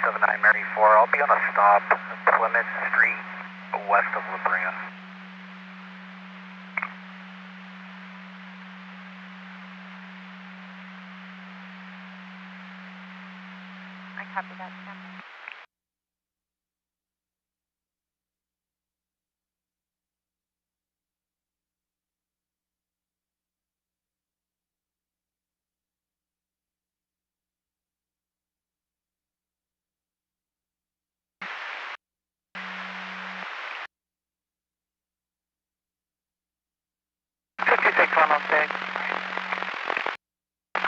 79 Mary 4. I'll be on a stop, Plymouth Street, west of La Brea. I copy that, Sam.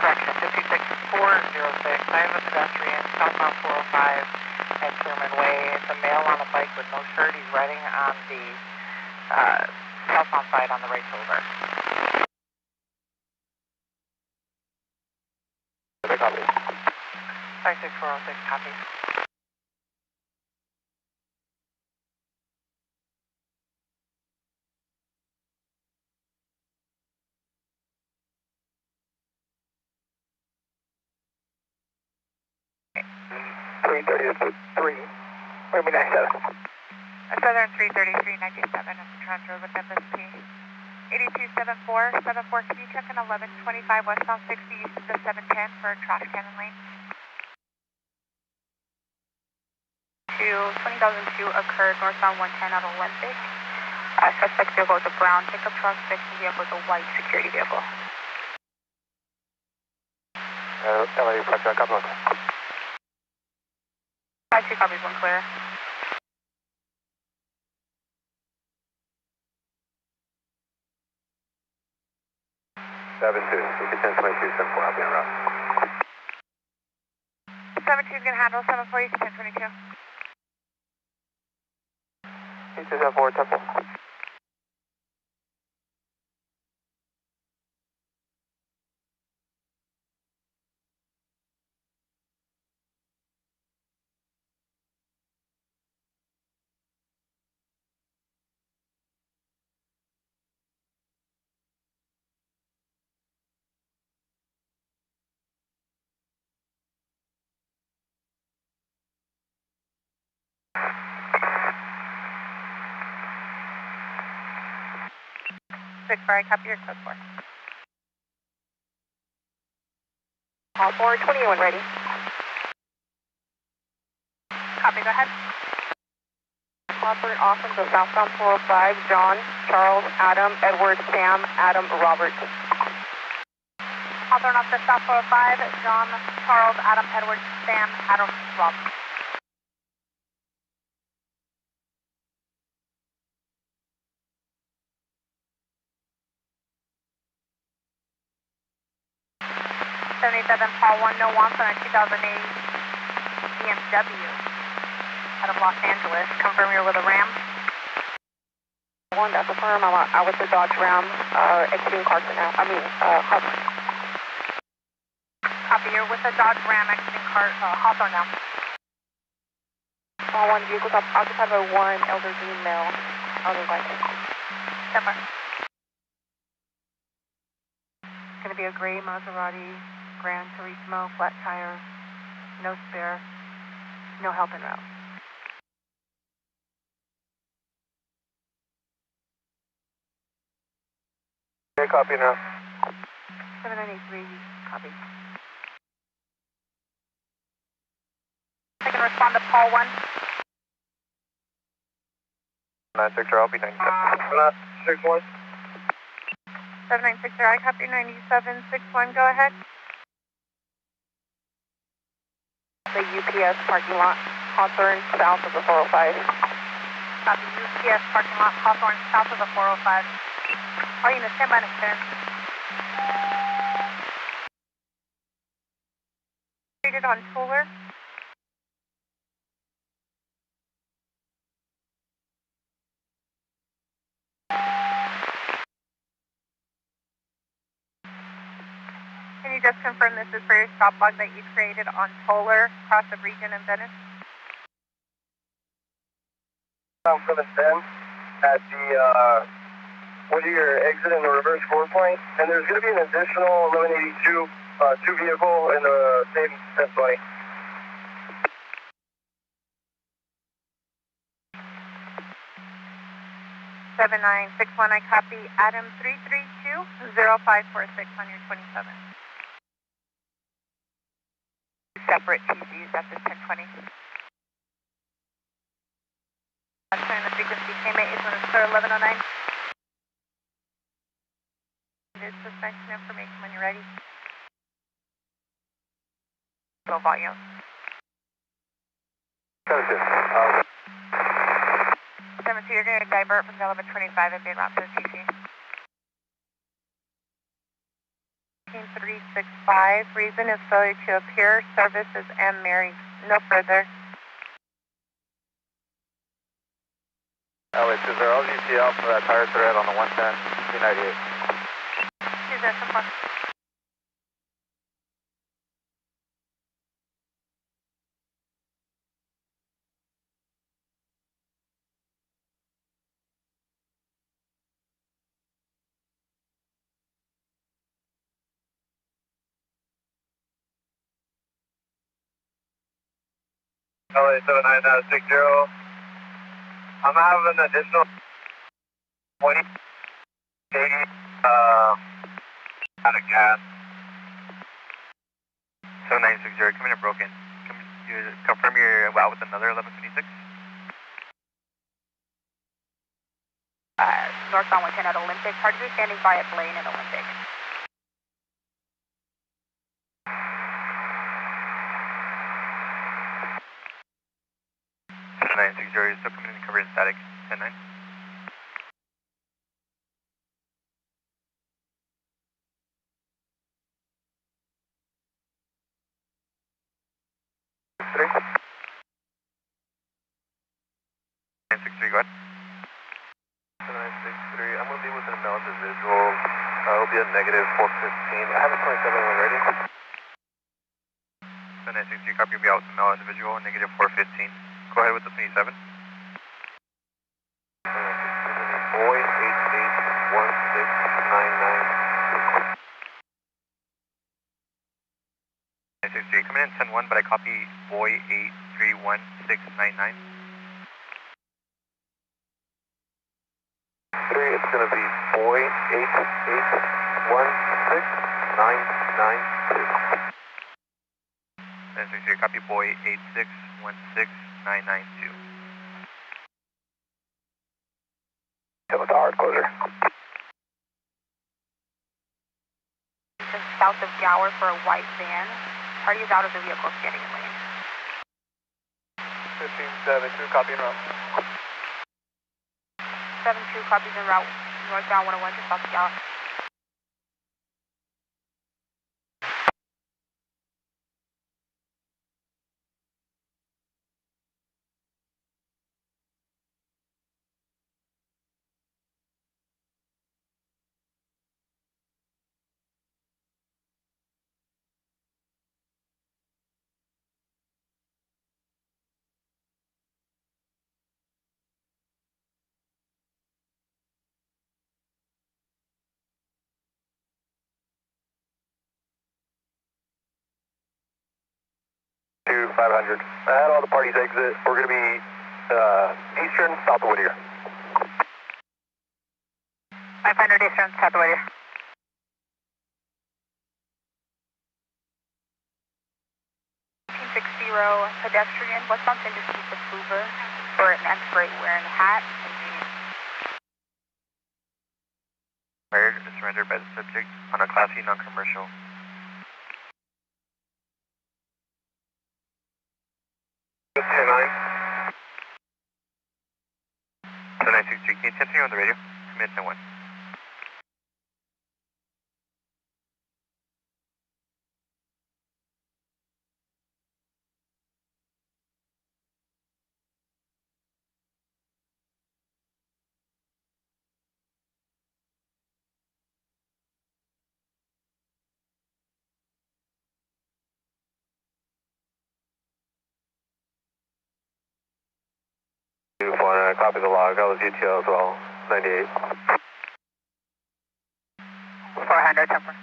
Correction, 56406. I have a pedestrian southbound 405 at Sherman Way. It's a male on a bike with no shirt. He's riding on the southbound side on the right shoulder. 56406, copy. Southern 33397 at the Trent Road with FSP. 8274, 74, can you check in 1125 westbound 60 east of the 710 for a trash cannon lane? 2002 occurred northbound 110 at Olympic. Suspect vehicle is a brown pickup truck, victim vehicle is a white security vehicle. LA, pressure, couple of 5-2 copies, 1 clear. Seven two, repeat 1022, 74, I'll be en route. 72 is going to handle 74, you can 1022. 8274, Temple. I copy your code 4. All 421 ready. Copy, go ahead. Hawthorne off of the southbound 405, John, Charles, Adam, Edward, Sam, Adam, Robert. Hawthorne off the south 405, John, Charles, Adam, Edward, Sam, Adam, Rob. Paul 1, no wants on a 2008 BMW out of Los Angeles. Confirm you're with a Ram. One, that's a firm. I'm out with the Dodge Ram, exiting Carson now. Hawthorne. Copy, you're with the Dodge Ram exiting Hawthorne now. All 1 vehicles occupied by 1 elderly male. Other license. September. It's going to be a gray Maserati Gran Turismo, flat tire, no spare, no help en route. Okay, copy now. 7983, copy. I can respond to Paul 1. 96, I'll be 97. 61. 796, I copy 9761, go ahead. The UPS parking lot, Hawthorne, south of the 405. Copy, UPS parking lot, Hawthorne, south of the 405. All units, stand by and clear. Treated on Toller. Can you just confirm this is for your stop log that you created on Toller, across the region in Venice? For the Bend at the where you're exiting the reverse 4 point, and there's going to be an additional 1182 2 vehicle in the same 1020. 7961, I copy Adam 332-0546 on your 27. Separate TCs after 1020. Turn the frequency, KMA is going to clear 1109. This suspension information when you're ready. Low volume. 7-2, you're going to divert from 1125 and be around to the TC. 365, reason is failure to appear, service is M. Mary, no further. LA 20, LGCL for that tire thread on the 110, 398. 20, LA 7960. I'm having an additional 20, 80, out of gas. 7960, coming in broken. Confirm you're out with another 1126. Northbound 110 at Olympic. Parties are standing by at Blaine and Olympic. You're still coming in covered in static. 10-9. Three. 963, go ahead. 963, I'm going to be within a male individual. It'll be a negative 415. I have a 27 when ready. 963, copy, be out with the male individual, negative 415. Go ahead with the 27. Boy 881699. 963, coming in 10-1, but I copy boy 831699. 3, it's going to be boy 881699. 963, copy boy 8616992. Hit with the hard closer. Just south of Gower for a white van. Parties out of the vehicle standing in lane. 1572, copy and route. 72 copies en route. Northbound 101 to south of Gower. To 500. I had all the parties exit. We're going to be eastern, south of Whittier. 500 eastern, south of Whittier. 1860 pedestrian, westbound tendency to Hoover for an X-ray wearing hat and jeans. Fired is surrendered by the subject on a Class E non-commercial. So 963, can you continue on the radio? Commit 10-1. Copy the log. I was UTL as well. 98. 400, temper.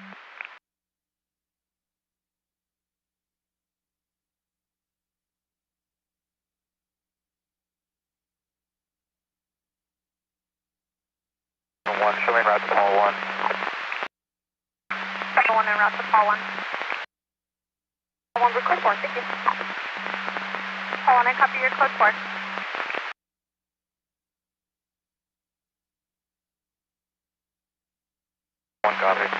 1, show me route to Paul 1. Paul 1 en route to Paul 1. Paul 1, good code 4, thank you. Paul 1, I copy your code 4. 1 copy.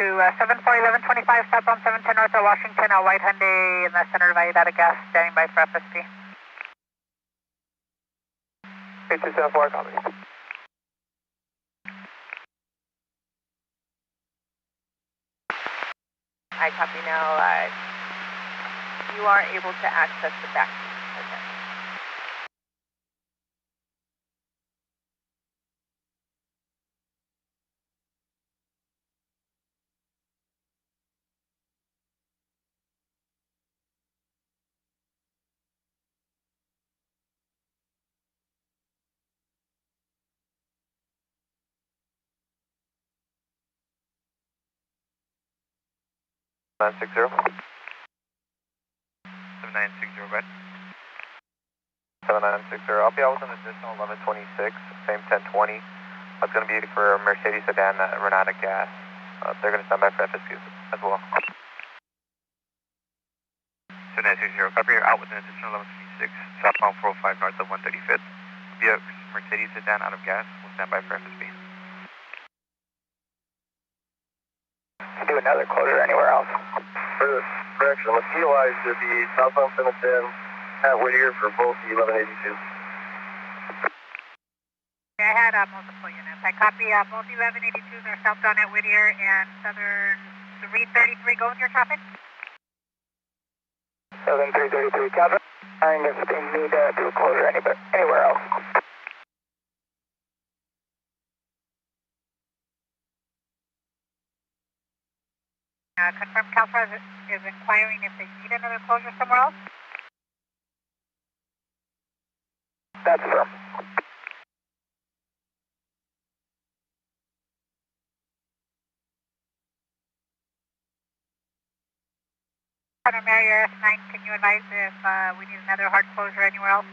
To 741125, southbound 710 north of Washington, a white Hyundai in the center of out of gas, standing by for FSP. 8274, copy. I copy now. You are able to access the back. Okay. Nine 60. 7960, red. 7960. I'll be out with an additional 1126, same 1020. It's going to be for a Mercedes sedan that run out of gas. They're going to stand by for FSQ as well. 7960, copy, you're out with an additional 1126, southbound 405 north of 135th. Be a Mercedes sedan out of gas. We'll stand by for FSB. Do another quote or anywhere else. Correction, the COI should be southbound 710 at Whittier for both the 1182. I had multiple units. I copy both 1182s are southbound at Whittier and southern 333. Go with your traffic. Southern 333, copy. And if they need to do a quote or anywhere else. Confirm Caltra is inquiring if they need another closure somewhere else. That's firm. Connor Marrier S9, can you advise if we need another hard closure anywhere else?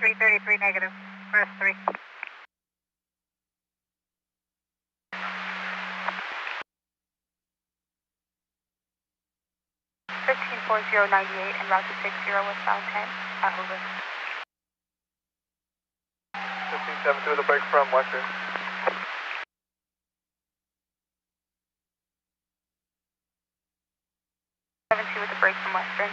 $333 negative. Press 3. 154098 and route to 60 westbound 10 at Hoover. 1572 with a break from Western. 72 with a break from Western.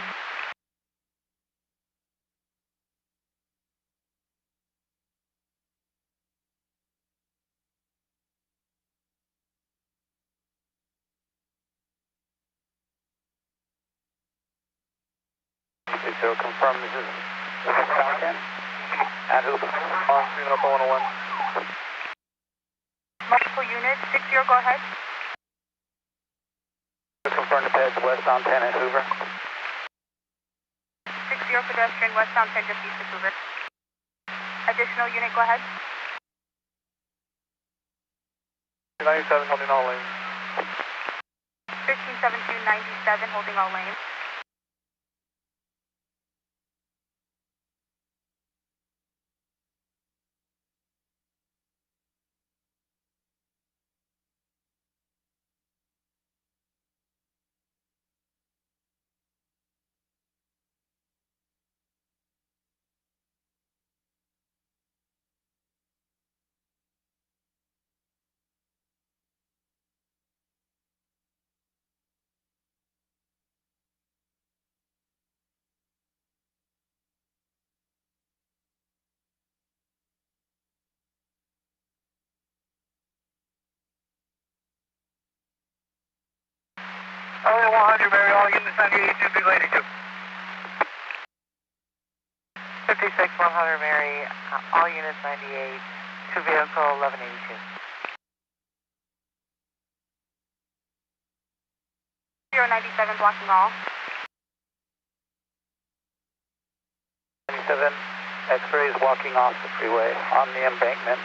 So confirm this is westbound 10 at Hoover. On 101. Multiple units, 60, go ahead. Confirm the pads westbound 10 at Hoover. 60 pedestrian, westbound 10 just east of Hoover. Additional unit, go ahead. 97 holding all lanes. 157297 holding all lanes. Only 100, Mary, all units 98 to be lady to. 56 100 Mary, all units 98, to vehicle 1182. 097 blocking all. 97, X-rays walking off the freeway on the embankment.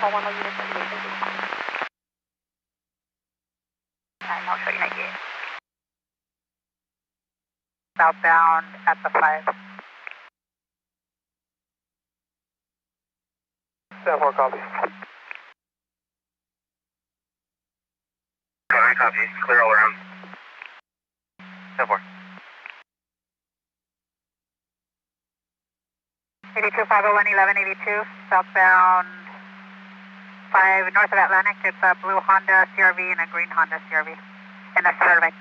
Call 1 unit 78, thank you. And I'll show you 98. Southbound at the 5. 7-4 copy. Copy, clear all around. 7-4. 82 501 1182, southbound 5 north of Atlantic. It's a blue Honda CRV and a green Honda CRV in the survey.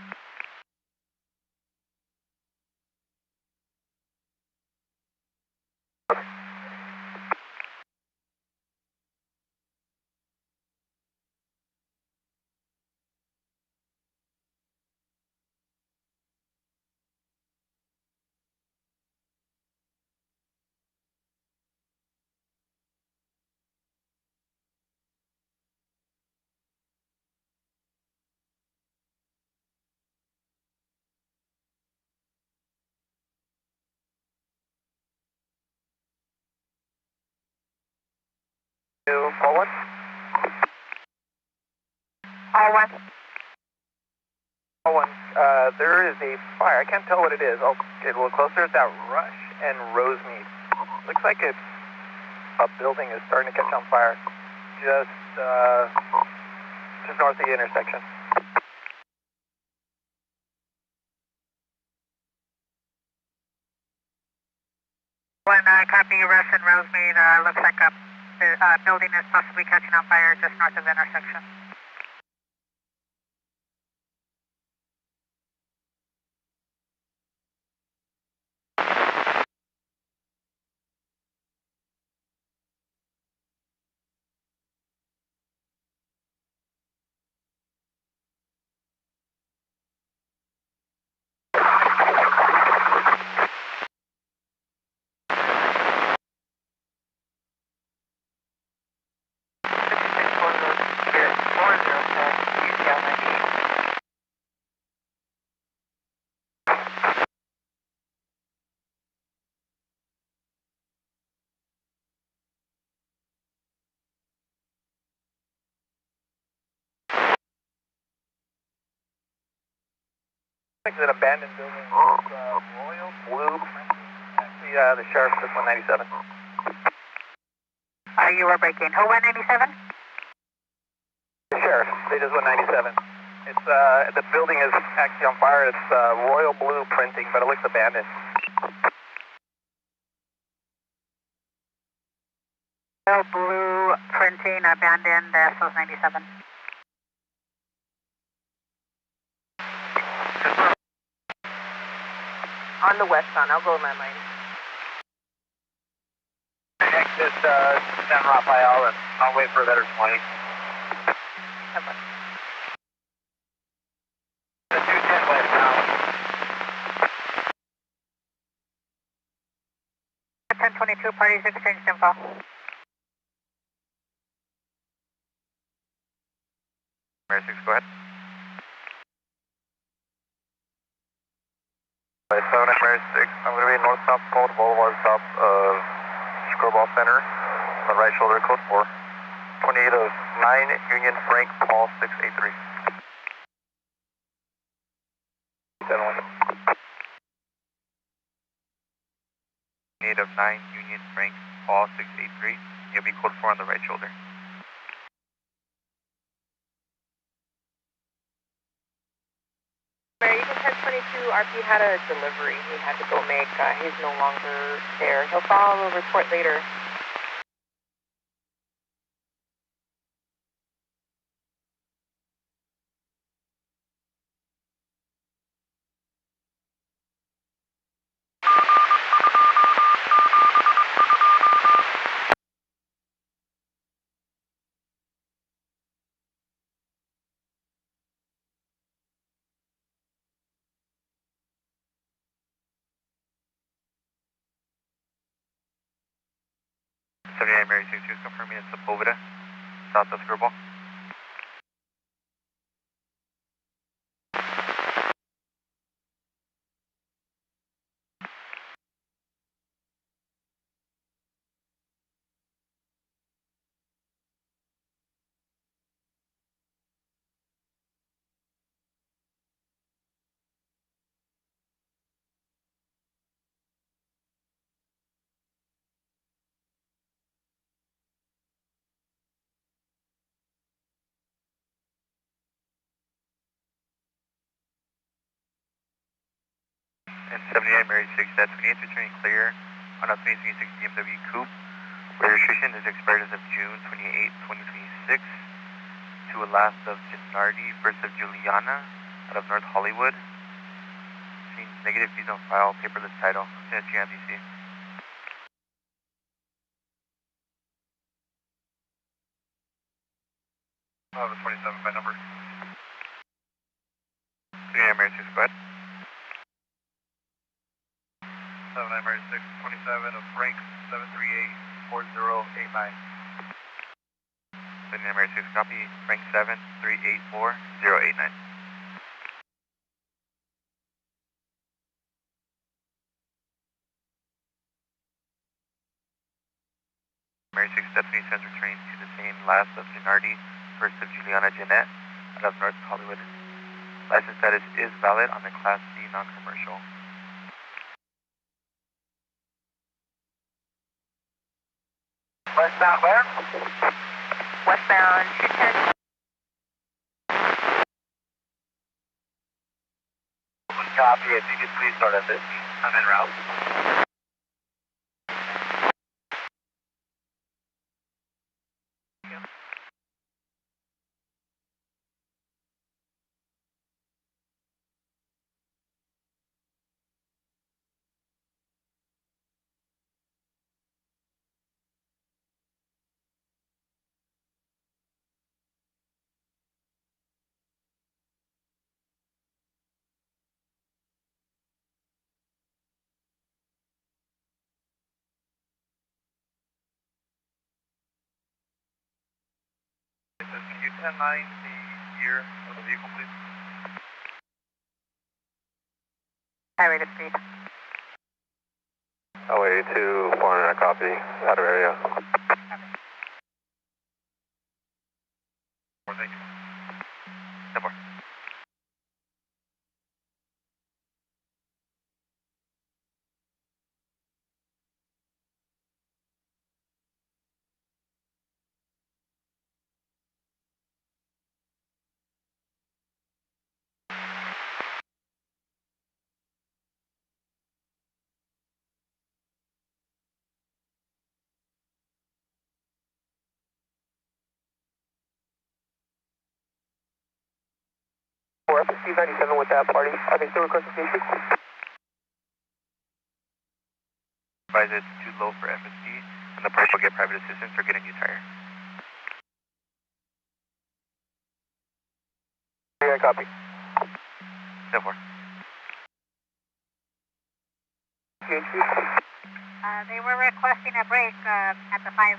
Forward. All one. All one. There is a fire. I can't tell what it is. I'll get a little closer. It's at Rush and Rosemead. Looks like a building is starting to catch on fire. Just north of the intersection. One copy, Rush and Rosemead. Looks like a building is possibly catching on fire just north of the intersection. It's an abandoned building. It's Royal Blue. Actually, the sheriff took 197. You were breaking. Who 197? The sheriff. They just 197. It's the building is actually on fire. It's Royal Blue printing, but it looks abandoned. Royal Blue printing abandoned. SOS 97. On the westbound, I'll go with my line. Exit San Rafael, and I'll wait for a better 20. Okay. The 210 westbound. 1022, parties exchanged info. Mary 6, go ahead. 7 at Mary 6, I'm going to be north south Cold Boulevard, south of Screwball Center, on the right shoulder, code 4. 28 of 9 Union Frank Paul 683. 28 of 9 Union Frank Paul 683. You'll be code 4 on the right shoulder. Mary, you can catch 22. RP had a delivery he had to go make. He's no longer there. He'll file a report later. Mary 6, just confirming it's Sepulveda, south of Screwball. And 79 Mary 6, that 28 returning clear on a 2026 BMW Coupe. Registration is expired as of June 28, 2026 to a last of Gennardi, first of Juliana, out of North Hollywood. Seeing negative fees on file, paperless title, send it to GMDC. I'll have a 27 by number. 39 Mary 6, go ahead. 79 Mary 6, 27 of Frank, 738-4089. 79 Mary 6, copy, Frank 738-4089. Mary 6, Stephanie sends returning to the same last of Gennardi, first of Juliana Jeanette, out of North Hollywood. License status is valid on the Class C non-commercial. Westbound where? Westbound 210. Copy, if you could please start at 50. I'm en route. Can you 10-9 the year of the vehicle, please? Highway to speed. Highway 2, 400, copy, out of area. Thank you. 10-4. FSC 97 with that party. Are they still requesting safety? Advise it's too low for FSD, and the price will get private assistance or get a new tire. Yeah, copy. 10-4. CHP? They were requesting a break at the 5.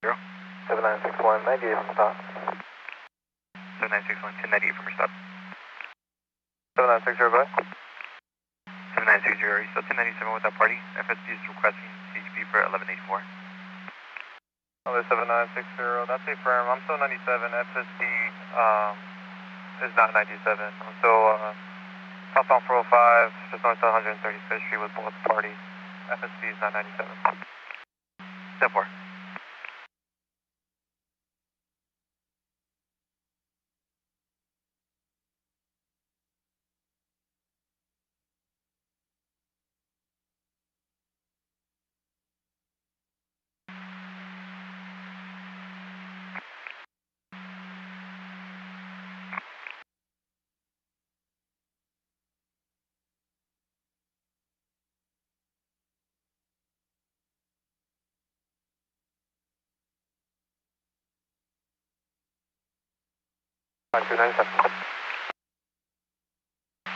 Zero. 7961, I gave him thought. 7961, 1098 from your stop. 7960, go ahead. 7960, are you still 1097 with that party? FSB is requesting CHP for 1184. Other 7960, that's a firm. I'm still 97. FSD is not 97. I'm still southbound 405, just north of 135th Street with both parties. FSD is not 97. 10-4.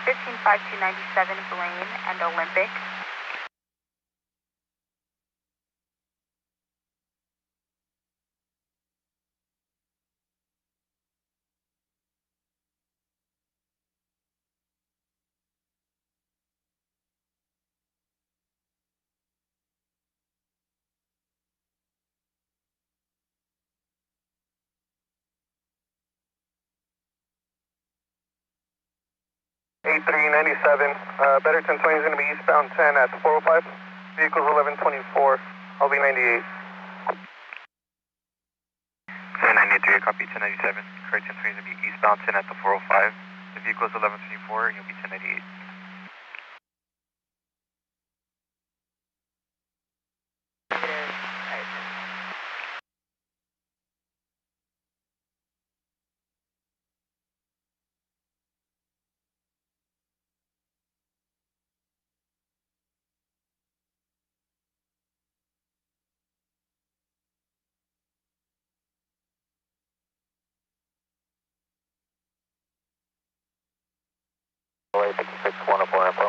Fifteen five two 97 Blaine and Olympic. A397, Betterton 20 is going to be eastbound 10 at 405. Vehicles 1124. I'll be 98. 7983, copy 1097. Correct 1020 is going to be eastbound 10 at the 405. The vehicle is 1124 and you'll be 1098. LA 56 104 info.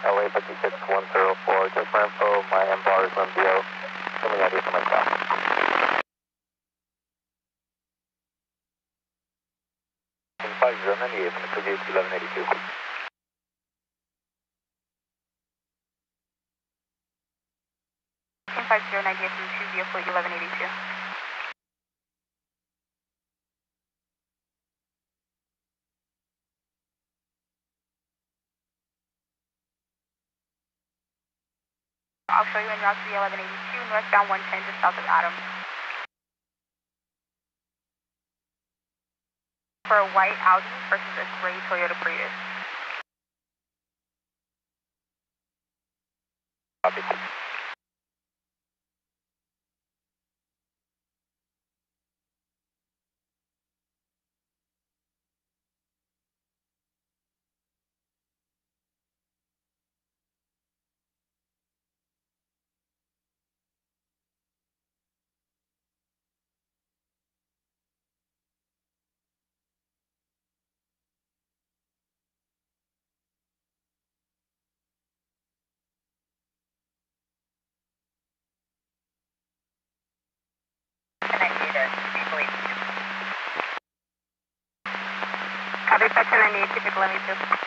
LA 56 104, just for info, my M-bar is MBO. Coming out here for my stop. 5098 from the Freeways 1182. 5098 from 2 vehicle 1182. I'll show you in route to the 1182, northbound 110 just south of Adams. For a white Audi versus a gray Toyota Prius. Copy. Copy, 1098, typical 1182.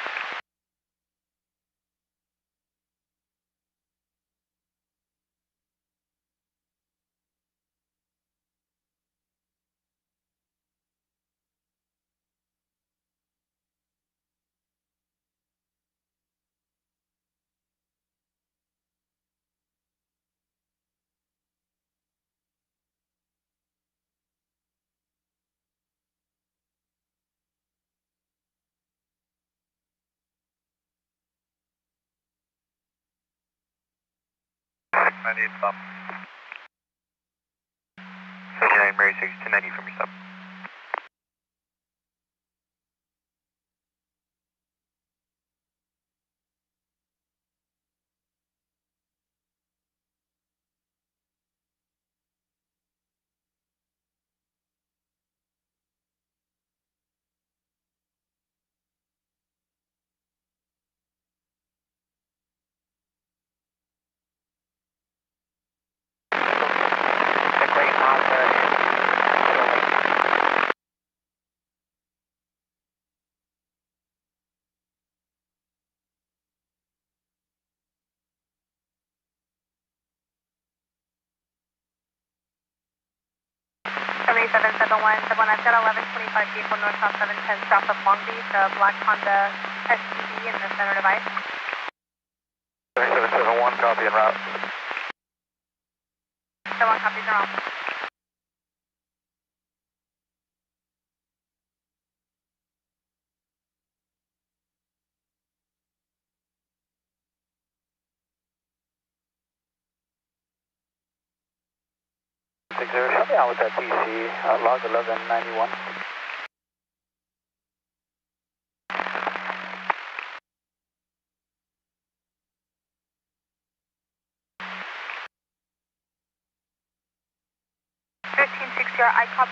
Stop. 59 Mary 6, 1090 from your stop. right on the building. 7771, I've got 1125 vehicle north south 710 south of Long Beach, black Honda SUV in the center device. 7771, copy en route. 71 copies are on. Help me out with that TC, log 1191. I cop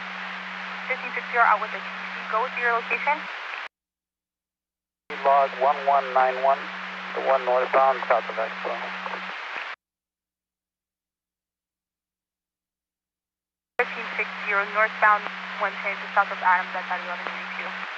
1560 out with the TC. Go to your location. Log 1191, the one northbound south of Expo. 1560 northbound 110 to south of Adams at 1182.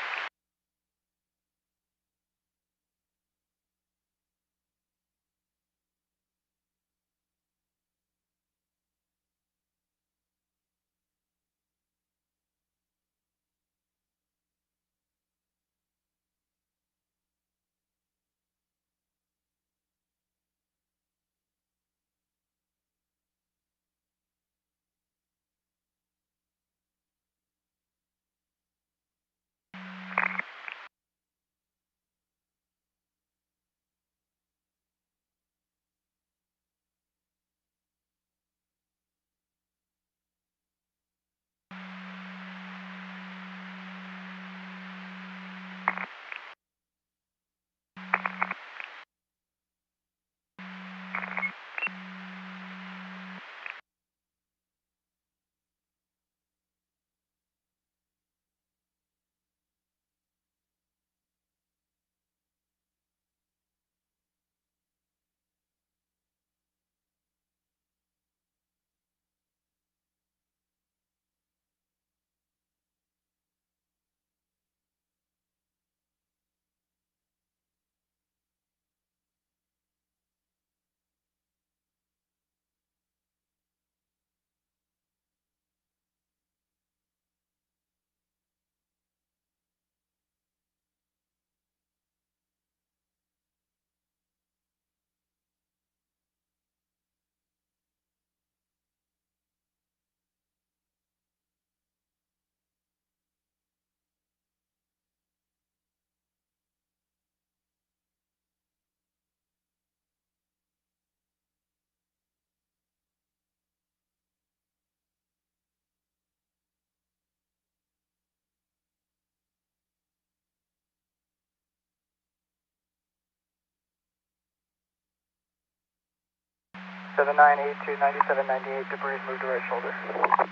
Seven nine 9798, debris moved to right shoulder. 5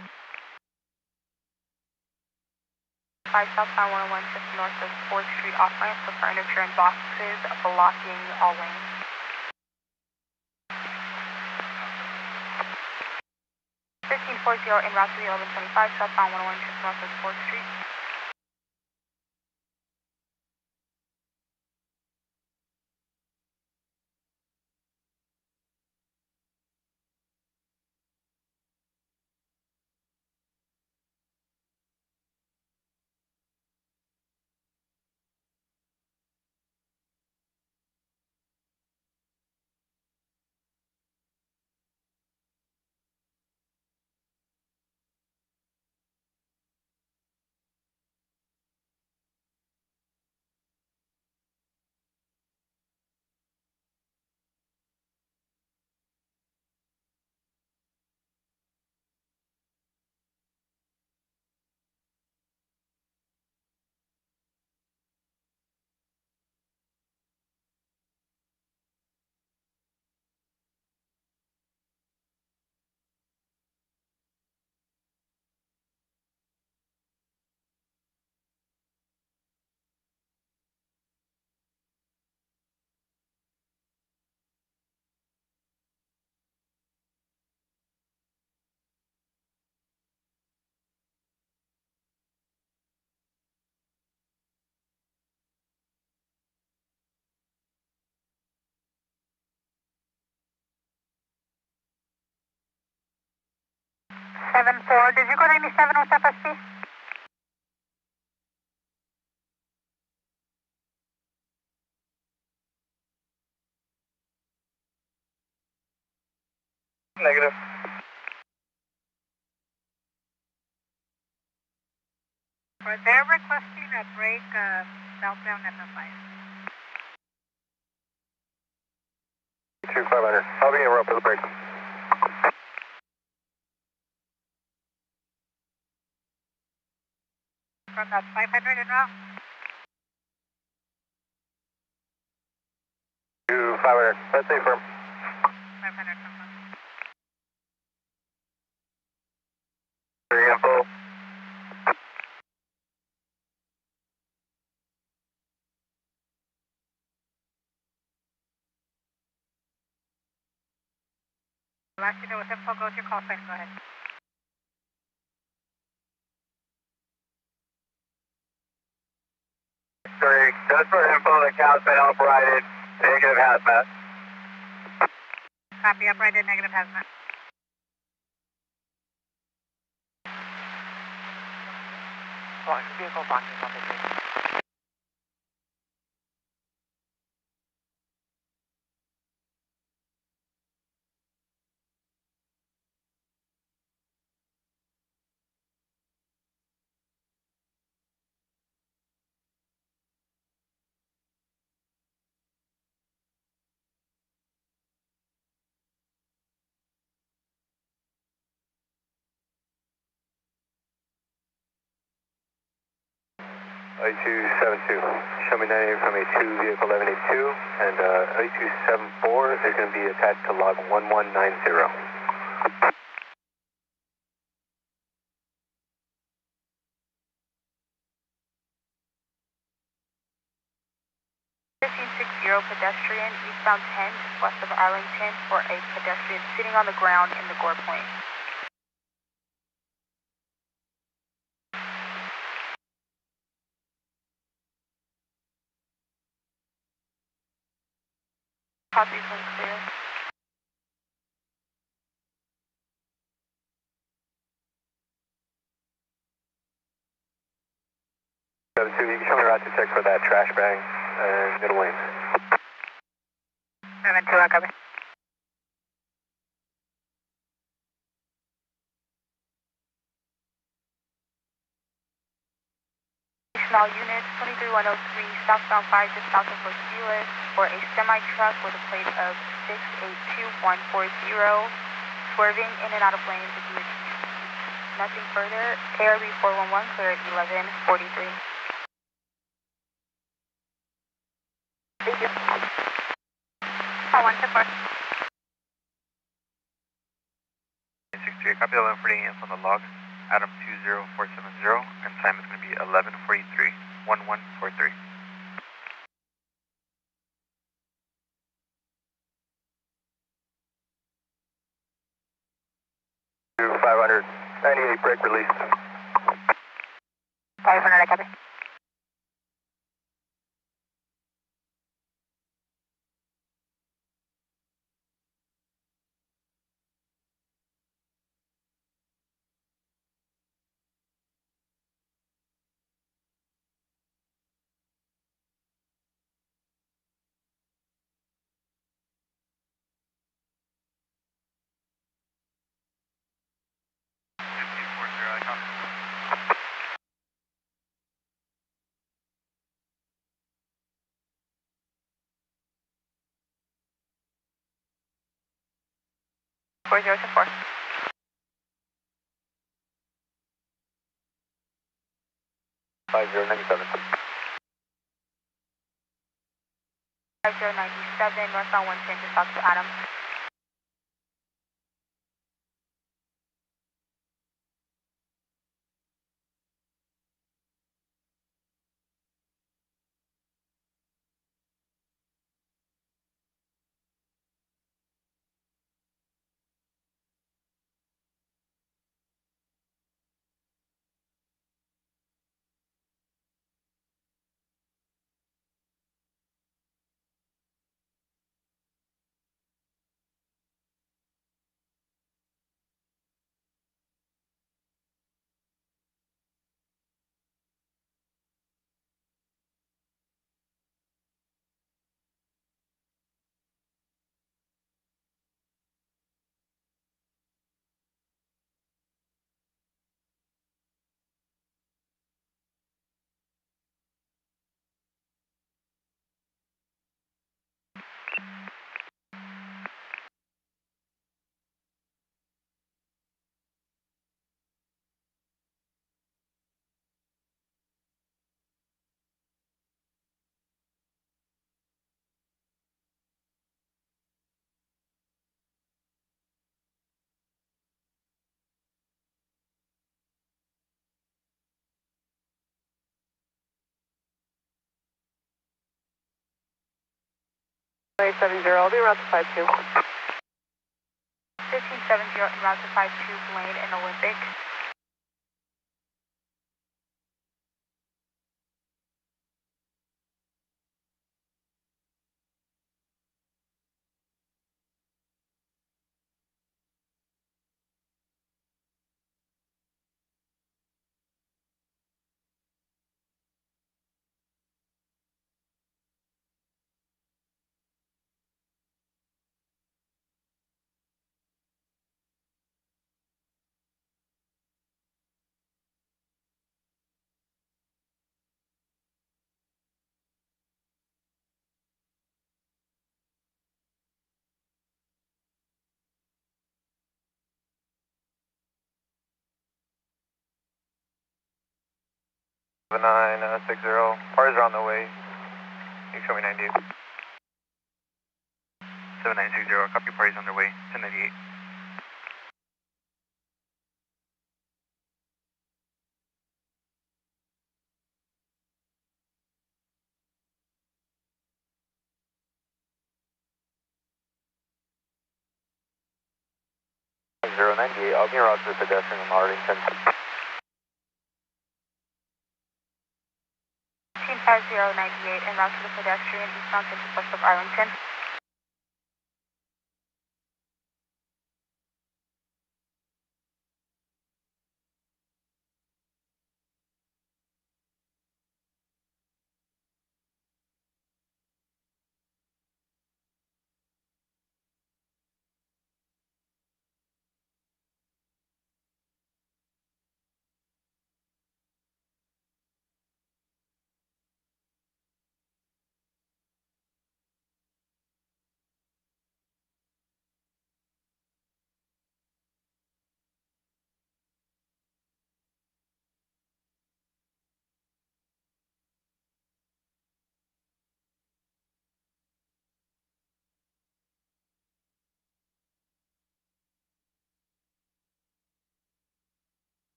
southbound 101 just north of 4th Street off ramp for furniture and boxes blocking all lanes. 1540 en route to the 1125 southbound 101 just north of 4th Street. 7-4, did you go 97 with FSP? Negative. They're requesting a break southbound FF5. 2500. I'll be in row for the break. From that 500 en route? 500. Let's say firm. 500 from us. Very info. Last you know with info, go to your call sign, go ahead. Sorry, just for info, the cow's been uprighted. Negative hazmat. Copy, uprighted, negative hazmat. Vehicle blocking on the station. A272. Show me 98 from A2, vehicle 1182, and A274 is going to be attached to log 1190. 1560 pedestrian, eastbound 10, just west of Arlington, for a pedestrian sitting on the ground in the Gore Point. Copy from clear. You can show me a route to check for that trash bag and middle lanes. 7-2, I copy. Small units, 23103, southbound 5 just south of Los Feliz, for a semi-truck with a plate of 682140, swerving in and out of lanes with DISCRETION. Nothing further, ARB 411, clear at 1143. Thank you. 124. 63, copy 1148 on the log. Adam 20470, and time is going to be 11:43, 1143. 500, 98 brake release. 500, I copy. Four zero to four. 5097. 5097, northbound 110 to south to Adam. 870, I'll be around to 52. 1570 en route to 52 Blaine and Olympic. Nine 60. Parties are on the way. You can show me 98. 7960, copy, parties on their way, 1098. I'll be around to the pedestrian in Arlington. 155098 en route to the pedestrian eastbound southwest of Arlington.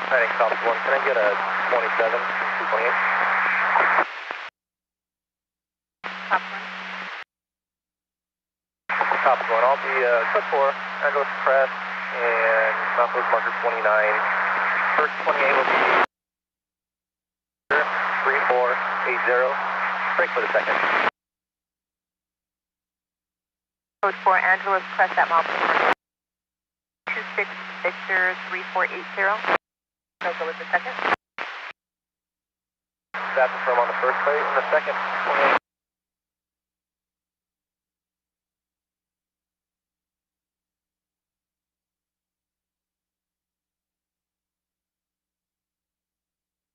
Heading south 1, can I get a 27, 228? Top one. Top 1, I'll be cut 4, Angeles Crest, and Southwest marker 29. First 28 will be 3480, break for the second. Code 4, Angeles Crest at mile 26 Victor 3480. I'll go with the second. That's from on the first plate, and the second 28.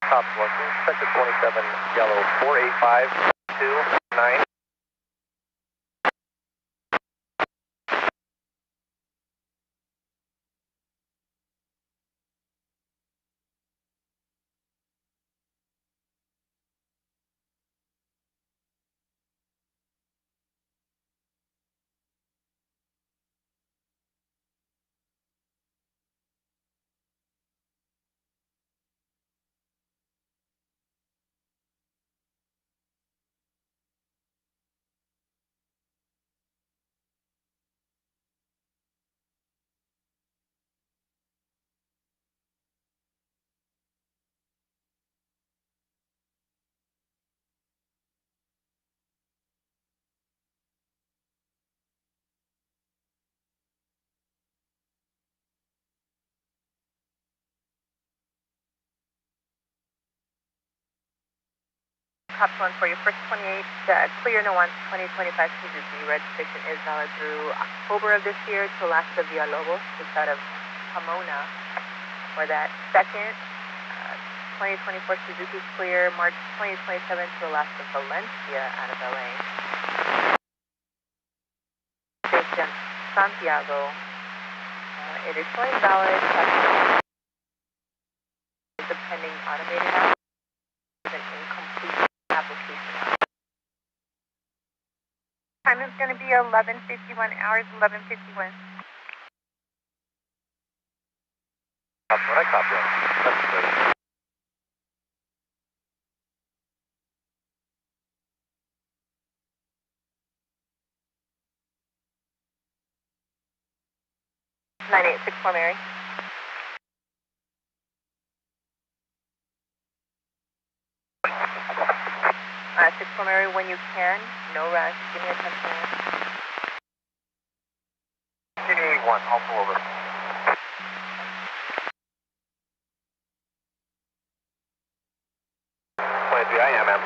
Top 1, check the 27 yellow 485229. Top 1 for your first 28, clear no on 2025 Suzuki. Registration is valid through October of this year to Alaska Villalobos, just out of Pomona. For that second, 2024 Suzuki clear, March 2027 to Alaska Valencia out of LA. Station Santiago, it is showing valid, depending automated hours, is an incomplete application. Time is going to be 11:51 hours, 11:51. Top 1, I copy. 9864 Mary. 64 Mary, when you can, no rush. Give me a 10 minutes. 81, I'll pull over. I am, ma'am.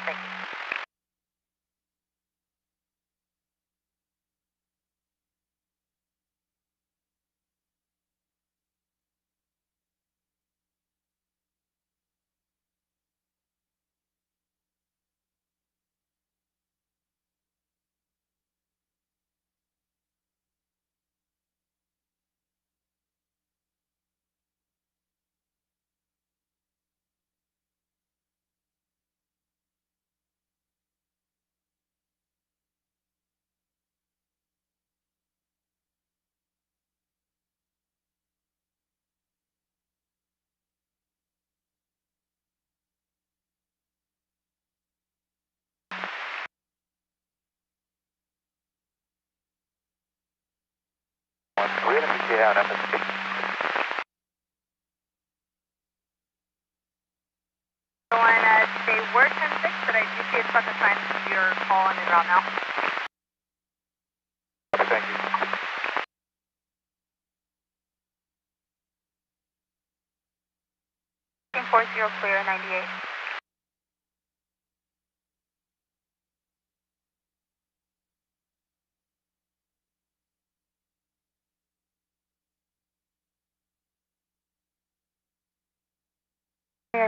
Thank you. We're going to be out FSP. They were 10-6, but I do see a special sign of your call on en route now. Thank you. 40 clear, 98.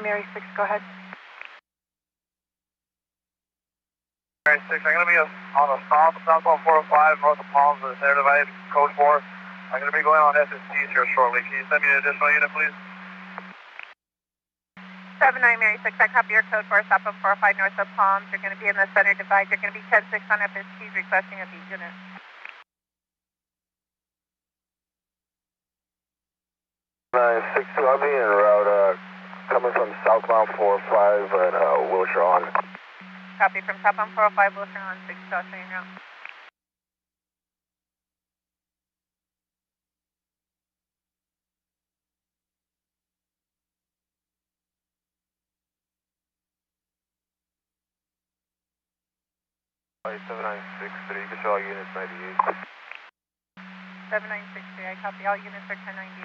Mary 6, go ahead. Mary 6, I'm going to be on a southbound 405 north of Palms, the center divide, code 4. I'm going to be going on SSTs here shortly. Can you send me an additional unit, please? 79 Mary 6, I copy your code 4, stop on 405 north of Palms. You're going to be in the center divide. You're going to be 10-6 on FSTs, requesting a beat unit. I'll be en route, coming from southbound 405 at Wilshire on. Copy from southbound 405 Wilshire on 6, I'll show you now. Right, 7963, you can show all units 98. 7963, I copy all units are 1090.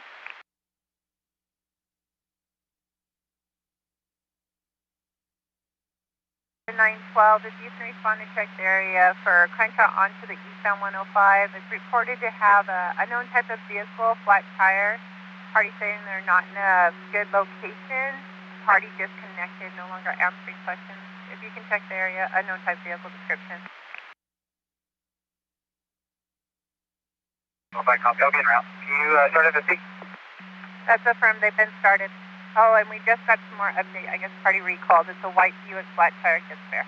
912, if you can respond to check the area for Crenshaw onto the eastbound 105, it's reported to have a unknown type of vehicle, flat tire. Party saying they're not in a good location. Party disconnected, no longer answering questions. If you can check the area, unknown type vehicle description. If I copy, I'll be en route. Can you start at 50? That's affirmed, they've been started. Oh, and we just got some more update. I guess party recalled. It's a white Buick flat tire kit spare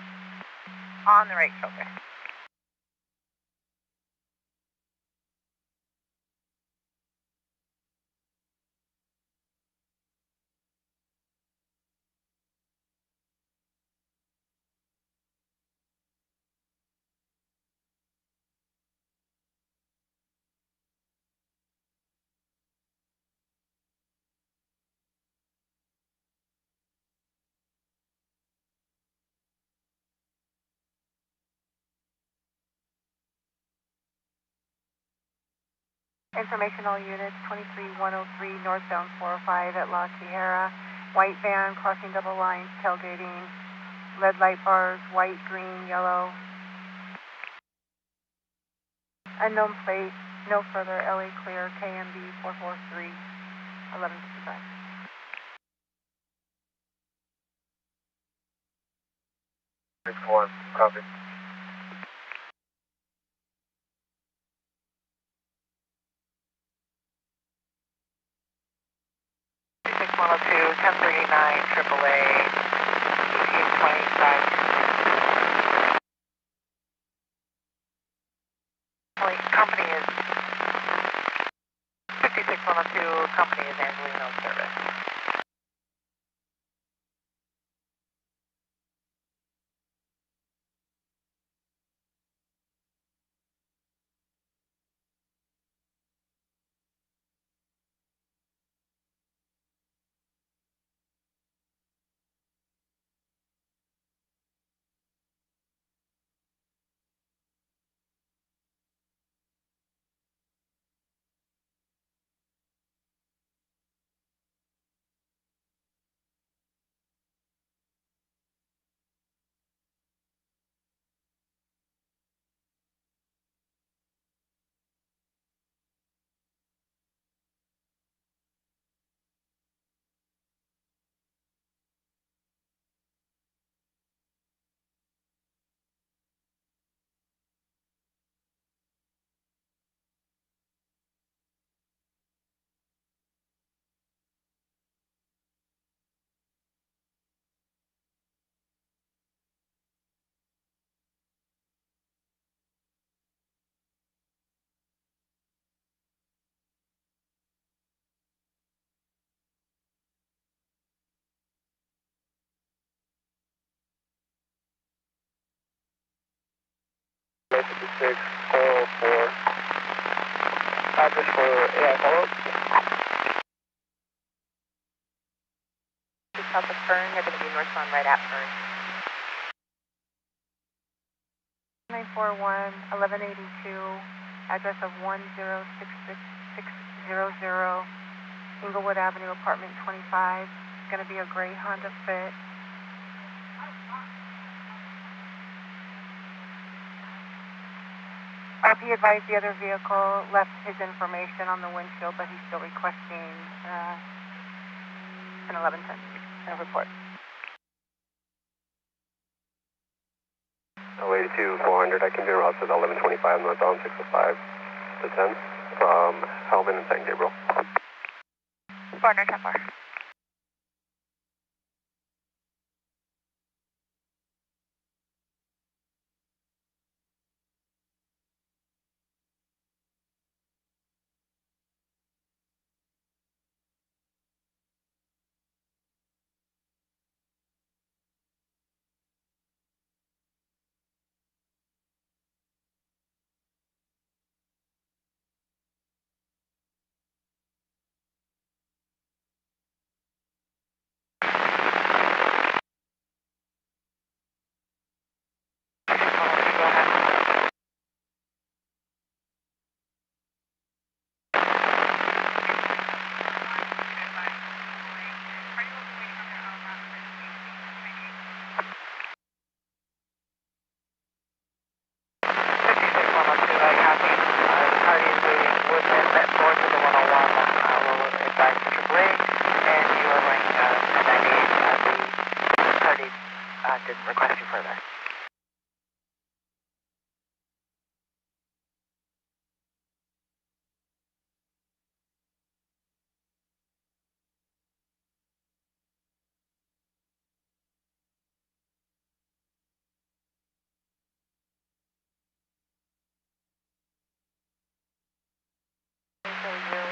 on the right shoulder. Informational units 23103 northbound 405 at La Sierra. White van crossing double lines, tailgating. Red light bars, white, green, yellow. Unknown plate, no further, LA clear, KMB 443 1155. Copy. 6102, 1039, AAA, 1825. Company is 56102, company is Angelino Service. 404. Address for AI follow-up. Just south of Fern, they're going to be northbound right at Fern. 941 1182, address of 1066600, Inglewood Avenue, apartment 25. It's going to be a gray Honda Fit. RP advised the other vehicle left his information on the windshield, but he's still requesting an 1110 report. 082-400, I can be route to the 1125 northbound 605 to 10 from Halvin and San Gabriel. 400, 10 4. Didn't request you further.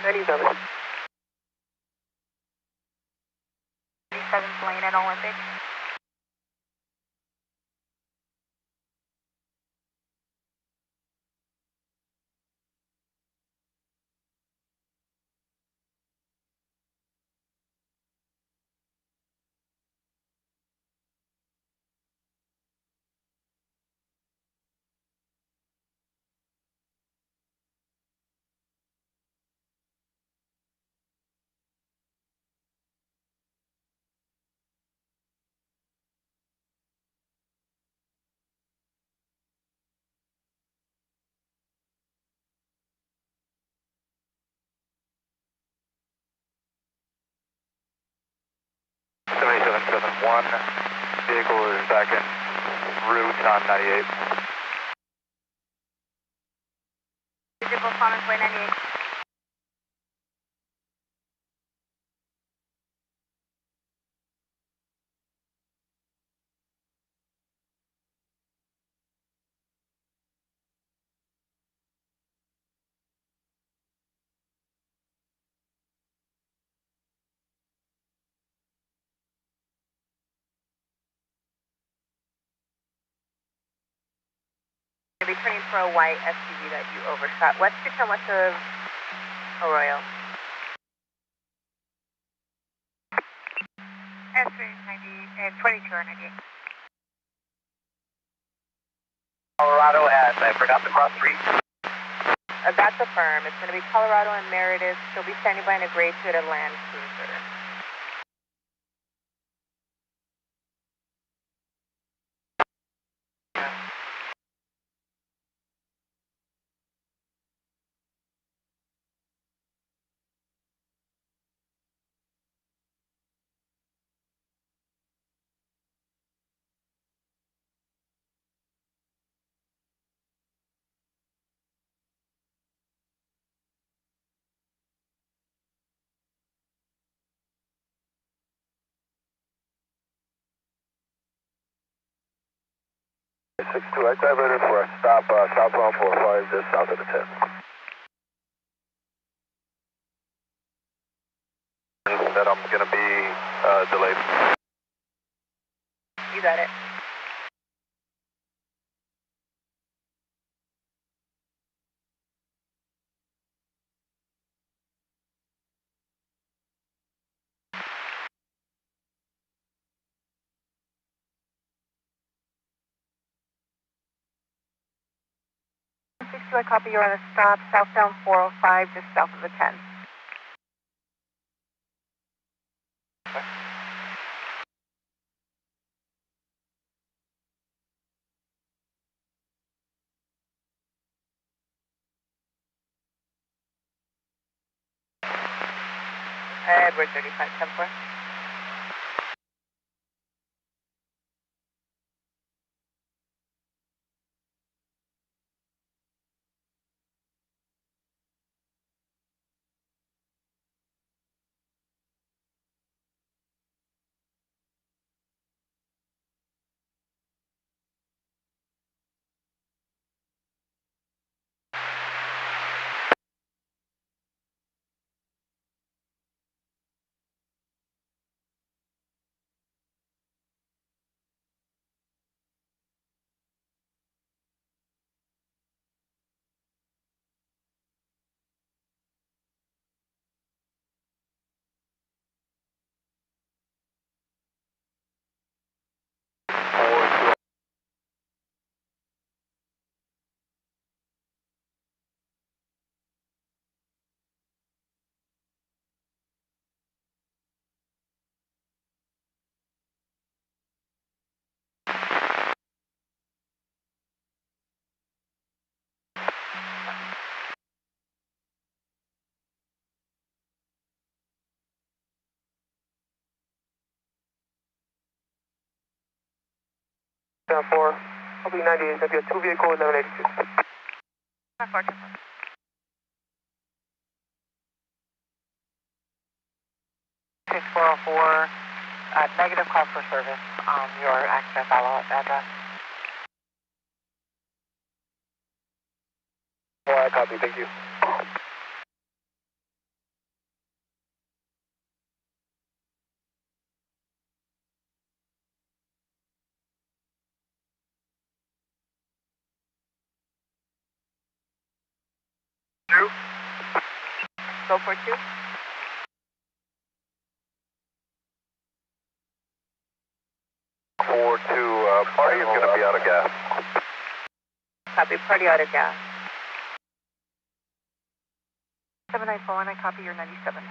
$37 Lane at Olympic. One vehicle is back en route on 98. Vehicle Commons Way 98. Returning for a white SUV that you overshot. West to come west of Arroyo. S390 and 22 or 98. Colorado at, I forgot the cross street. That's a firm. It's going to be Colorado and Meredith. She'll be standing by in a gray Toyota Land Cruiser. I diverted for a stop southbound 45 just south of the 10. That I'm going to be delayed. You got it. I copy you're on a stop southbound 405 just south of the 10. Edward 35, 10-4. Down 4, I'll be 98, I've got 2 vehicle 1182. 10-4, 10-4. 6404, negative call for service on your access follow-up address. I copy, thank you. Drew? Go for 2. Party is going to be out of gas. Copy, party out of gas. 7941, I copy your 97.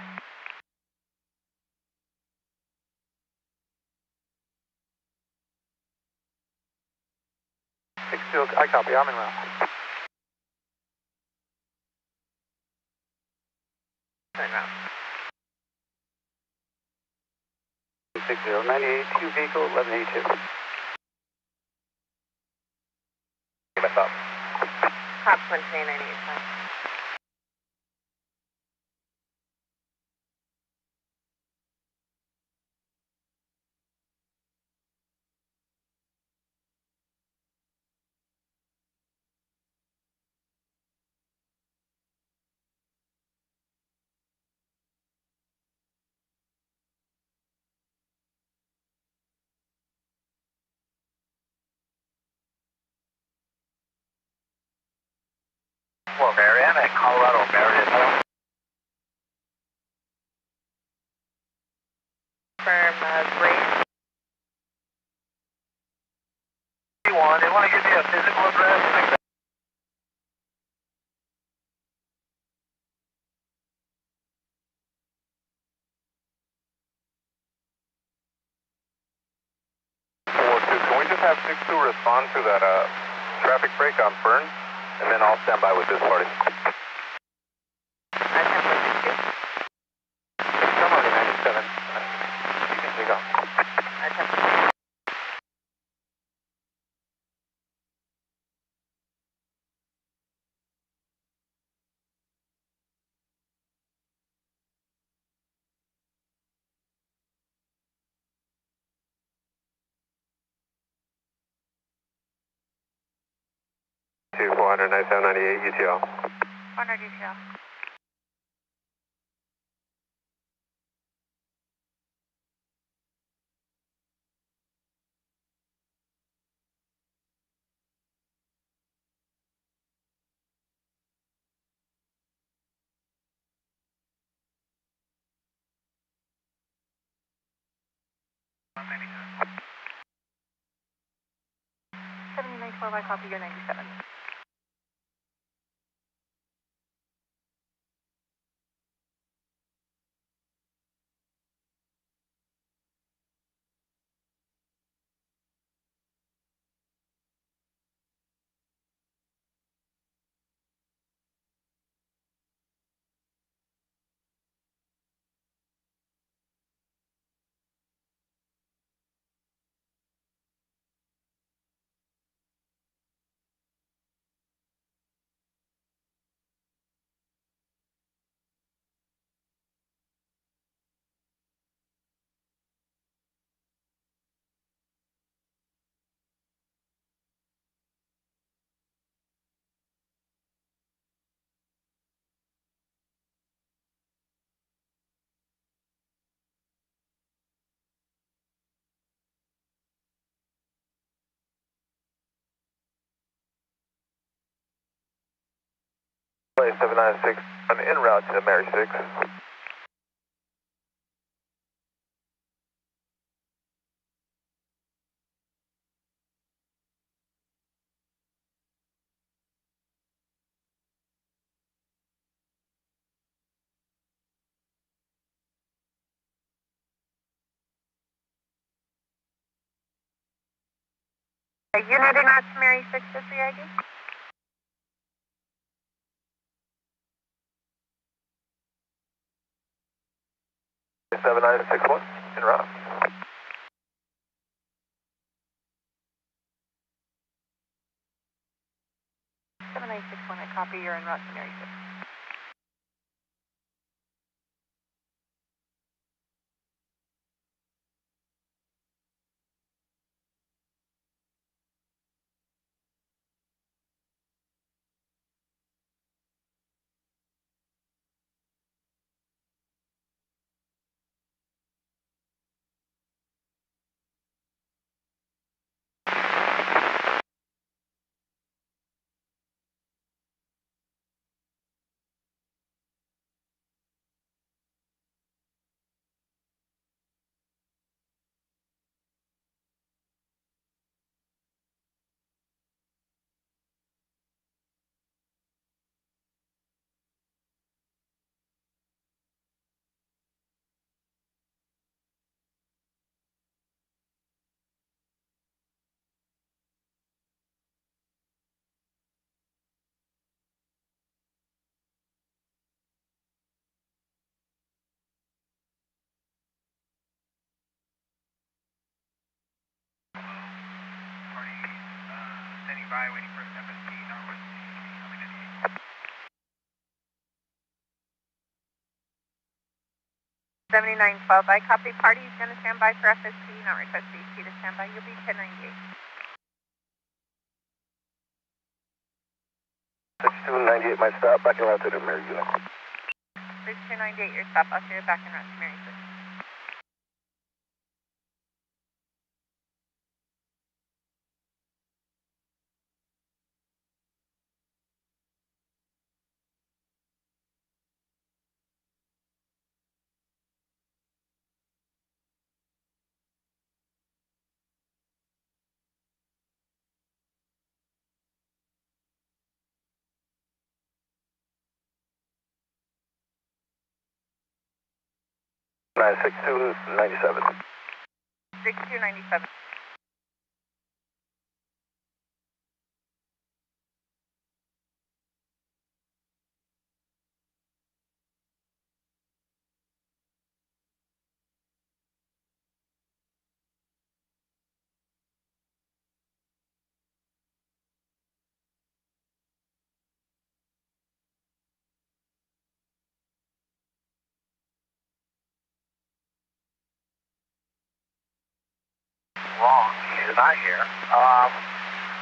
I copy, I'm in route. Turn around. 60, 98, 2 vehicle 1182. Give us up. Cops 128, 98, 5. Well, Marianne at Colorado, Marianne. Firm, Grace. They want to give me a physical address. Can we just have 6-2 respond to that traffic break on Fern, and then I'll stand by with this party. I 10-4, 6-2. I'm already 97. You can take off. I 10-4. Two 400, 97, 98, UTL. 100 UTL. I copy your 97. Play 796, I'm en route to Mary 6. Unit in route to Mary 6 is the ID? Play 7961, en route. 7961, I copy, you're en route to Mary 6. Standing by, waiting for FST, Northwest coming in. 7912, I copy, party is going to stand by for FST, not request DT to stand by, you'll be 1098. 6298, my stop, back en route to the Mary unit. 6298, your stop, I'll share it back en route to Mary 6. 96297. 6297. Wrong, she's not here.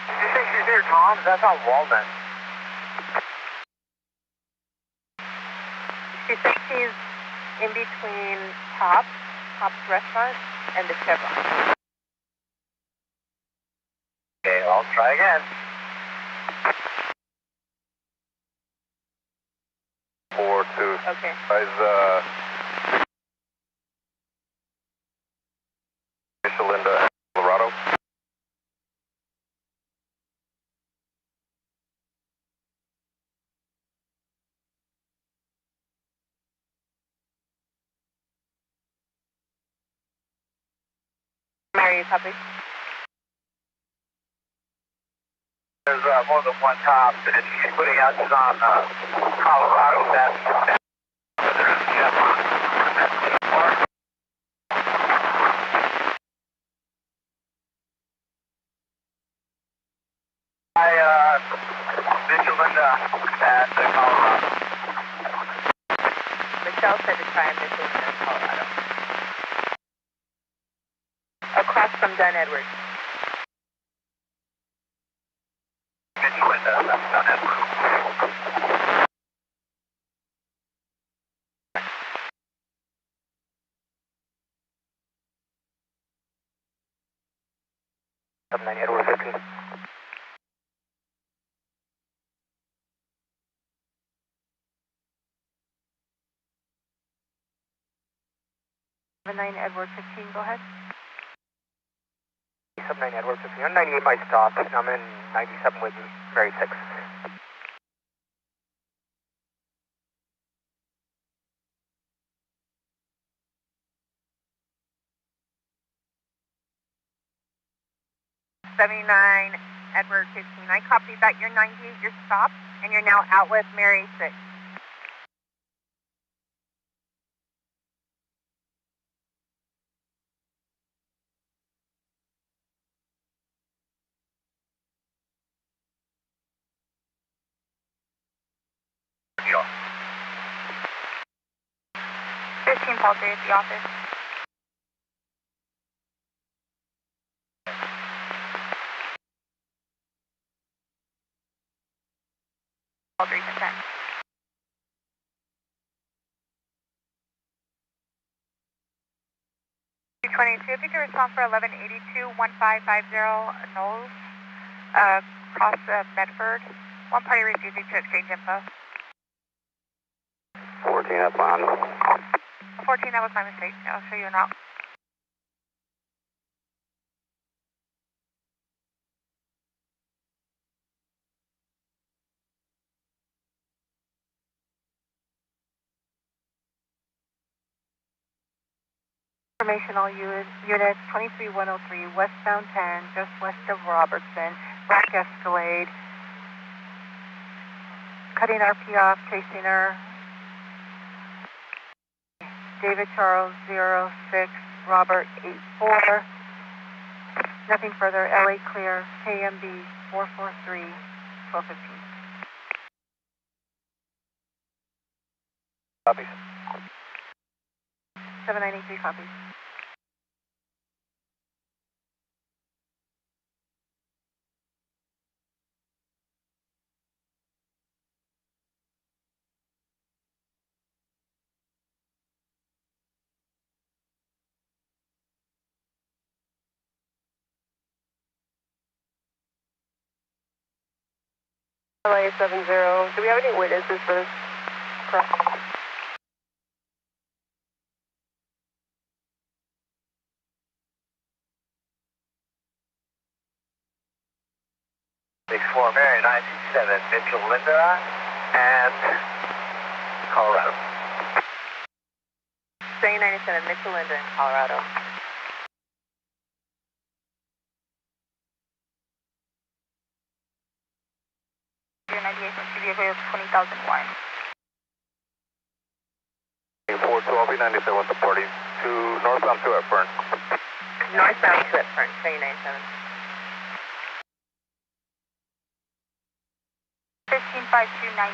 Did you say she's near Tom's? That's on Walnut. She says she's in between Tops Restaurant, and the Chevron. Okay, I'll try again. 42. Okay. Guys, Linda, Colorado. Mary, you copy? There's more than one top, and she's putting out on Colorado. That's there's Chevron. Mitchell Linda at Colorado. Michelle said to try and Mitchell in Colorado. Across from Dunn Edwards. Mitchell Linda, that's Dunn Edwards. 79 Edward 15. 79 Edward 15, go ahead. 79 Edward 15. I'm 98 my stop, and I'm in 97 with Mary 6. Edward 15. I copied that. You're 98, you're stopped, and you're now out with Mary 6. Sure. 15 Paul 3 at the office. Paul 3 10. 222, if you can respond for 1182 1550 Knowles, across Medford. One party refusing to exchange info. 14, that's fine. 14, that was my mistake. I'll show you now. Information all units 23103 westbound 10, just west of Robertson, black Escalade. Cutting RP off, chasing her. David Charles 06, Robert 84. Nothing further, LA clear, KMB 443, 1215. Copies. 7983 copies. LA 70. Do we have any witnesses for this cross? For Mary 967, Mitchell Linda and Colorado. Say 97, Mitchell Linda in Colorado. Your 98 from CVA 20,001. 412, 97 with the party to northbound 2 at Fern. Northbound 2 at Fern, say 97. 155298.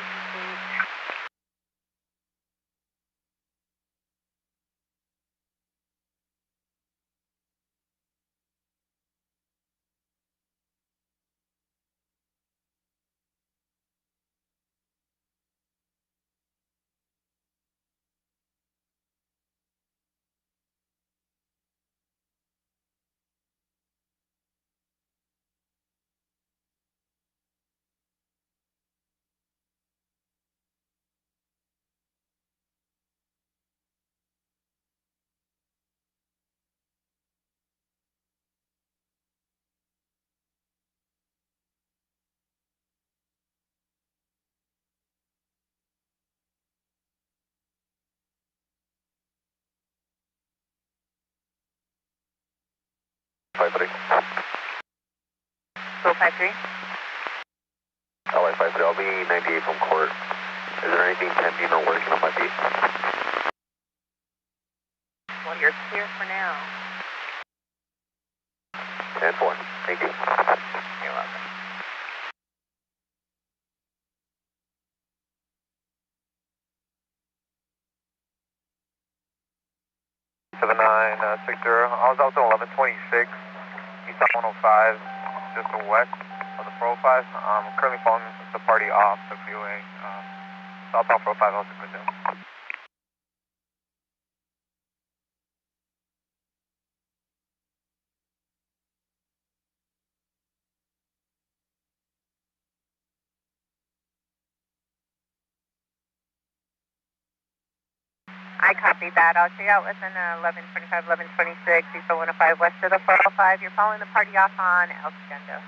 Five 3. 453. LA 53, I'll be 98 from court. Is there anything pending or working on my beat? Well, you're clear for now. 10-4. Thank you. You're welcome. Seven 960. I was out to 1126, east on 105, just to west of the 405. I'm currently following the party off the freeway. Southbound 405, also good too. I copied that. I'll show you out within 1125, 1126, East 105 west of the 405. You're following the party off on El Segundo.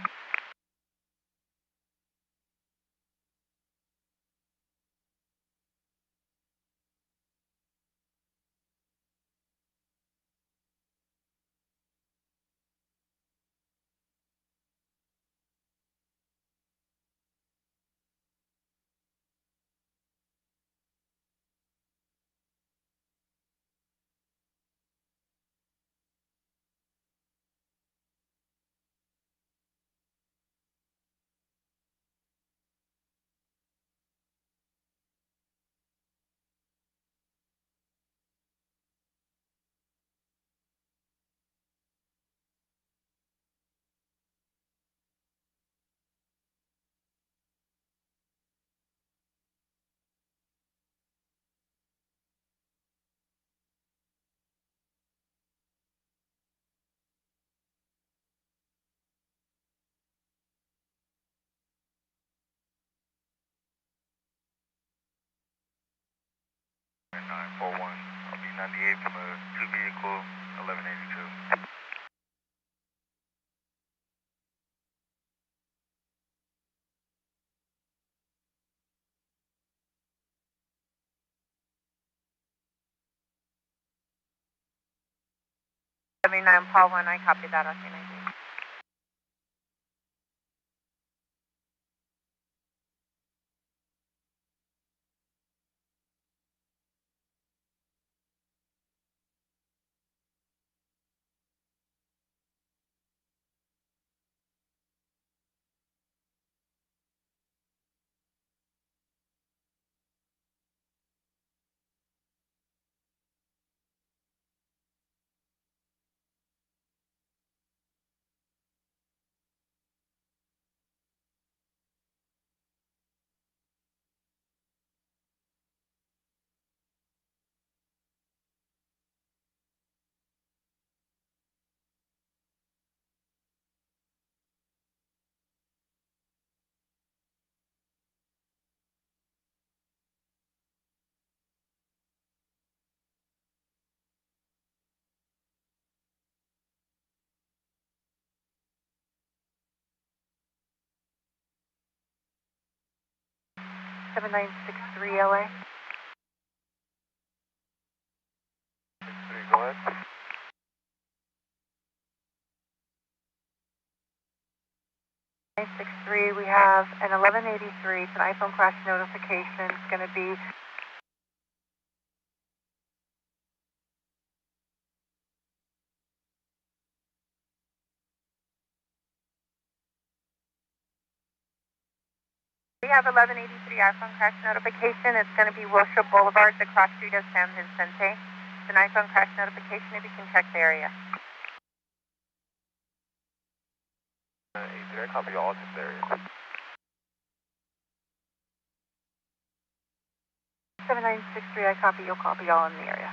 I'll be 98 from a 2 vehicle, 1182. 79 Paul 1, I copied that. I'll see you. Seven nine six three LA. 3, go ahead. 963, we have an 1183. It's an iPhone crash notification. It's going to be We have 1183 iPhone crash notification. It's going to be Wilshire Boulevard, the cross street of San Vicente. It's an iPhone crash notification if you can check the area. 83, I copy all in the area. 7963, I copy. You'll copy all in the area.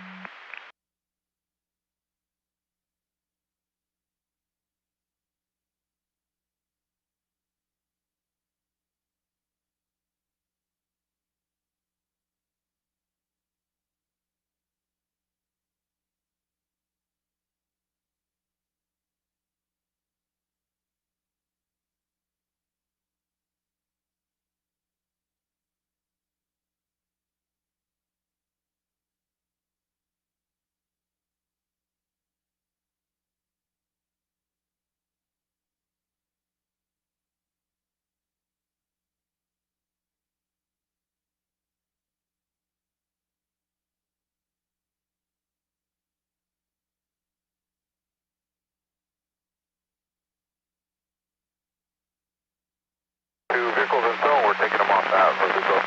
Two vehicles in zone, we're taking them off that. Where's it go?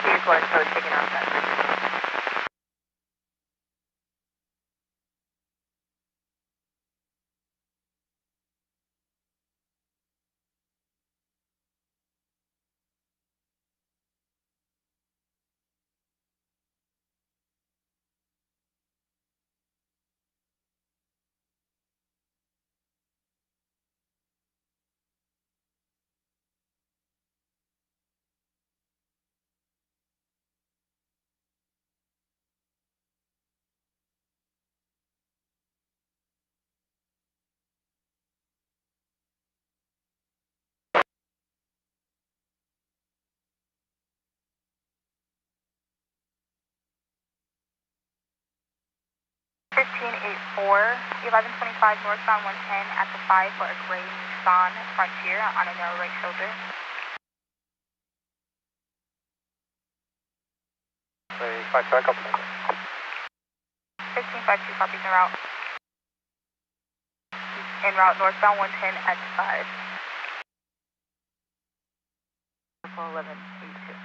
Vehicle is so taking off that. 1584, 1125 northbound 110 at the 5 for a gray Nissan Frontier on a narrow right shoulder. Say 5 track up. 1552 copies en route. En route northbound 110 at the 5. 1182.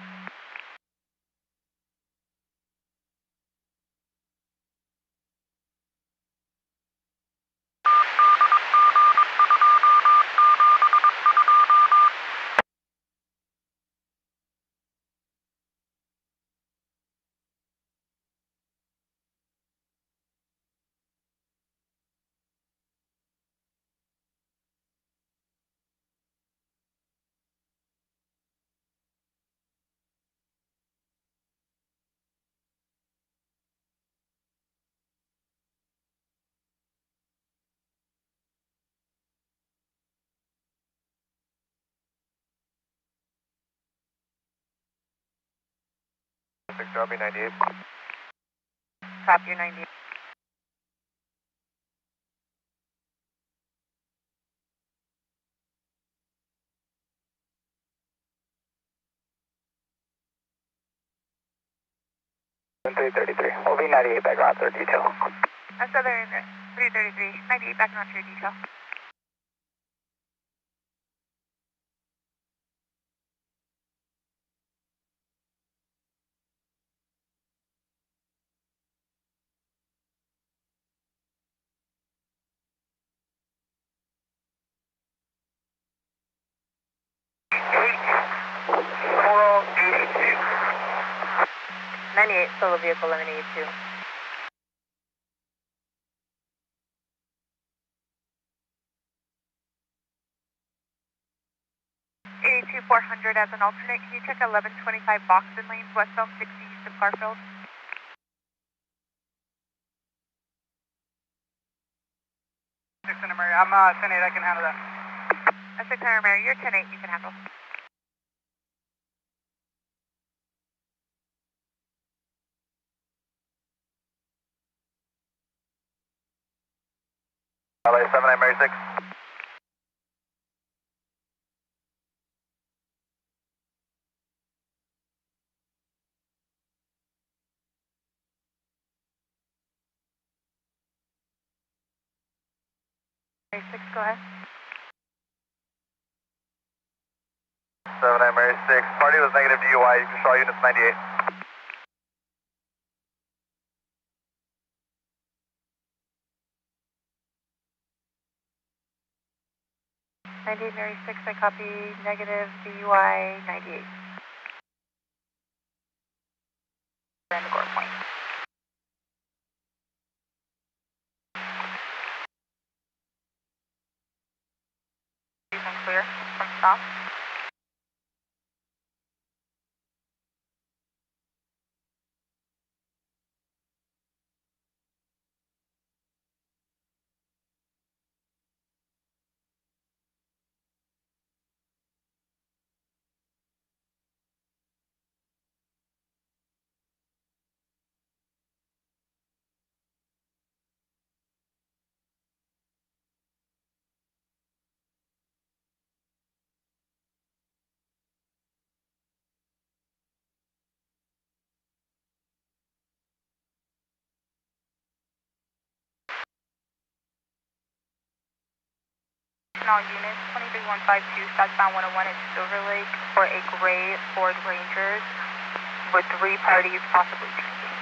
Copy 98. Copy your 98. OV 98 back on third detail. Southern 333, 98 back on your detail. Oral 82. 98, solo vehicle 1182. 400 as an alternate. Can you check 1125 Boxton lanes westbound 60 east of Clarkfield? Mary, I'm 10-8, I can handle that. 600 Mary, you're 10-8, you can handle. LA 79 Mary 6. Mary 6, go ahead. 79 Mary 6. Party was negative DUI. You can show units 98. 98 Mary 6, I copy negative DUI 98. And the Gore Point. I'm clear from stop. All units, 23152 southbound 101 at Silver Lake for a gray Ford Rangers with 3 parties possibly drinking.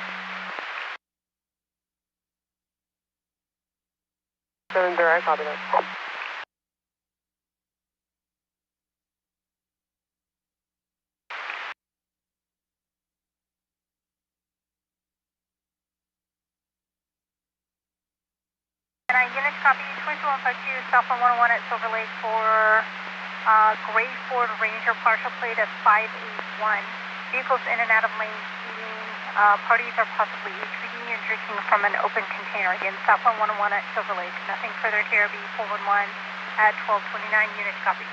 70, I copy that. And units copy 22152 southbound 101 at Silver Lake for gray Ford Ranger partial plate at 581. Vehicles in and out of lanes eating. Parties are possibly HPD and drinking from an open container. Again, southbound 101 at Silver Lake. Nothing further, KRB 411 at 1229. Units copy.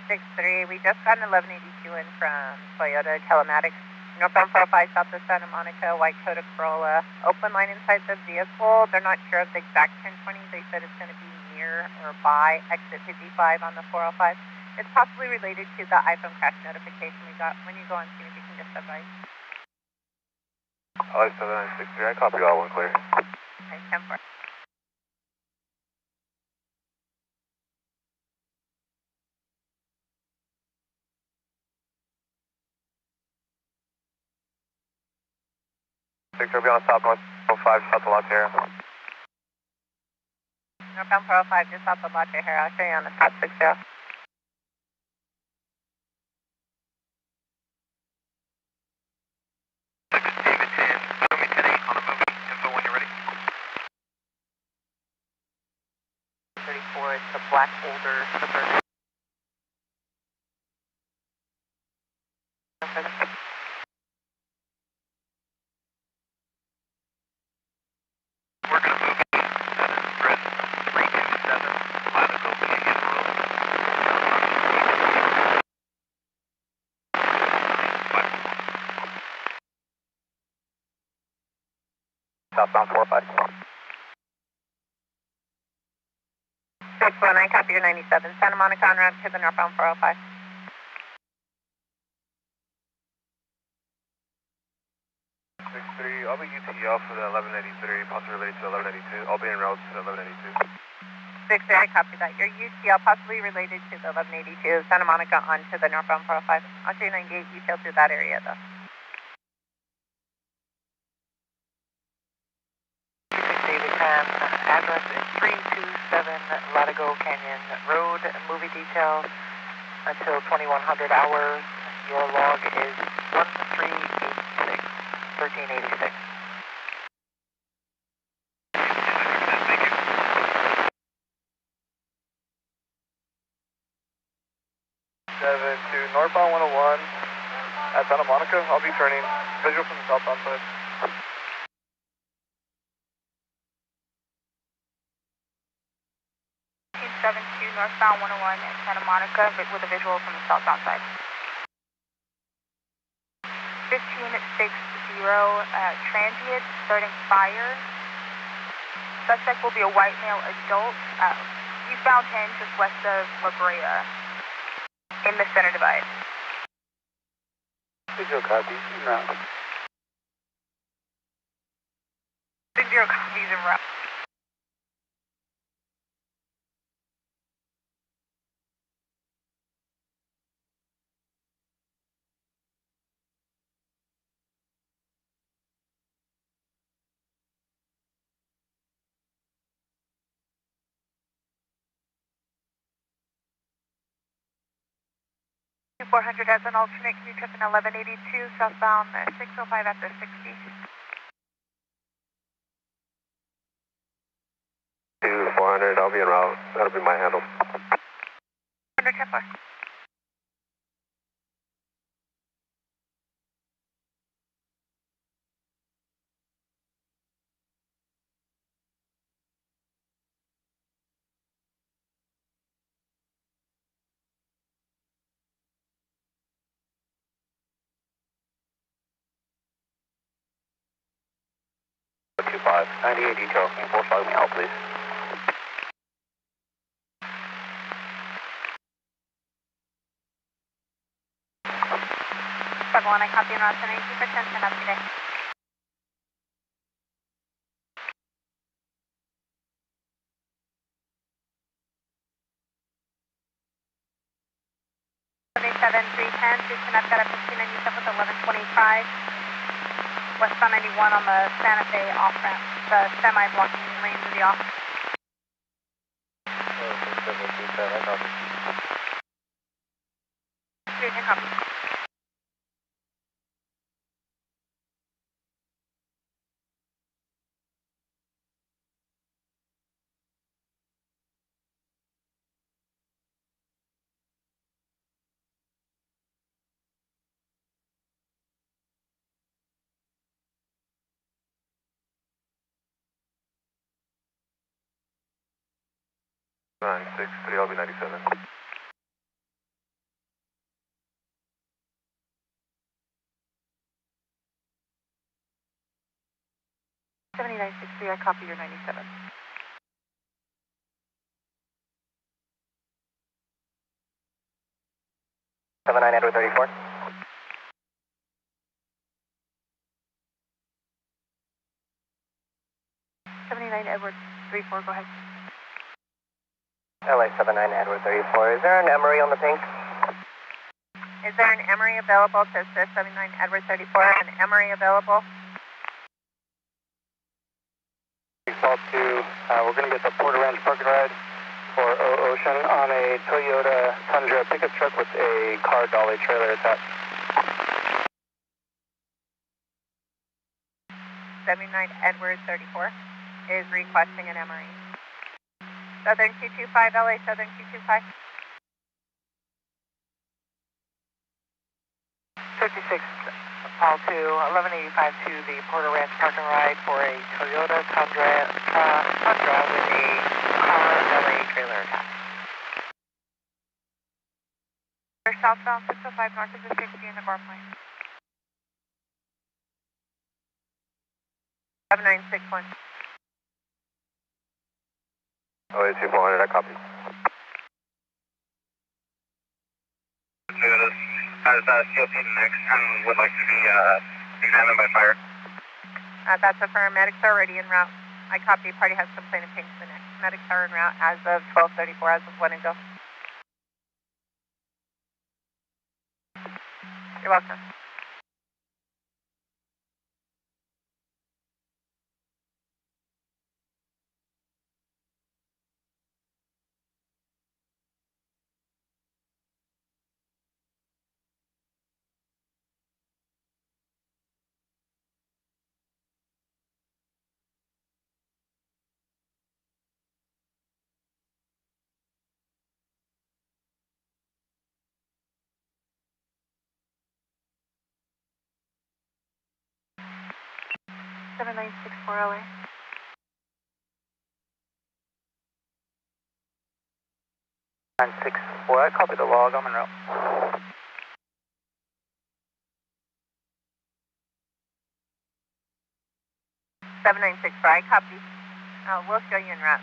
6-3, we just got an 1182 in from Toyota Telematics Northbound 405 south of Santa Monica, white Toyota Corolla. Open line inside the vehicle. They're not sure of the exact 1020. They said it's going to be near or by exit 55 on the 405. It's possibly related to the iPhone crash notification we got. When you go on scene, if you can just advise. LA 7963, I copy all one clear. Okay, 10-4. Victor, be on the south north 05, south of La Sierra. Northbound 405, just south of La Sierra. I'll show you on the top 60. David 10, show me 10-8 on a movie. Info when you're ready. 34, it's a black older Suburban. We're going to movie. That is Chris 327, Latigo Canyon Road. Southbound 45. 619, copy your 97. Santa Monica on ramp to the northbound 405. 63, I'll be UTL for the 1183, possibly related to 1182. I'll be en route to the 1182. 63, I copy that. Your UTL possibly related to the 1182. Santa Monica onto the northbound 405. I'll show you 98 detail through that area though. David 10, address is 327 Latigo Canyon Road, movie detail until 2100 hours. Your log is 1386. Seven to northbound 101 at Santa Monica. I'll be turning. Visual from the southbound side. 72 northbound 101 at Santa Monica with a visual from the southbound side. 1560 transient starting fire. Suspect will be a white male adult. Eastbound 10 just west of La Brea in the center divide. Visual copy. No. 60 copies en route. $400 as an alternate, can you trip in 1182 southbound 605 after 60? 400, I'll be en route. That'll be my handle. 100, 10-4. Two 5, 98 detail. Can you 45 me out, please? I copy and route 72%, and up today. Seven 310, Houston, I've got a 15 and you with 1125. Westbound 91 on the Santa Fe off ramp. The semi blocking lanes of the off. 310 copy. Nine 6-3, I'll be 97. I copy your 97. Edward 34. 79 Edward 34, go ahead. LA 79 Edward 34. Is there an Emery on the pink? Is there an Emery available to assist 79 Edward 34? An Emery available? Default to, we're going to get the Porter Ranch parking ride for Ocean on a Toyota Tundra pickup truck with a car dolly trailer attached. 79 Edward 34 is requesting an Emery. Southern 225, LA Southern 225. 56, Paul 2, 1185 to the Porter Ranch parking ride for a Toyota Tundra with a car LA trailer attached. You're southbound 605 north of the 60 in the bar plane. 7961. LA 2400, I copy. Toyota has CLP next and would like to be examined by fire. That's affirmed. Medics are already en route. I copy. Party has complaint of pink to the next. Medics are en route as of 12:34, as of one and go. You're welcome. Seven 7964 LA. 964, I copy the log, I'm en route. Seven 7964, I copy. We'll show you en route.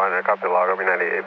I copy the log, over 98.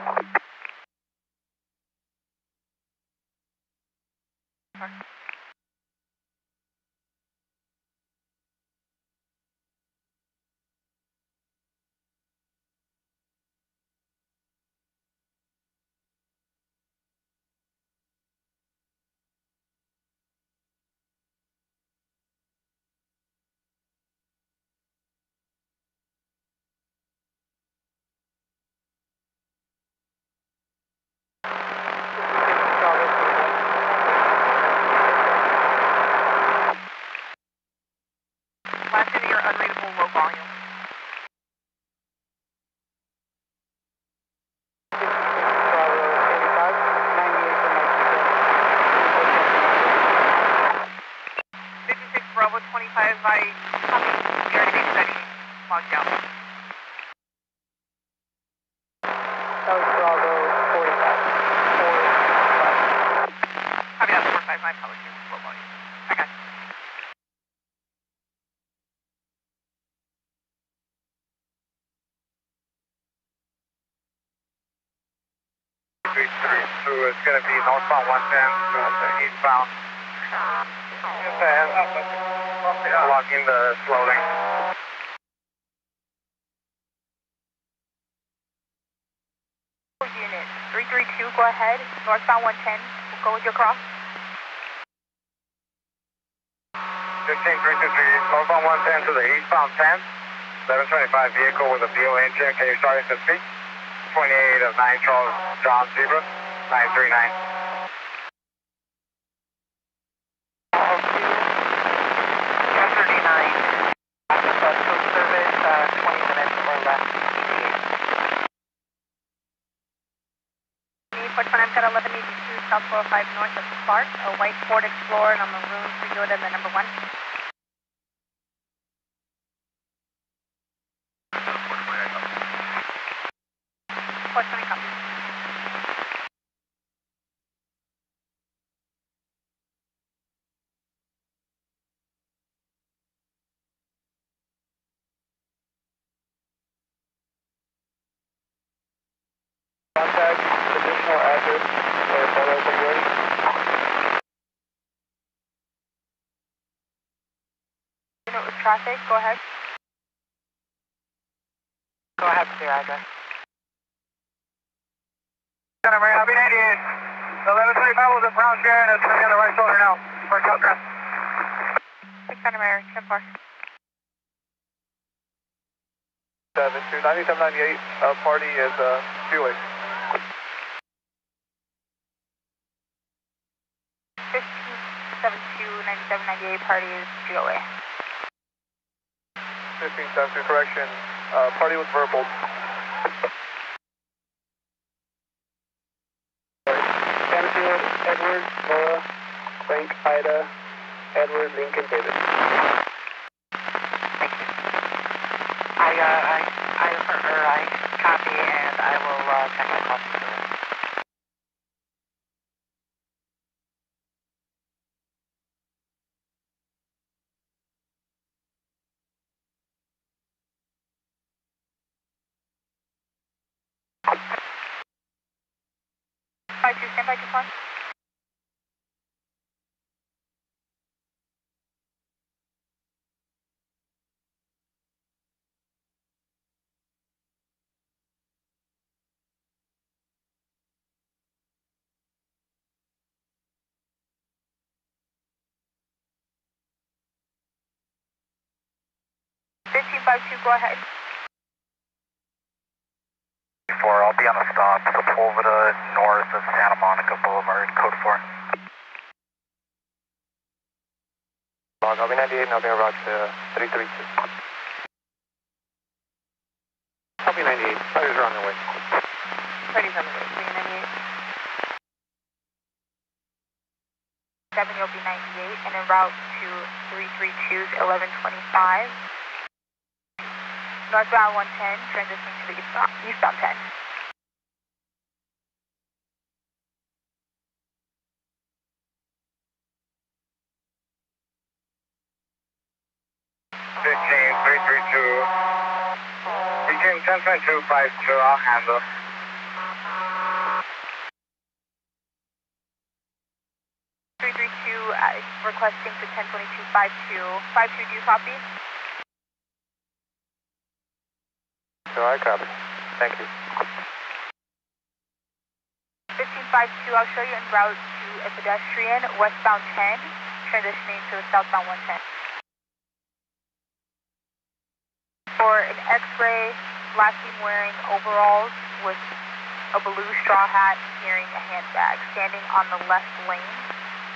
Last into your unreadable low volume. Bravo 25, I copy. You're already studying. Logged out. That was Bravo 45. Copy that 45, my apologies. Low volume. I got you. So it's going to be northbound 110 to eastbound Blocking the slow lane. Unit 332, go ahead. Northbound 110, we'll go with your cross. 15323, northbound 110 to the eastbound 10. 725 vehicle with a BO engine. Can you start at speed? 28 of 9 Charles John Zebra, 939. 139. Special service, 20 minutes or less. Porch 1, I've got 1182 South 405 north of Clark, a white Ford Explorer and a maroon Toyota, the number 1. Porch 20, copy. Contact, additional address, or photos are yours? Unit with traffic, go ahead. Go ahead with your address. Center Mary, I'll be 98. 1135 was a brown share and it's going to be on the right shoulder now. For Calcraft. 6 Center Mary, 10-4. 9798, party is Freeways. 1572-9798, party is GOA. 1572, correction. Party was verbal. Canfield, Edward, Laura, Frank, Ida, Edward, Lincoln, David. Thank you. I copy and I will check my call for this. Stand by 2-1. Go ahead. I'll be on a stop, Sepulveda, north of Santa Monica Boulevard, code 4. I'll be 98 and I'll be about 332. I'll be 98. Parties are on their way. Party's on the way. 398. 7, you'll be 98 and en route to 332's 1125. Northbound 110, transitioning to the eastbound 10. 15332. Begin 10.252, I'll handle. 332, requesting for 102252. 52, do you copy? So I copy. Thank you. 1552, I'll show you en route to a pedestrian, westbound 10, transitioning to the southbound 110. For an X-ray, last seen wearing overalls with a blue straw hat, carrying a handbag, standing on the left lane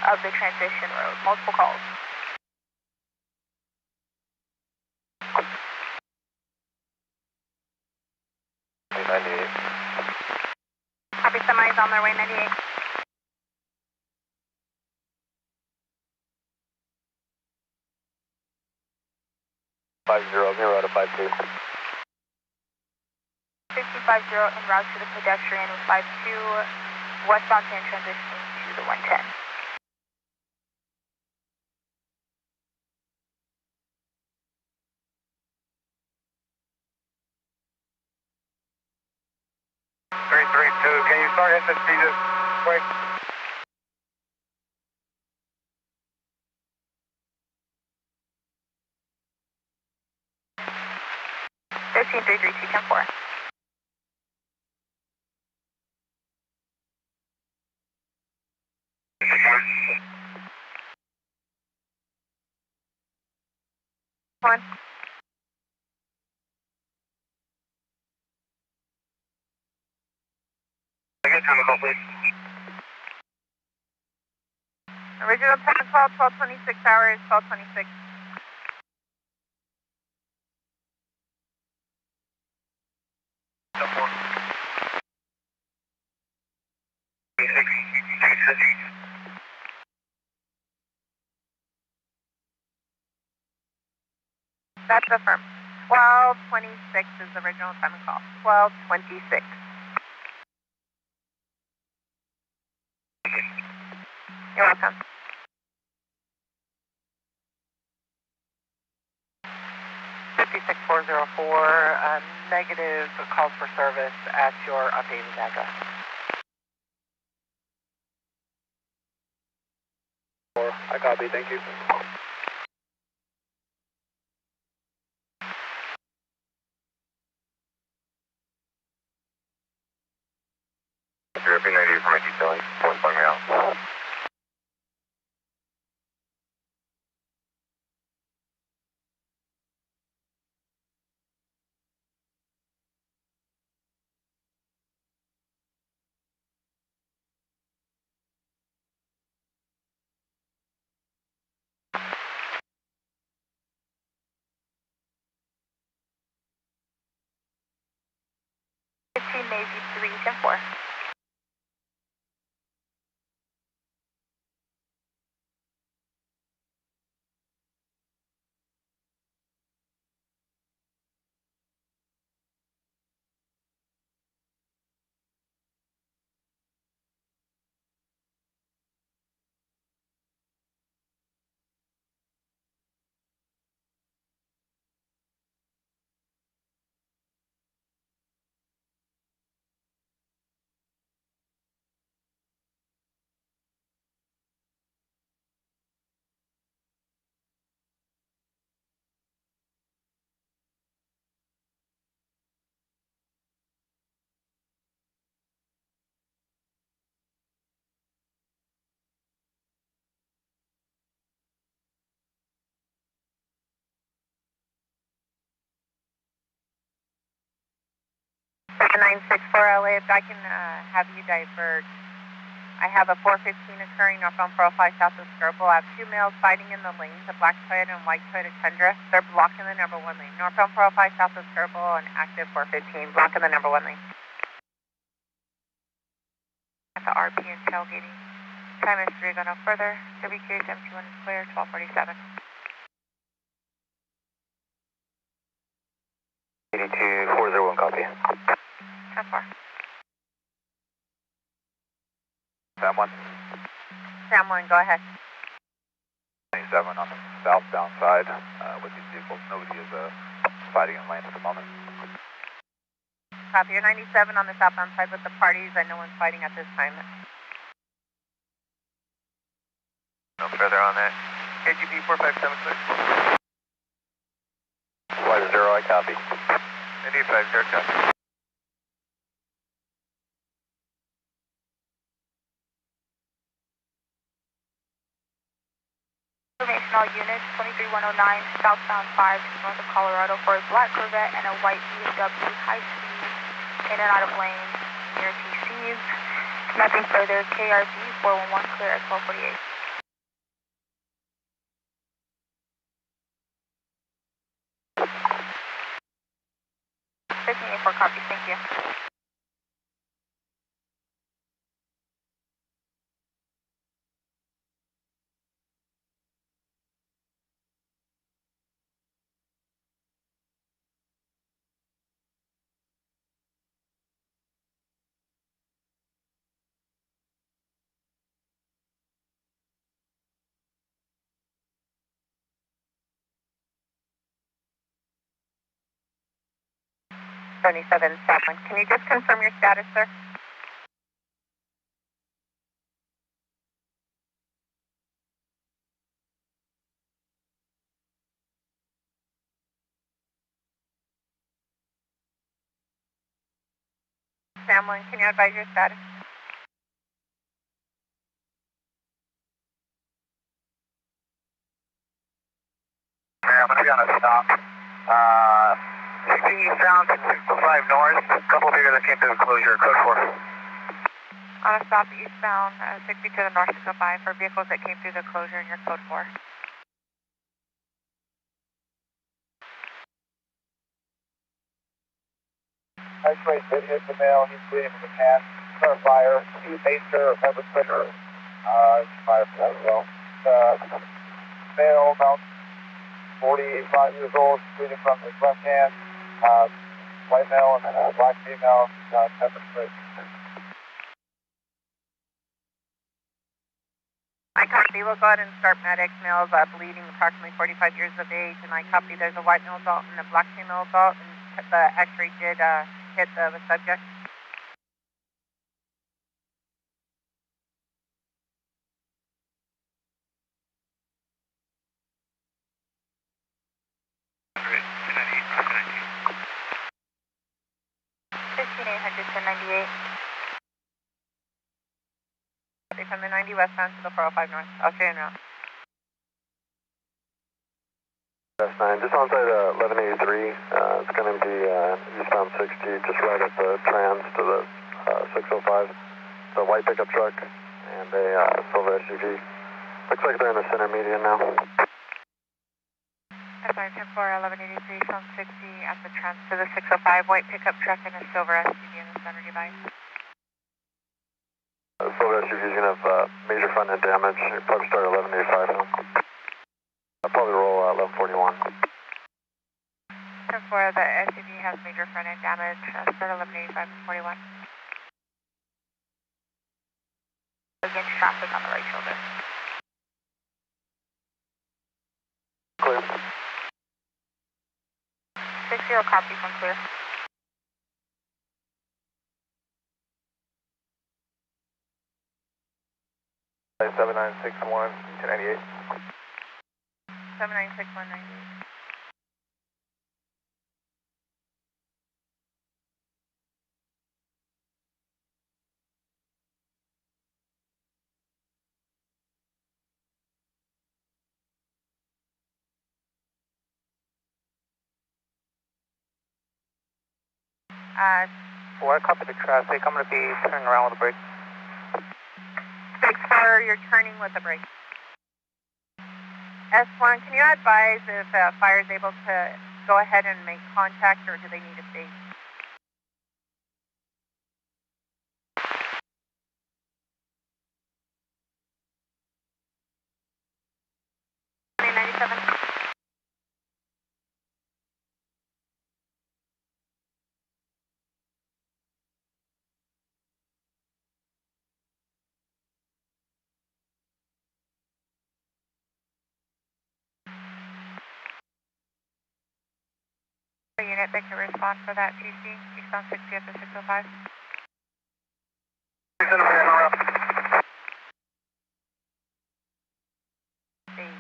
of the transition road. Multiple calls. Copy, semis on their way, 98. Five zero to 52. 1550 en route to the pedestrian with 52, westbound 10 transitioning to the 110. Can you start SSP this quick? 1533 One. Original time call 1226 hours, 1226. That's affirmed. 1226 is the original time and call. 1226. You're welcome. 56404, negative calls for service at your updated address. I copy, thank you. 90 for my detailing. One plug me out. Navy 310-4. LA, if I can have you divert. I have a 415 occurring northbound 405 south of Skirbo. I have two males fighting in the lanes, a black Toyota and white Toyota Tundra. They're blocking the number 1 lane. Northbound 405 south of Skirbo and active 415, blocking the number 1 lane. At the RP and tailgating. Time is 3, go no further. WQH MC1 is clear, 1247. 82401, copy. 10-4. Sam 1. Sam 1, go ahead. 97 on the southbound side with these vehicles. Nobody is fighting in lane at the moment. Copy, you're 97 on the southbound side with the parties and no one's fighting at this time. No further on that. KGP 457, clear. 50, I copy. Indeed, 50, copy. Information all units, 23109, southbound 5, north of Colorado for a black Corvette and a white BMW high speed in and out of lane near TCs. Nothing further, KRZ 411 clear at 1248. 1584 copy, thank you. Can you just confirm your status, sir? Hamlin, can you advise your status? I'm going to be on a stop. 16 eastbound, 5 north, a couple bigger that came through the closure, code 4. On a stop eastbound, 60 to the north 605 for vehicles that came through the closure in your code 4. X-ray did hit the male. He's bleeding from the can. Center fire. He's taser or pepper spray. Fire for that as well. Male, about 45 years old, bleeding from his left hand. White male and then a black female. Pepper spray. I copy. We'll go ahead and start medics. Males bleeding, approximately 45 years of age. And I copy. There's a white male adult and a black female adult. And the X-ray did hit the subject. Great, 298, 15800 1098. From the 90 westbound to the 405 north. I'll show you now. That's 9, just onside 1183. It's going to be eastbound 60, just right at the trans to the 605. It's a white pickup truck and a silver SUV. Looks like they're in the center median now. Sorry, 10-4, 1183, from 60 at the trans to the 605, white pickup truck and a silver SUV in the center device. The silver SUV is going to have major front end damage. It'll probably start at 1185 now. I'll probably roll 1141. 10-4, the SUV has major front end damage, start 1185 to 41. Against traffic on the right shoulder. Clear. 60 copy from clear. Flight 7961, 298. 796-198. I copy the traffic. I'm going to be turning around with a brake. 6-4, you're turning with the brake. S1, can you advise if fire is able to go ahead and make contact, or do they need to stay? Unit that can respond for that TC, eastbound 60 at the 605.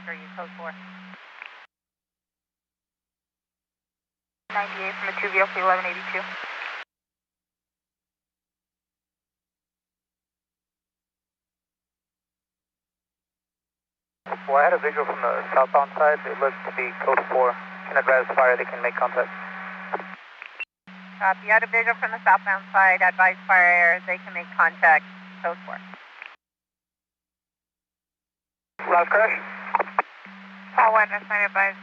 Are you code 4? 98 from a 2 vehicle 1182. Well, I had a visual from the southbound side. It looks to be code 4. Can advise fire they can make contact. You had a visual from the southbound side. Advise fire they can make contact. Code 4. Last crash? Paul 1, assigned advise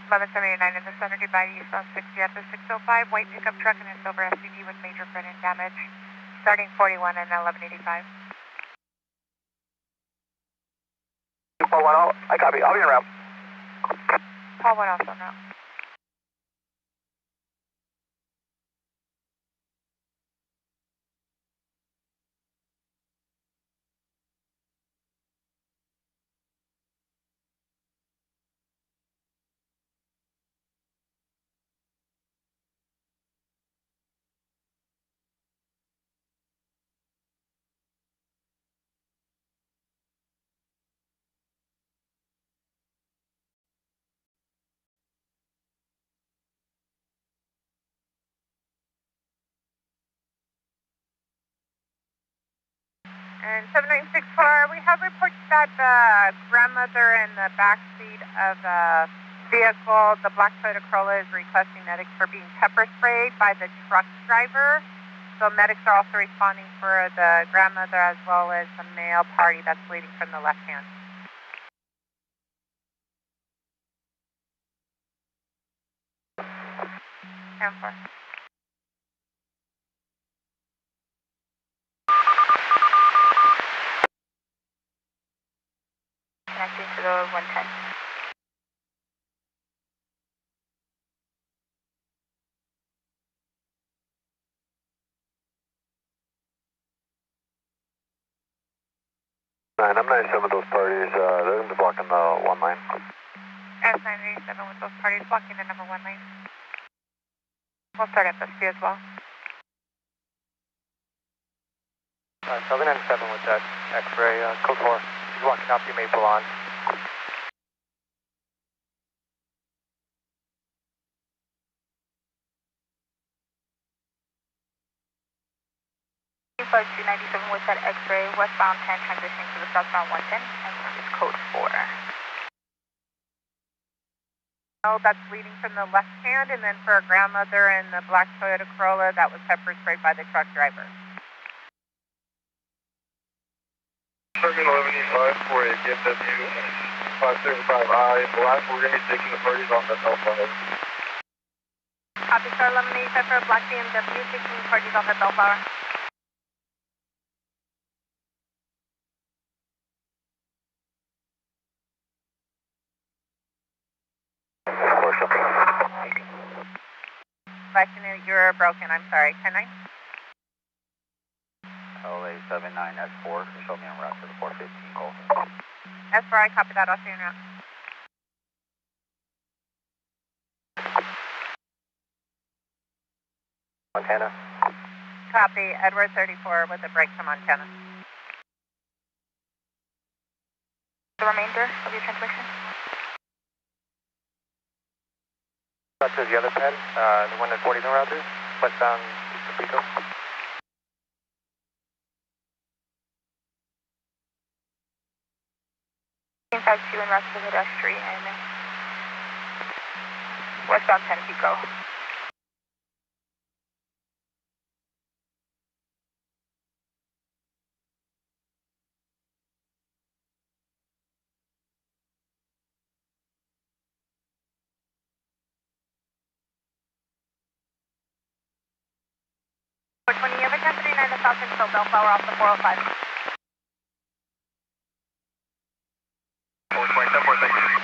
1179 in the center divide eastbound 60 at the 605, white pickup truck and a silver SUV with major front end damage, starting 41 and 1185. Paul 1, I copy. I'll be around. Paul 1 also now. And 7964, we have reports that the grandmother in the back seat of a vehicle, the black Toyota Corolla, is requesting medics for being pepper sprayed by the truck driver. So medics are also responding for the grandmother as well as the male party that's bleeding from the left hand. And 4. Connecting to the 110. I'm 97 with those parties. They're going to be blocking the 1 line. S987 with those parties blocking the number 1 lane. We'll start FSP as well. 797 with that X-ray, code 4. He's walking up, you may pull on. Flight 297 with that X-ray, westbound 10, transitioning to the southbound 110, and this is code 4. Oh, that's bleeding from the left hand, and then for a grandmother in the black Toyota Corolla, that was pepper sprayed by the truck driver. Target 1185 for a DFW 575I. Black, we're going to be taking the parties off that L5. Copy, star 1185 for a black BMW, taking parties off at Bellflower. You're broken, I'm sorry. 10-9? LA 79S4, show me en route to the 415 call. S4, I copy that, I'll see you en route. Montana. Copy, Edward 34 with a break from Montana. The remainder of your transmission? Back to the other pad, the one at 40 route there, westbound east of Pico. In fact, 2 en route to the pedestrian, westbound 10 Pico. When you have a 1039 the south until Bellflower off the 405. 427, thank you.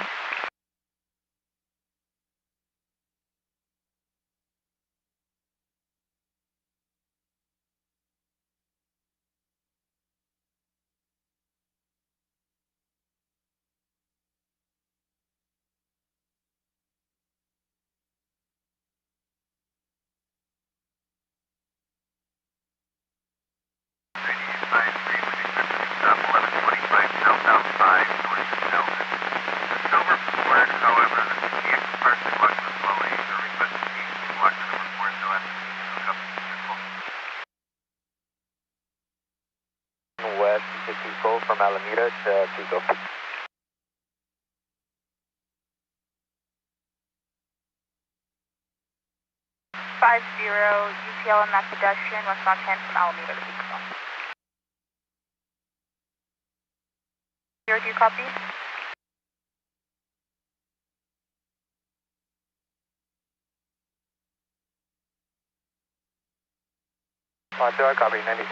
West to Pico from Alameda to Pico. 50, UPL and that pedestrian, westbound 10 from Alameda to Pico. 0, do you copy? I copy, 90.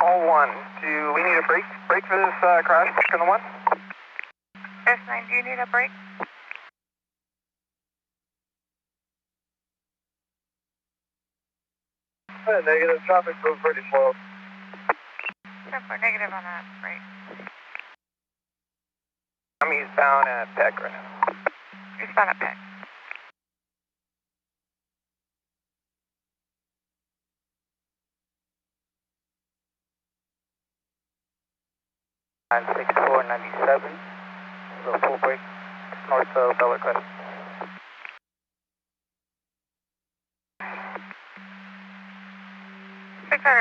All 1, do we need a break for this crash, Channel 1? S9, do you need a break? Negative, traffic's moving pretty slow. We're negative on that, right? I'm eastbound at Peck right now. Eastbound at Peck. I'm 6497, the full break, north of Bel Air Crescent.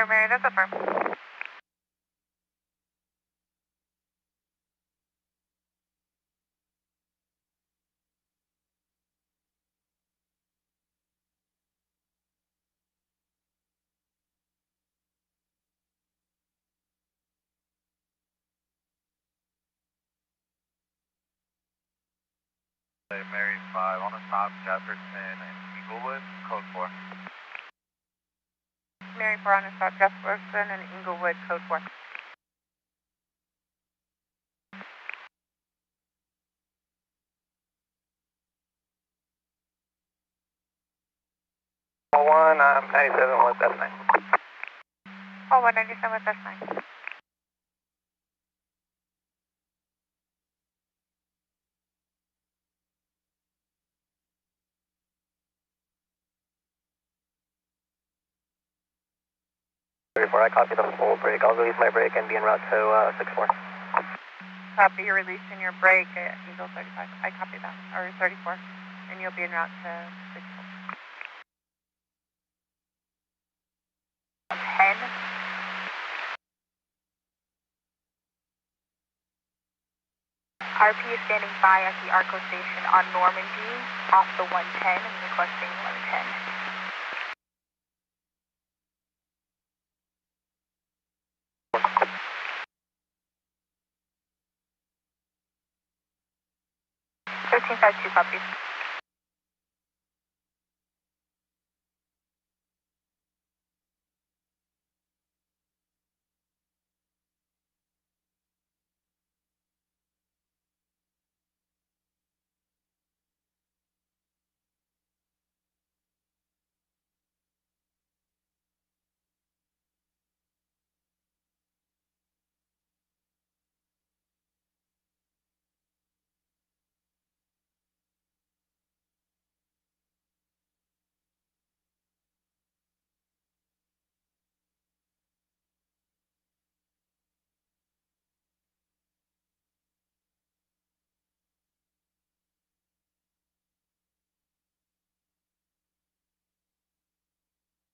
Mary, that's a firm. Mary 5 on the stop, Jefferson and Eaglewood, code 4. Mary 4 on the stop, Jefferson and Inglewood, code 4. One, 97 West S9. Oh, 197 with S9. I copy the full break. I'll release my brake and be en route to 64. Copy, you're releasing your brake at Eagle 35. I copy that, or 34. And you'll be en route to 64. 10. RP is standing by at the ARCO station on Normandy off the 110 and requesting 1110. Thirteen 52 copies.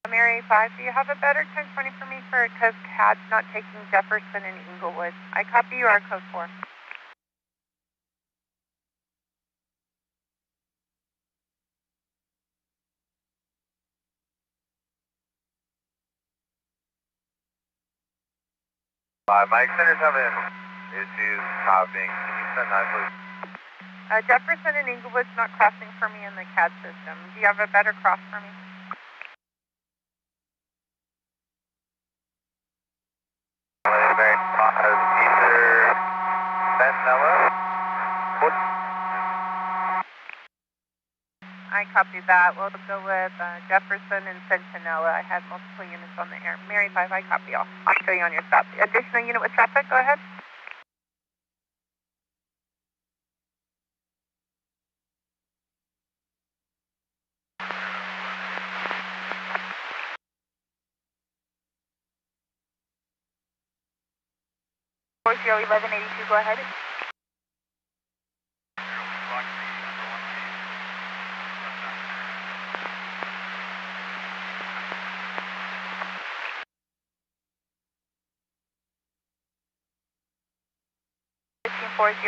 Mary 5, do you have a better 1020 for me because CAD's not taking Jefferson and Inglewood? I copy you our code 4. My extender's having issues stopping. Can you send that, please? Jefferson and Inglewood's not crossing for me in the CAD system. Do you have a better cross for me? Mary 5, either Sentinella. I copy that. We'll go with Jefferson and Centinela. I had multiple units on the air. Mary 5, I copy all. I'll show you on your stop. Additional unit with traffic, go ahead. Four 1182, go ahead.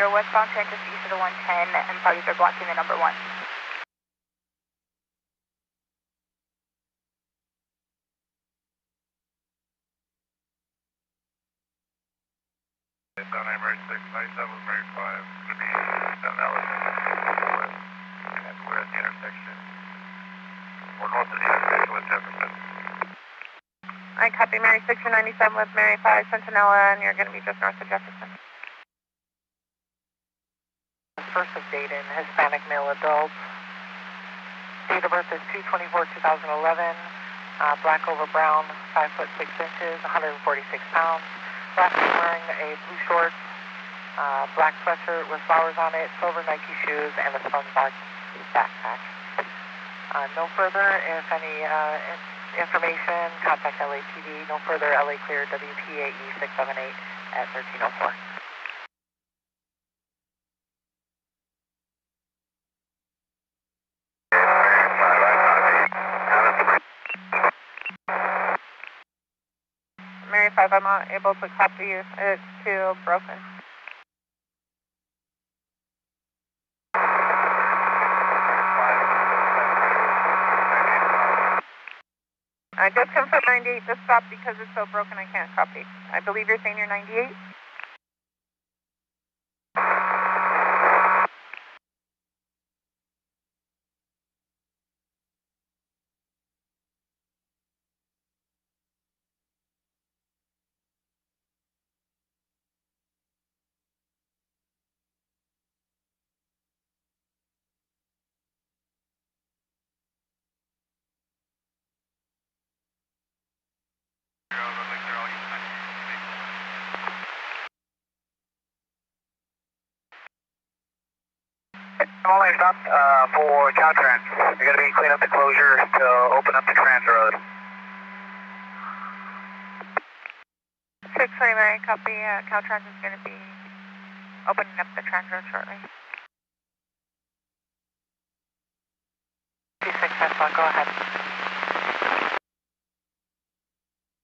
Westbound train just east of the 110 and parties are blocking the number 1. Mary 6, 97, Mary 5, going to be Sentinella and we're at the intersection. We're north of the intersection with Jefferson. I copy Mary 6 or 97 with Mary 5, Centinela, and you're going to be just north of Jefferson. First of Dayton, Hispanic male adult. Date of birth is 2/24/2011. Black over brown, 5 foot 6 inches, 146 pounds. Last name wearing a blue shorts, black sweatshirt with flowers on it, silver Nike shoes, and a SpongeBob backpack. No further. If any information, contact LAPD. No further. LA clear. WPAE 678 at 1304. Mary 5, I'm not able to copy you. It's too broken. I just confirmed 98 to stop because it's so broken I can't copy. I believe you're saying you're 98? I'm only stopped for Caltrans. You're going to be cleaning up the closure to open up the trans road. 620 Mary, copy. Caltrans is going to be opening up the trans road shortly. 26S1, go ahead.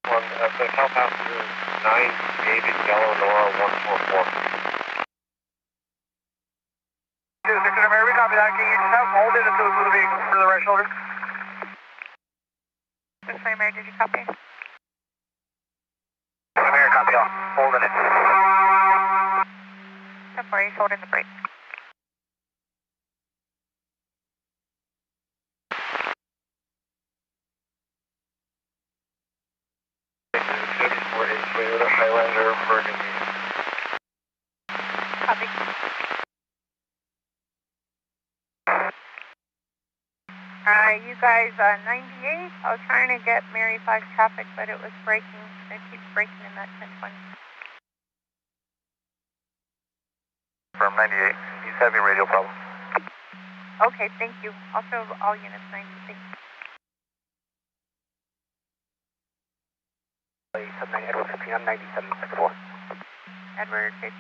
At the South Passenger 9 David Yellow Nora 144. Mary, copy that. Can you just have hold it until it's moving to the right shoulder? 620 Mary, did you copy? Mary, copy all. Holding it. 10-4, he's holding the brake. Chevy Sport H Toyota Highlander Burgundy. Copy. You guys, 98, I was trying to get Mary 5 traffic, but it was breaking. It keeps breaking in that 1020. From 98. He's having radio problems. Okay, thank you. Also, all units 90, thank you. Edward 15 on 9764. Edward 15,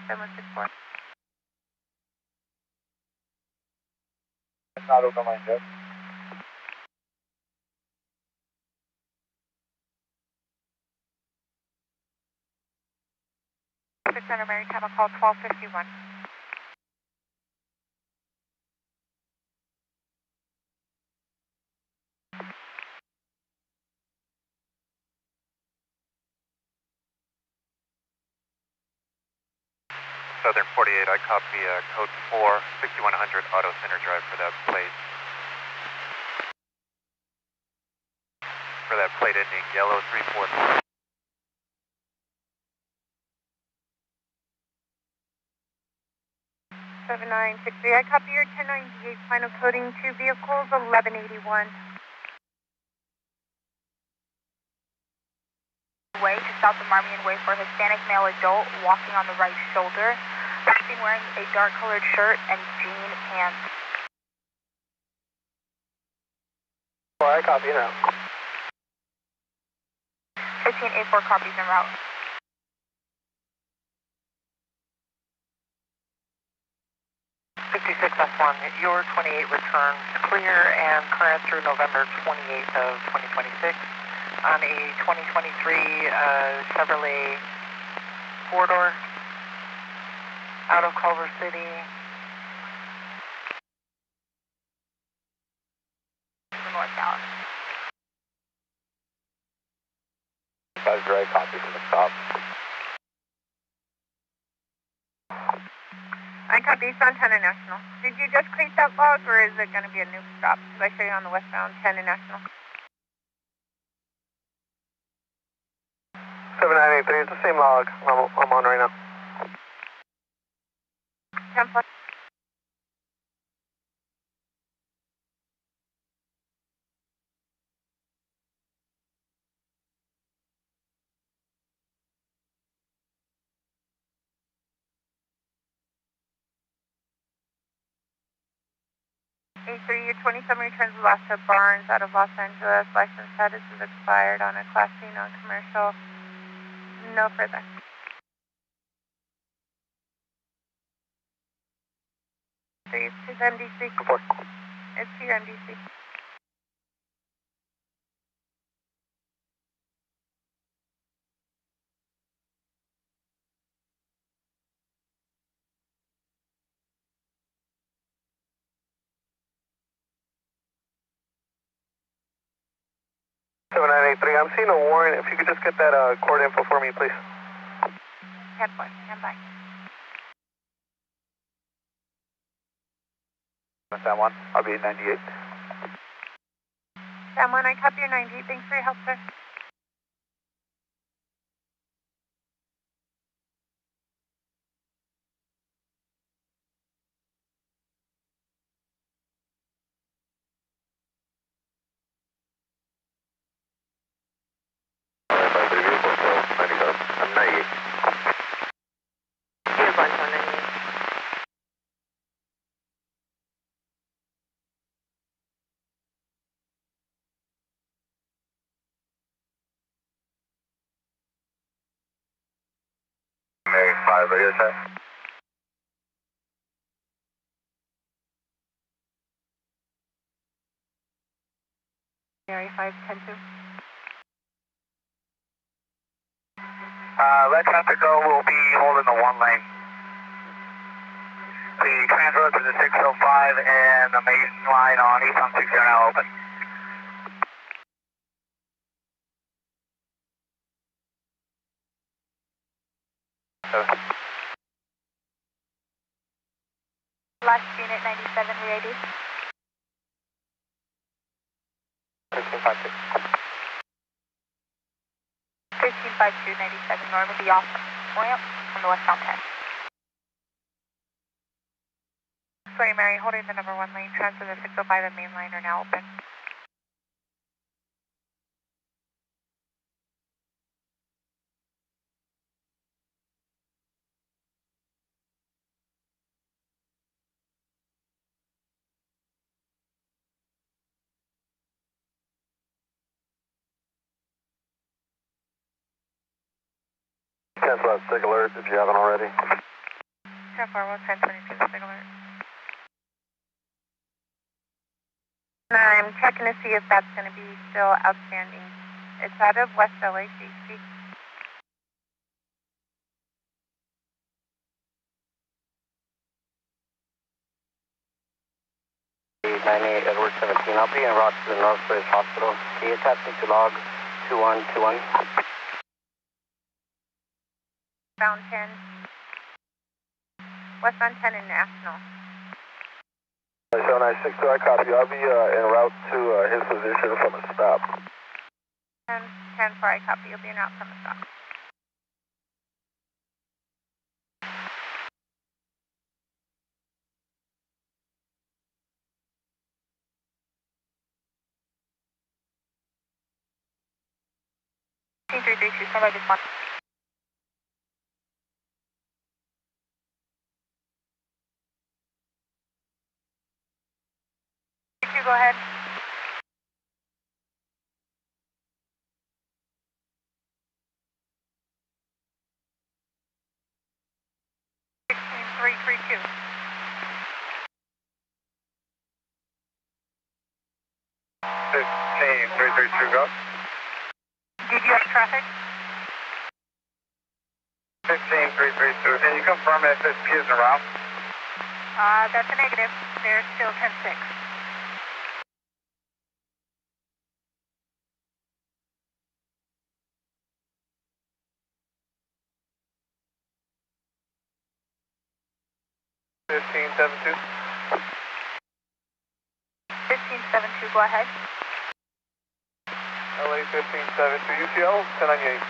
9764. It's not open line, Jeff. 600 Mary, time of call 1251. Southern 48, I copy code 4, 6100 Auto Center Drive for that plate. For that plate ending yellow 34. 7963, I copy your 1098, final coding 2 vehicles, 1181. Way to South of Marmion Way for a Hispanic male adult walking on the right shoulder. Seen wearing a dark colored shirt and jean pants. I copy now. 1584 copies en route. F1, your 28 returns clear and current through November 28th of 2026 on a 2023 Chevrolet 4-door out of Culver City. North Dallas. That's right, copy from the stop. I copy Santana National. Did you just create that log, or is it going to be a new stop? Because I show you on the westbound 10 National. 7983, it's the same log I'm on right now. 10 plus. A3, your 27 returns Alaska Barnes out of Los Angeles. License status is expired on a Class C non-commercial. No further. It's to MDC. It's to your MDC. I'm seeing a warrant. If you could just get that court info for me, please. 10-4, stand by. San Juan, I'll be at 98. San Juan, I copy your 90. Thanks for your help, sir. I'm 98. Here's lunch on 98. Mary 5, radio check. Mary 5, 10-2. Let traffic go. We'll be holding the one lane. The transfer to the 605 and the main line on eastbound 60 are now open. Last unit 97, ready. 1352. 1352, 97, Normandy off ramp on the westbound 10. Sorry, Mary, holding the number 1 lane. Transfer the 605 and main line are now open. Cancel out stick alert if you haven't already. 10-4, 1022, big alert. I'm checking to see if that's going to be still outstanding. It's out of West LA, CHP. 98 Edward 17. I'll be en route to the Northbridge Hospital. Can you attach me to log 2121? Bound 10. Westbound 10 in National. 7962, I copy. I'll be en route to his position from a stop. 10-4, I copy. You'll be en route from the stop. Team 332, stand by just one. Go ahead. Three, 332. 15332, go. Did you have traffic? 15332. Can you confirm SSP is en route? That's a negative. They're still 10-6. Go ahead. LA 1572, UCL 1098.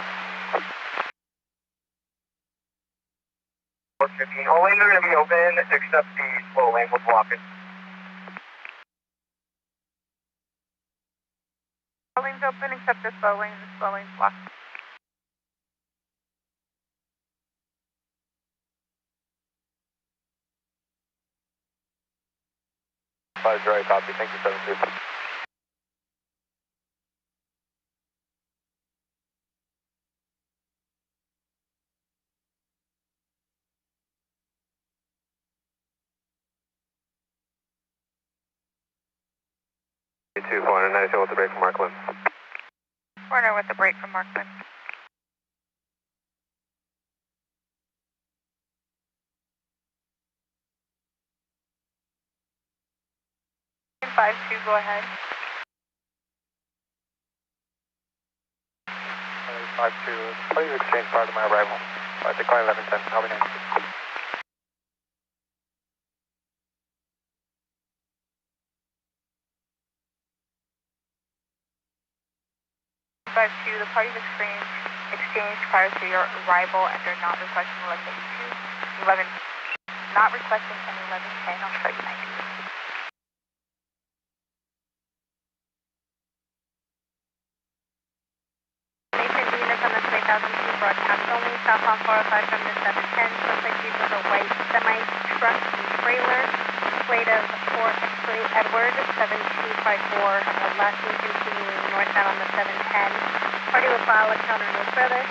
415. All lanes are going to be open except the slow lane will block it. All lanes open except the slow lane. The slow lane's blocked. Roger, I copy. Thank you, 7-2. Two, 497 with the break from Markland. Corner with the break from Markland. 5-2, go ahead. 5-2, please exchange prior to my arrival. Decline 1110, I'll be next. 5-2, the parties exchanged prior to your arrival and are not requesting 1182. Not requesting any 1110, I'll show you 90. Nathan Venus on the 3002 broadcast only, southbound 405 from the 710, suspect using a white semi-truck and trailer, plate of 4 X-ray Edward, 7254, last week continuing northbound on the 710. Party with file account or no further.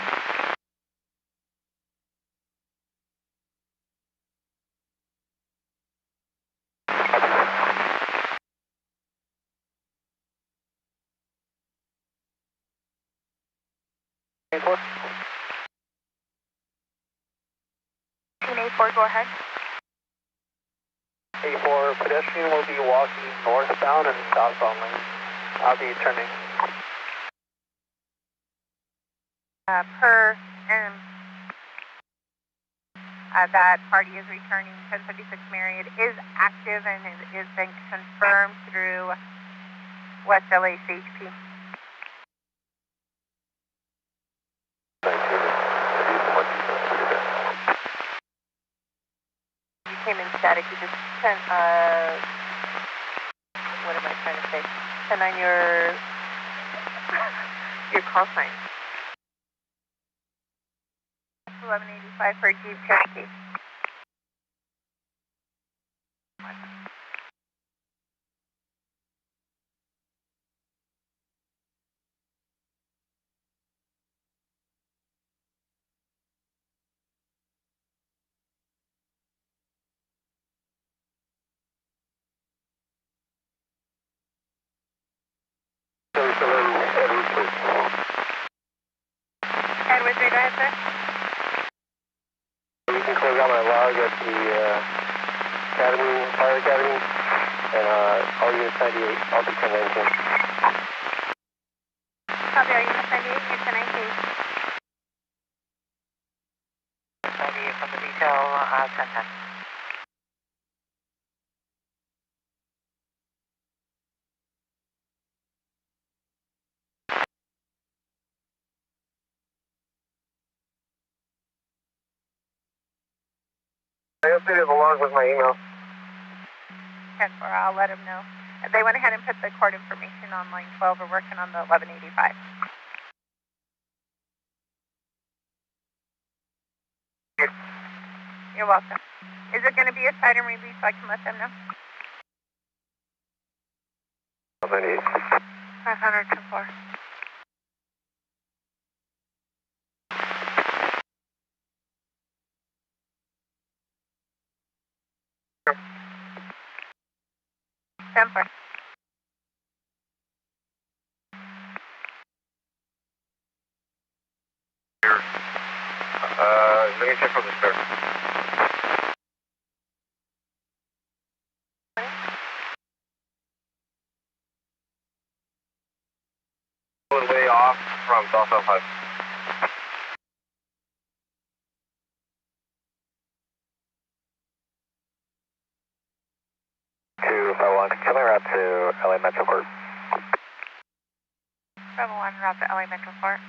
Team A4, go ahead. A4, pedestrian will be walking northbound and southbound lanes. I'll be turning. That party is returning. 1056 Marriott is active and is been confirmed through West LA CHP. You came in static. You just sent, what am I trying to say? Send on your call sign. 1185 for Jeep Cherokee. Edwards, go ahead, sir. You can close out my log at the Fire Academy, and all units 98, I'll be 1019. Copy, all units 98, units 1019. 98 from the detail, 1010. I updated the log with my email. 10-4, I'll let them know. They went ahead and put the court information on line 12. We're working on the 1185. You're welcome. Is it going to be a side and release so I can let them know? 98. 500 to 4. Temper. Let me check for the spare. Way off from South 5. 251, coming route to LA Metro Court. Bravo 1, route to LA Metro Court.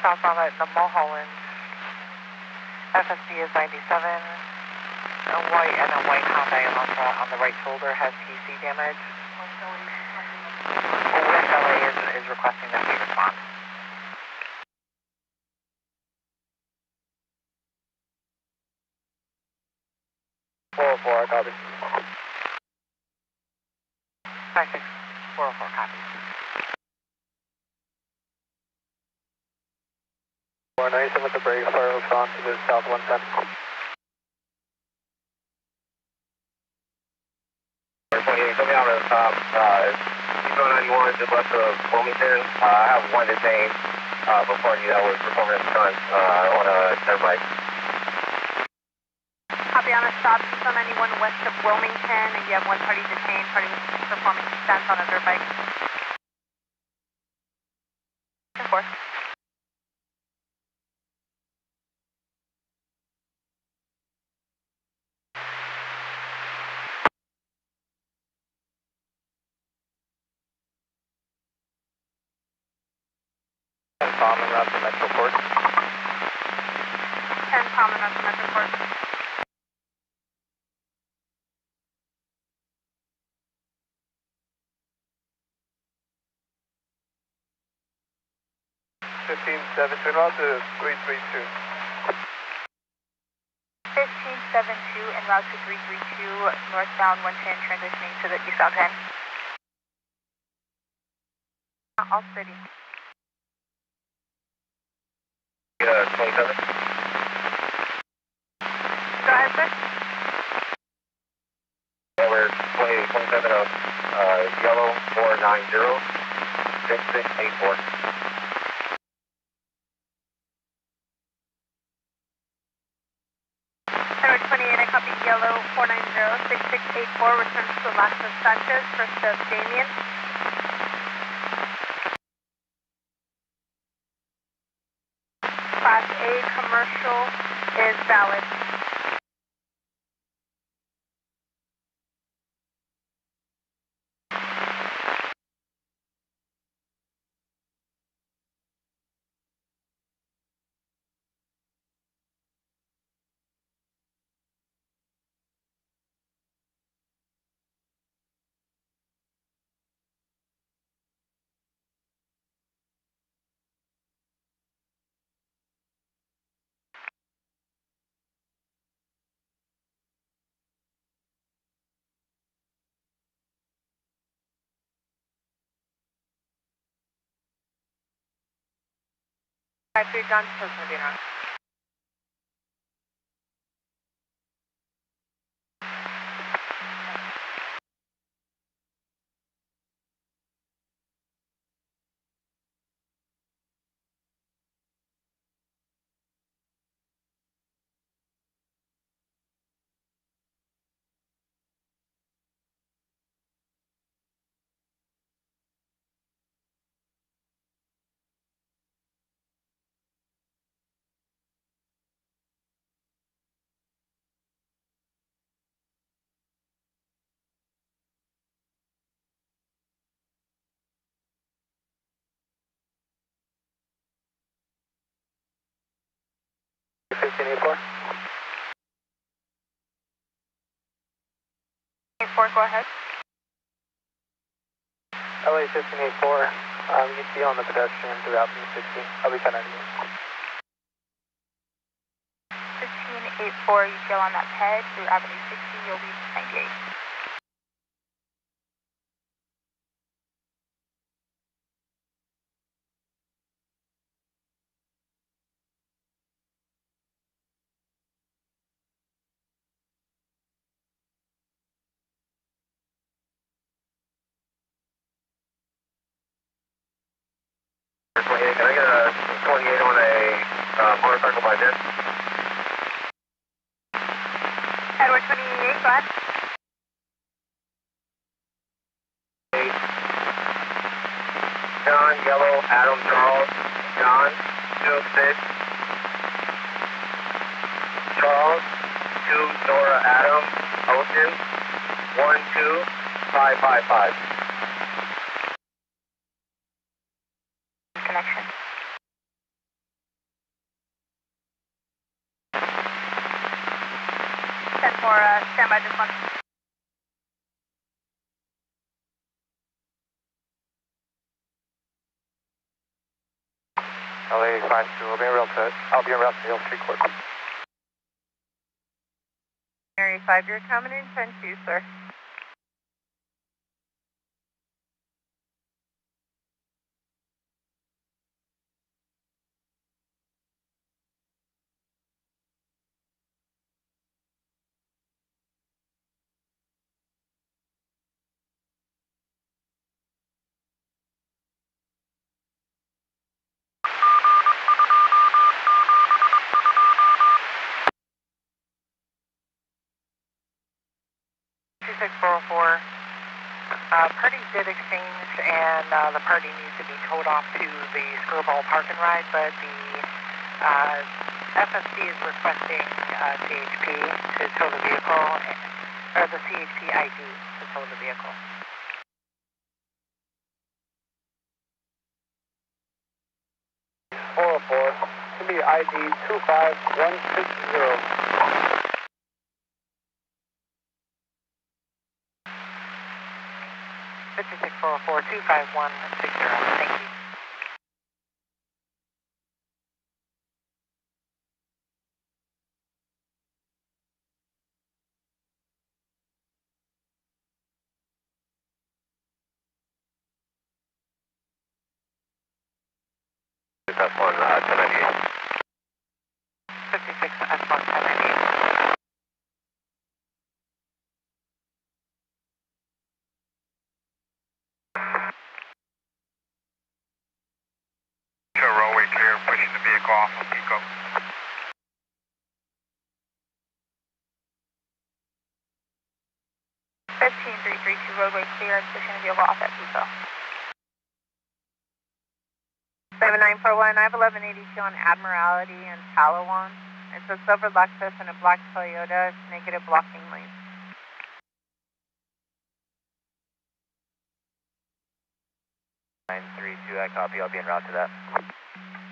Southbound at the Mulholland. FSD is 97. A white and a white Honda Elantra on the right shoulder has TC damage. West LA is requesting that we respond. car, copy. 56404, copy. 497 with the brakes, fire hooks on to the south 110. 28, coming out of the top, Eco 91, just west of Wilmington. I have one detained before you that was performing a stunt on a dirt bike. Copy on a stop, Eco 91 west of Wilmington, and you have one party detained, party was performing stunts on a dirt bike. 4. Tom and route to Metroport. 10 Tom and Metro Metroport. Twin route to 332. 1572 en route to 332, northbound 110, transitioning to the eastbound 10. All city. 27. Go ahead, sir. Yeah, we're 27 of yellow 490 6684. Edward 28, I copy yellow 490 6684, returns to last of Sanchez, first of Damien. Class A commercial is valid. Factory John Post Medina. Go ahead. LA 1584, you see on the pedestrian throughout the 60. I'll be 1090. 1584, you feel on that ped through Avenue 60, you'll be 98. Can I get a 28 on a motorcycle by there? Edward 28, go ahead. John, yellow, Adam, Charles, John, 26. Charles, 2, Nora, Adam, Ocean, 12555. Connection. Stand by this one. LA 52, I'll be in route to Hill Street Court. Area 5, you're coming in 10-2, sir. Parties did exchange, and the party needs to be towed off to the Screwball Park and Ride, but the FSC is requesting CHP to tow the vehicle, or the CHP ID to tow the vehicle. To be ID 25160. 56-404-25160. Thank you. That's one, 1098. 56 S1 1098. Roadway clear, pushing the vehicle off of Pico. 15332 roadway clear and pushing the vehicle off at Pico. 7941, I have 1182 on Admiralty and Palawan. It's a silver Lexus and a black Toyota, negative blocking lane. 932, I copy, I'll be en route to that.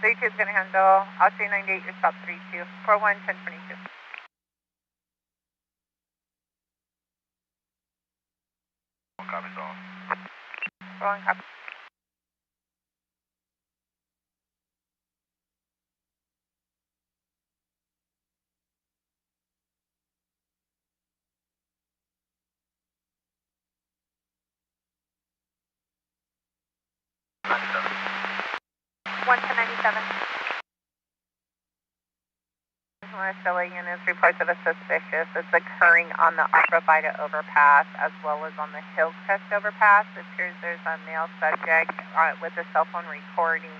32 is going to handle, I'll show you 98, your stop 32, 41, 1022. Copy, so. Rolling copy. Filling in his reports of a suspicious. It's occurring on the Upper Vida overpass as well as on the Hillcrest overpass. It appears there's a male subject with a cell phone recording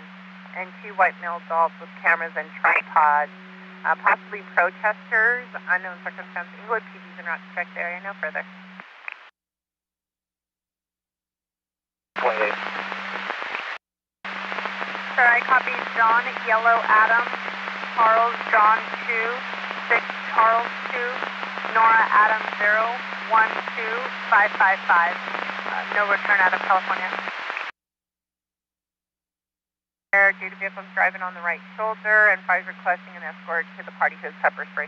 and two white male adults with cameras and tripods, possibly protesters, unknown circumstance. England PD's en route to check the area no further. 28. Sir, I copy John Yellow Adam, Charles John 2, 6 Charles 2, Nora Adam 0, 1 2 555. No return out of California. Due to vehicles driving on the right shoulder and 5 requesting an escort to the party who's pepper spray.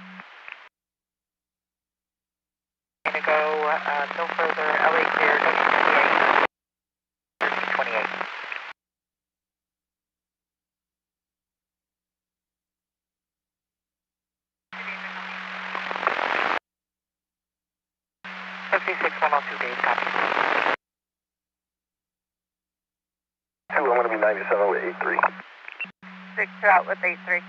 Going to go no further, LA clear, W28. 1328. Dave, copy. 2, I'm going to be 97 with 83. 6 out with 83.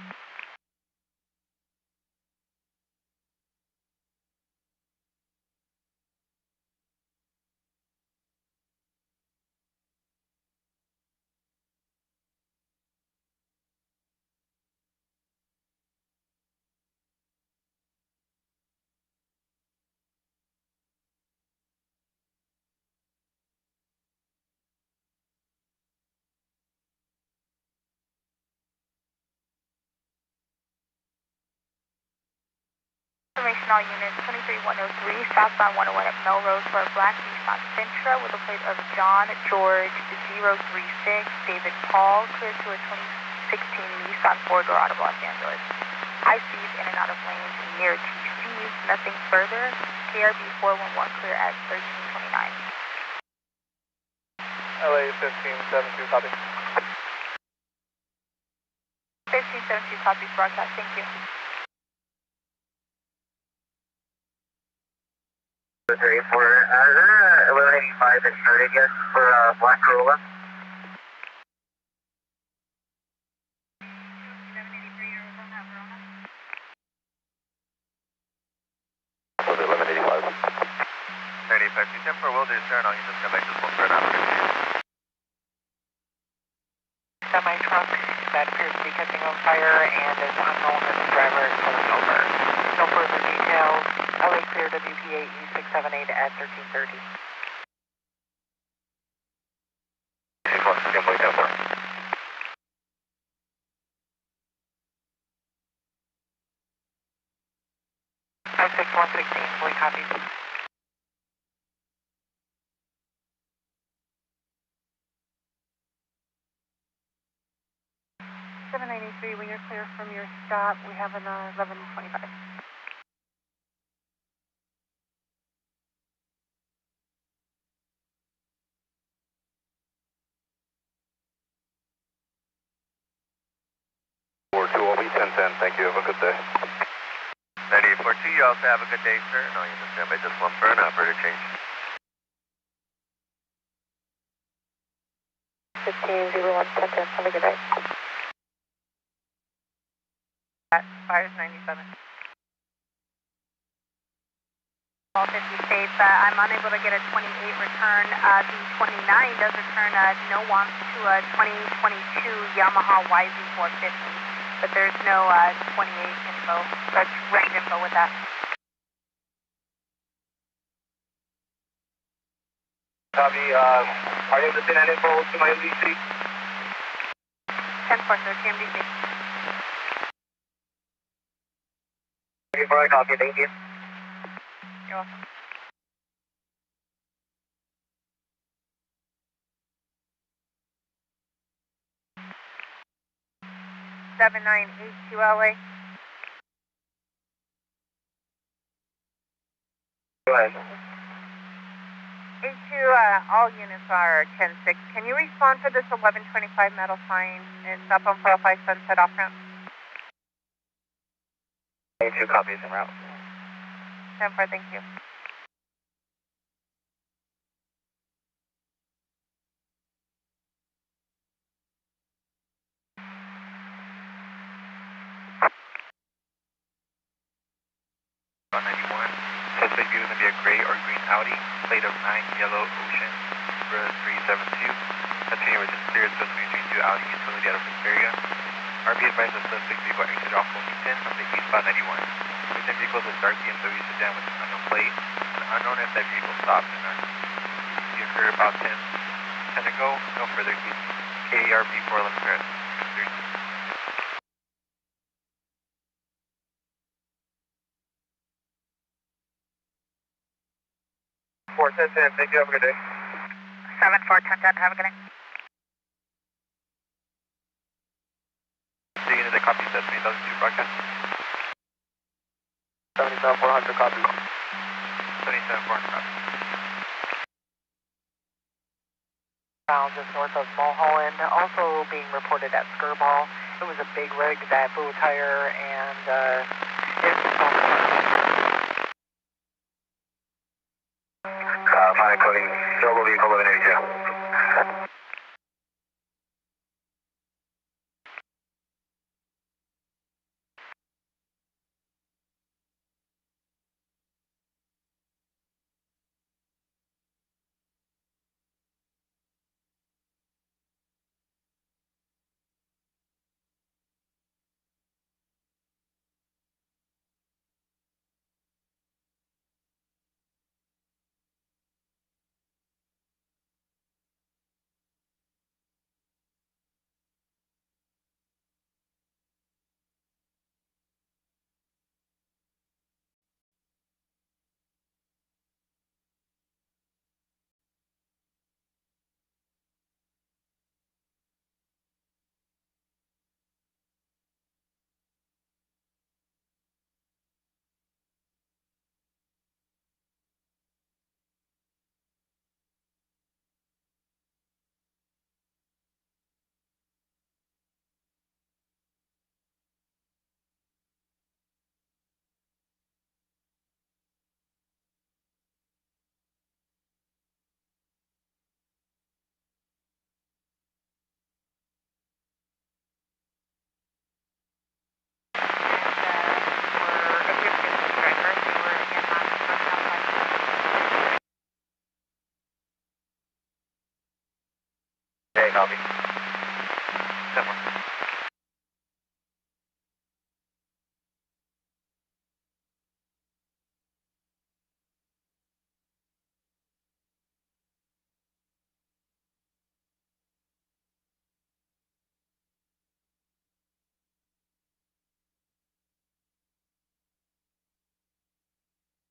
Information all units, 23103, southbound 101 at Melrose for a black Nissan Sentra with a plate of John George 036, David Paul, clear to a 2016 Nissan 4-door out of Los Angeles. High speeds in and out of lanes near TCs, nothing further. KRB 411 clear at 1329. LA 1572, copy. 1572 copies broadcast, thank you. 1185 that started yet for Black Corolla? Was it 1185? 95, 210 will do, sir, and I'll use this come back just one for an opportunity. Semi-truck that appears to be catching on fire and is unknown as the driver is pulling over. No further details. LA clear WPA E678 at 1330. Five 6116, fully copied. When you're clear from your stop, we have an 1125. Thank you. Have a good day. 9842, you also have a good day, sir, and I'll use this come back just one for an operator change. 1501, 1010, have a good day. Fires 97. All 50 states, I'm unable to get a 28 return. The 29 does return no wants to a 2022 Yamaha YZ450, but there's no 28 info, that's range info with that. Copy, are you able to send that info to my MDC? 10-4, sir, TMDC. Okay, for a copy, thank you. You're welcome. Seven nine eight two LA. Go ahead. 82, all units are 10-6. Can you respond for this 1125 metal sign in South on 405 Sunset off ramp? 82 copies en route. 10-4, thank you. On 91, suspect view is going to be a gray or green Audi, plate of 9 yellow Ocean, 372. Continue with this clear, so 2022 Audi utility out of this area. RB advised the suspect vehicle exit off Wilmington on the eastbound 91. Recent vehicle is a dark BMW sedan with an unknown plate. An unknown if that vehicle stopped and you occurred about 10 ago. No further KARP 411 Paris. 410, thank you, have a good day. 7-4, 10-10, have a good day. The unit that copies that 2002 broadcast. 77-400 copy. 77-400 copy. Found just north of Mulholland, also being reported at Skirball. It was a big rig that blew a tire and it's Fine, coding, Double vehicle 1182. copy. 10-4.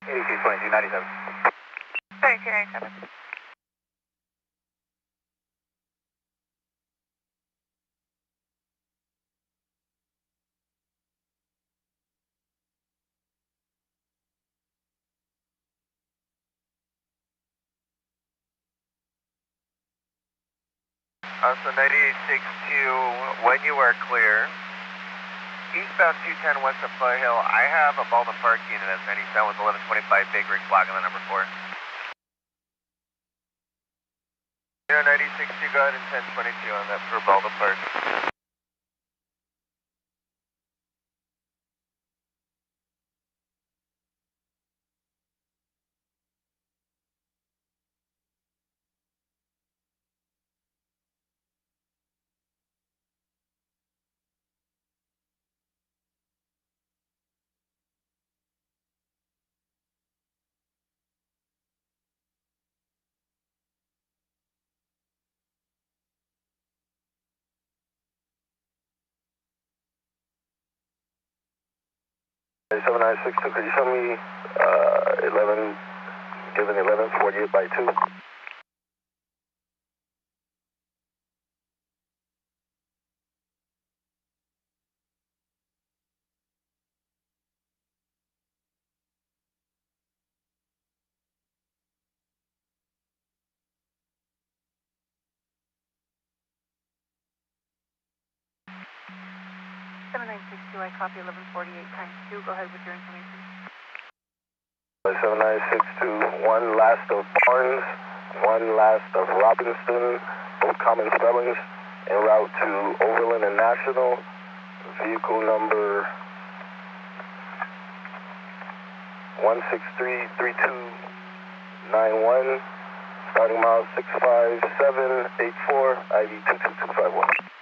ADC 2297. 2297. So 9862, when you are clear, eastbound 210 west of Foothill, I have a Baldwin Park unit that's 97 with 1125 Big Rig flag on the number 4. 9662, go ahead and 1022 on that for Baldwin Park. Hey, 7962, could you show me 11, given 1148 by 2? I copy 1148 times 2. Go ahead with your information. 7962, one last of Barnes, one last of Robinson, both common spellings, en route to Overland and National, vehicle number 1633291, starting mile 65784, ID 22251.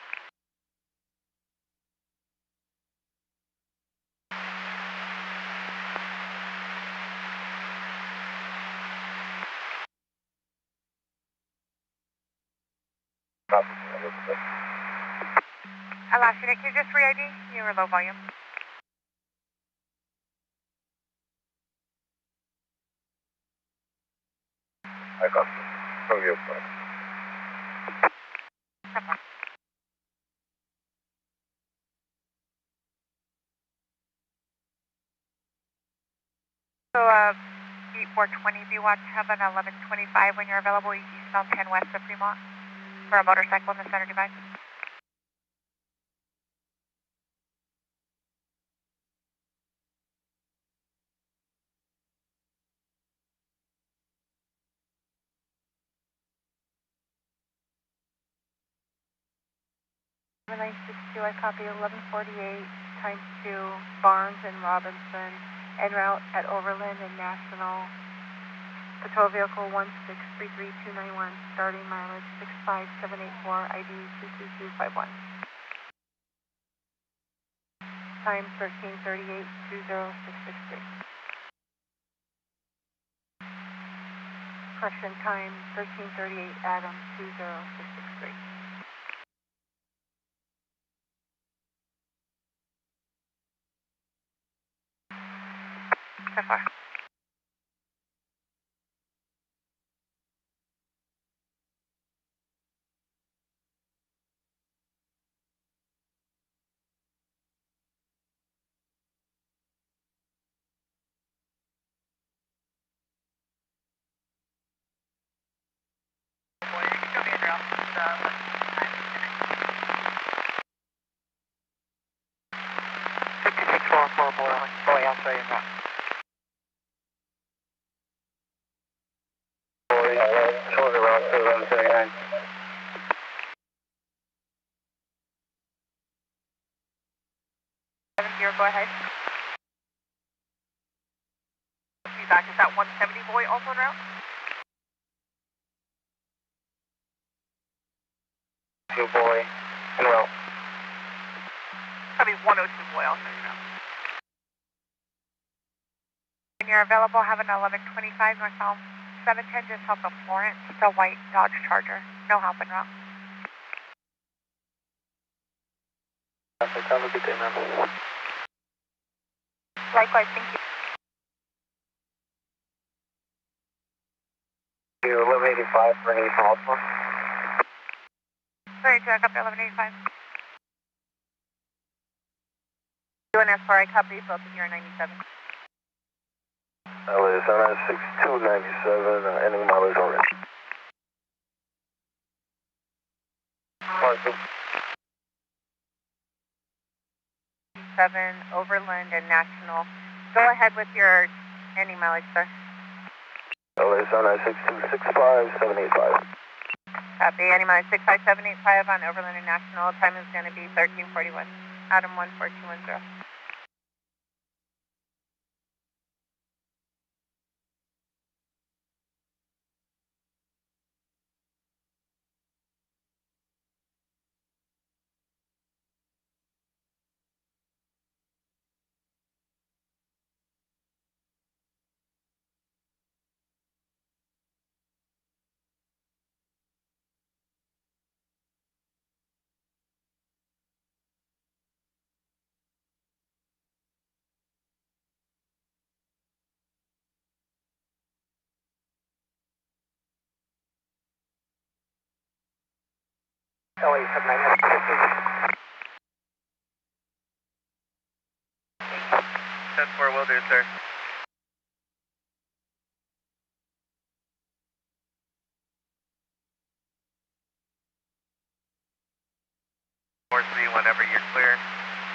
Last unit, can you just re-ID? You were low volume. I copy. From your side. So, beat 420, be watch heaven 1125 when you're available, eastbound 10 west of Fremont for a motorcycle in the center divide. I copy 1148 times 2, Barnes and Robinson, en route at Overland and National, patrol vehicle 1633291, starting mileage 65784, ID 22251. Time 1338, 20663. Correction time 1338, Adam 20663. So far. Go ahead. Feedback, is that 170 boy also en route? boy, en route. Copy 102 boy, I'll show you now. When you're available, have an 1125 northbound 710 just south of Florence, the white Dodge Charger. No help en route. Have a good day, ma'am. Likewise, thank you. You 1185 for any from Baltimore? Sorry, I copy 1185. UNS 4, I copy, both of you are 97. LA 76297, ending mileage orange. 7, Overland and National. Go ahead with your ending mileage, sir. LA 76265, 785. Copy, ending mileage 65785 on Overland and National. Time is going to be 1341. Adam 14210. LA 798. 10-4 will do, sir. Whenever you're clear.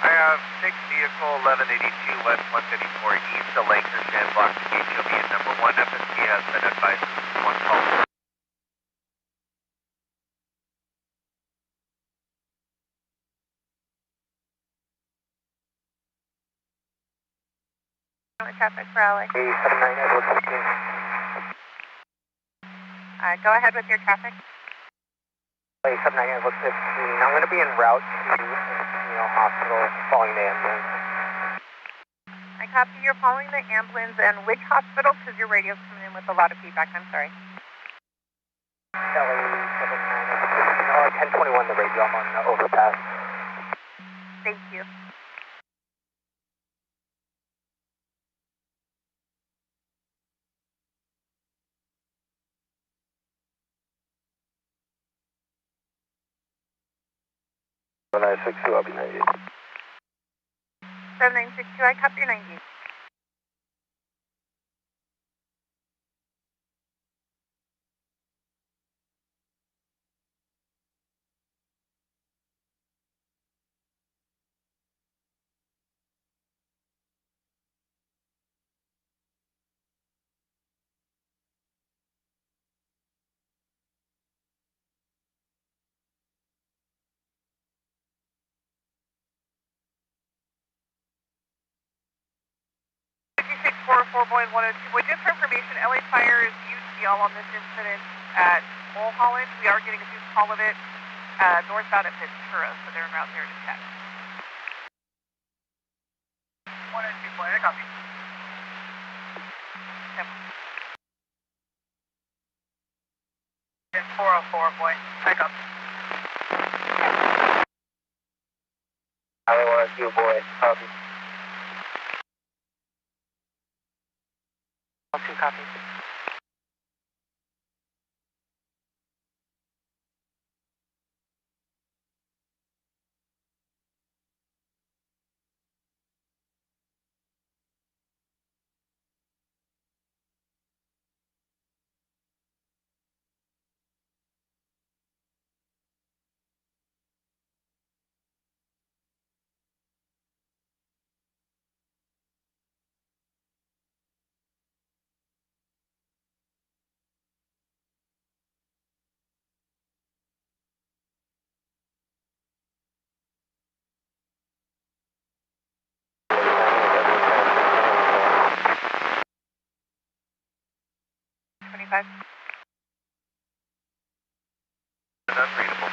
I have 6 vehicle 1182 west 154 east, the Lancashire block HOV and number 1 FSP has been advised of 1 call. Traffic for LA. 798, Go ahead with your traffic. LA 798, what's 15? I'm going to be en route to Hospital following the ambulance. I copy, you're following the ambulance, and which hospital? Because your radio's coming in with a lot of feedback, I'm sorry. LA 798, 1021 the radio, I'm on the overpass. Thank you. When I 62, I'll be 98. 7962, I copy your 90. Boy 102. Just for information, LA Fire is UTL on this incident at Mulholland. We are getting a deuce call of it northbound at Ventura, so they're en route there to check. 102 boy, I copy. Yep. 404 boy, I copy. I want to boy, copy. 2 copies. Unreadable.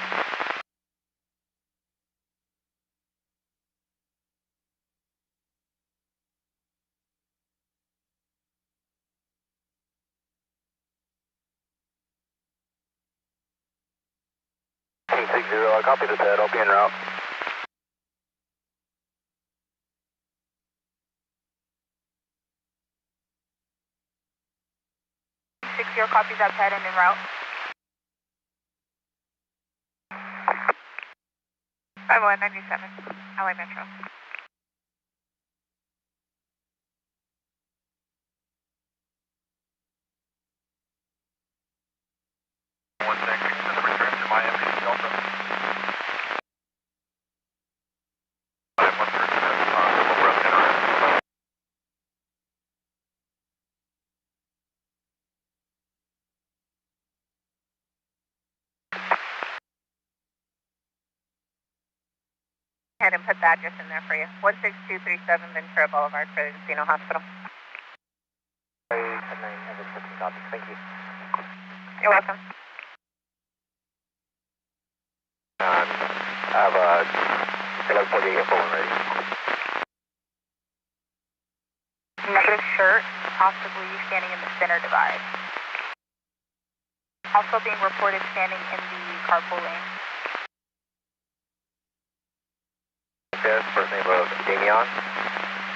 0, I copy the TED, I'll be en route. 60 copies that pad and en route. 5197, LA Metro. One second, and the return to Miami Delta. 51 person that's possible for us to interact. Ahead and put the address in there for you. 16237 Ventura Boulevard for the Encino Hospital. 10-9, copy. Thank you. You're welcome. I have a 1148 info one ready. Negative shirt, possibly standing in the center divide. Also being reported standing in the carpool lane. Yes, first name of Damian.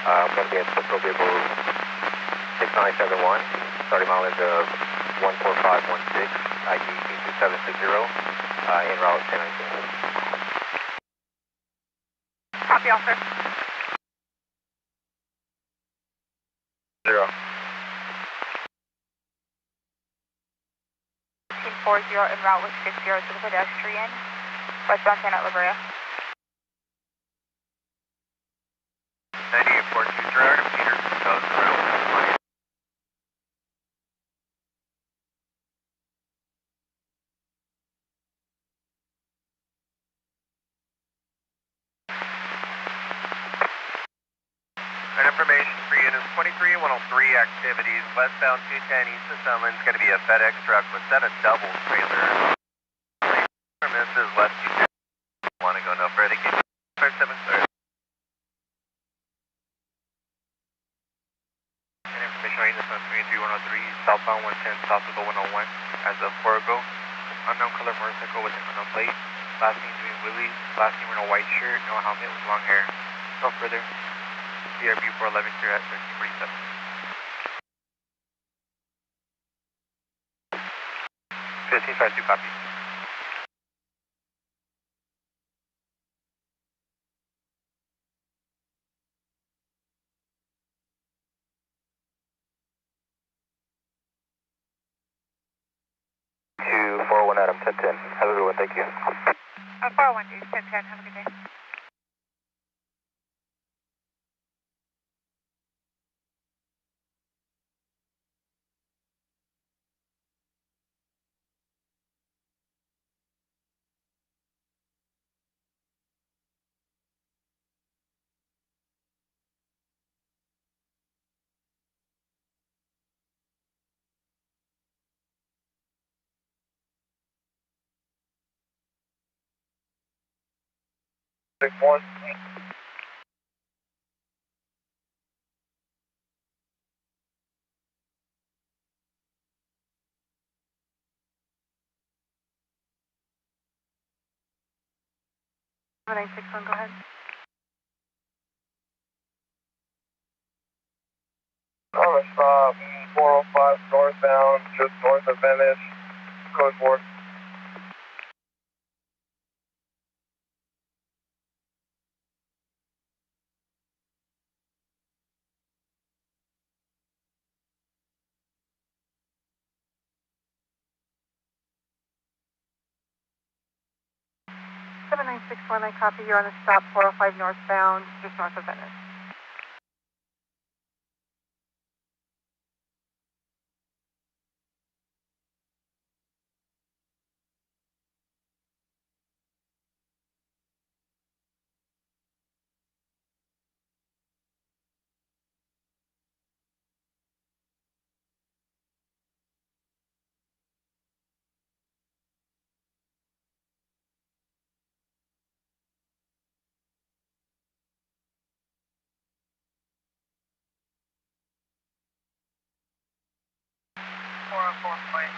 I'm going to be at appropriate move 6971, starting mileage of 14516, ID 22760, en route 1019. Copy, officer. 0. 1840 en route with 60 to the pedestrian. Westbound San at La Brea. 9842 Gerard and Peter, goes through. And information for units 23 and 103 activities. Westbound 210 east of Sunland's going to be a FedEx truck with set of double trailer. From this is West 210. Want to go no further? Get 730. And information on units 23 103 southbound 110 south of the 101 as of 4 ago. Unknown color motorcycle with an unknown plate. Last name doing Willie. Last name wearing a white shirt, no helmet with long hair. No further. CRB 411 here at 1347. 1552 copy. To 401 Adam 1010. Have a good one, thank you. 401 dude, 1010, have a good day. Big one. Go ahead. On a stop, 405 northbound, just north of Venice, code 4. I copy. You're on a stop 405 northbound, just north of Venice.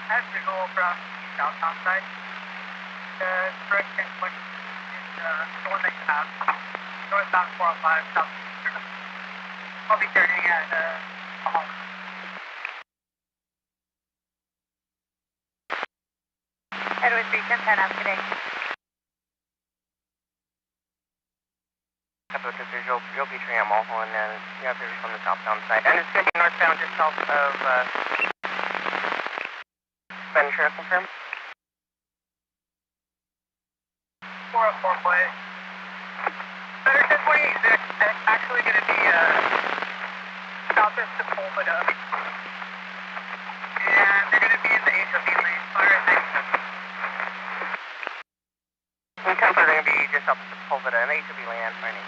Has to go across the southbound side. The direction which is the one that you have. Northbound 405, southeastern. I'll be turning at home. Edward 310, have a good day. Capital Cruiser, you'll be turning at Mulholland, and you have to from the southbound side. And it's going to be northbound just south of Ventura, confirm? 404 play. Better 1028 is actually going to be southwest of Colbada. And they're going to be in the HOV lane. Alright, thanks. And Temple are going to be just south of Colbada, and the HOV lane, that's fine.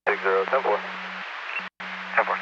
60, 10-4. 10-4.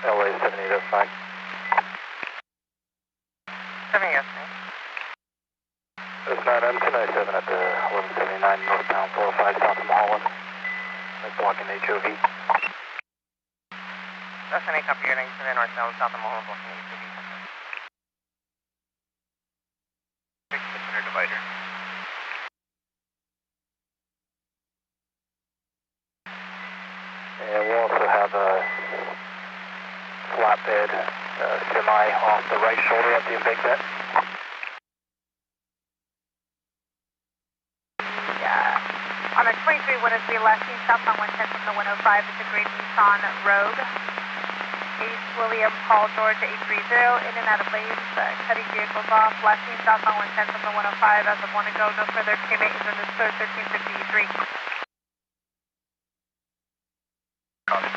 LA 7805. 7 yes, ma'am. That's 9, I'm 297 at the 1179 northbound 405 south of Mulholland. That's blocking HOV. That's an 8 copy here, 97 northbound south of Mulholland, blocking HOV. Fix the center divider. And we'll also have a flatbed semi off the right shoulder at the embankment. On the 23 103 left, southbound 110 from the 105, it's a green Nissan Rogue. Ace William Paul George 830, in and out of lanes, cutting vehicles off. Last seen southbound 110 from the 105, as of 1 to go, no further payment is understood, 1353. Copy.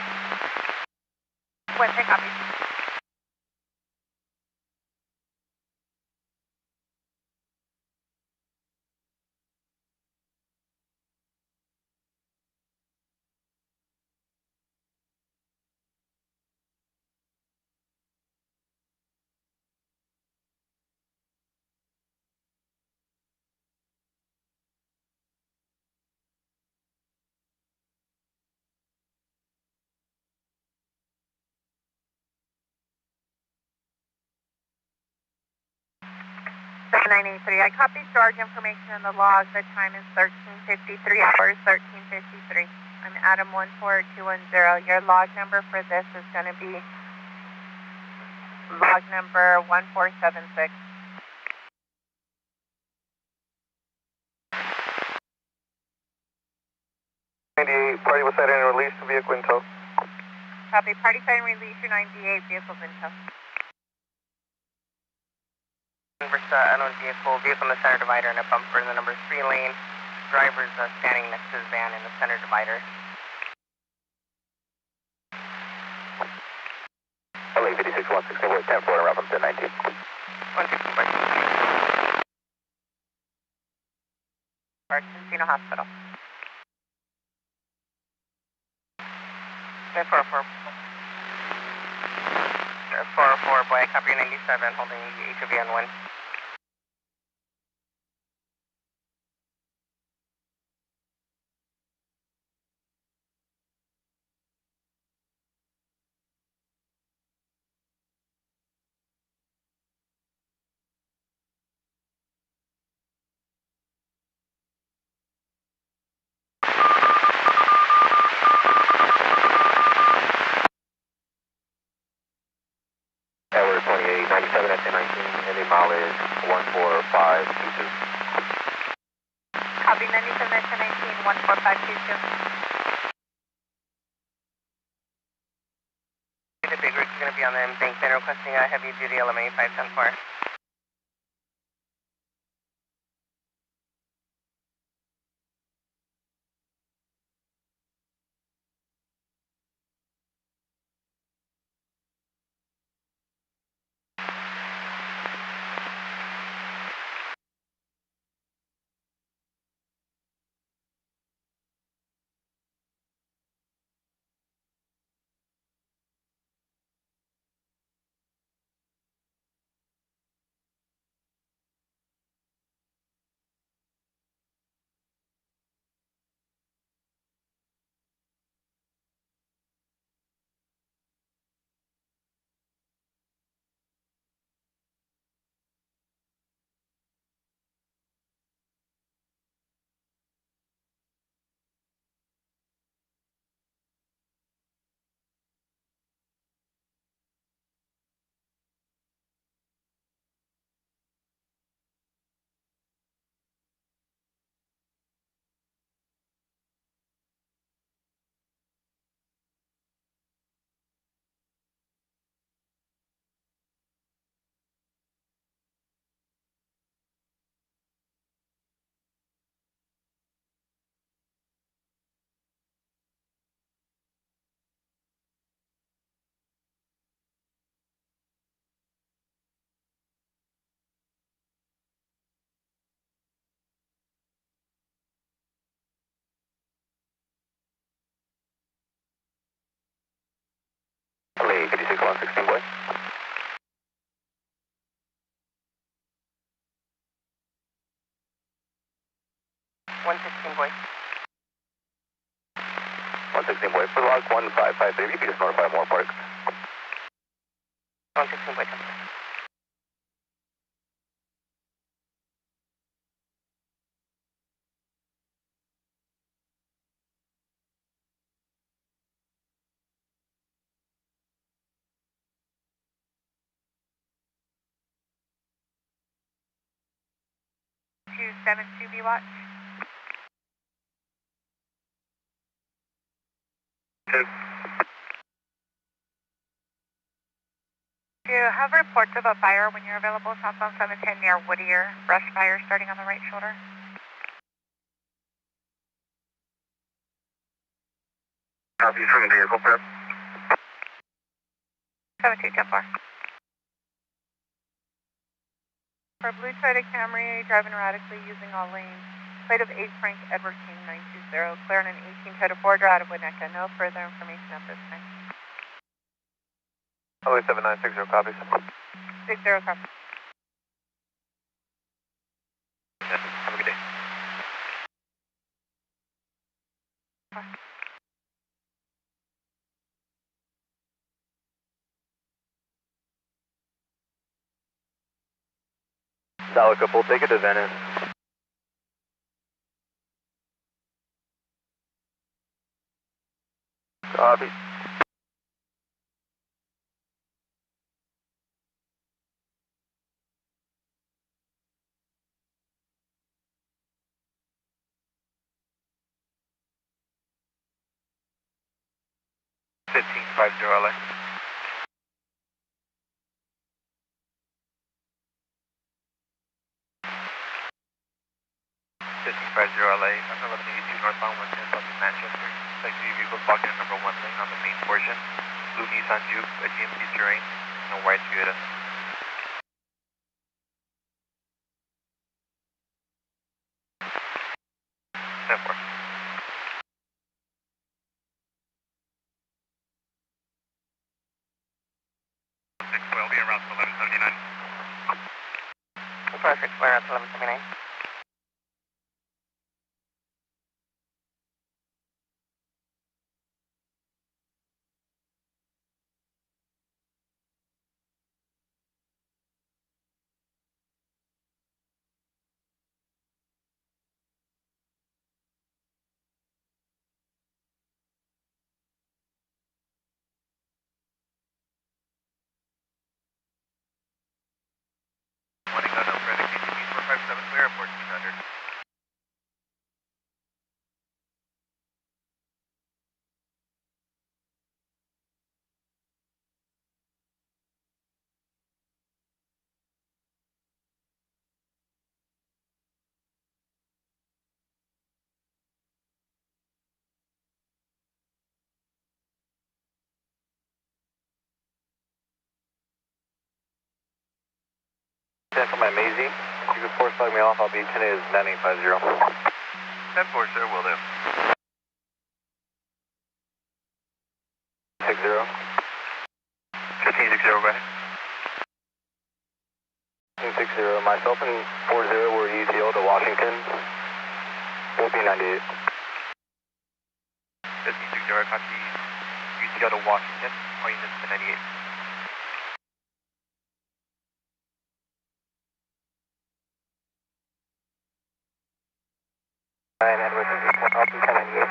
110 copy. I copy storage information in the log. The time is 13:53 hours, 13:53. I'm Adam 14210. Your log number for this is going to be log number 1476. Party was sighted and released, vehicle in tow. Copy. Party sign release your 98 vehicles in tow. Unknown vehicle in the center divider and a bumper in the number 3 lane. Driver's standing next to his van in the center divider. LA 5616, wait, 10-4, around from 1019. 160. Park Encino Hospital. 404. 404, boy, copy 97, holding HOV on 1. 97 at 1019, and the mileage 14522. Copy 97 at 1019, 14522. The big rig is going to be on the embankment requesting a heavy duty LMA 510-4. LA 56 116, boy. Boy. 116, boy. For log 1553, you can just notify more park. 116 boy. To 72B watch. Do you have reports of a fire when you're available southbound 710 near Whittier? Brush fire starting on the right shoulder. Copy from vehicle prep. 7210-4. For blue sided Camry, driving erratically using all lanes. Plate of 8 Frank Edward King 920. Clear on an 18 Toyota Ford out of Winnetka. No further information at this time. LA 7960, copy. 60 copy. Have a good day. Dalek, full ticket to Venice. Copy. LA. 1550 LA, I'm 1182 northbound 110 south of Manchester. Like three vehicles blocking the number 1 lane on the main portion. Blue Nissan Juke, a GMC Terrain, and a white Toyota. 10-4. 6 will be around 1179. Perfect, we're at 1179. 10 for my Maisie. If you could force flag me off, I'll be 10 is 9850. 10-4, sir, will do. 60. 1560, go ahead. 1560, myself and 40 were UTL to Washington. We'll be 98. 1560, copy. UTL to Washington, all units to 98. Ryan Edwards, I'll be 1098.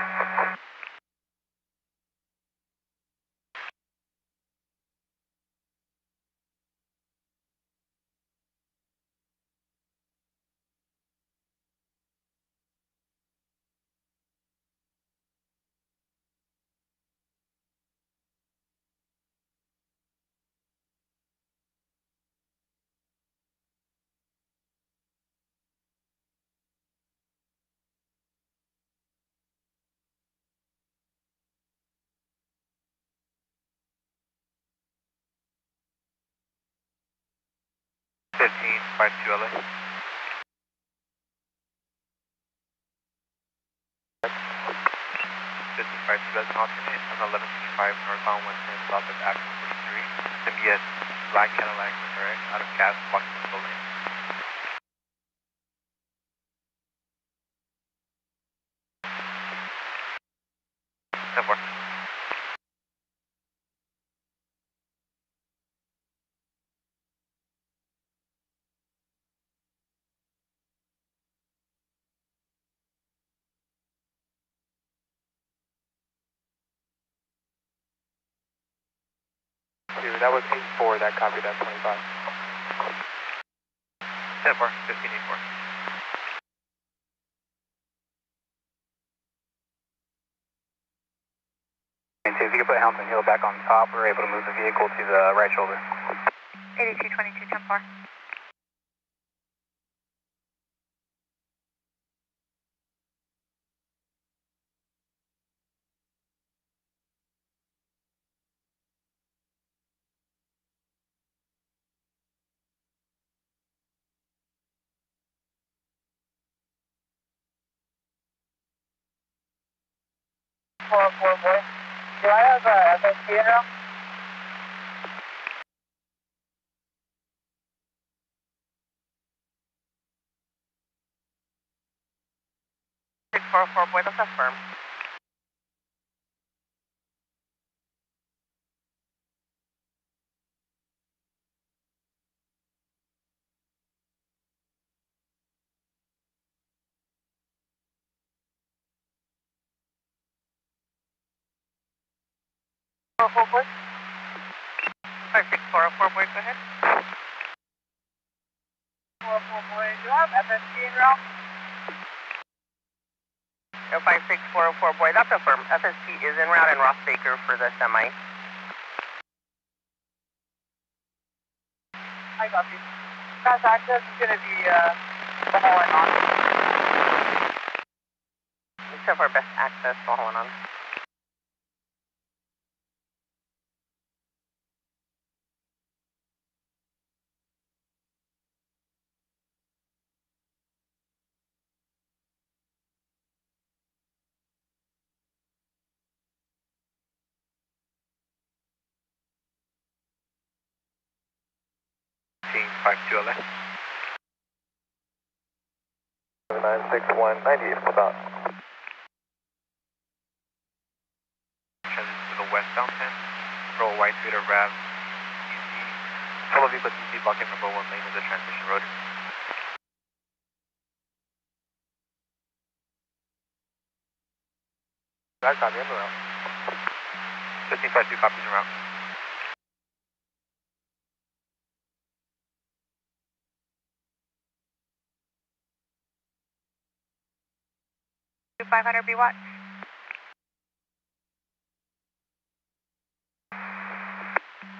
By 2 LA. 1552 as an alternate on 1125 northbound 110 south of Action 43. MBS black Cadillac correct out of gas blocking the slow lane. Ten-4. That was 84, that copied that 25. 10-4, 1584. And so if you could put Helmsman Hill back on top, we're able to move the vehicle to the right shoulder. 8222, 10-4. Boy. Do I have a FST in route? Boy, that's a firm. Boy. 56404, boy, go ahead. 404, boy, do I have FST in route? 56404, boy, that's a firm. FST is en route in Ross Baker for the semi. I got you. Fast access is going to be following on. Except for best access following on. Team 52 LA. 961, 98, what's up? Transition to the westbound 10. Roll white to the RAV. TC. Follow vehicle TC blocking number 1 lane of the transition road. I got the other route. 1552 copies around. $500 be what?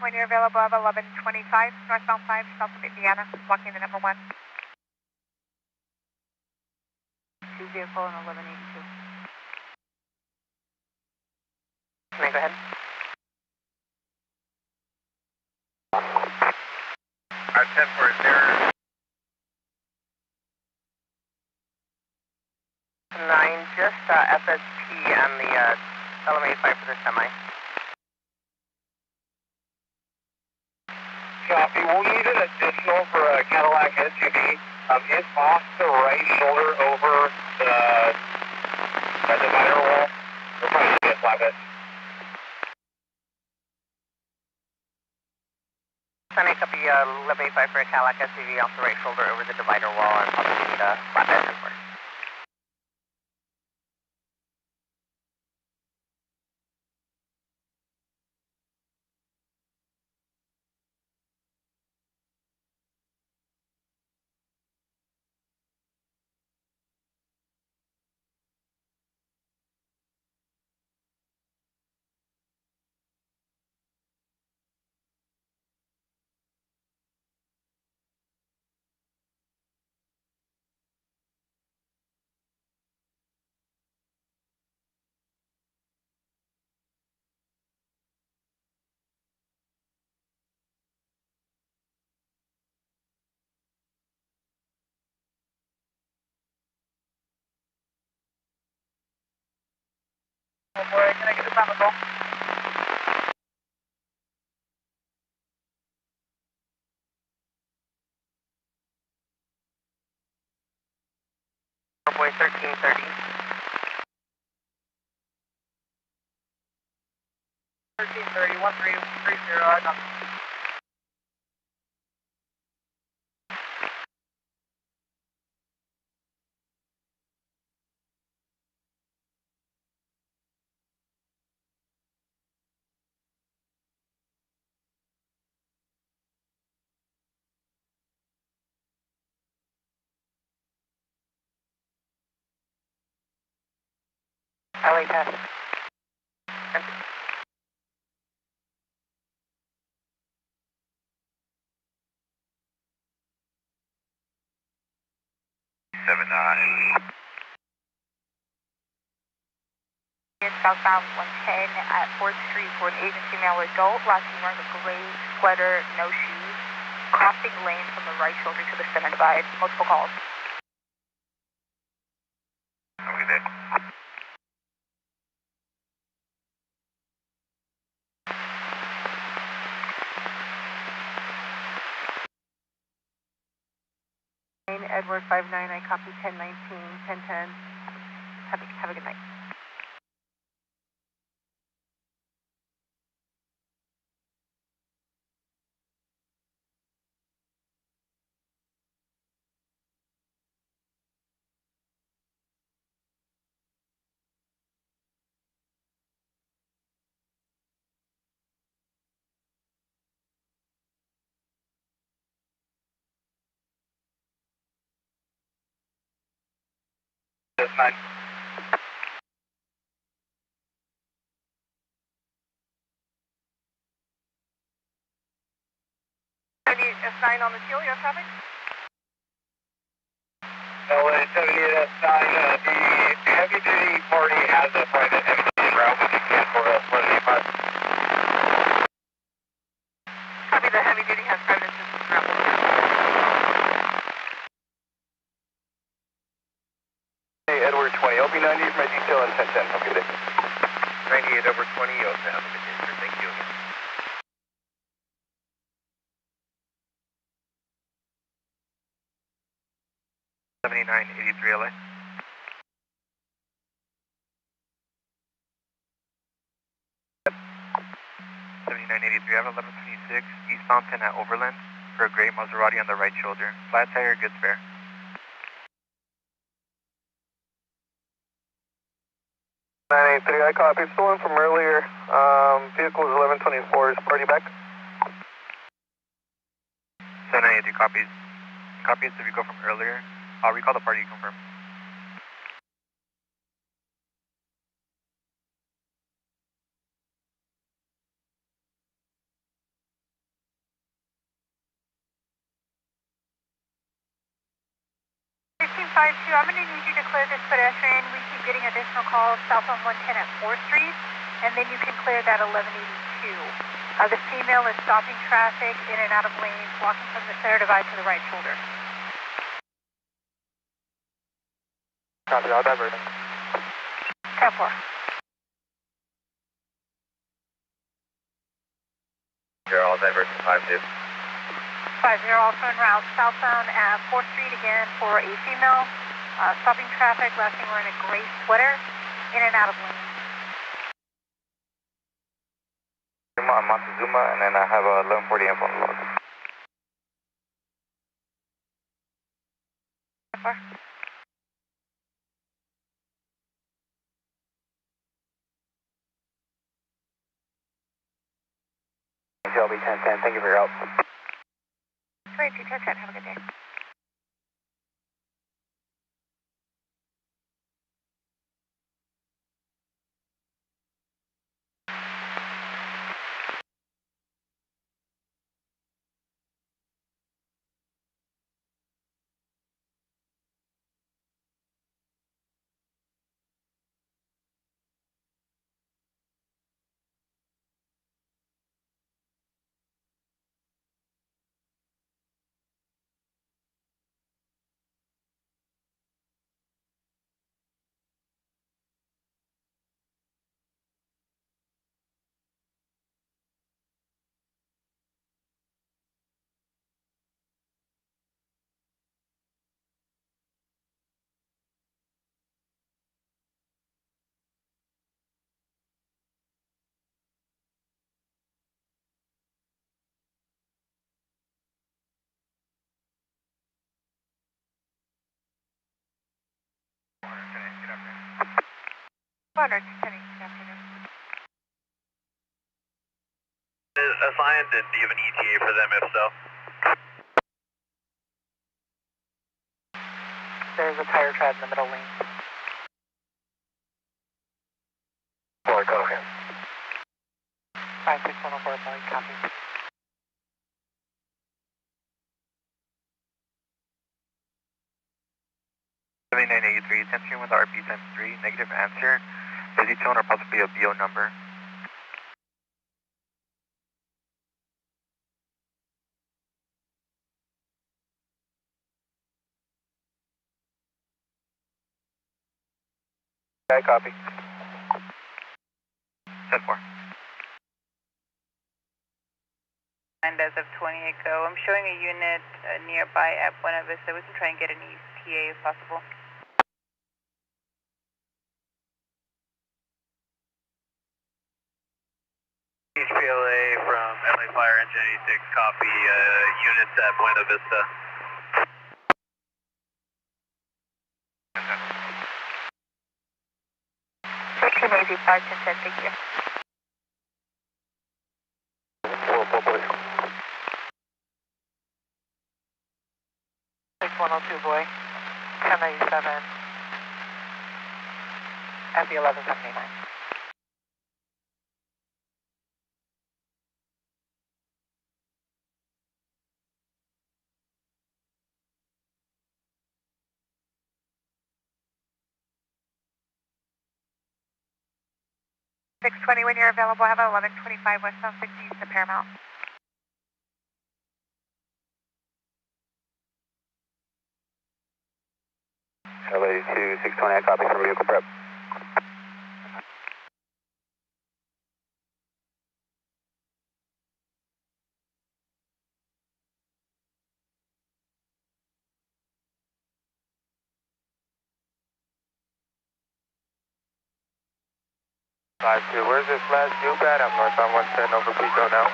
When you're available of 1125, northbound 5, south of Indiana, blocking the number 1. 2 vehicle and 1182. Can I go ahead? Our 10-4 is there. just FST on the LM85 for the semi. Copy. We'll need an additional for a Cadillac SUV. It's off the right shoulder over the divider wall. We're trying to get flatbed. Semi copy 1185 for a Cadillac SUV off the right shoulder over the divider wall and probably need a flatbed transport. Can I get this on the phone? Boy 1330. 1330, 1330, I know. LA test. Southbound 110 at 4th Street for an Asian female adult, last seen wearing a gray sweater, no shoes, crossing lane from the right shoulder to the center divide. Multiple calls. Okay. 9 Edward 59, I copy 1019, 1010. Have a good night. That's fine. S9 on the teal, you have traffic? LA 78 S9, the heavy duty party has a private heavy duty route which you can for 185. Copy, the heavy duty has private assistance route. Hey, Edward 20, I'll be 98 for my detail and 1010. Have a good day. 98 over 20, you also have a good day, sir. Thank you again. $79.83 LA. $79.83, I have 1126 eastbound 10 at Overland for a gray Maserati on the right shoulder. Flat tire, good spare. I copy. Stolen from earlier. Vehicle is 1124. Is party back? 793 copies. Copies the vehicle from earlier. I'll recall the party, confirm. I'm going to need you to clear this pedestrian. We keep getting additional calls southbound 110 at 4th Street, and then you can clear that 1182. The female is stopping traffic in and out of lanes, walking from the center divide to the right shoulder. Copy, I'll divert. 10-4. You're all diverse to 5-2. 50, also en route southbound at 4th Street again for a female. Stopping traffic, last thing we're in a gray sweater, in and out of lane. I'm Montezuma, and then I have a 1140 amp on the log. 4. Shelby 1010, thank you for your help. 2210, have a good day. Good afternoon. Assigned, and do you have an ETA for them if so? There's a tire tread in the middle lane. Or go ahead. 56104, Billy, copy. $79.83, attention with RP times 3, negative answer, busy tone or possibly a BO number. Okay, copy. 10-4. And as of 28 go, I'm showing a unit nearby at Buena Vista. We can try and get an ETA if possible. HPLA from LA Fire Engine 86, copy, units at Buena Vista. 1685, 1010, thank you. 6102, boy. 1097. At the 1179. When you're available, have 1125 westbound 60 east of Paramount. LA 2620, copy from vehicle prep. Five two. Where's this last group at? I'm northbound 110 over Pico now.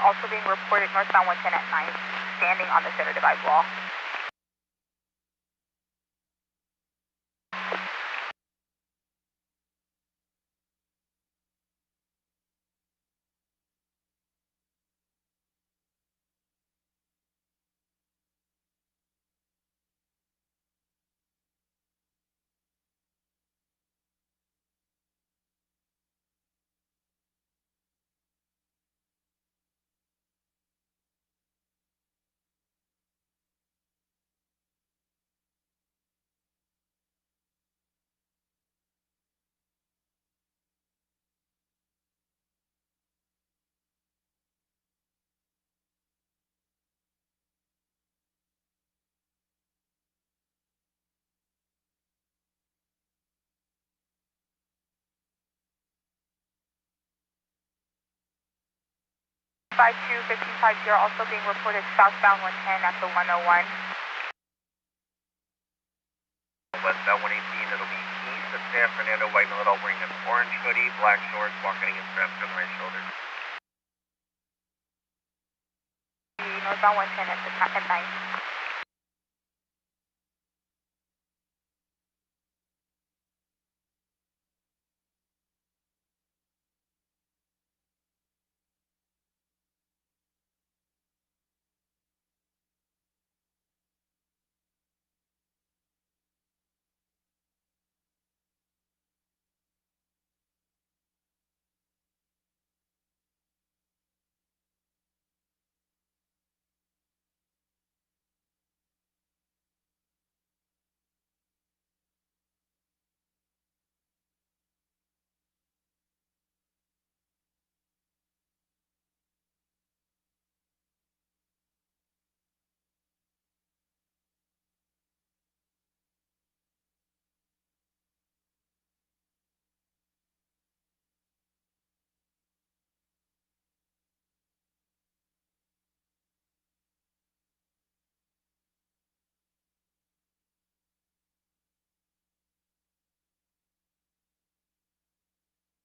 Also being reported northbound 110 at 9, standing on the center divide wall. 52-1550 also being reported southbound 110 at the 101. Westbound 118, it'll be east of San Fernando, white and little, wearing an orange hoodie, black shorts, walking against straps on the right shoulder. Northbound 110 at 9.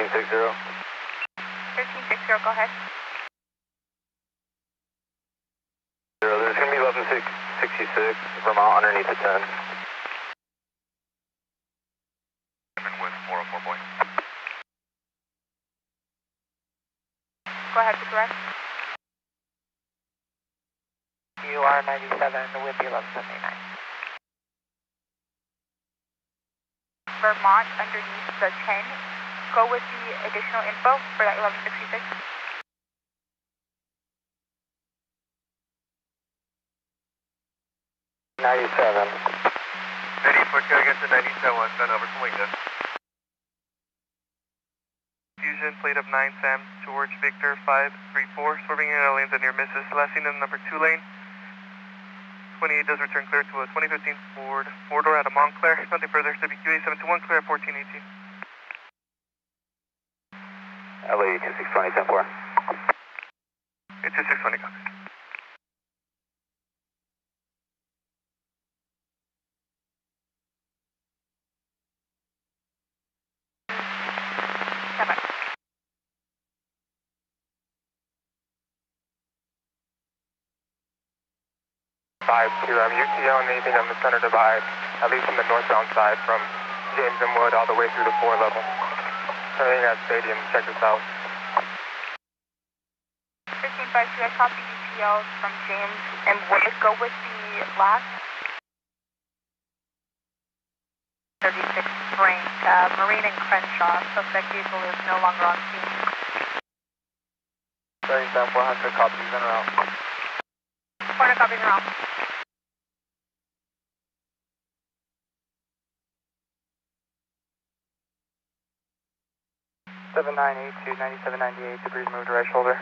Six zero. 1360, go ahead. There's going to be 1166 Vermont underneath the 10. With 404 point. Go ahead, direct. You are 97 with the 1179. Vermont underneath the 10. Go with the additional info for that 1166. 97. Ready for go against the 97, done over to window. Fusion, plate of 9 Sam, George Victor 534, swerving in lanes at near misses, last seen in the number 2 lane. 28 does return clear to a 2015 Ford 4-door out of Montclair. Nothing further, WQA 721 clear at 1418. LA 2620, 10-4. It's 2620, copy. I'm UTL and anything on the center divide, at least from the northbound side from James and Wood all the way through to 4 level. Turning at Stadium, check this out. 1552, I copy UTL from James and Wood. Go with the last. 36 Frank, Marine and Crenshaw. Suspect vehicle is no longer on scene. 37-400, copies en route. Corner copies around. Seven 982, 9798, degrees moved to right shoulder.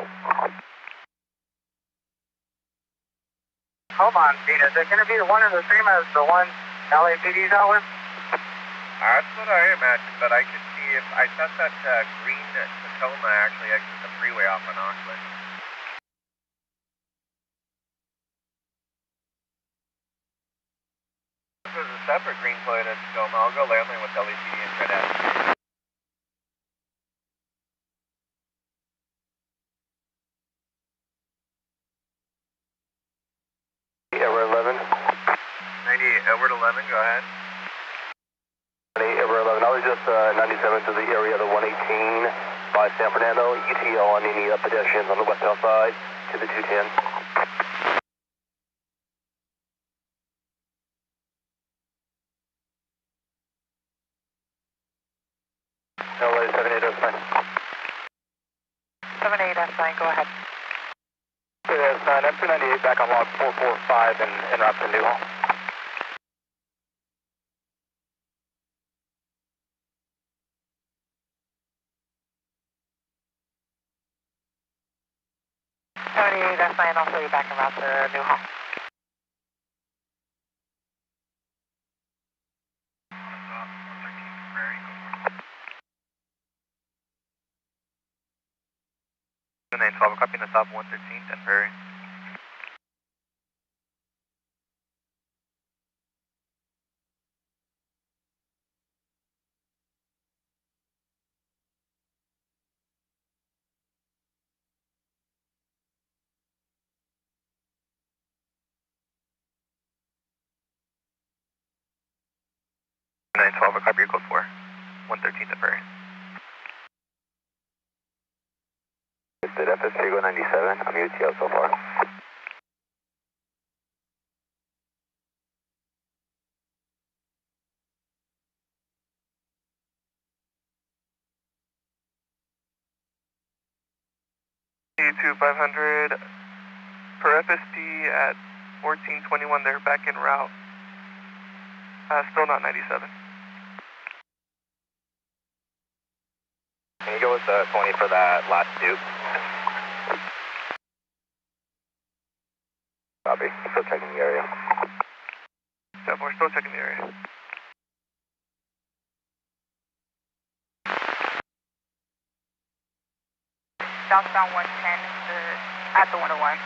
Hold on, Dean, is it going to be the one and the same as the one LAPD hour? That's what I imagine, but I could see if I thought that green Tacoma actually exits the freeway off on Auckland. There's a separate green plate at Tacoma. I'll go landing with LAPD and try to ask. Edward 11. 98 Edward 11, go ahead. 98 Edward 11. I was just 97 to the area of the 118 by San Fernando. UTL on any pedestrians on the westbound side to the 210. LA 78S9. 78S9, go ahead. 78S9, M298 back on log 445 and en route to Newhall. That's 9, also you're back en route to Newhall. 912, copy the stop 113, 10 Prairie. Nine 12, copy your code 4, 113 10 Prairie. Did FSP go 97? I'm UTL so far. To 500 per FSP at 1421, they're back en route. Still not 97. Can you go with 20 for that last dupe? Copy, still checking the area. Yeah, we're still checking the area. Southbound 110 at the 101.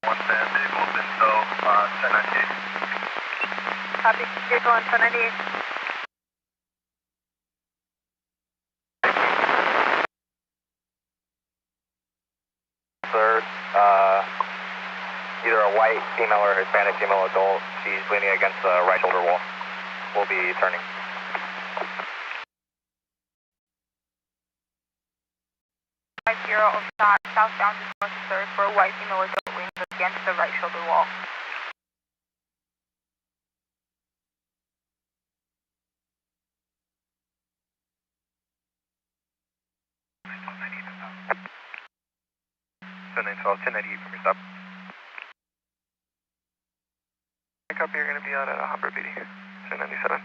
Vehicles in tow, 1098. Copy, vehicle on 1098. Third, either a white female or Hispanic female adult. She's leaning against the right shoulder wall. We'll be turning. Southbound is north of 3rd for a white female adult leaning against the right shoulder wall. So 912, 1098 from your stop. Copy, you're going to be out at Humber BD, 1097.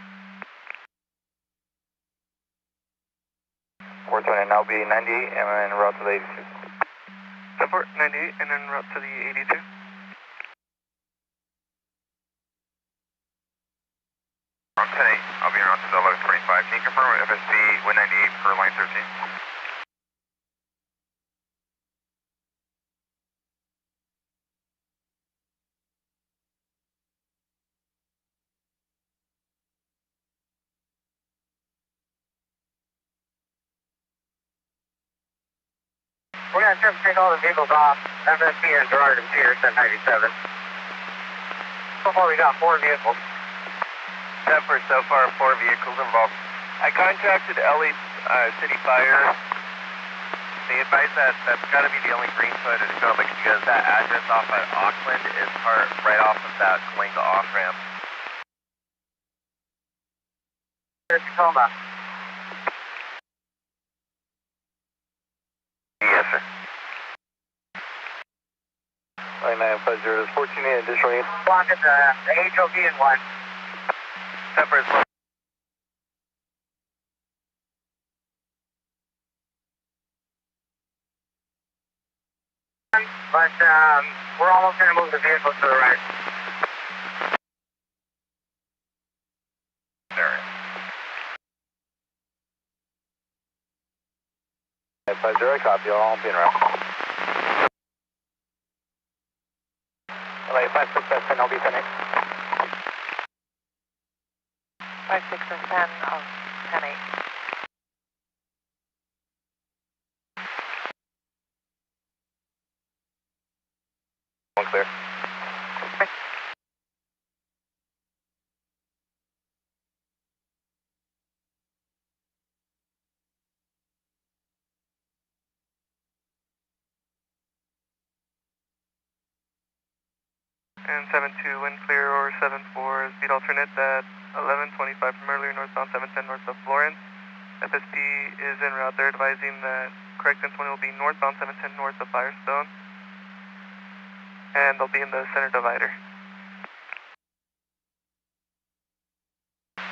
420, now be 98 and then route to the 82. 98 and then route to the 82. Okay, I'll be around to the 1125. Can you confirm FSP 198 for line 13? We're going to attempt to take all the vehicles off. FSP and Gerard and Pierce at 97. So far we got 4 vehicles. So far 4 vehicles involved. I contacted LA City Fire. They advised that that's got to be the only green side of the go because that address off at Auckland is right off of that Kalinga off-ramp. Tacoma. Yes, sir. Line 950, there's 14 additional units. Block at the HOV in 1. Pepper is But we're almost going to move the vehicles to the right. there. 950, copy, all being around. LA 56 I'll be finished. 56 and 10, 10-8. One clear. And 72, wind clear or 74, speed alternate at 1125 from earlier northbound 710 north of Florence. FSP is en route. They're advising that correct 1020 will be northbound 710 north of Firestone. And they'll be in the center divider.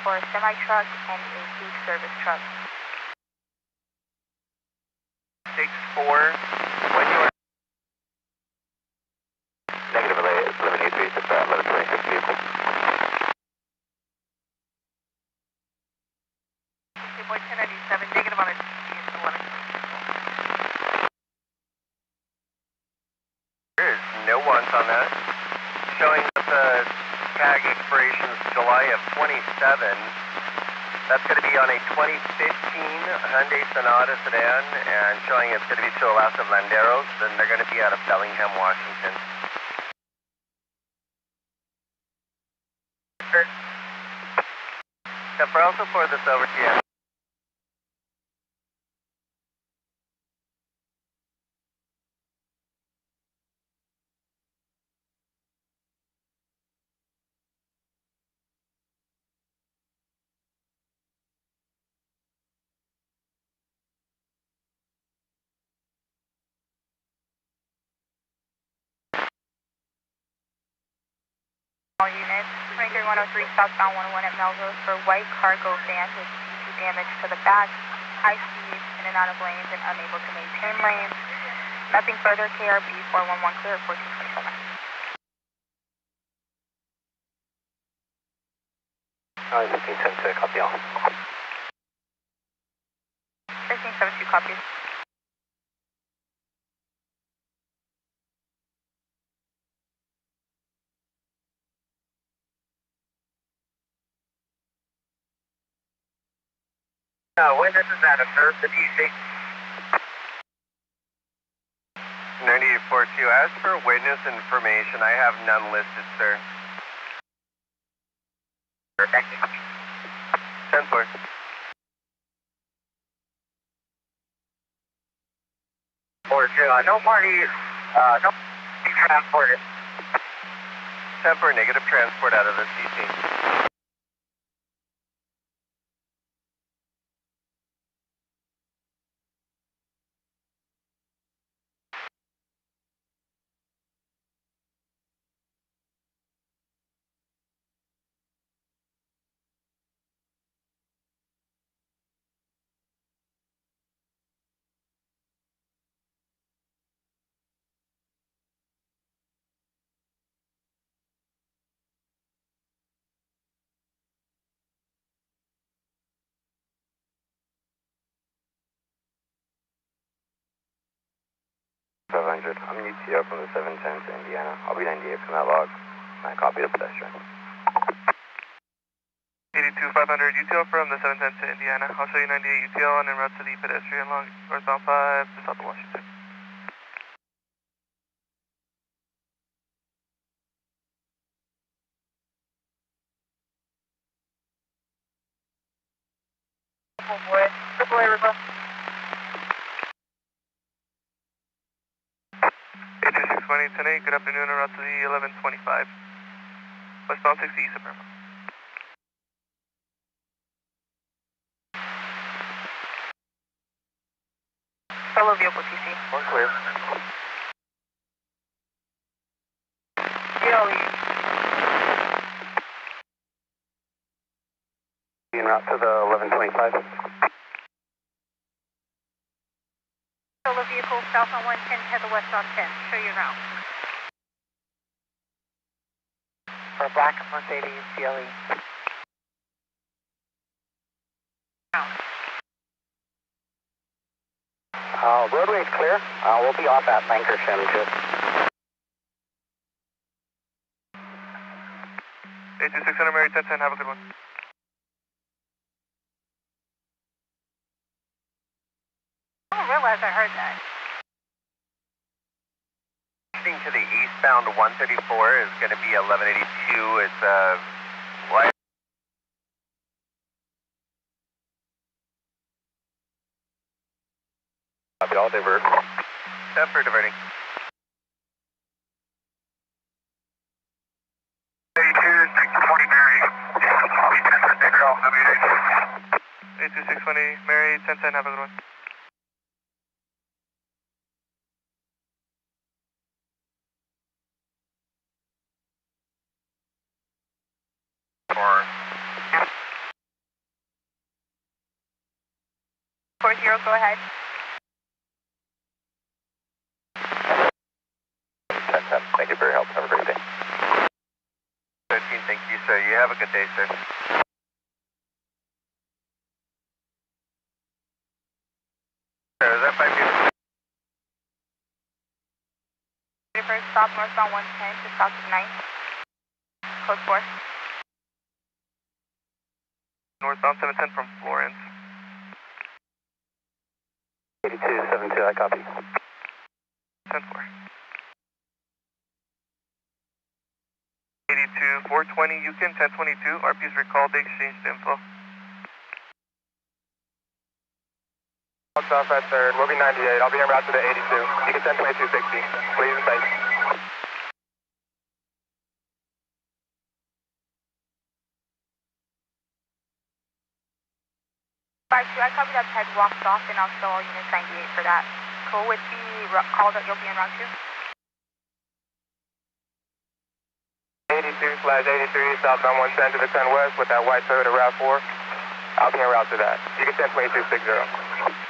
For a semi-truck and a food service truck. 6-4, when you are negative 1183, 1126 vehicle. point 1097, negative on a TC into 11. There is no ones on that. Showing that the tag expiration is July of 27. That's going to be on a 2015 Hyundai Sonata sedan, and showing it's going to be to a last of Landeros, and they're going to be out of Bellingham, Washington. Step, I'll also forward this over to you. All units, 23103 southbound 101 at Melrose for white cargo van with DC damage to the back, high speed, in and out of lanes, and unable to maintain lanes. Nothing further, KRB 411 clear, 1427. Alright, 1572, copy all. 1572 copies. Witnesses that observed the DC. 9842, as for witness information, I have none listed, sir. Thank you. 10-4. No parties, no transported. 10-4, negative transport out of the CC. I'm UTO from the 710 to Indiana. I'll be 98 from that log. I copy the pedestrian. 82500 UTL from the 710 to Indiana. I'll show you 98 UTL and en route to the pedestrian along northbound 5 to south of Washington. AAA request. 82620 10-8, good afternoon, en route to the 1125. Westbound 60 east of Paramount. Solo vehicle TC. One clear. DLE. En route to the 1125. Solo vehicle south on 110, head to west on 10. Show you around. For black Mercedes DLE. Roadway's clear. We'll be off at Lancashire. 82600 Mary 1010, have a good one. I don't realize I heard that. Heading to the eastbound 134 is going to be 1182. It's wide. Copy all, divert. 10 for diverting. 82-620 Mary. 82620 Mary 1010, have a good one. Four zero, go ahead. 1010, thank you for your help. Have a great day. 13, thank you, sir. You have a good day, sir. Is that 5 First stop northbound 110 to south of 9. Code 4. Northbound 710 from Florence. 8272, I copy. 10-4. 82, 420, Yukon 1022, RP's recalled, they exchanged info. South at 3rd, we'll be 98. I'll be en route to the 82. You can send 2260. Please and thanks. 52, I copy that Peg walks off, and I'll show all units 98 for that. Cool with the call that you'll be en route to? 82/83, southbound 110 to the 10 west with that white Toyota RAV4. I'll be en route to that. You can send 2260.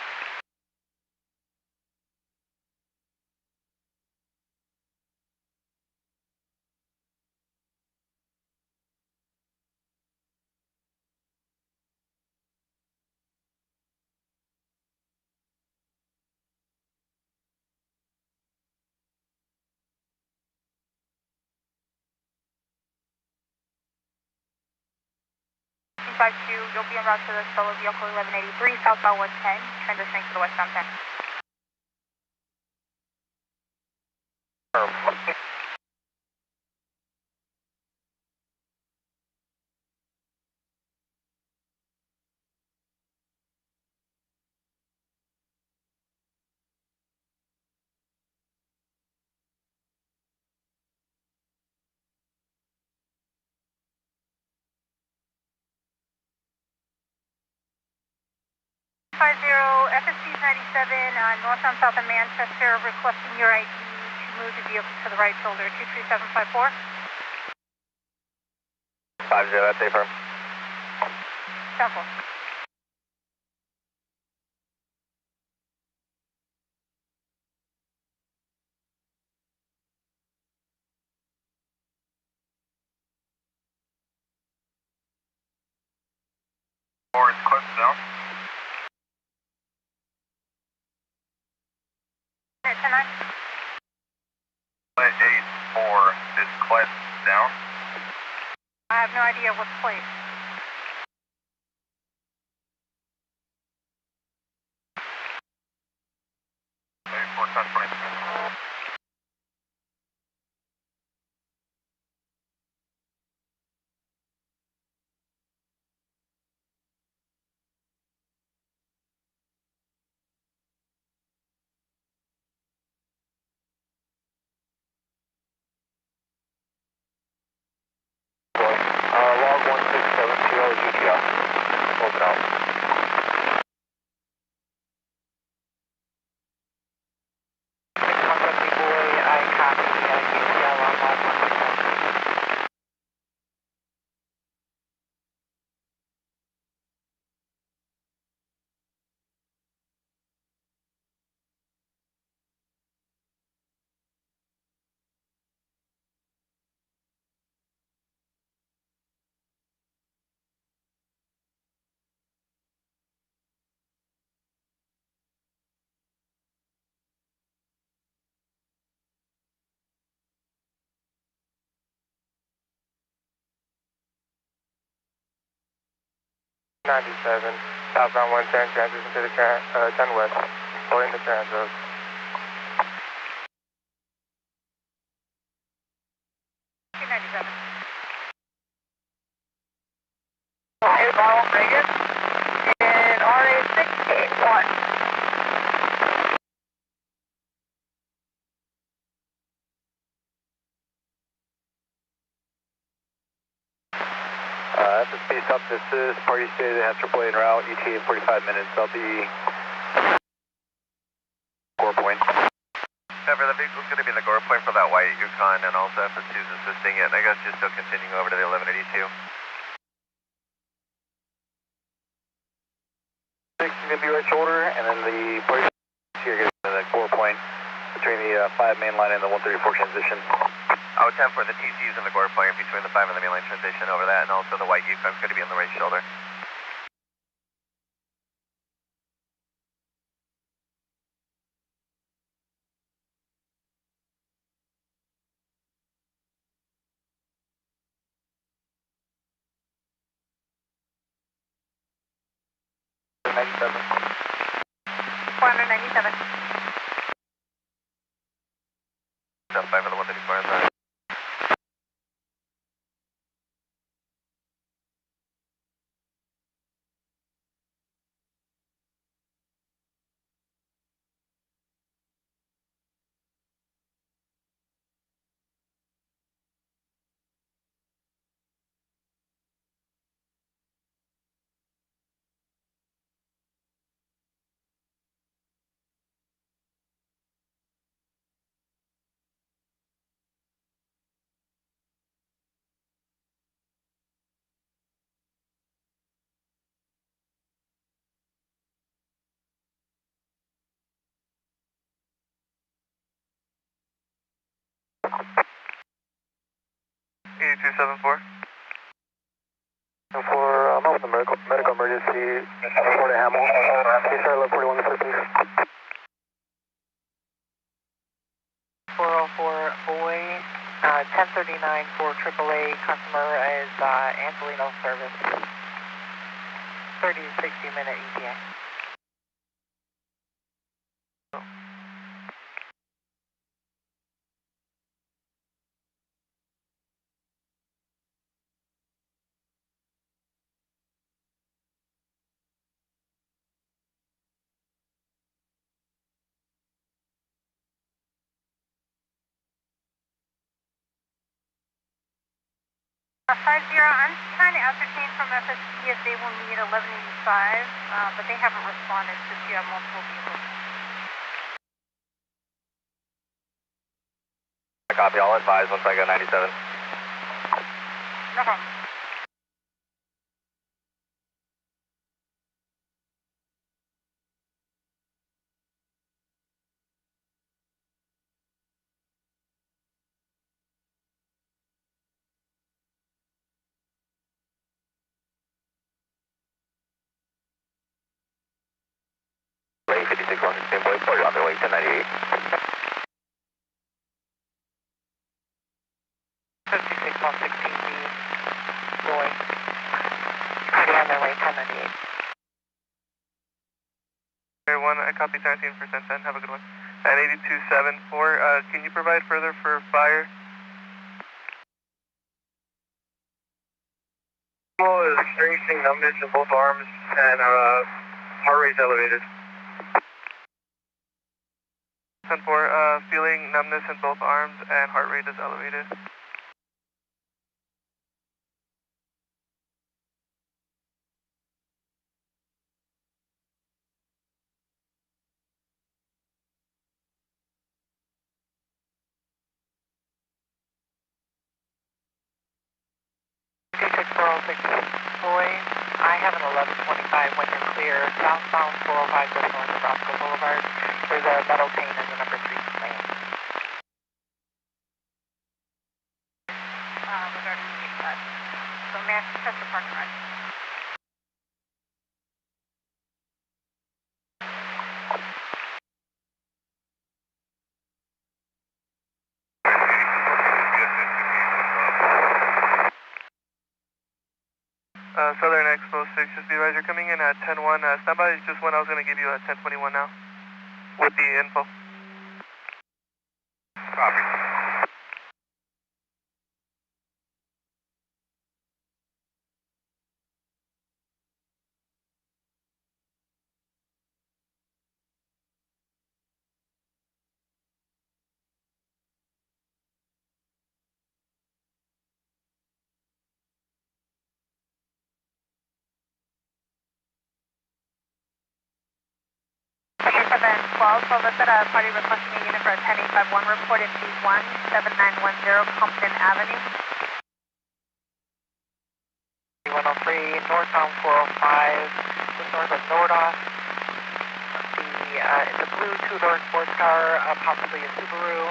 52, you'll be en route to the solo vehicle 1183, southbound 110, transitioning to the westbound 10. FSC 97, northbound south of Manchester, requesting your ID to move the vehicle to the right shoulder, 23754. 50, that's a firm. 10-4. Florence, Cliff down. 10-9. 8-4, is Cliff down? I have no idea what's plate. Log 1670 GTR. Open out. I copy UCL on log 167. Southbound 110, transition to the 10 west, holding the trans road. 297. Here's Ronald Reagan in RA 681. FSP South, this is Party State, they have AAA en route, ETA 45 minutes, I'll be 4 point. Cover, the vehicle's going to be in the gore point for that white Yukon, and also FS2 is assisting it, and I guess you're still continuing over to the 1182. 6 is going to be right shoulder, and then the Party here getting to the gore point between the 5 main line and the 134 transition. Oh, 10-4, the TC is in the gore point between the 5 and the mainline transition over that, and also the white Yukon's going to be on the right shoulder. 497. 497. Jump 5 for the 134 inside. For the medical emergency, report to Hamill. Can you start at 41 to 15? 404 Boy, 1039 for AAA. Customer is Angelino service. 30 to 60 minute ETA. I'm trying to ascertain from FSC if they will need 1185, but they haven't responded since you have multiple vehicles. Copy, I'll advise once I go 97. No problem. Lane 56 on 16 Boy, port on their way 1098. 56 on 16B. Boy. Party on their way 1098. Air 1, I copy 17% 10, have a good one. At 8274, can you provide further for fire? Is experiencing numbness in both arms and heart rate elevated. 10-4, feeling numbness in both arms and heart rate is elevated. Boy, I have an 1125 when you're clear. Southbound 405 just north of Roscoe Boulevard. There's a metal pane in the number 3 lane. Regarding the 85. So Max, test the parking ride. Southern Expo 6, just be advised, you're coming in at 10-1. Stand by just when I was going to give you a 1021 now with the info. Copy. So listed a party requesting a unit for a 10851 report in B1 7910 Compton Avenue. 103 northbound 405, just north of Nordoff. It's a blue two-door sports car, possibly a Subaru,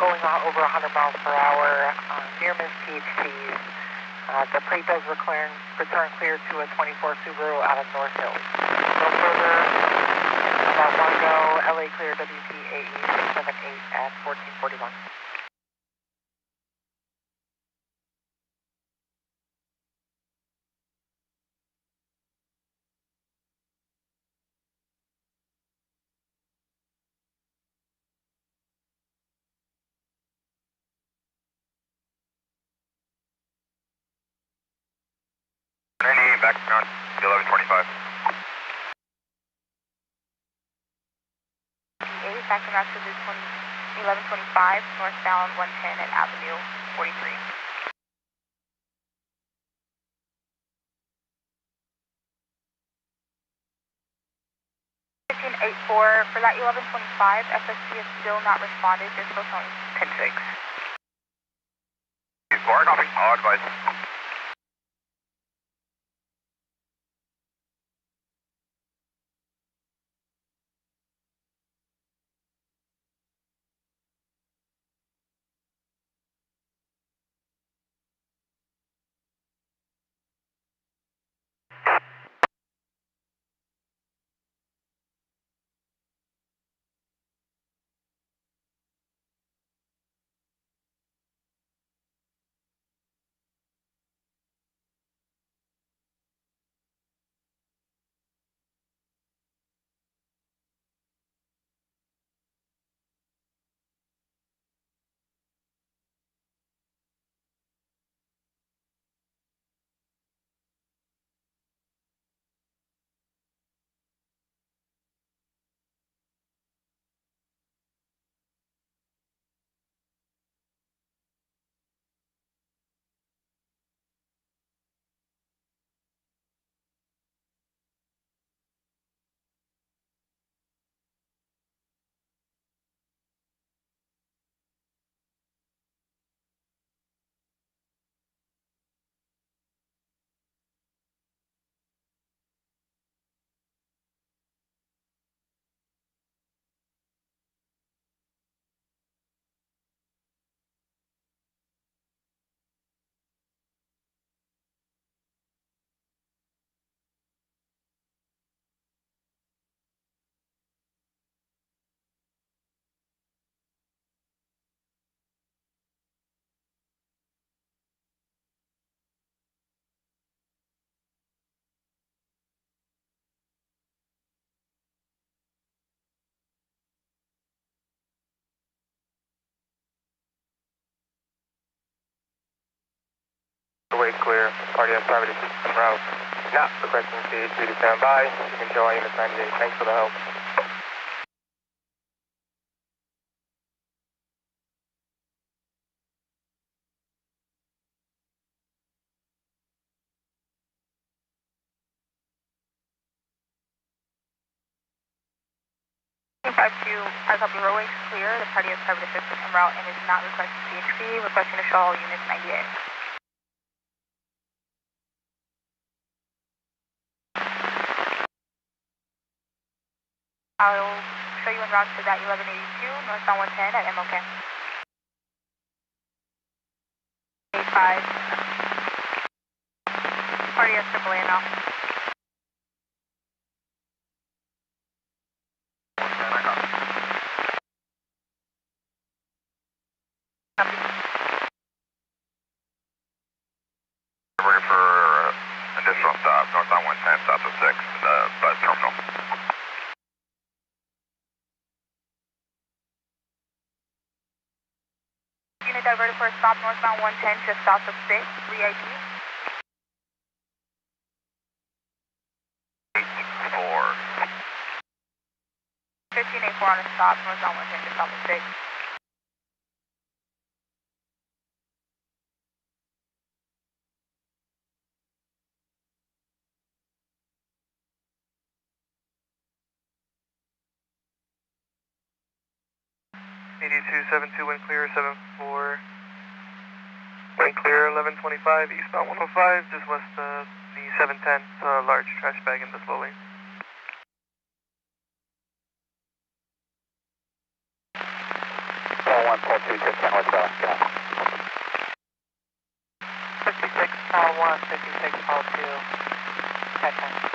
going over 100 miles per hour, near miss THCs. The plate does return clear to a 24 Subaru out of North Hills. No further. About one go, LA clear WPAE 678 at 1441. back around 1125. Backing out to the 1125, northbound 110 at Avenue 43. 1584, for that 1125, FSC is still not responded, they're still showing 10-6. 4, copy, all advised. Way clear. Party has private assistance en route. Now requesting CHP to stand by. You can show unit 98. Thanks for the help. I copy roadway is clear. The party has private assistance en route and is not requesting CHP, requesting to show all units 98. I'll show you en route to that 1182, northbound 110 at MLK. 85. Party has AAA now. Copy. We're ready for additional stop, northbound 110, south of 6, the bus terminal. Unit diverted for a stop northbound 110 just south of 6, 3 ID. 884. 1584 on a stop northbound 110 just south of 6. Wind clear 74. Wind clear 1125, eastbound 105, just west of the 710. It's a large trash bag in the slow lane. Call 1, call 2, just 10 westbound. 56, call 1, 56, call 2, 10-10.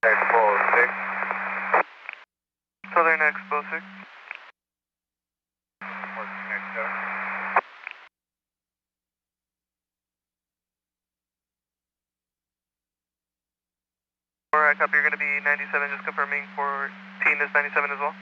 Expo 6. Southern Expo 6. What's next up? Alright, copy, you're going to be 97, just confirming for teen is 97 as well.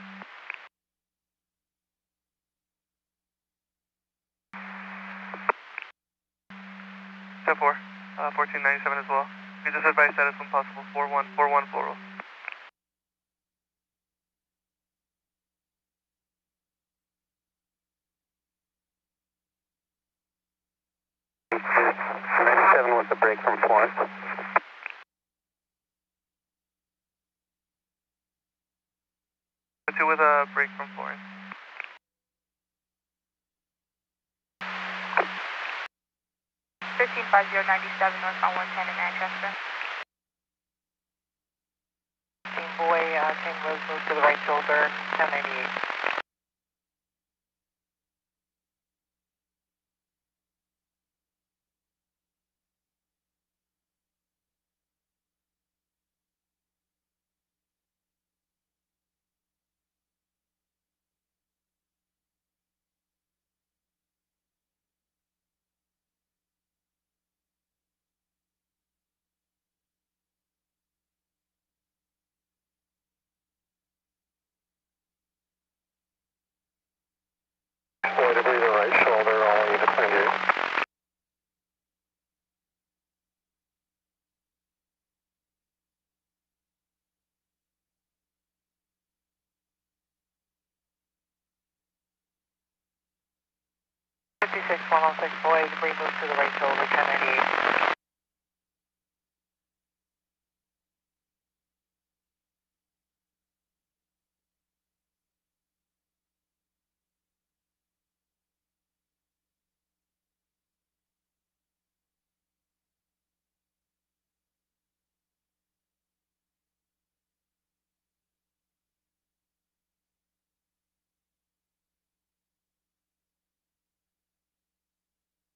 10-4, 1497 as well. You just advise status when possible, 4141 floral. With the break from Florence. 2 with a break from Florence. 135097 northbound 110 in Manchester. Team boy, St. Louis, move to the right shoulder, 1098. Boy to breathe the right shoulder, all units 98. Fifty-six 106 boy, debris move to the right shoulder, 1098.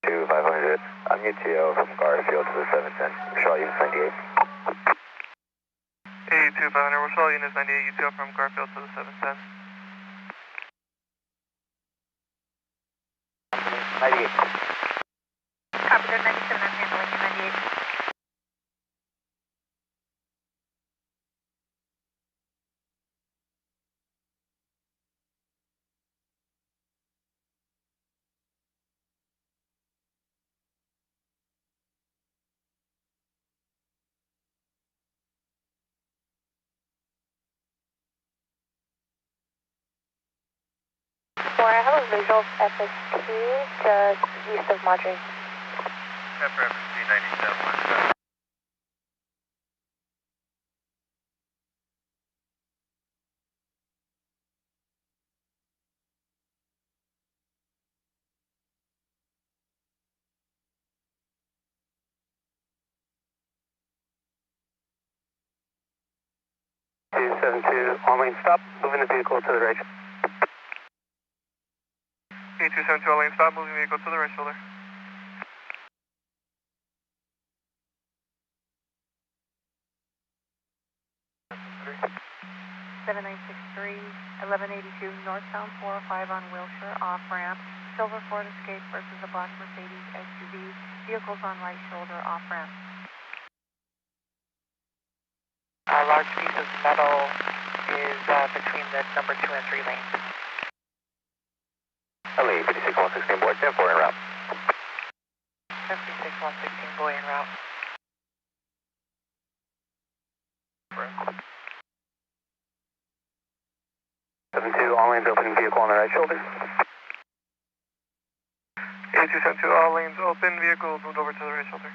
To 500. I'm UTO from Garfield to the 710. Shaw Units 98. 82 500, Rochelle Units 98, UTL from Garfield to the 710. 98. Copy that 97, I'm handling you 98. I have a visual of FST just east of Madrid. Pepper FST 97, 1. On lane stop, moving the vehicle to the right. 8272, all lane stop, moving vehicle to the right shoulder. 7963, 1182, northbound 405 on Wilshire, off-ramp. Silver Ford Escape versus a black Mercedes SUV. Vehicles on right shoulder, off-ramp. A large piece of metal is between the number 2 and 3 lanes. LE 56116 board, 10-4 en route. 56 116 boy en route. 72, all lanes open, vehicle on the right shoulder. 8272, all lanes open, vehicle moved over to the right shoulder.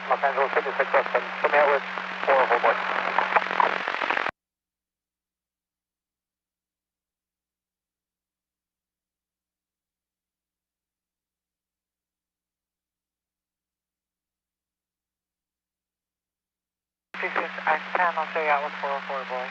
Los Angeles 56 Western, come out with 404 board. I can, I'll show you out with 404 boy.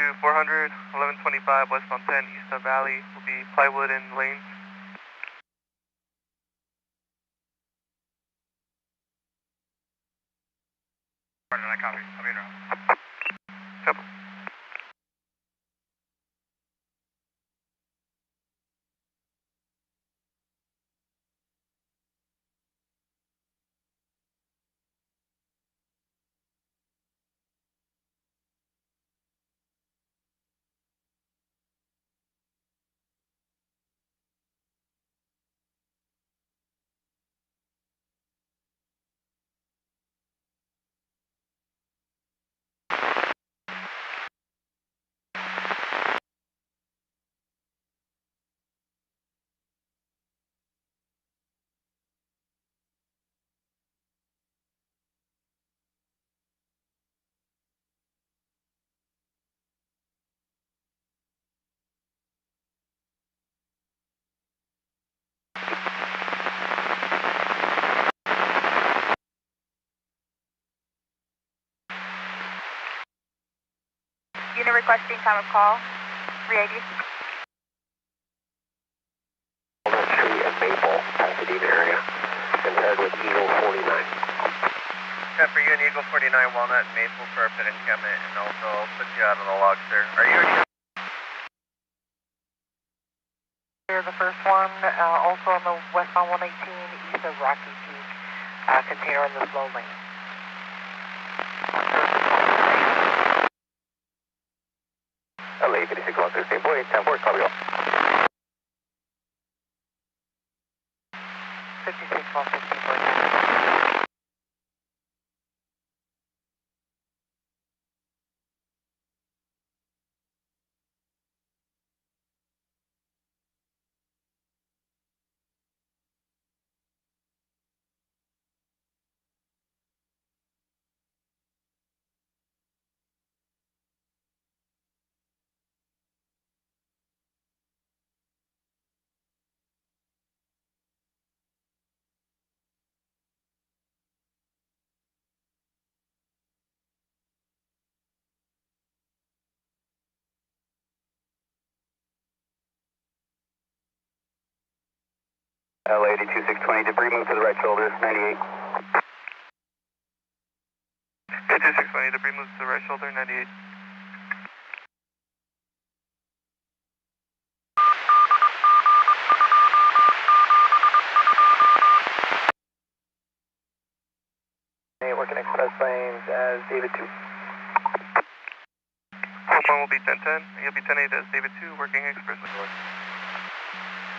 to 400, 1125 westbound 10 east of Valley will be plywood and lanes. I copy. I'm in around. Yep. Unit requesting time of call. 380. Walnut Tree and Maple, Pasadena area, and paired with Eagle 49. Yeah, for you and Eagle 49, Walnut and Maple for our pit encampment, and also I'll put you out on the log, sir. Are you ready? Here's the first one, also on the westbound 118 east of Rocky Peak, container in the slow lane. LA 56 1 16, boy, 10 4, copy all. 56 115. LA 82 620, debris move to the right shoulder, 98. 82 620, debris moves to the right shoulder, 98. Working express lanes as David 2. Hold on will be 1010, you'll be 10-8 as David 2, working express lane.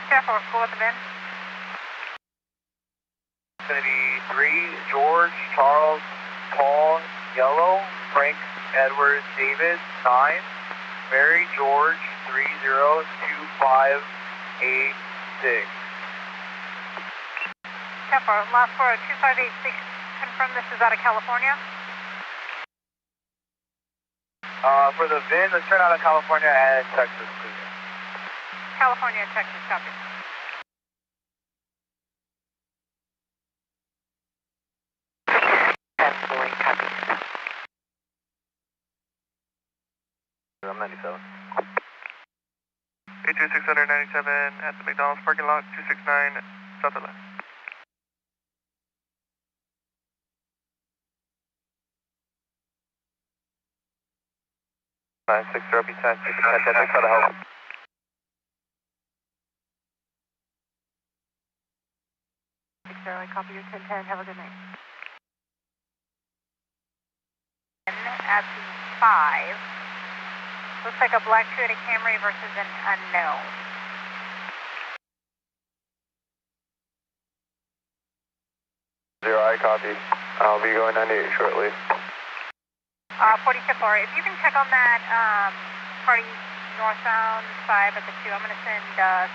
Careful, go with the bin. It's going to be 3, George, Charles, Paul, Yellow, Frank, Edward, David, 9, Mary, George, 302586. Careful, last 4, 2586. Confirm this is out of California. For the VIN, let's turn out of California and Texas, please. California, Texas, copy. Absolutely, copy. I'm 97. 82697 at the McDonald's parking lot, 269 south of left. Nine 6 0 B 10 6 10 thanks for the help. I copy your 1010. Have a good night. At the 5. Looks like a black Toyota Camry versus an unknown. Zero, I copy. I'll be going 98 shortly. 40 Templar, if you can check on that party northbound 5 at the 2, I'm going to send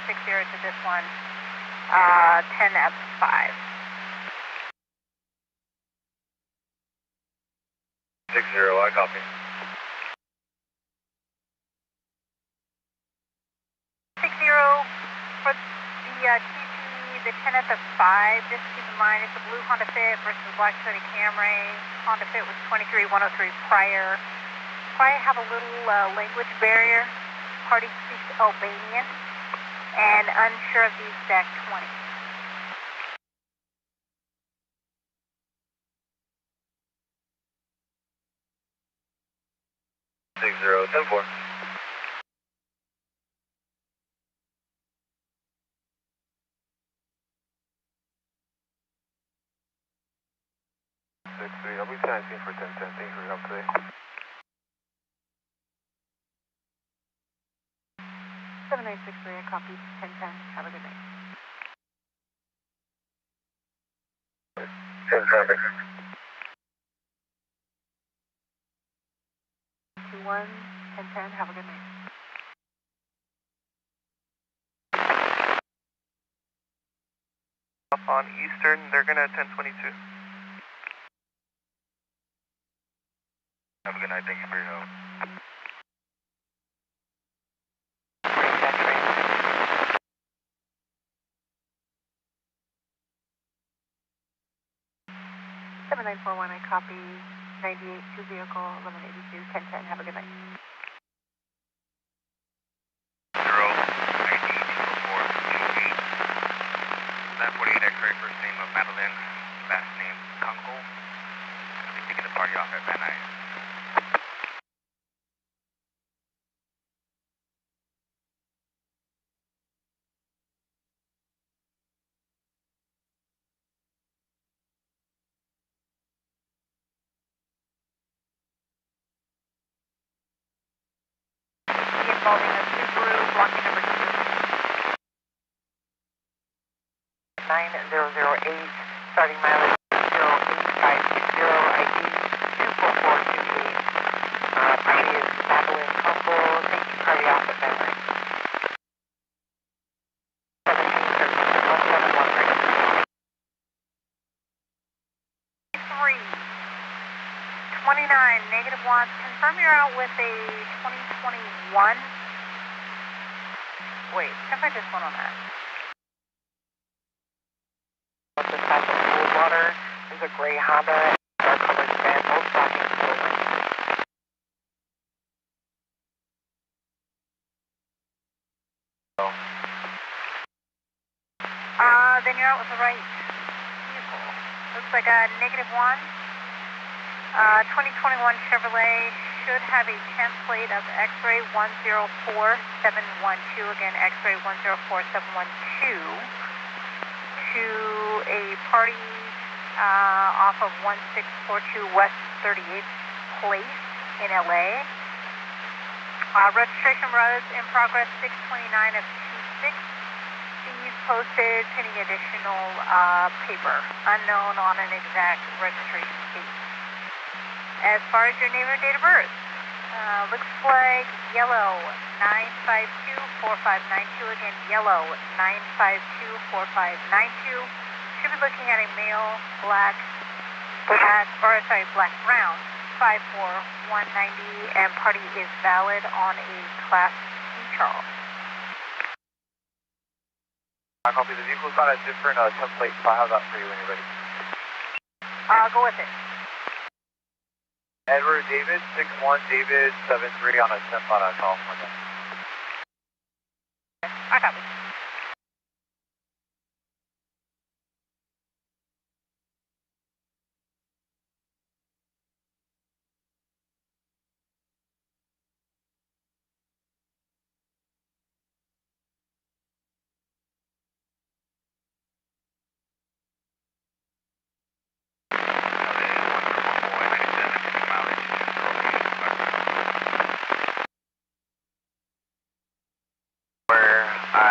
60 to this one, 10 at 5. 60, I copy. 60 for the TP, the 10 at the 5, just keep in mind it's a blue Honda Fit versus black Toyota Camry. Honda Fit was 23,103 prior. clarify, I have a little language barrier. Party speaks Albanian and unsure of the exact 20. 60, 10-4. 6-3, I'll be 10-19 for 10-10. Thanks for your help today. 7963, I copy 1010. Have a good night. 10 traffic. 21 1010. Have a good night. Up on Eastern, they're gonna 1022. Have a good night, thank you for your help. That train. 7941, I copy 98, 2 vehicle, 1182, 1010. Have a good night. 0, 19, 204, 28. 948 X-ray, first name of Madeline, last name Kunkel. I'll be taking the party off at Van Nuys. Involving a Subaru, blocking number 2. 9008, starting mileage 08560, ID 24428. Party is Madeline Humble, taking party off at Van Nuys. 171 right. 3, 29, negative 1. Confirm you're out with a 2021. Wait, if I just went on that. What's this type of cool water? There's a gray Honda, dark colored van, both blocking slowly. Then you're out with the right vehicle. Looks like a negative 1. 2021 Chevrolet should have a template of X-ray 104712. Again, X-ray 104712 to a party off of 1642 West 38th Place in LA. Registration was in progress 629 of 26. Fees posted pending additional paper, unknown on an exact registration fee. As far as your name and date of birth, looks like yellow 9524592. Again, yellow 9524592. Should be looking at a male, black brown 54190, and party is valid on a Class C, Charles. I copy. The vehicle's got a different template, so I'll have that for you when you're ready. Go with it. Edward David, 61 David 73 on a temp on a California. I copy.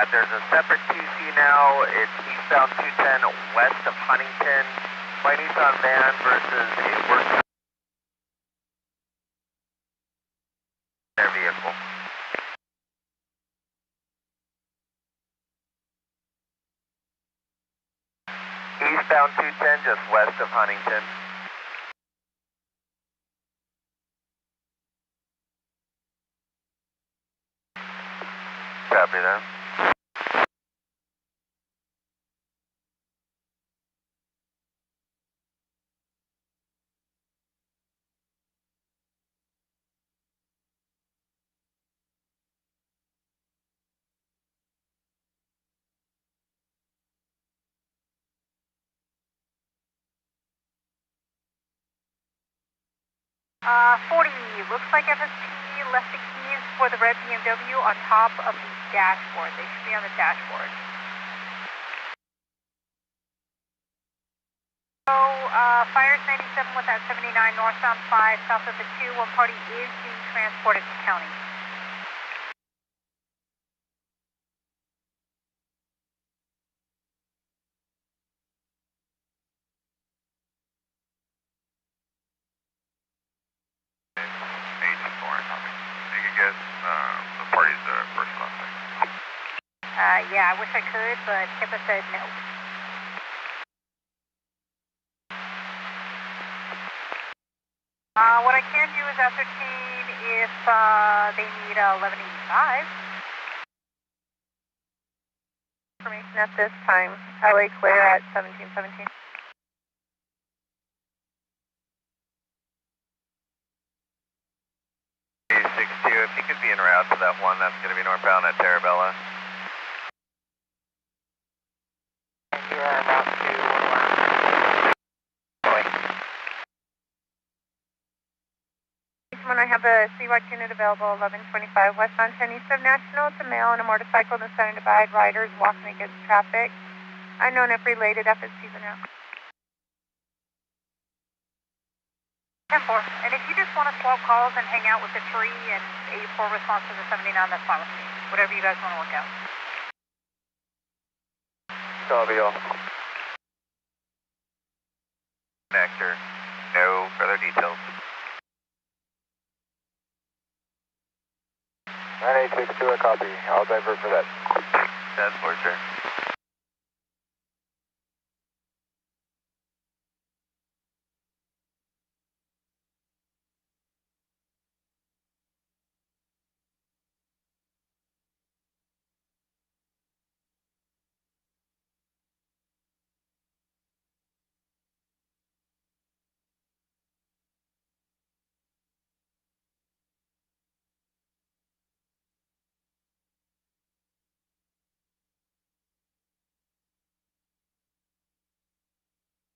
There's a separate QC now. It's eastbound 210 west of Huntington. My Nissan van versus a work their vehicle. Eastbound 210 just west of Huntington. Copy that. 40, looks like FSP left the keys for the red BMW on top of the dashboard. They should be on the dashboard. So, Fires 97 with that 79 northbound 5 south of the 2. One party is being transported to county. Yeah, I wish I could, but HIPAA said no. What I can do is ascertain if they need 1185. Information at this time. LA clear at 1717. If you could be en route to that one, that's going to be northbound at Terabella. And you are about to When I have a CWAC unit available, 1125 westbound 10 east of National. It's a male on a motorcycle in the center divide. Riders walking against traffic. Unknown if related. FSP's in route. 10-4. And if you just want to swap calls and hang out with the tree and 84 response to the 79, that's fine with me. Whatever you guys want to work out. Copy all. Connector. No further details. 9862, a copy. I'll divert for that. That's for sure.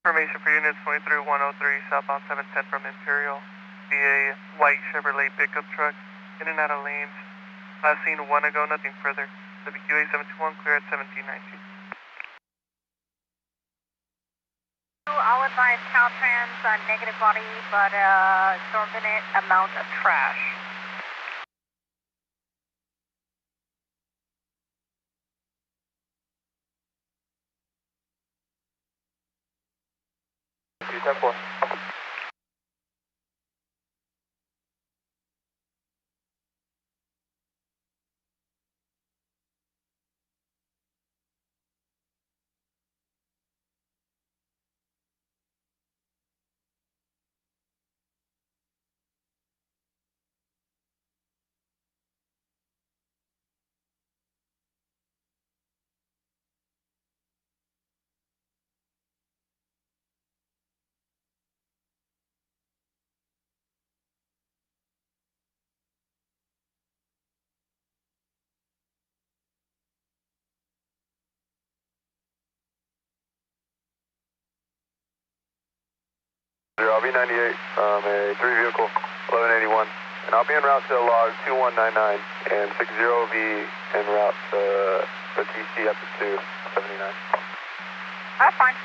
Information for units 23103 southbound 710 from Imperial. Be a white Chevrolet pickup truck in and out of lanes. Last seen 1 ago, nothing further. WQA 721 clear at 1719. I'll advise Caltrans negative body, but exorbitant amount of trash. Temple. I'll be 98, a 3 vehicle, 1181, and I'll be en route to log 2199, and 60 will be en route to the TC up to 279. That's fine.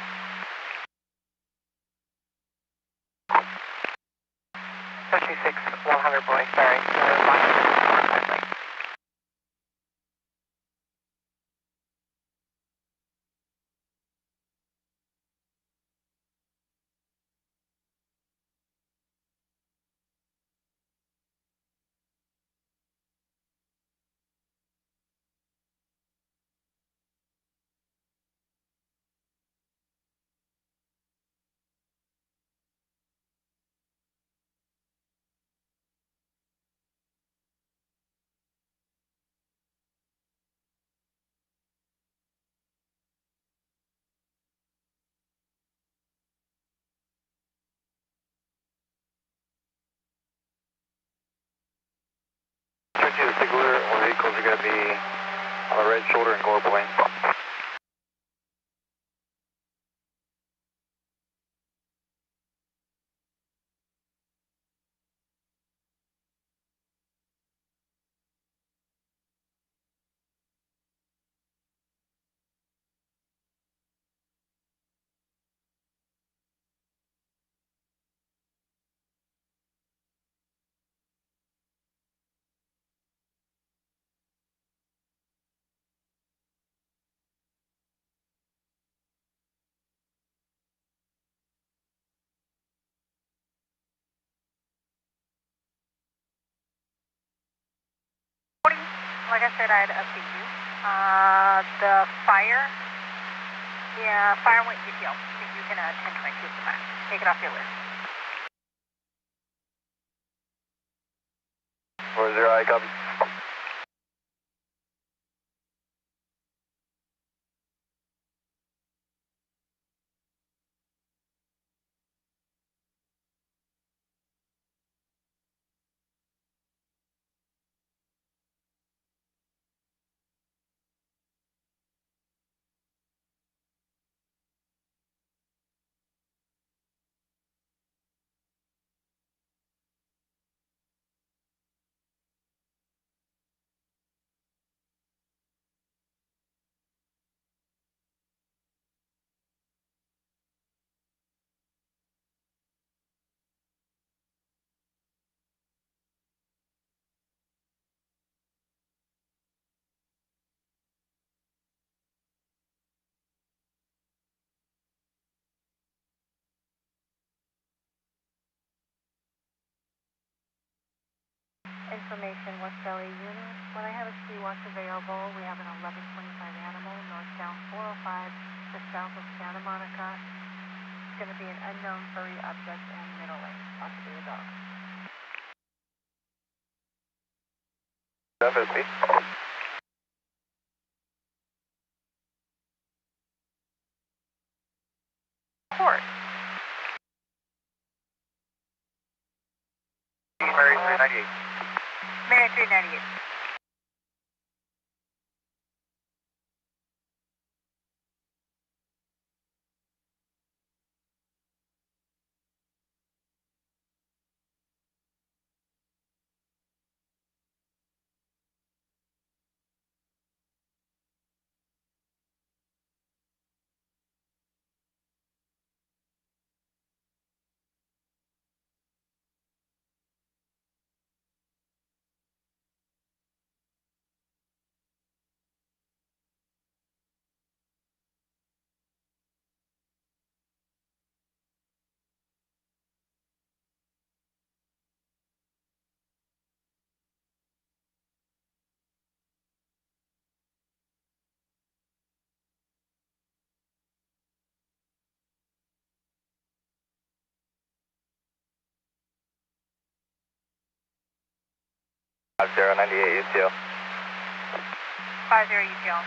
56 100 boy, sorry. The singular vehicles are going to be on the red shoulder and Gore Point. Like I said, I'd update you. The fire, fire went UTL. So you can 1022 for that. Take it off your list. 40, I copy. Information, West LA unit. When I have a ski watch available, we have an 1125 animal, northbound 405, just south of Santa Monica. It's going to be an unknown furry object in middle lane, possibly a dog. FSB. Court. Mary 398. Mary 398. Five 098 UTL. 50 UTL.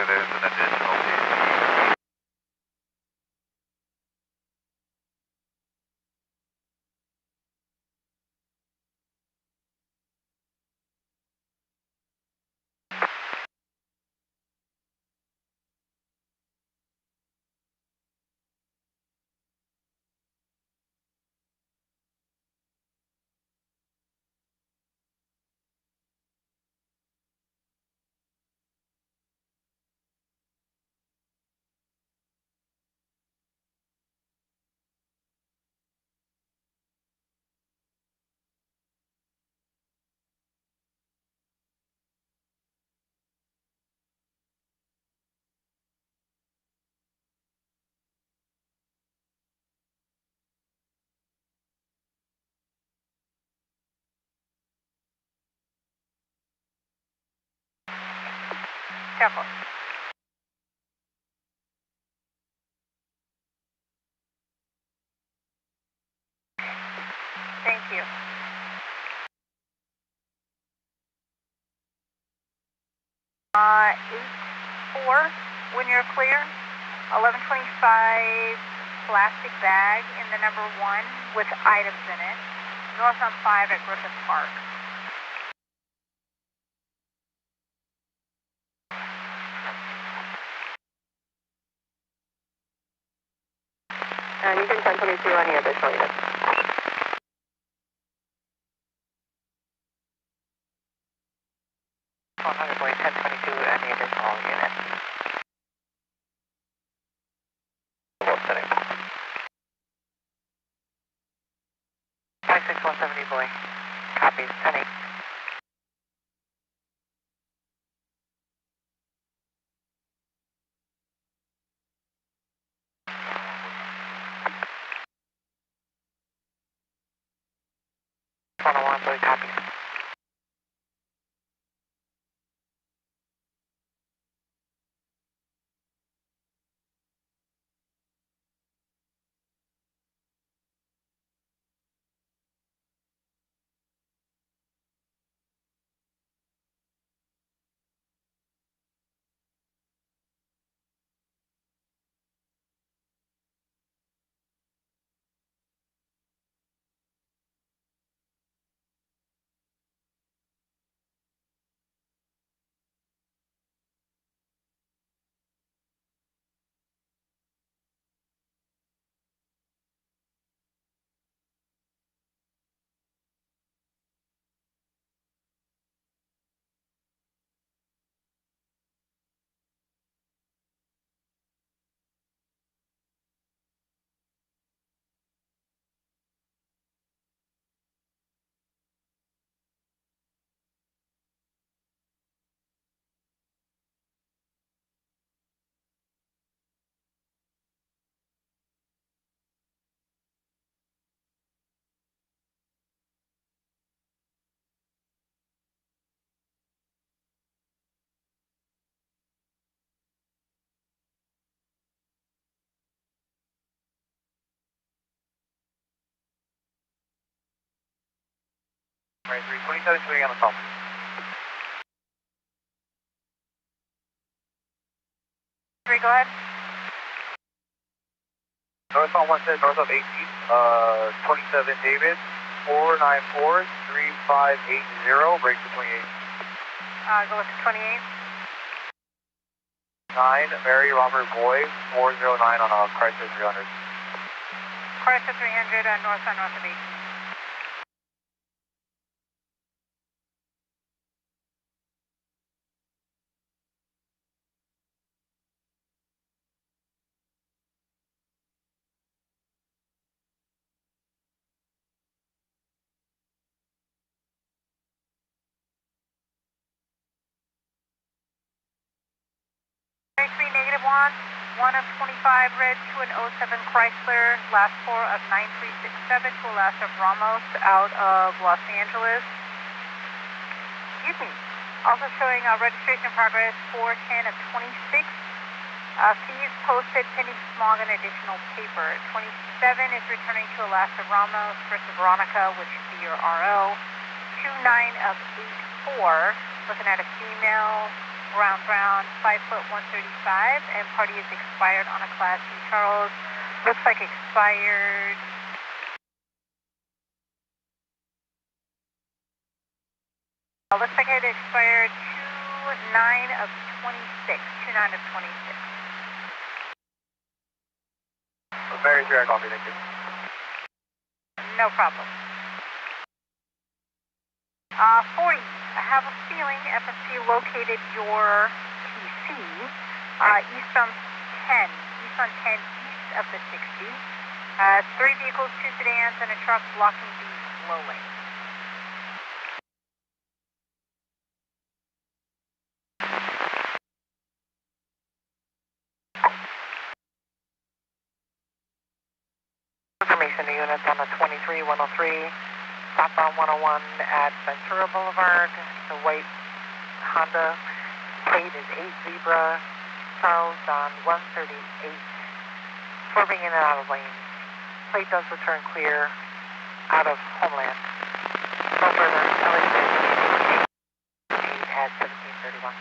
There's an additional PC. Careful. Thank you. Uh, 8-4 when you're clear. 1125 plastic bag in the number 1 with items in it. North on 5 at Griffith Park. And you can 1022 any additional units. Boy, 1022, any additional units. What setting? 56170, boy. Copies, 10-8. boy, copy. Right, 2720 on the phone. Go ahead. North on 110, north of 18, 27 David, 494-3580, break to 28. Go with 28. 9, Mary Robert Boy, 409 on Chrysler 300. Chrysler 300, north on north of 18. -1, 1 of 25 red to an 07 Chrysler, last 4 of 9367 to Alaska Ramos out of Los Angeles. Excuse me. Also showing registration progress 410 of 26. Fees posted pending smog and additional paper. 27 is returning to Alaska Ramos versus Veronica, which should be your RO. 29 of 84, looking at a female. Brown, 5 foot 135, and party is expired on a Class C. Charles, looks like expired. Looks like it expired 29 of 26. 29 of 26. Very sure I copy, thank you. No problem. 40. I have a feeling FSC located your PC east on 10. East on 10 east of the 60. 3 vehicles, 2 sedans, and a truck blocking the slow lane. Information to units on the 23-103. Southbound 101 at Ventura Boulevard. The white Honda plate is 8 Zebra. Charles on 138. Swerving in and out of lanes. Plate does return clear out of Homeland. No further. LA at 1731.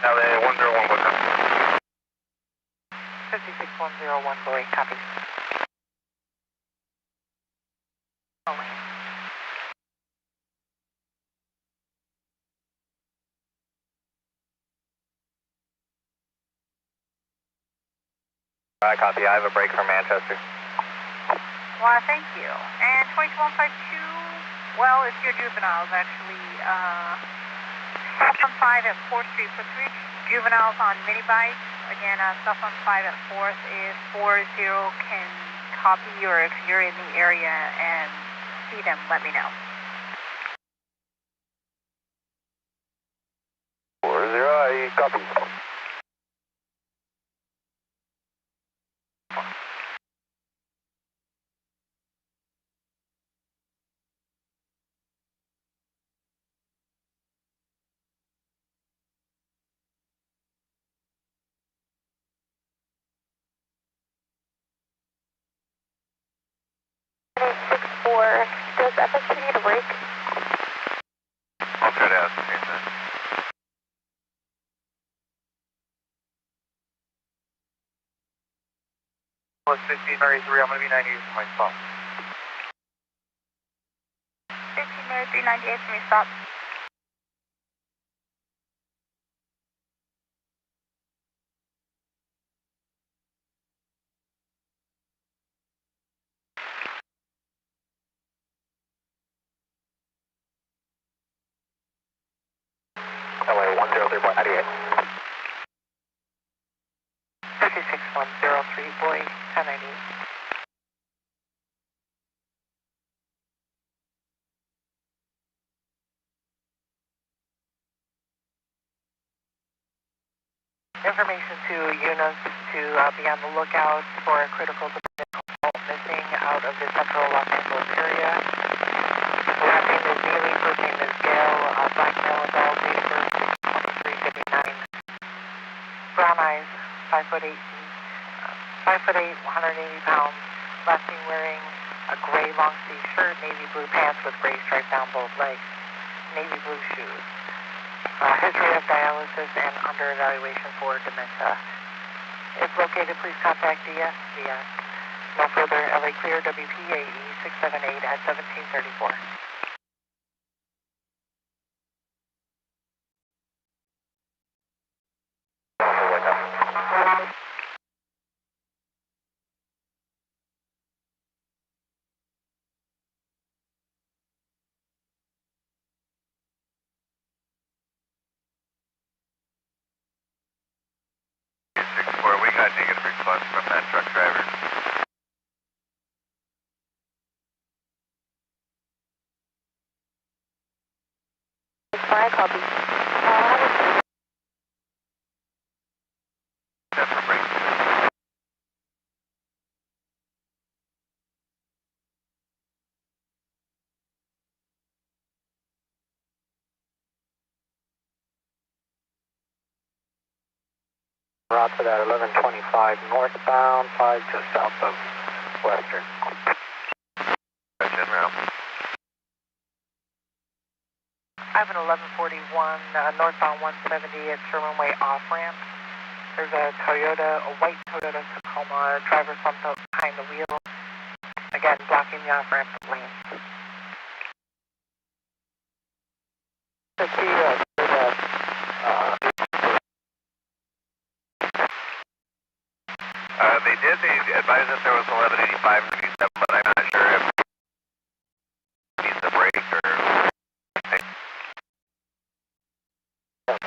LA 101, what's up? 56101, boy, copy. I copy, I have a break from Manchester. Well, thank you. And 22152, well, it's your juveniles, actually. South on 5 at 4th Street for 3 juveniles on mini bikes. Again, South on 5 at 4th is 40. Can copy, or if you're in the area and see them, let me know. 40, I copy. Does FSP need a break? I'll try to ask the same thing. Plus 15 Mary 3, I'm going to be 98 for my stop. 15 Mary 398 for me, stop. LA 103.98. 56103, boy, 1098. Information to units to be on the lookout for a critical call missing out of the central Los Angeles area. Last name is Neely, first name is Gail, black male adult, date of birth 2359. Brown eyes, 5'8", 180 pounds. Last name wearing a gray long sleeve shirt, navy blue pants with gray stripe down both legs, navy blue shoes. History of dialysis and under evaluation for dementia. If located, please contact DS. No further, LA Clear, WPAE 678 at 1734. We got negative response from that truck driver. I copy. That's a break. Roger that, 1125 northbound, 5 just south of Western. Question route. I have an 1141 northbound 170 at Sherman Way off ramp. There's a white Toyota Tacoma, driver slumped out behind the wheel. Again, blocking the off ramp lane. They advised that there was 1185 and 87, but I'm not sure if it needs a break or...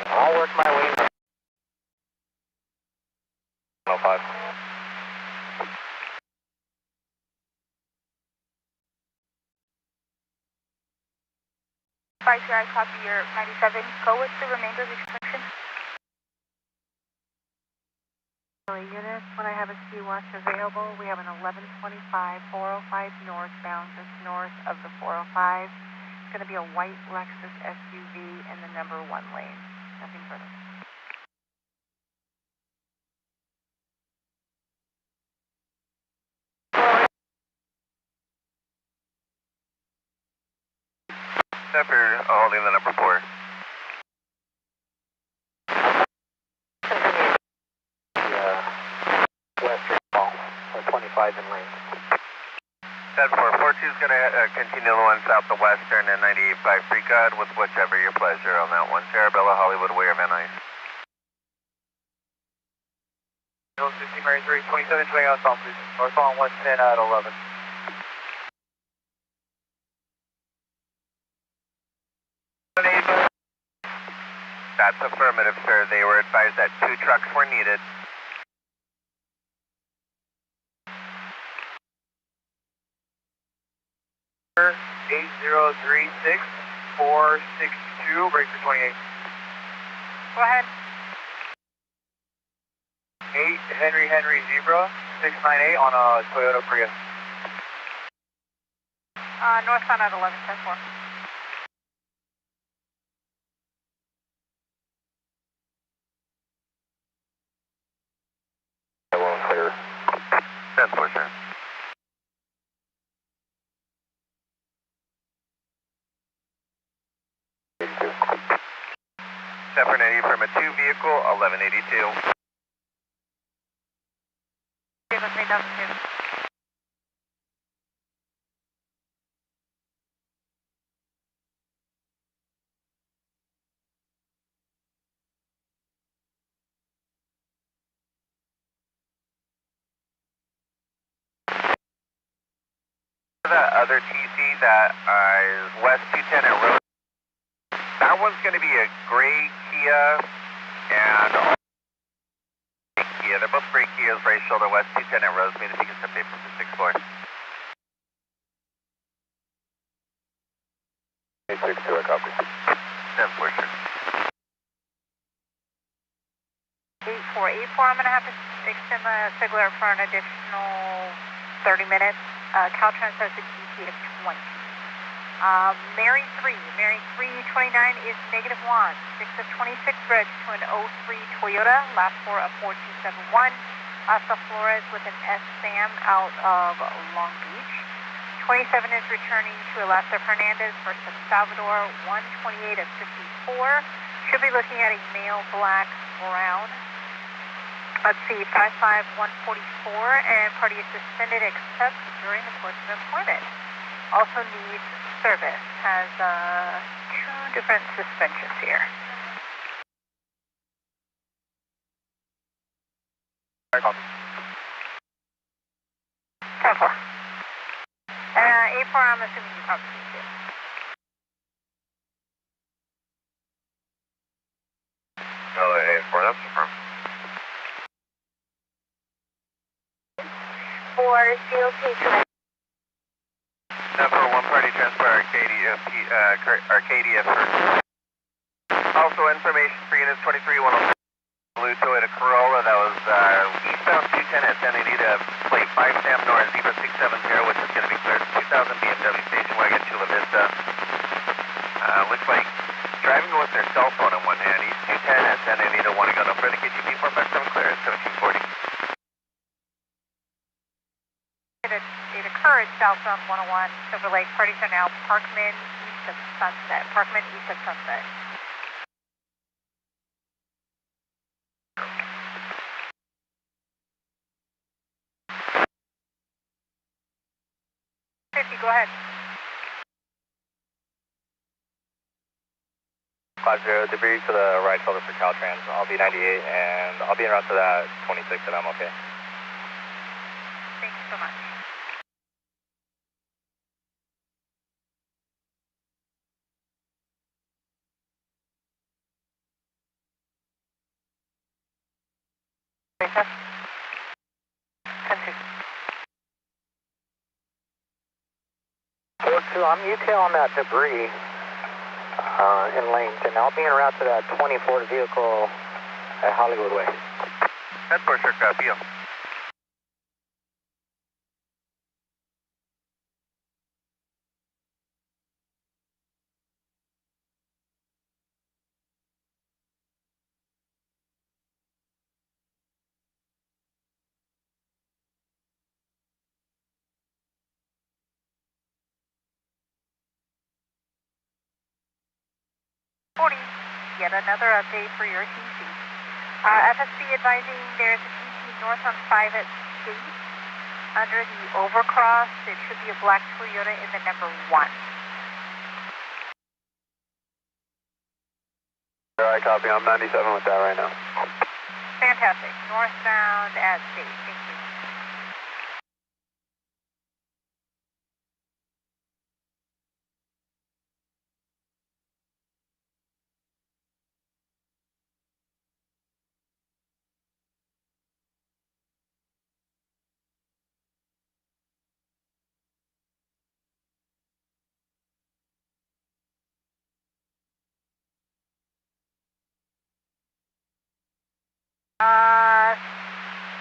I'll work my way. 105. I copy your 97. Go with the remainder of the extension. Units, when I have a ski watch available, we have an 1125 405 northbound, just north of the 405. It's going to be a white Lexus SUV in the number 1 lane. Nothing further. After holding the number 4. Western ball, or 25 in lane. 10-4, 42 is going to continue the one south to Western and 98.5 free guide with whichever your pleasure on that one. Sarabella, Hollywood, Weir, Van Nuys. 060 Mary 3, 27 swing outbound, please. Northbound 110 at 11. That's affirmative, sir. They were advised that 2 trucks were needed. Sir, 8036 462, break for 28. Go ahead. 8 Henry Zebra 698 on a Toyota Prius. Northbound at 11, 10-4. Clear. 10-4, sir. Definitely from a 2 vehicle, 1182. Give us 3002. That other TC that is West 210 at Road, that one's going to be a gray Kia and Kia. They're both gray Kias, right shoulder, West 210 at Rosemead. If you can step from the 6-4. 862, I copy. 7-4, sure. 8484, I'm going to have to extend the Sigler for an additional 30 minutes. Caltrans has a GT of 20. Mary 3, 29 is -1. 6 of 26 reg to an 03 Toyota, last 4 of 4271. Asa Flores with an S-SAM out of Long Beach. 27 is returning to Elasa Fernandez versus Salvador, 128 of 54. Should be looking at a male black brown. Let's see, 55144, and party is suspended except during the course of employment. Also needs service. Has 2 different suspensions here. Copy. 10-4. 8-4, I'm assuming you probably see it. LA 84, that's confirmed. For COP drive. Number 1 party transfer Arcadia for. Also information for units 23-106. Blue Toyota Corolla that was eastbound 210 at Santa Anita, plate 5 Sam North, Zebra 670, which is going to be cleared. 2000 BMW station wagon, Chula Vista. Looks like driving with their cell phone in one hand. East 210 at Santa Anita, want to go no further. KGP 457 clear at 1740. It occurred southbound 101, Silver Lake. Parties are now Parkman east of Sunset. Parkman east of Sunset. Go ahead. 50, debris to the right shoulder for Caltrans. I'll be 98, and I'll be en route to that 26, and I'm okay. Thank you so much. Test. 10-2. 4-2, I'm UTAL on that debris in lanes, and I'll be en route to that 24 vehicle at Hollywood Way. That's for sure, copy. 40, yet another update for your TC. FSB advising there's a TC north on 5 at State. Under the overcross, it should be a black Toyota in the number 1. I copy, I'm 97 with that right now. Fantastic. Northbound at State. Thank you.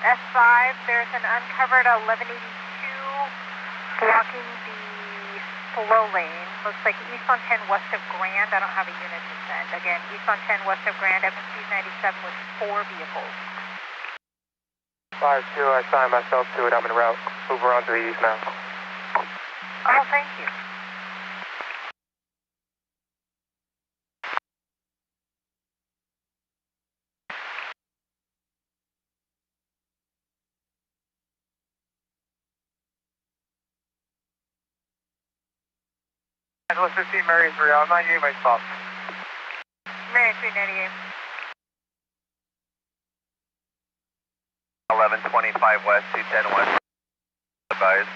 S5, there's an uncovered 1182 blocking the slow lane. Looks like east on 10 west of Grand. I don't have a unit to send. Again, east on 10 west of Grand, FSB 97 with 4 vehicles. 5-2, I signed myself to it. I'm en route. Over onto the east now. Oh, thank you. Angeles 15, Mary 3, I'm 98 my stop. Mary 398. 1125 west, 210 west, advise.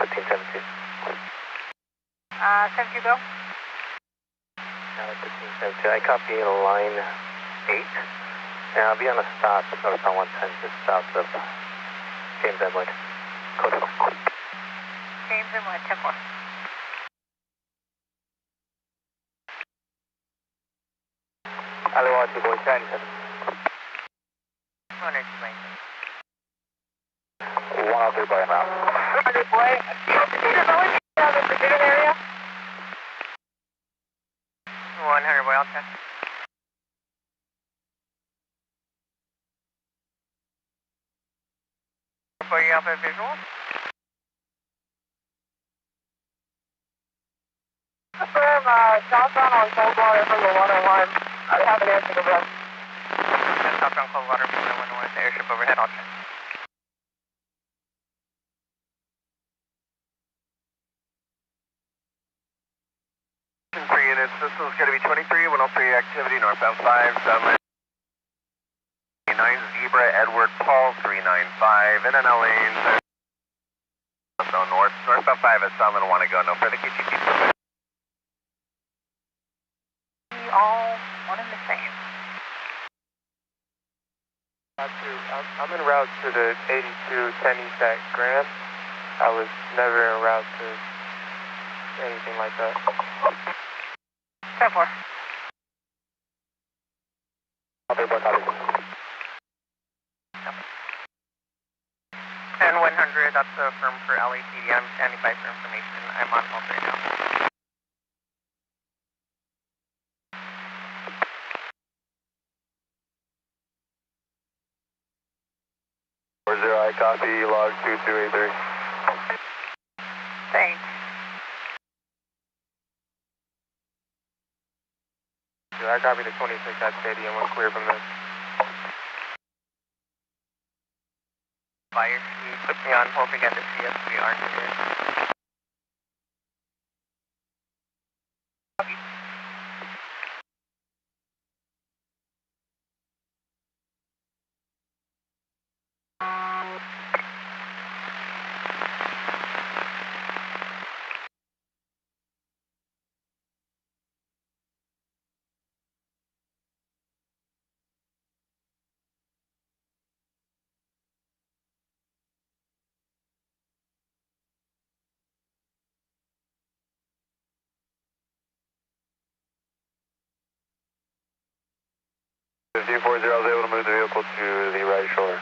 1572. 72 go. 1572. I copy line 8. And I'll be on a stop north on 110, just south of James Edward. Code 4. James and what? 10-4. Aliwa 2 boy 10. 103 by route. 100 boy. Do you know what you have in the Virginia area? 100 boy, I'll check. For you up a visual? Confirm, southbound on Coldwater from the 101. I have an answer to that. Southbound Coldwater from the 101, the airship overhead, I'll check. Three units, this is going to be 23, 103 activity, northbound 5, Sunland 9, Zebra, Edward, Paul 395, in an lane, so northbound 5 is Sunland, want to go, no further KGP. All one and the same. I'm en route to the 82 10 East at Grant. I was never en route to anything like that. 10-4. Copy, boy, copy. 10-100, that's the firm for LAPD. I'm standing by for information. I'm on hold right now. I copy, log 2283. Thanks. I copy the 26 at Stadium. We're clear from this. Fire chief, put me on hold again to see if we are needed. I was able to move the vehicle to the right shoulder.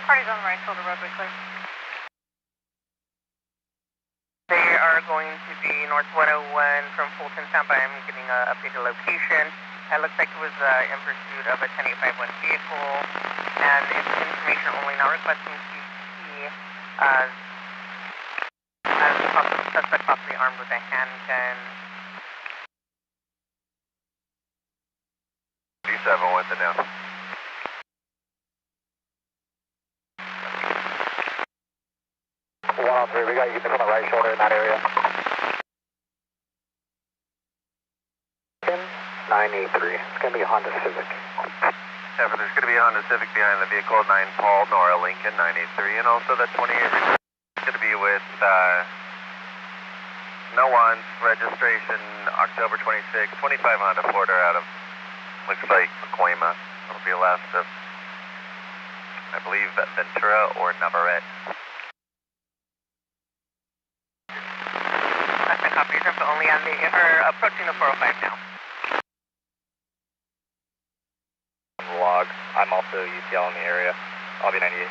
Party's on the right shoulder, roadway clear. They are going to be north 101 from Fulton standby. I'm getting an updated location. It looks like it was in pursuit of a 10851 vehicle, and it's information only, not requesting CHP, as the suspect possibly armed with a handgun. 37 with it now. We got you from the right shoulder in that area. 983. It's going to be a Honda Civic. Yeah, but there's going to be a Honda Civic behind the vehicle, 9 Paul, Nora, Lincoln, 983, and also that 28 is going to be with no one's registration October 26, 25 Honda Porter out of, looks like Pacoima. It'll be a last of, I believe, Ventura or Navarrete. That's my copy, but only on the, or approaching the 405 now. Log. I'm also UTL in the area. I'll be 98.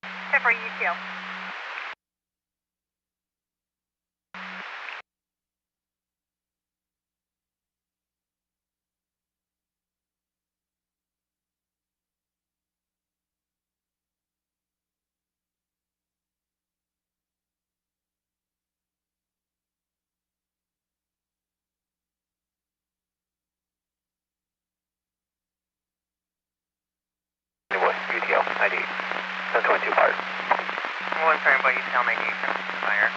Except for UTL. UTL 98, 1022 fire. One turn by UTL 98, fire.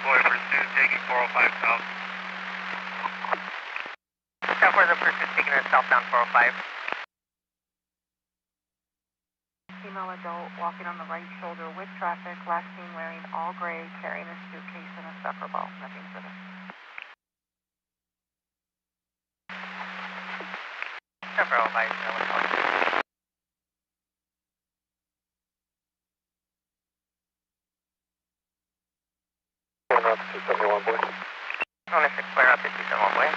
Pursuit taking 405 south. South where the pursuit taking us southbound 405. Female adult walking on the right shoulder with traffic, last seen wearing all gray, carrying a suitcase and a soccer ball. Nothing further. South 405, Going out to 271, boy. on a 6 flare out to 271, boy.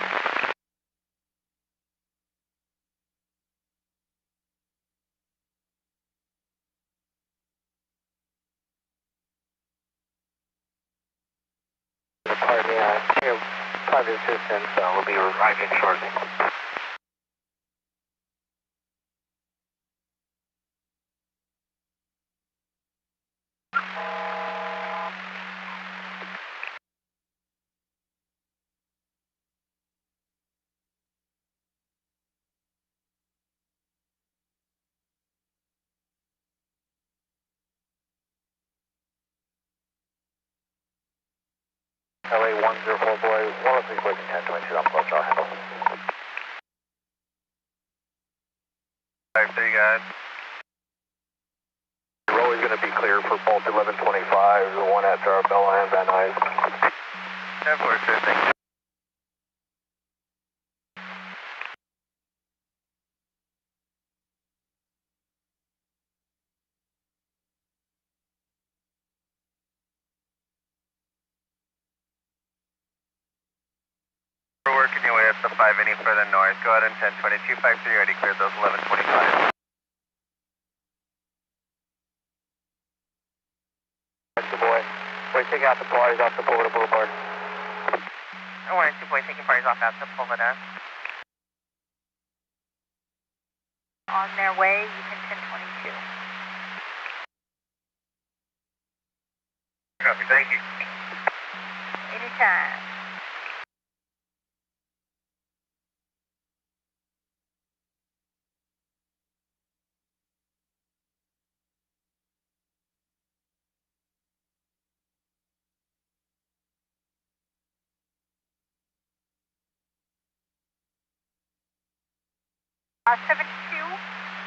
Pardon me, private assistance will be arriving shortly. LA 104 boy, 103 boy, 1022, I'm close, I'll handle. 5-3 guys. You're always going to be clear for both 1125, the one at Arabella and Van Nuys. 10-4, sure thing. We're working your way up to 5 any further north. Go ahead and 1022, 53 already cleared those 1125. That's the boy. Boy, take out the bars off the Boulevard Boulevard. 1-2 boy taking parties off at the Pulveda. On their way, you can 1022. Copy, thank you. Anytime. Uh, 72, I'm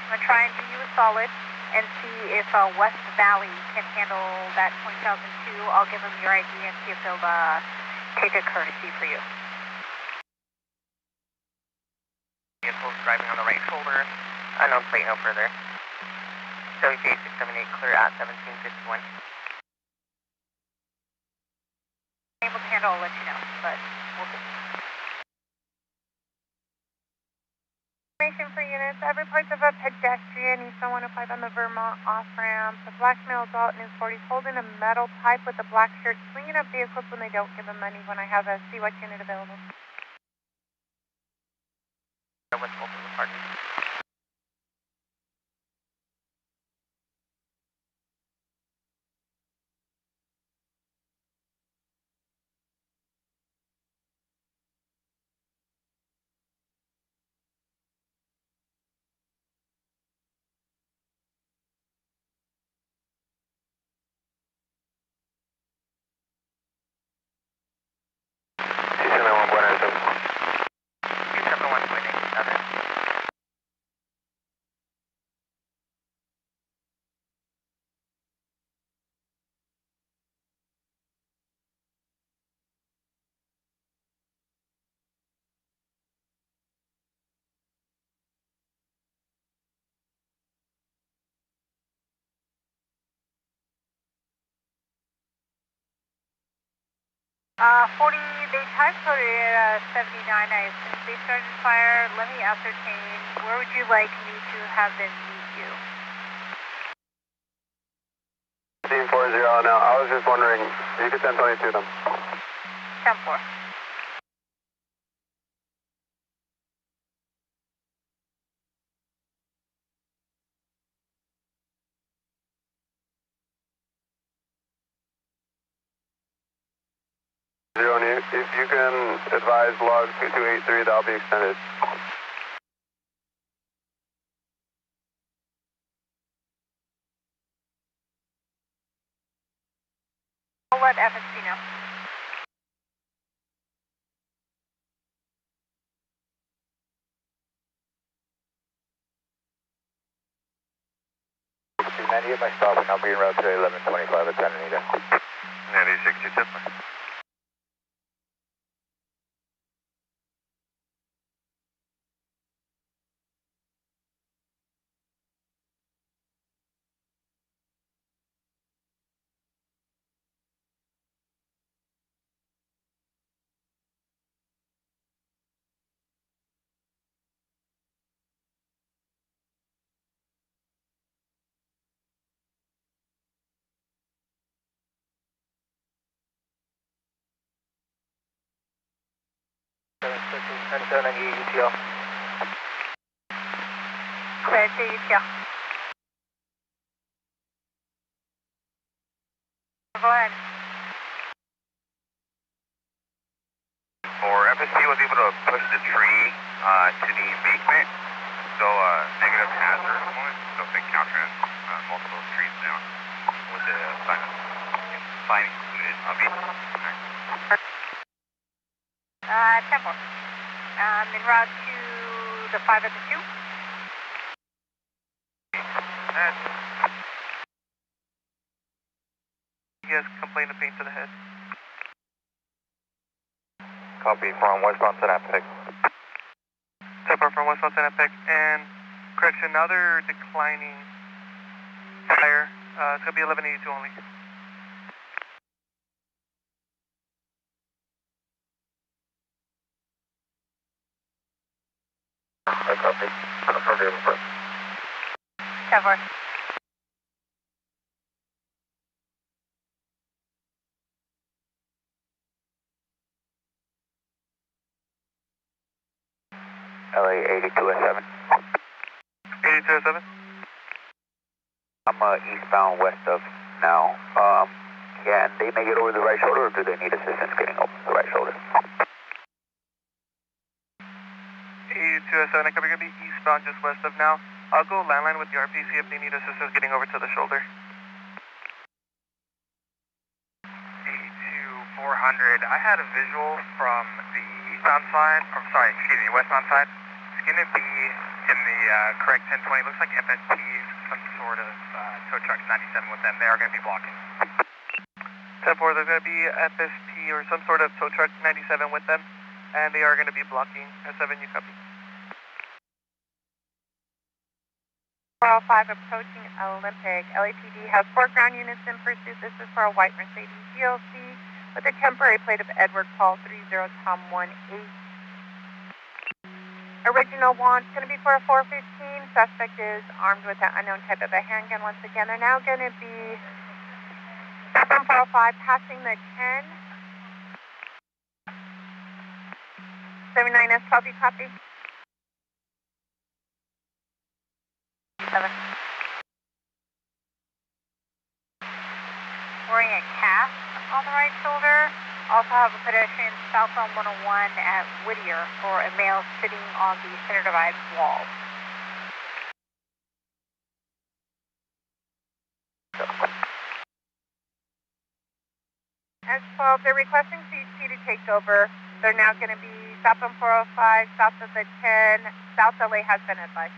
going to try and do you a solid and see if West Valley can handle that 20,002. I'll give them your ID and see if they'll take a courtesy for you. Vehicles driving on the right shoulder. Unknown plate no further. WJ 678 clear at 1751. Able to handle, I'll let you know, but we'll see. Information for units. Every part of a pedestrian Eastern 105 on the Vermont off-ramp. The black male adult in his 40s holding a metal pipe with a black shirt, swinging up vehicles when they don't give him money when I have a CWAT unit available. With both of the parties. They type coded at 79. I assume they started fire. Let me ascertain. Where would you like me to have them meet you? Team 40 now. I was just wondering, you could 1022 them. 10-4. Zero, if you can advise log 2283, that'll be extended. I'll let FSC know. At my stop, and I'll be en route today, 1125 at Santa Anita. 9062. ETL. Clear to ETL. Go ahead. For FSC was able to push the tree to the embankment, so negative hazard at the moment, so if they counter multiple trees down with the sign included, obviously. 10-4. En route to the 5 at the 2. Yes, complaint of pain to the head. Copy from westbound San Epic. Temper from westbound San Epic, and correction, now they're declining higher. It's going to be 1182 only. I copy. Confirm your report. 10-4. LA 8207. 8207? I'm eastbound west of now. Can they make it over the right shoulder, or do they need assistance getting over the right shoulder? 8207, I cover going to be eastbound just west of now. I'll go landline with the RP, see if they need assistance getting over to the shoulder. 82400, I had a visual from the eastbound side, westbound side. It's going to be in the correct 1020. Looks like FSP, some sort of tow trucks 97 with them. They are going to be blocking. 10-4, there's going to be FSP or some sort of tow truck 97 with them, and they are going to be blocking. S7, you copy. 405 approaching Olympic. LAPD has 4 ground units in pursuit. This is for a white Mercedes GLC with a temporary plate of Edward Paul 30 Tom 18. Original launch going to be for a 415. Suspect is armed with an unknown type of a handgun. Once again, they're now going to be 405 passing the 10. 79S12, you copy? 7. Wearing a cast on the right shoulder. Also have a pedestrian southbound 101 at Whittier for a male sitting on the center divide wall. S12, they're requesting CHP to take over. They're now going to be southbound 405, south of the 10. South LA has been advised.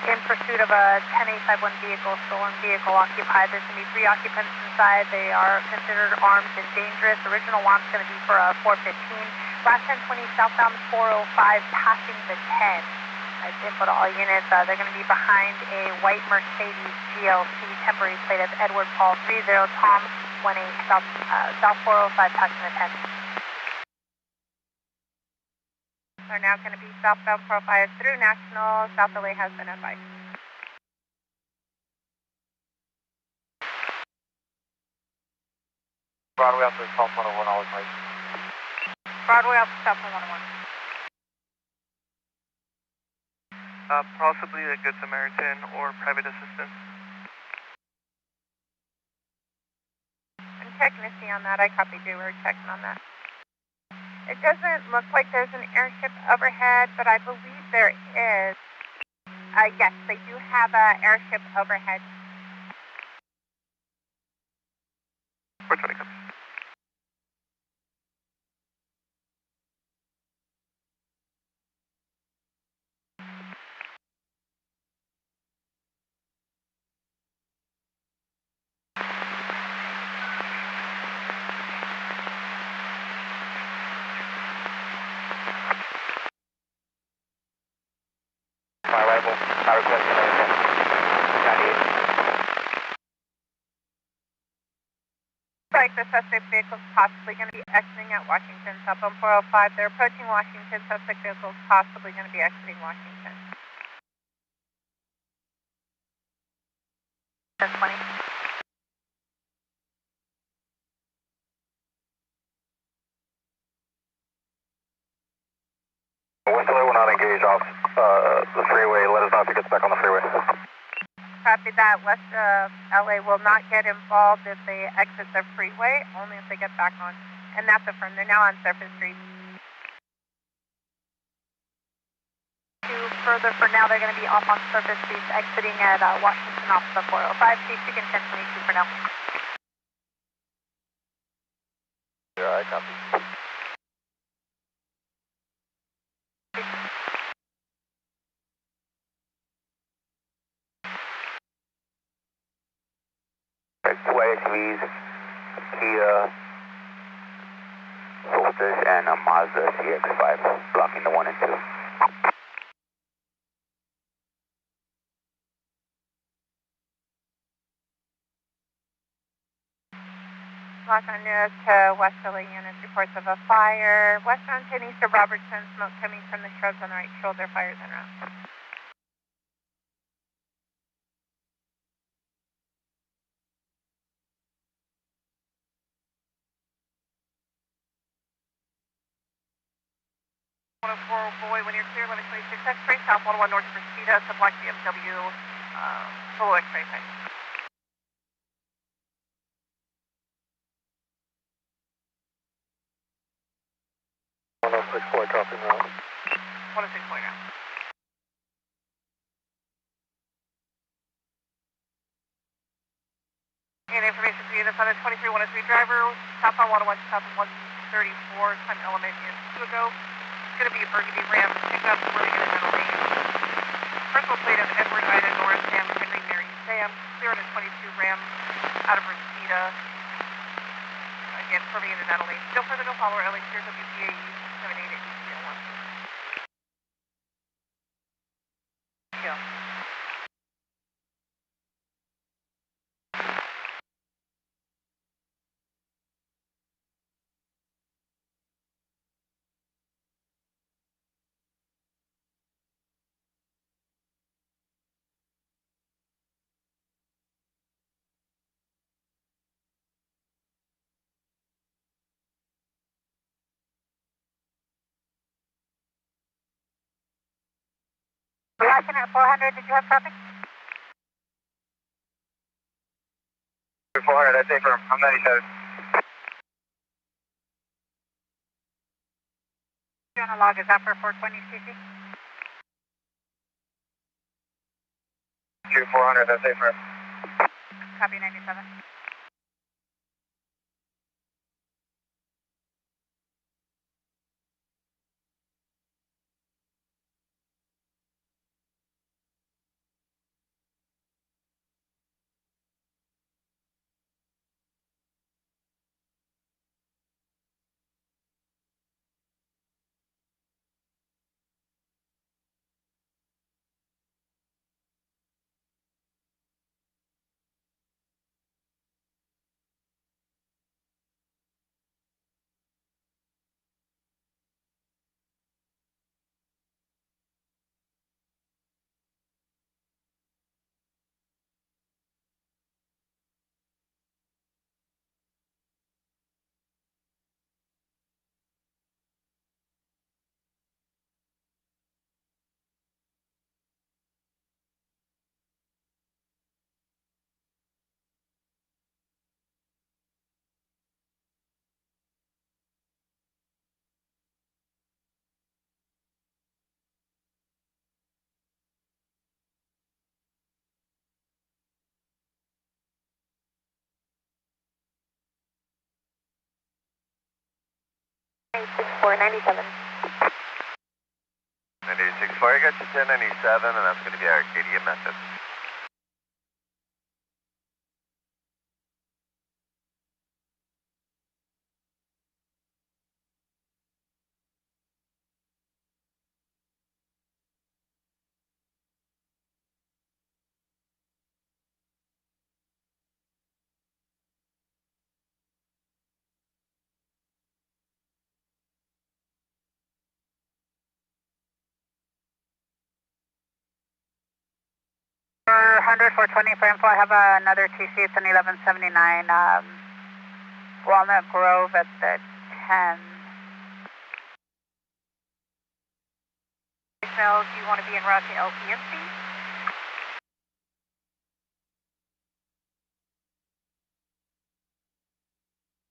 In pursuit of a 10851 vehicle, stolen vehicle occupied. There's going to be 3 occupants inside. They are considered armed and dangerous. Original one's going to be for a 415. Last 1020 southbound 405 passing the 10. I've input all units. They're going to be behind a white Mercedes GLC temporary plate of Edward Paul 30 Tom 18 south 405 passing the 10. They're now going to be southbound 405 through National. South LA has been advised. Broadway up to South 101, always right. Broadway up to south 101. Possibly a Good Samaritan or private assistance. checking to see on that. I copied you. We're checking on that. It doesn't look like there's an airship overhead, but I believe there is. Yes, they do have an airship overhead. 420 comes. My arrival, not requesting anything. 98. Like the suspect vehicle is possibly going to be exiting at Washington, southbound 405. They're approaching Washington. Suspect vehicle is possibly going to be exiting Washington. 1020. Westerly will not engage off the freeway. Let us know if he gets back on the freeway. Copy that. West of LA will not get involved if they exit the freeway, only if they get back on. And that's affirmed. They're now on Surface Street. Further for now, they're going to be off on Surface Street, exiting at Washington off the 405. Chief, you can 1022 for now. Yeah, I copy. Two AXVs, Kia, Solstice, and a Mazda CX-5, blocking the 1 and 2. Los Angeles to West LA units, reports of a fire. Westbound 10 east of Robertson, smoke coming from the shrubs on the right shoulder, fires en route. Boy, when you're clear, 1126 X-ray, South 101 North Reseda, to block BMW, full X-ray time. 106 Boy, copy now. 106 point now. And information to units on the 23-103 driver, southbound 101 to southbound 134, time element is 2 ago. It's going to be a burgundy Ram pickup, swerving in a middle lane. Personal plate of Edward Ida Norris Sam Henry Mary Sam, clear on a 22 Ram out of Reseda. Again, swerving in the middle lane. Still further to follow LA clear WPAE 78 at ECL1. Yeah. Looking at 400, did you have traffic? 400, that's it firm. I'm 97. You want to log, is that for 420 CC? 400, that's it firm. Copy 97. 86497. 9864, I got you 1097, and that's going to be our Arcadia method. For 100 for 20 for info, I have another TC. It's an 1179 Walnut Grove at the 10. Voicemail, do you want to be en route to LPMC?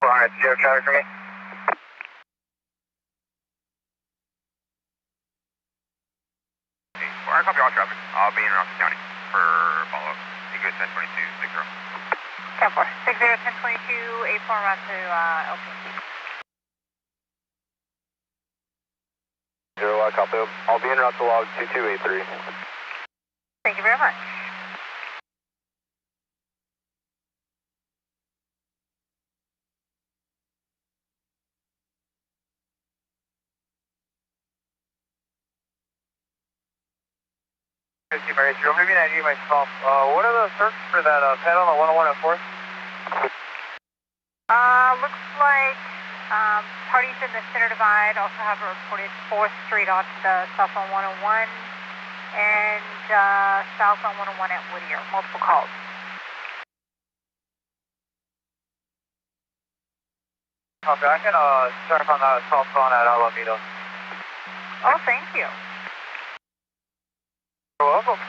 Alright, do you have traffic for me? I copy all traffic. I'll be in Rocky County for follow-up. You go 1022, 60. 10-4. 60-1022, 84 route to LPMC. Zero, I copy. I'll be in route to log 2283. Thank you very much. Mary, you're maybe not need myself. What are the search for that pad on the 101 at 4th? Looks like parties in the center divide also have reported 4th Street onto the south on 101 and south on 101 at Whittier. Multiple calls. Copy. I can start on the cell phone at Alameda. Oh, thank you. You're welcome.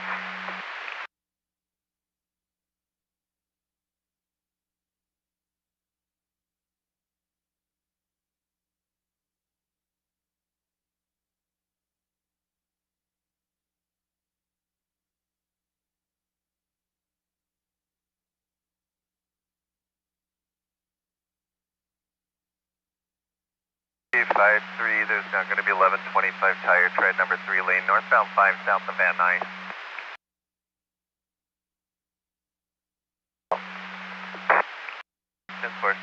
Five three. There's now going to be 1125 tire tread number 3 lane northbound 5 south of Van Nuys. Ten four.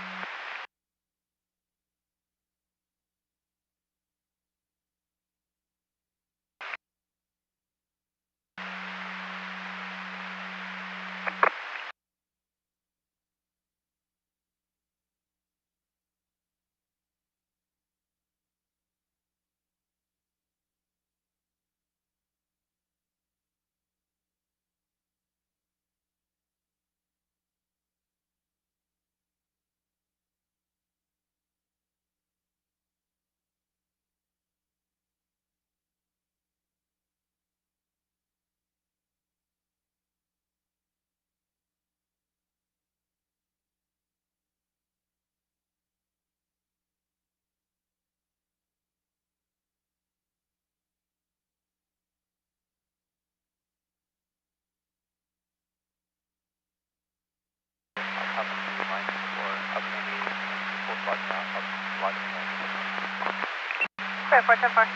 Okay, 410-4.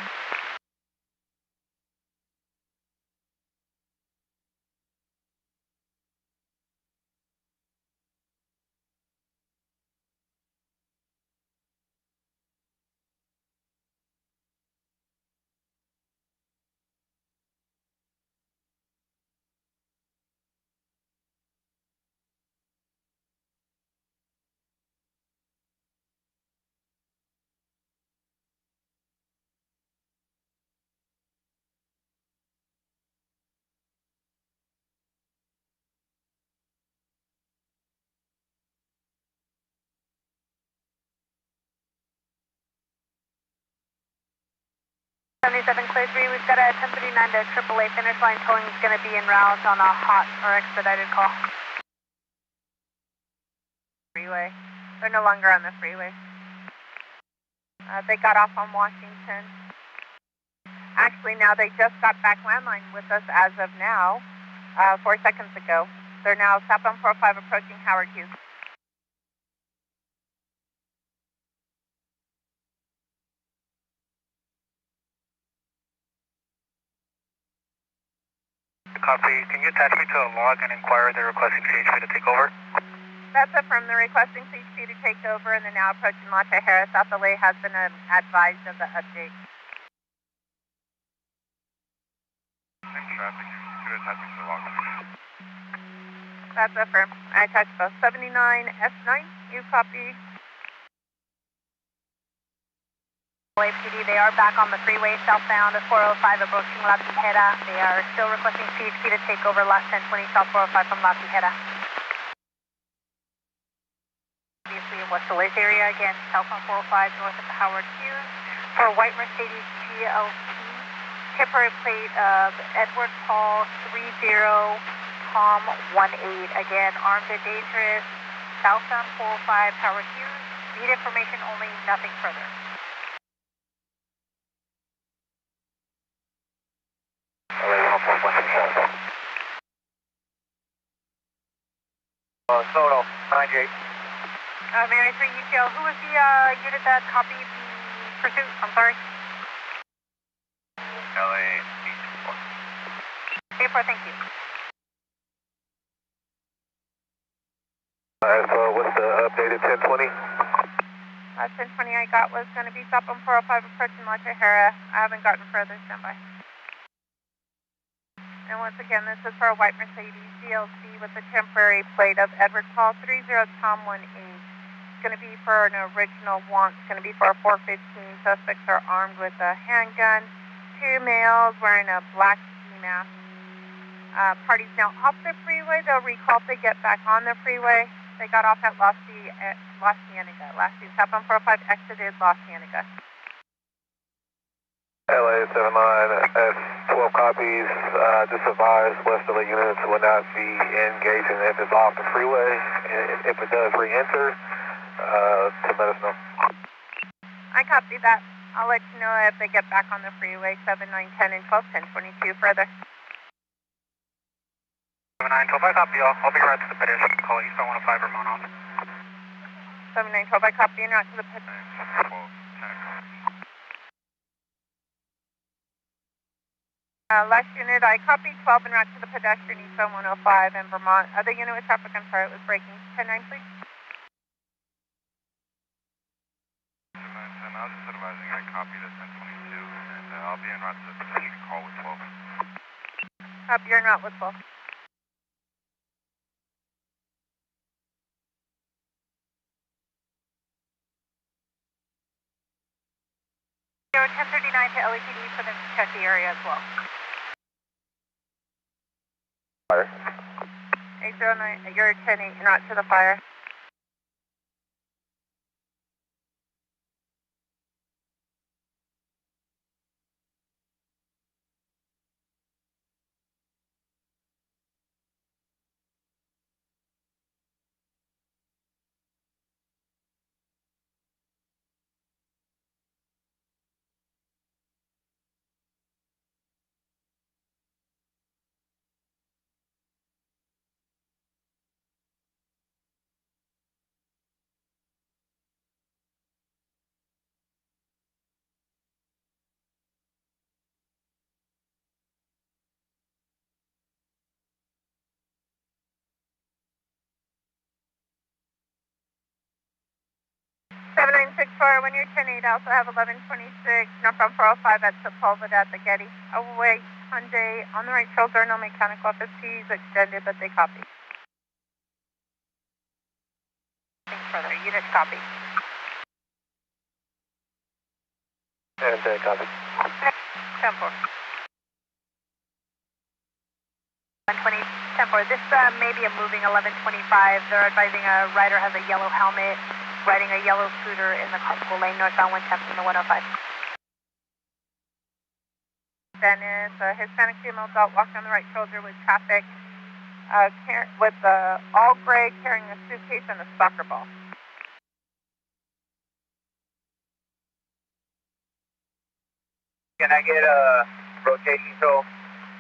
Clear 3, we've got a 1039 to AAA finish line. Towing is going to be en route on a hot or expedited call. Freeway. They're no longer on the freeway. They got off on Washington. Actually, now they just got back landline with us as of now, 4 seconds ago. They're now southbound 405 approaching Howard Hughes. copy. Can you attach me to a log and inquire they're requesting CHP to take over? That's affirmed. They're requesting CHP to take over and they're now approaching La Tejera. South LA has been advised of the update. Traffic, should attach me to the log. That's affirmed. I attached both. 79 S9, you copy. LAPD, they are back on the freeway southbound of 405 approaching La Tijera. They are still requesting CHP to take over last 1020 South 405 from La Tijera. Obviously in West LA area, again, southbound 405 north of Howard Hughes. For white Mercedes GLC, temporary plate of Edward Paul 30 Tom 18. Again, armed and dangerous, southbound 405 Howard Hughes. Need information only, nothing further. Soto, 98. Mary 3 UTL, who was the unit that copied the pursuit? I'm sorry. LA 824. 8-4, thank you. Alright, so what's the updated 1020? Last 1020 I got was going to be southbound 405 approaching La Tejera. I haven't gotten further, standby. And once again, this is for a white Mercedes GLC with a temporary plate of Edward Paul 30 Tom 18. It's going to be for an original want. It's going to be for a 415. Suspects are armed with a handgun. 2 males wearing a black ski mask. Party's now off the freeway. They'll recall if they get back on the freeway. They got off at La Cienega. Last seen southbound 405 exited La Cienega. LA 79 S12 copies, just advise West LA units will not be engaging if it's off the freeway. If it does re-enter, to let us know. I copy that. I'll let you know if they get back on the freeway. 7, 9, 10, and 12, 10, 22 further. 7, 9, 12, I copy y'all. I'll be right to the pedestrian call. Eastbound 105 Vermont on. 7, 9, 12, I copy and route to the pedestrian. 12, 10. Last unit, I copied 12 and route to the pedestrian Eastbound 105 in Vermont. Other unit with traffic, I'm sorry, it was breaking. 10-9, please. 10, I was just advising I copied at 1022, and I'll be en route to the pedestrian call with 12. Copy, you're en route with 12. There were 1039 to LAPD for them to check the area as well. Fire. 809, you're 10-8, en route to the fire. When you're 10-8, I also have 1126, northbound 405 at Sepulveda at the Getty. Await Hyundai on the right shoulder, no mechanical FSTs extended, but they copy. Further, unit copy. And copy. 10-4. 120, 10-4. This may be a moving 1125. They're advising a rider has a yellow helmet, riding a yellow scooter in the carpool lane northbound 110 from the 105. Dennis, a Hispanic female adult walking on the right shoulder with traffic, with all gray, carrying a suitcase and a soccer ball. Can I get a rotation tow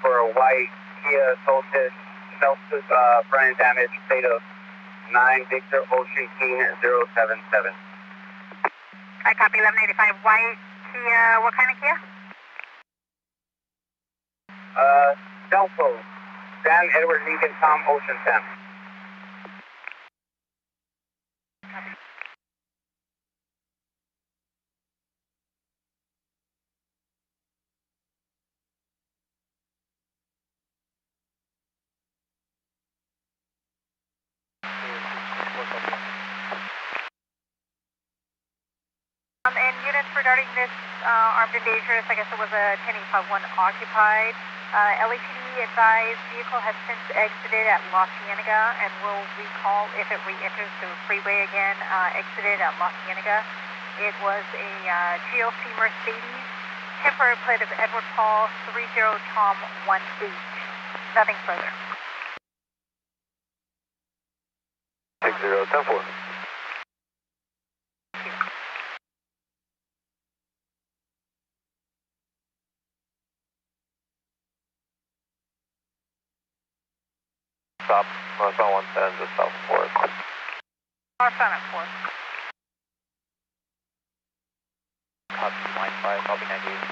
for a white Kia Solstice, front end damage, state of 9 Victor Ocean King 077. I copy 1185. White Kia, what kind of Kia? Delpo. Dan, Edward, Lincoln, Tom, Ocean 10. And units regarding this armed and dangerous, I guess it was a 10851 occupied. LAPD advised vehicle has since exited at La Cienega and will recall if it re-enters the freeway again, exited at La Cienega. It was a GLC Mercedes, temporary plate of Edward Paul 30 Tom 18. Nothing further. 60, 10-4. Stop, northbound 110, just south of 4. Northbound at 4. Copy, line 5, I'll be 98.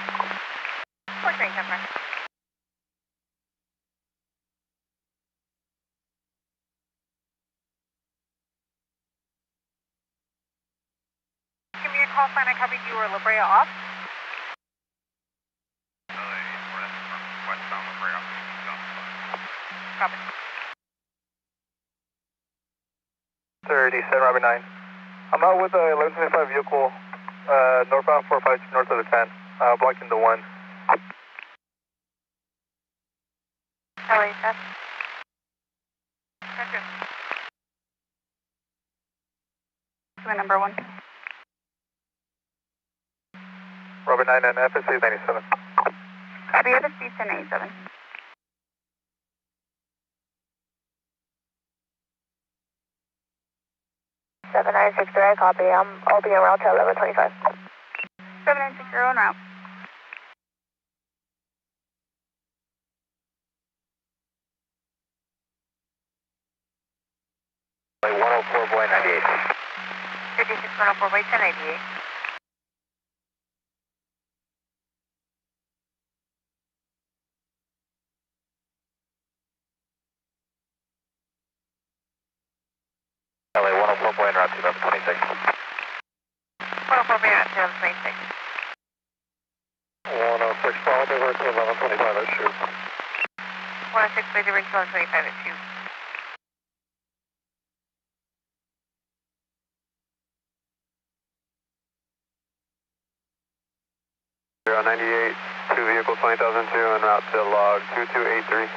4 train number. Give me a call sign, I copied you were La Brea off. Westbound La Brea. Copy. 37, Robert 9. I'm out with a 1125 vehicle, northbound 45 north of the 10, blocking the 1. LA, that's Roger. number 1. Robert 9 and FSC 97. Copy, FSC 1087. Seven nine six three, copy. I'll be en route to 1125. 7960 en route. Like 104, boy 98. 56 104, wait 1088. LA 104, boy en route to 1126. 104 Bay at 2026. 106, follow me over to 1125, let's shoot. 106 Bay to reach 125 at 2. Zero 98, 2 vehicle 20,002 en route to log 2283.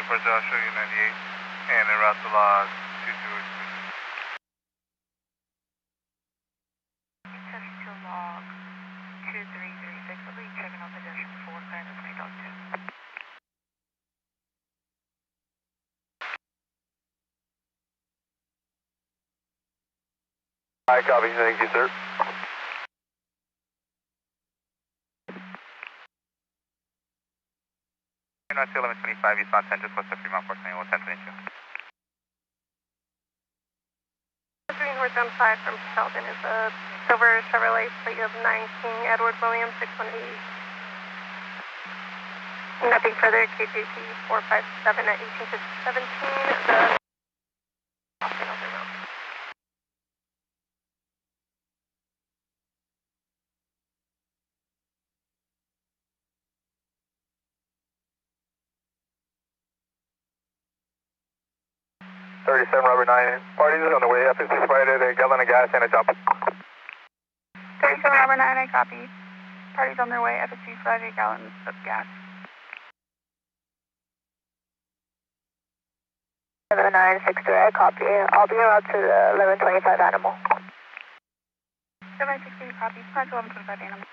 For Joshua U98 and en route to log 2283. Test to log 2336. I'll be checking out the distance for what kind of speed up to. Hi, copy, thank you, sir. North 1125, eastbound 10, just west of Fremont, Fort St. Louis, 1022. 3 northbound 5 from Sheldon is a silver Chevrolet plate of 9 Edward Williams 618. Nothing further, KJP 457 at 18 to 17. The 37, Robert 9. Parties on the way. FSC provided a gallon of gas and a jump. 37 Robert 9, I copy. Parties on their way. FSC provided gallons of gas. 7963, I copy. I'll be en route to the 1125 animal. 7963, copy. Route to 1125 animal.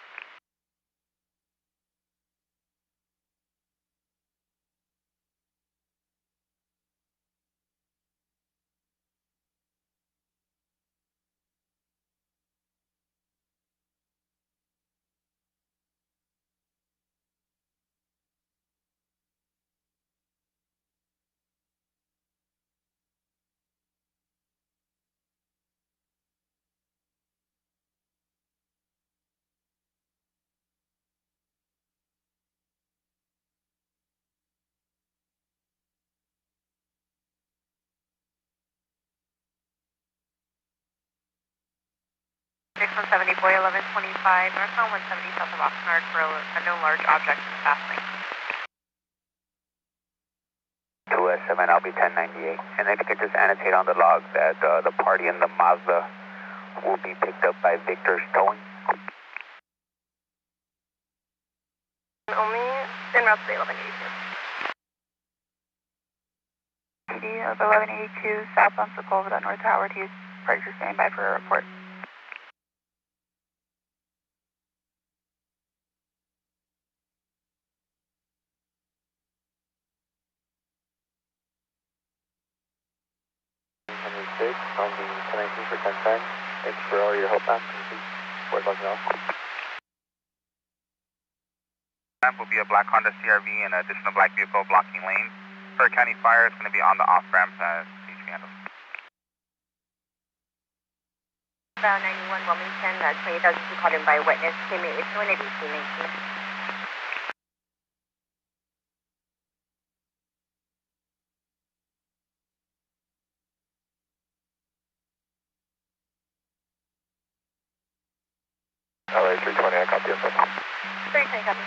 from 70 boy 1125, northbound 170 south of Oxnard for a known large object in the fast lane. 2S7, I'll be 1098. And then you could just annotate on the log that the party in the Mazda will be picked up by Victor's towing. Only en route to the 1182. PD of 1182, southbound Sepulveda, North Howard Hughes. Party for standing by for a report. On the 1019 for 1010. Thanks for all your help, man. Where's looking off? Will be a black Honda CRV and an additional black vehicle blocking lane. For County Fire, it's going to be on the off-ramp as CHP handles. About 91 Wilmington, 20,000 called in by witness. Came in, it's 180, 19. LA 320, I copy yourself. 320 copy.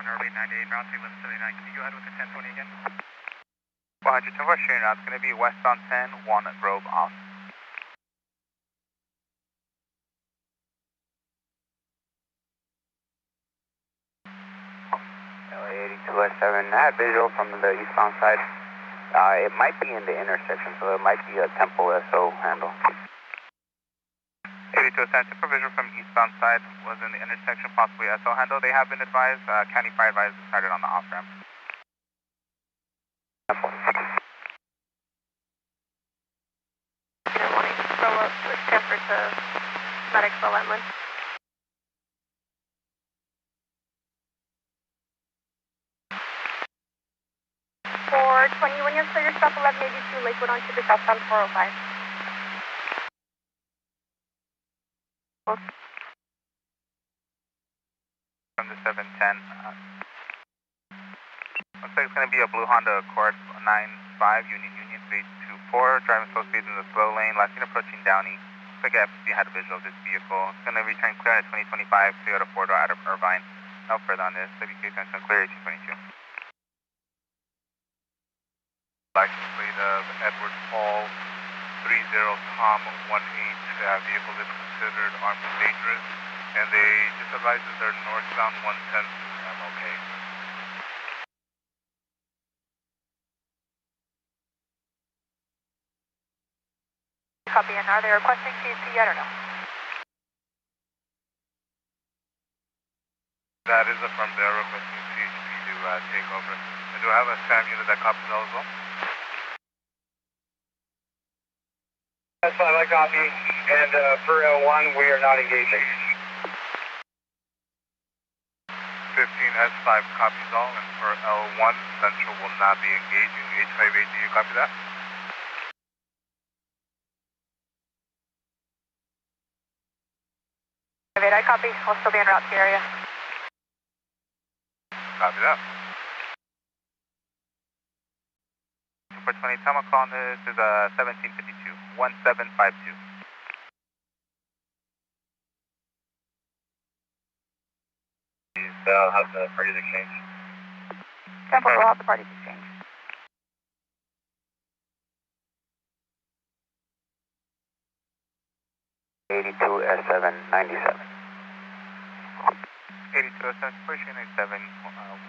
Early 98, round 3, 1179. Can you go ahead with the 1020 again? 400, 10 sharing now. It's going to be westbound 10, 1 Grove off. LA 82S7, I had visual from the eastbound side. It might be in the intersection, so it might be a Temple SO handle. 82S7, super visual from eastbound side was in the intersection, possibly SO handle. They have been advised, County Fire advised started on the off-ramp. Good morning. Roll up, push transfer to medics for Wetland. 420, when you clear your stop 1182, Lakewood on to the southbound 405. From the 710. Looks like it's going to be a blue Honda Accord 95 Union 324, driving slow speeds in the slow lane, last seen approaching Downey. Looks like FCC had a visual of this vehicle. It's going to return clear at 2025, Toyota 4-door out of Irvine. No further on this. WK attention clear 1822. License plate of Edward Paul 30 Tom 18. Vehicle is considered armed and dangerous, and they just advise that they're northbound 110 MLK. Copy, and are they requesting CHP yet or no? That is from their requesting CHP to take over. I do have a SAM unit that copies that as well. That's fine, I copy. And for L1, we are not engaging. 15S5 copies all, and for L1, Central will not be engaging. H58, do you copy that? I copy. I'll still be en route to the area. Copy that. Super 20, time I'll call on this is 1752, 1752. They'll have the parties exchange. Temple will have the parties exchange. S7 97. 8207, pushing 87,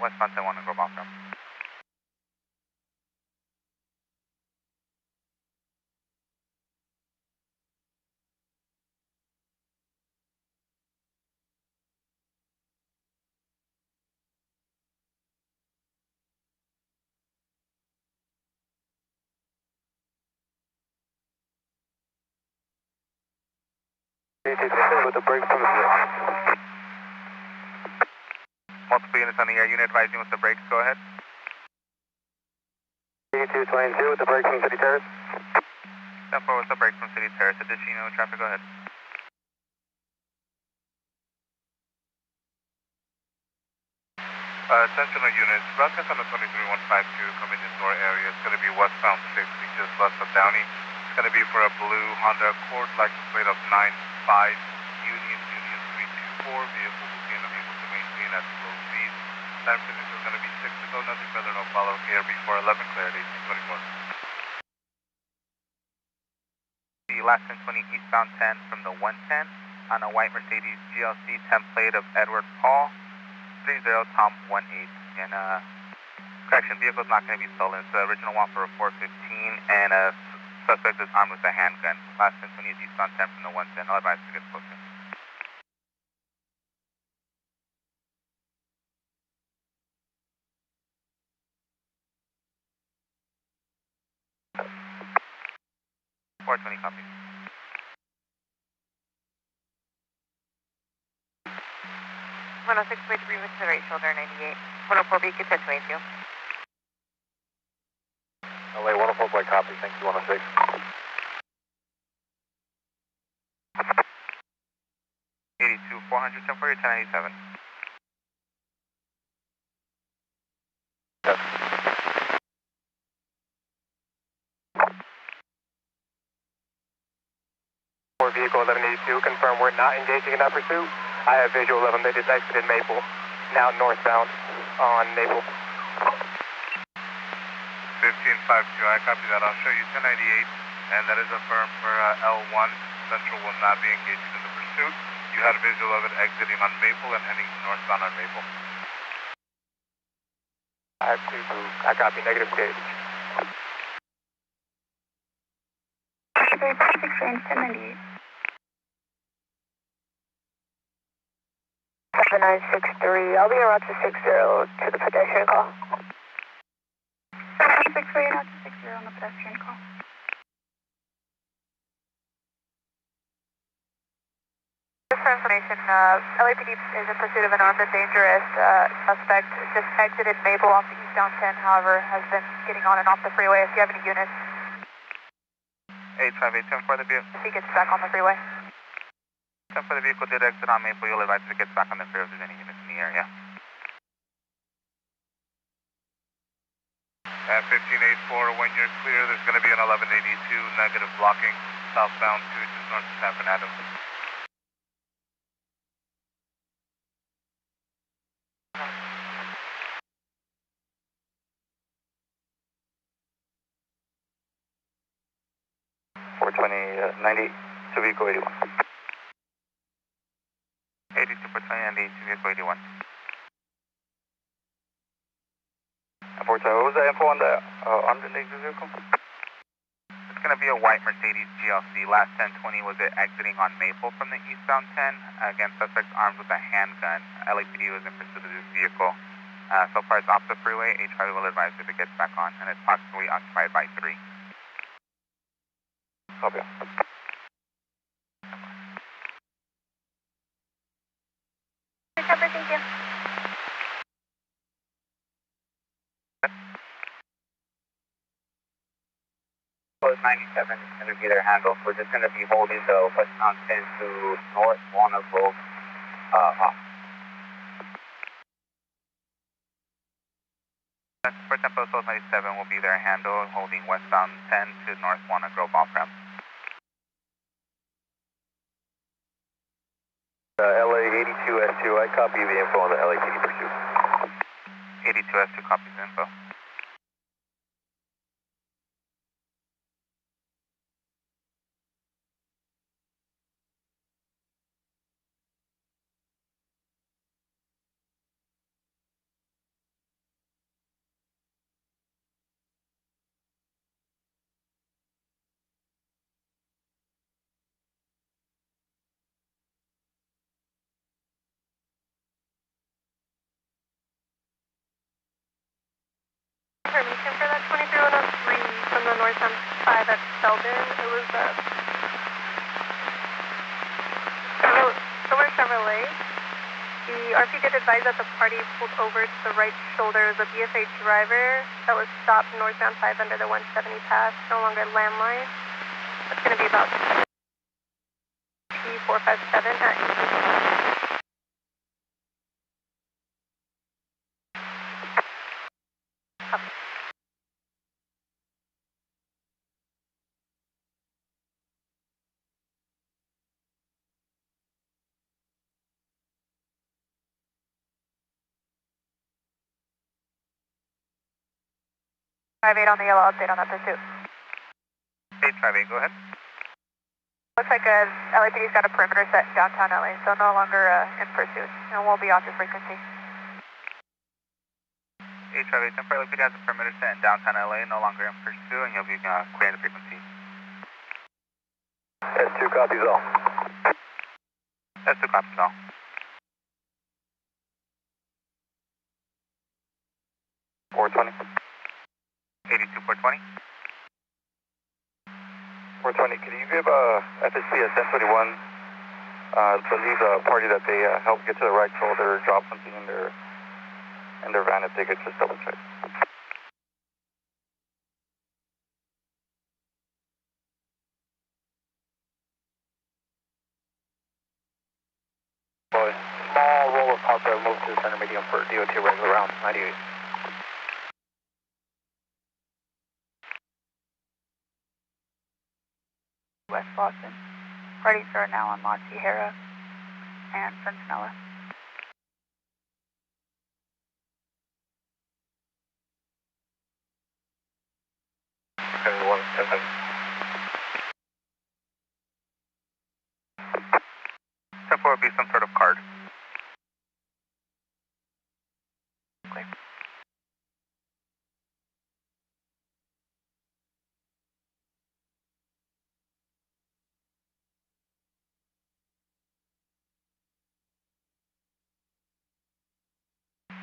westbound 10-1 and Grove off-ramp. With the brakes on the Multiple units on the air, unit advising with the brakes, go ahead. 8222 with the brakes from City Terrace. 10-4 with the brakes from City Terrace, additional traffic, go ahead. Attention units, route on the 23152 coming into our area. It's going to be westbound 60, just west of Downey. It's going to be for a blue Honda Accord, license plate of 95 Union 324. Vehicle will be unable to maintain at slow speed. Time signature is going to be 6 to go, nothing further, no follow. Air before 11, clear at 1824. The last 1020 eastbound 10 from the 110 on a white Mercedes GLC template of Edward Paul. 30 Tom 18, and correction, vehicle is not going to be stolen. It's the original one for a 415, and suspect is armed with a handgun. Last 1020 is eastbound 10 from the 110. I'll advise to get closer. .420 copy. 106.3 with the right shoulder, 98. 104 beacon, 1022. LA 104 flight copy, thank you, 106. 82, 400, 10 for your 1087. Vehicle 1182, confirm we're not engaging in that pursuit. I have visual of them, they just exited Maple, now northbound on Maple. 1552, I copy that. I'll show you 1098, and that is affirmed for L1. Central will not be engaging in the pursuit. You had a visual of it exiting on Maple and heading northbound on Maple. I copy, negative gauge. 1098. 7963, I'll be en route to 60 to the pedestrian call. 763 and out to 60 on the pedestrian call. Just for information, LAPD is in pursuit of an armed and dangerous suspect. Just exited Maple off the eastbound 10, however, has been getting on and off the freeway. If you have any units, 858, 10 for the vehicle. if he gets back on the freeway. 10 for the vehicle did exit on Maple. You'll advise if it gets back on the freeway if there's any units in the area. At 1584, when you're clear, there's going to be an 1182 negative blocking southbound 2 just north of San Fernando. To vehicle 81. 82 for 20 and 82 vehicle 81. What was the info on the underneath the vehicle? It's going to be a white Mercedes GLC. Last 1020 was it exiting on Maple from the eastbound 10. Again, suspects armed with a handgun. LAPD was in pursuit of this vehicle. So far it's off the freeway. HIV will advise if it gets back on, and it's possibly occupied by 3. Copy. Thank you. Close 97 is going to be their handle. We're just going to be holding the westbound 10 to north, one of Grove off. For Tempo South 97 will be their handle, holding westbound 10 to north 1 of Grove off-ramp. LA 82S2, I copy the info on the LAPD pursuit. 82S2 copies the info. northbound 5 at Selden. It was Silver Chevrolet. The RP did advise that the party pulled over to the right shoulder. It was a BFA driver that was stopped northbound 5 under the 170 pass, no longer landline. That's going to be about P457 at 18. Five 8 on the yellow, update on that pursuit. 858, go ahead. Looks like LAPD's got a perimeter set in downtown LA, so no longer in pursuit, and we'll be off your frequency. 858, temporary LAPD has a perimeter set in downtown LA, no longer in pursuit, and you'll be clearing the frequency. S2 copies all. S2 copies all. $420. 82420. 420, can you give FSC a 1021? Believe the party that they helped get to the right shoulder, drop something in their van if they could just double check. Boy, small roll of copper moved to the center medium for DOT regular round 98. West Boston. Parties are now on La Tijera and Centinela. Everyone, 10. 10-4 would be some sort of card. Clear.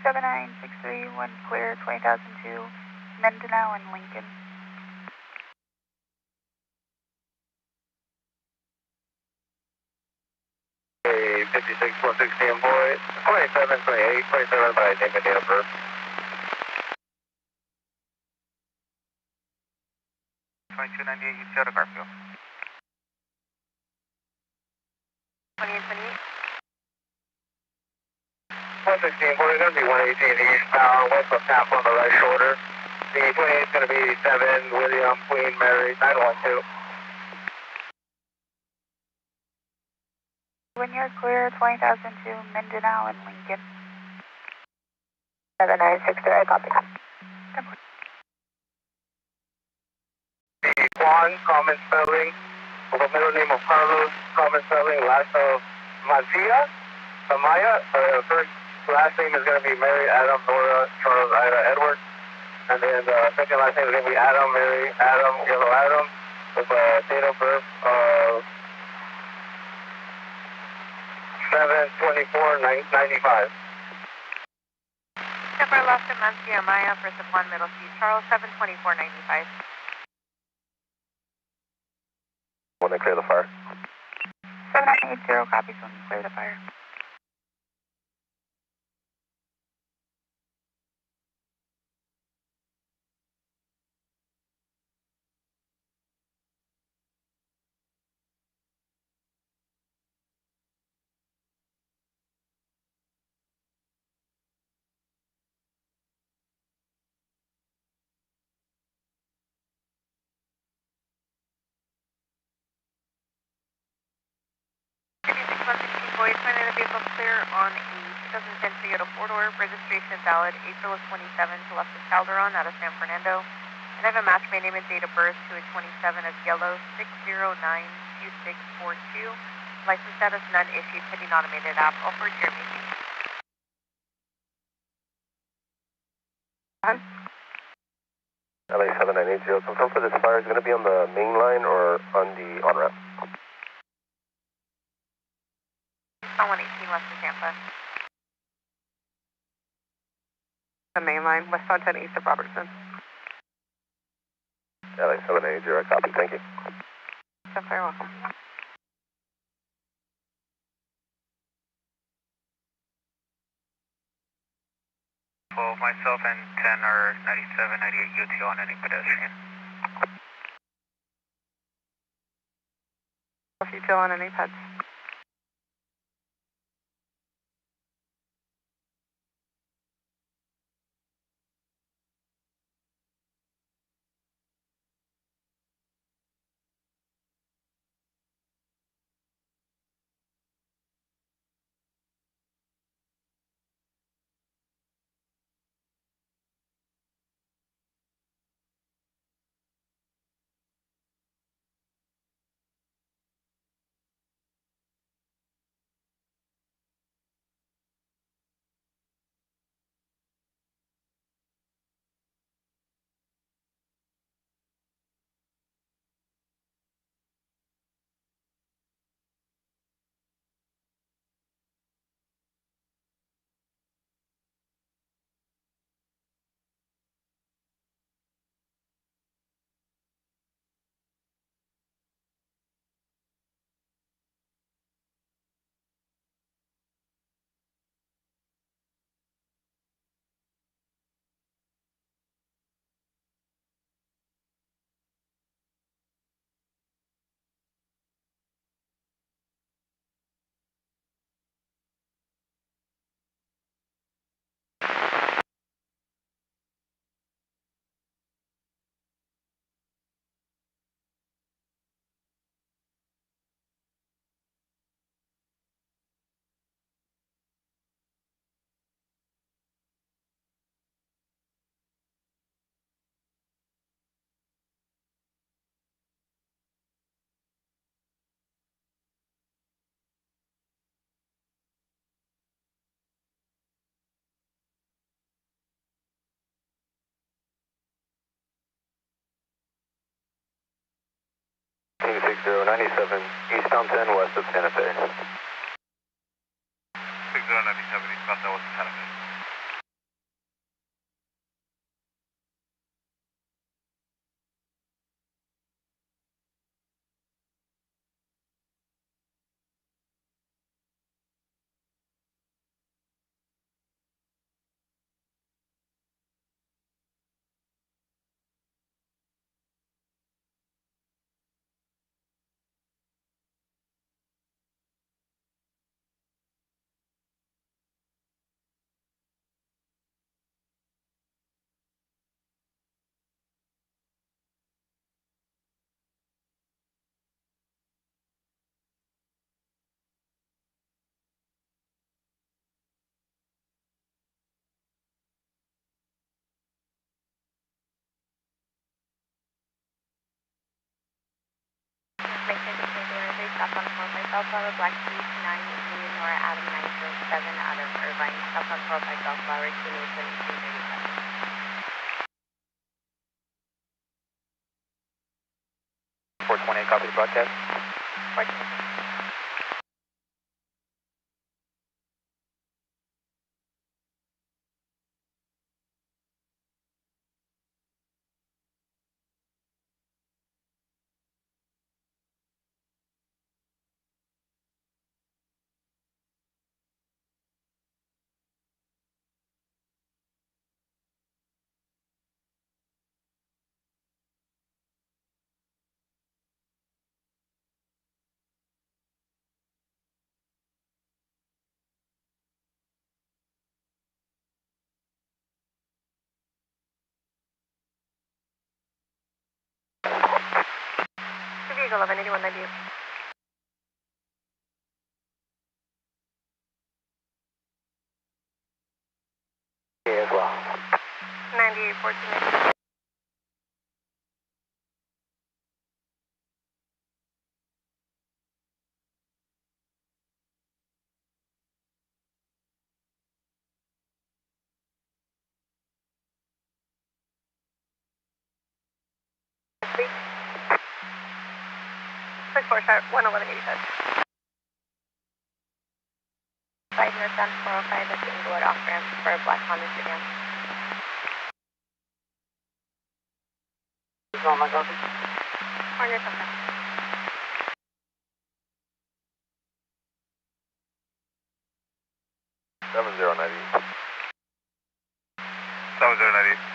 Seven 963, one clear, 20,002, Mindanao and Lincoln. Hey, 56, 116, boy. 27, 28, 27 by name and date of birth. 2298, you see out of Garfield. 20 and 28. 116, boy, it's going to be 118 eastbound, west of Tampa on the right shoulder. The 28 is going to be 7, William, Queen, Mary, 912. When you're clear, 20,002, Mindanao and Lincoln. 7963, I copy. Juan, common spelling, with the middle name of Carlos, common spelling, last of Mazia, Samaya, first last name is going to be Mary, Adam, Nora, Charles, Ida, Edward, and then the second last name is going to be Adam, Mary, Adam, Yellow Adam, with a date of birth of 7/24/95. Temper left of Mancia Maya, first of 1 Middle C, Charles, 7/24/95. When they clear the fire. 7980 copies when you clear the fire. Boys, finding the vehicle clear on a 2010 Toyota 4-door, registration valid April of 27 to left of Calderon out of San Fernando. And I have a match by name and date of birth to a 27 of yellow, 6092642. License status none issued, pending automated app. All for Jeremy. LA 7980, confirm for this fire is going to be on the main line or on the on-ramp? On 118 west of Tampa. The main line, westbound 10 east of Robertson. LA 780, copy, thank you. You're very welcome. Well, myself and 10 are 97, 98 UT on any pedestrian. UTL on any pets. King 6097, eastbound 10, west of Santa Fe. 6097, eastbound 10, west of Santa Fe. Stop on 4 South Flower, Black Keys 9, Union Nora, Adam 907, out of Irvine. Stop on 4 South Flower, Union 2237. 428, copy the broadcast. 428. Vehicle 1181, 98. Yeah, as well. 98, 14. Six 4 shot 11185. 5 northbound 405 at the Inglewood off ramp for Black Honda sedan. Oh my God. Corner something. 7090. 7090.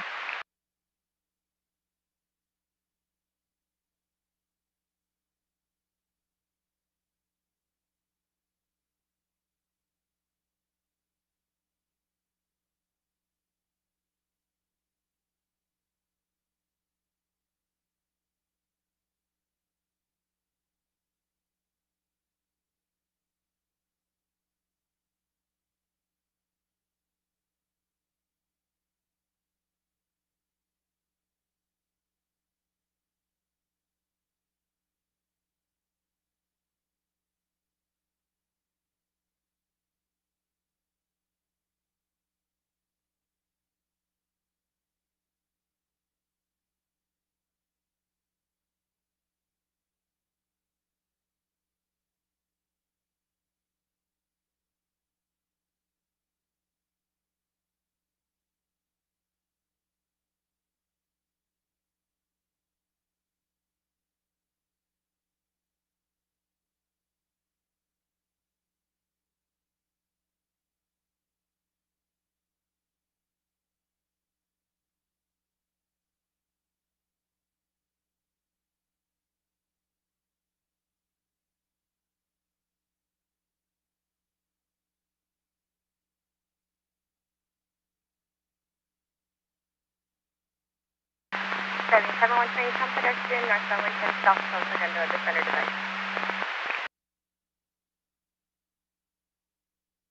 South pedestrian, northbound 110, south of Segundo, the center device.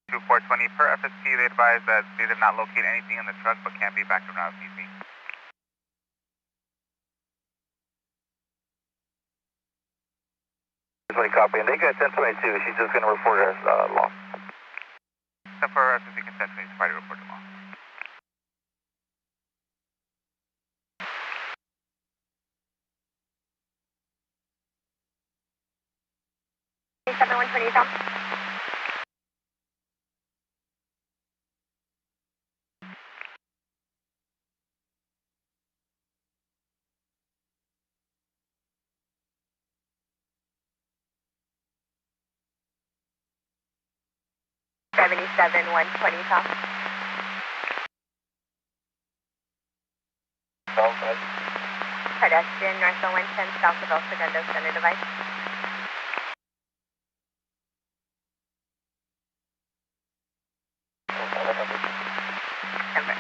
2420 per FSP, they advise that they did not locate anything in the truck but can be backed around if need be. Copy, and they got 1022. She's just going to report as lost. Except for FSP consent, she's probably report them all. 7120 south. Seven 120 south. Pedestrian, northbound 110, south of El Segundo, center device. Denver.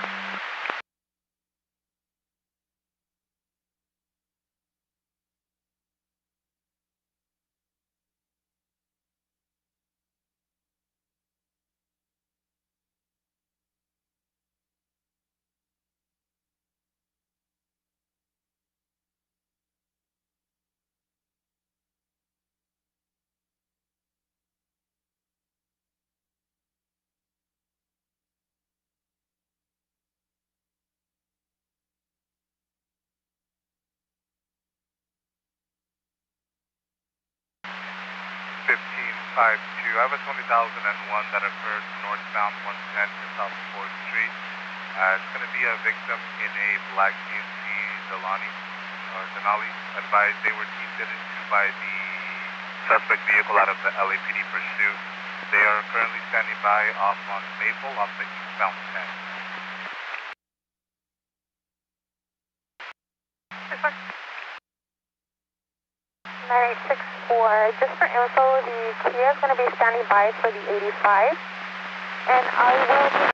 I have a 20,001 that occurred northbound 110 to South 4th Street. It's going to be a victim in a black GMC Denali. Advised they were teased into by the suspect vehicle out of the LAPD pursuit. They are currently standing by off on Maple off the eastbound 10. 9864, just for info, the Kia is going to be standing by for the 85, and I will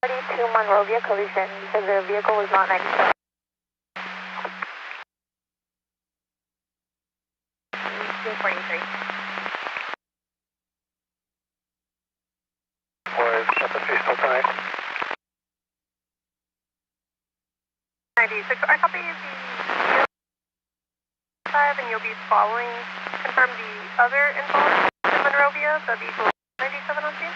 be to Monrovia collision because the vehicle was not 97. 243. Was FSP still tied? 96, I copy the 5 and you'll be following, confirm the other involved in Monrovia, the vehicle 97 on scene.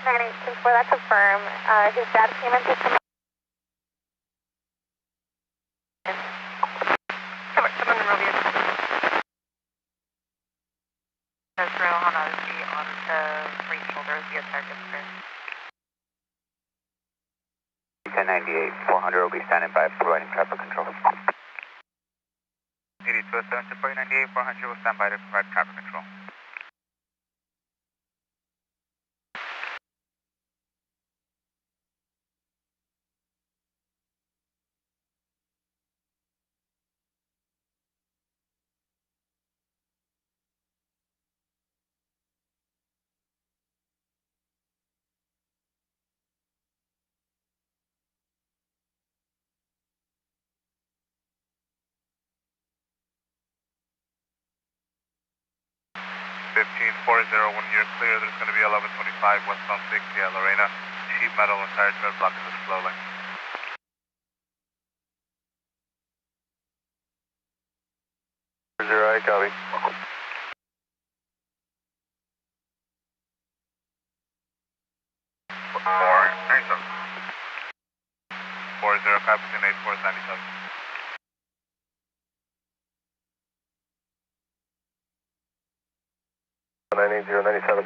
9864, that's confirmed. His dad came into command. Come on, Monrovia. Israel Hanazi on the right shoulder of the attack is clear. 1098, 1098. 400 will be standing by providing traffic control. 8207 to 4098, 400 will stand by to provide traffic control. When you're clear, there's going to be 1125 westbound 60 at Lorena. Sheet metal and tire tread blocking the flow lane. Zero, I copy. 497. 40 copy, 8497. 98097.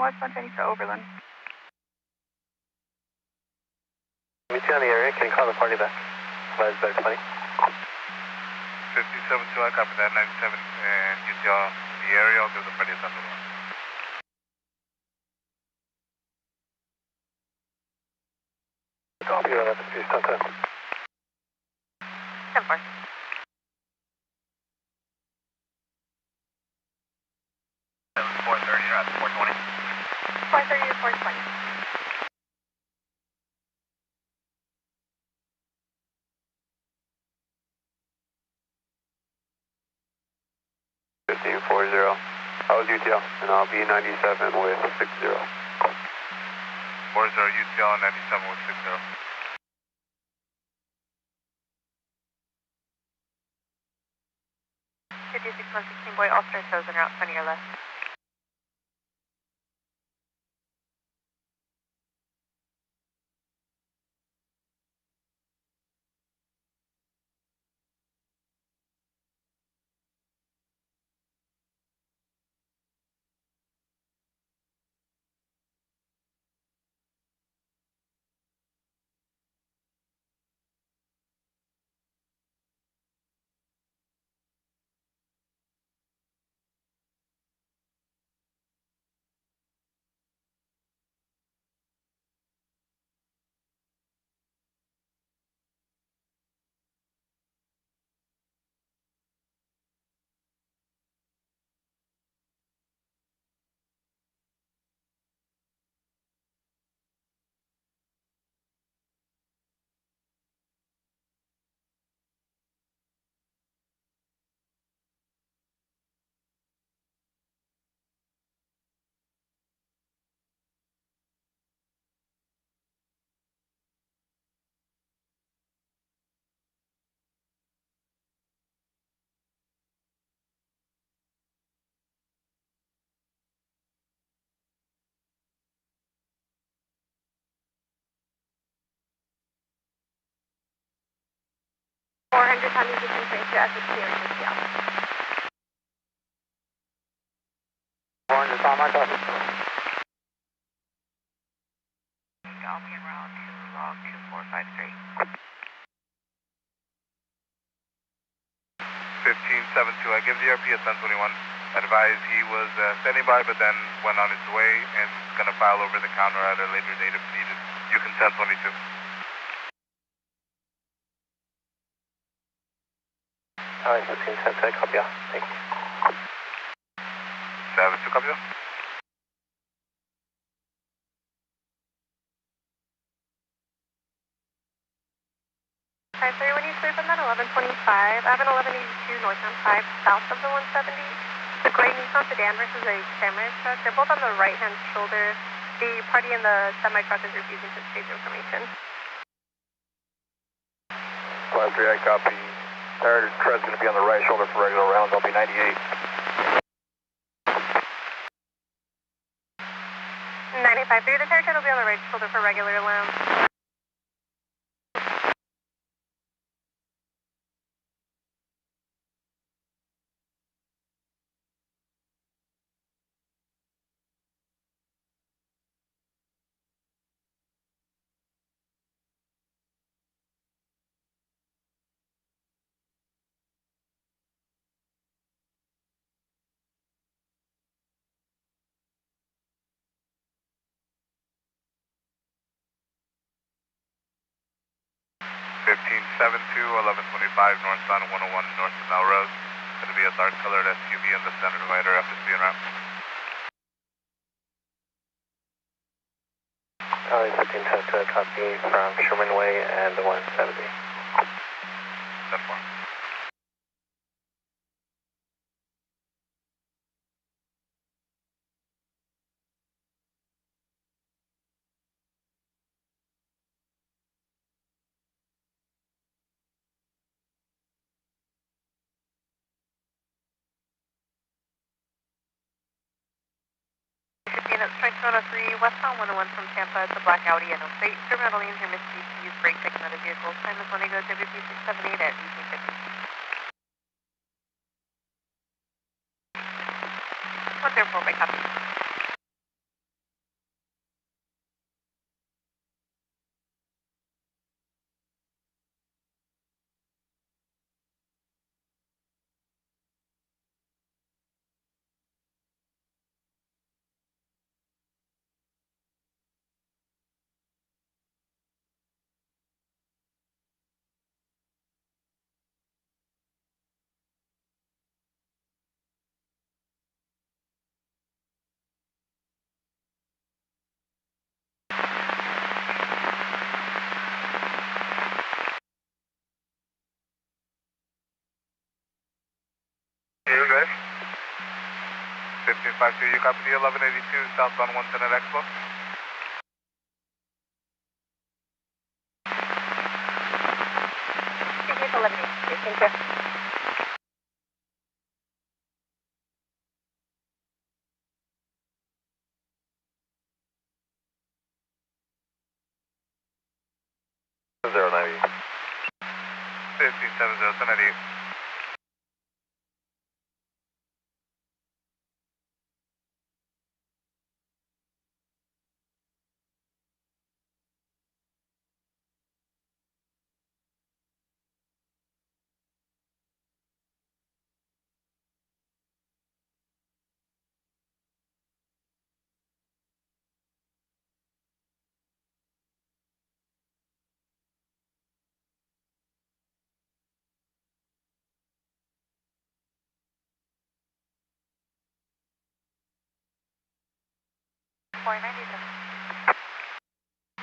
West 120 to Overland. Meet you on the area. Can you call the party back? Advise back 20. 572, I copy that. 97 and UTL in the area. I'll give the party a thunder one. Copy that. East 1010. 10-4. 430, you're at 420. 430 to 420. 1540. I was UTL, and I'll be 97 with 60. 40 UTL and 97 with 60. 56-116 boy, all start shows and route 20 or less. Tommy, you can trace your SSP or UTL. 400 Tom, I copy. I'll be en route to log 2453. 1572, I give the RP a 1021. Advise he was standing by but then went on his way and is going to file over the counter at a later date if needed. You can 1022. Alright, 1510, copy. Thank you. 72, copy. 530, when you clear from that 1125, I have an 1182 northbound 5 south of the 170. The gray Nissan sedan versus a semi-truck, they're both on the right-hand shoulder. The party in the semi-truck is refusing to exchange information. 53, I copy. Tire tread's going to be on the right shoulder for regular rounds. I'll be 98. 95.3, the tire tread will be on the right shoulder for regular rounds. 1572, 1125 northbound 101 north of Melrose. Going to be a dark colored SUV in the center divider after speed ramp. 1510 copy from Sherman Way and 170. 10-4. Unit strike 103, westbound 101 from Tampa. It's a black Audi and no plate. Terminal lanes are misty. Use brake check another vehicle. Time is when I go WP678 at 1850. 104 by copy. You good? 1552, you copy the 1182 southbound 110 at Expo? It's 1182. Thank you. Zero 90. 1570, 1098.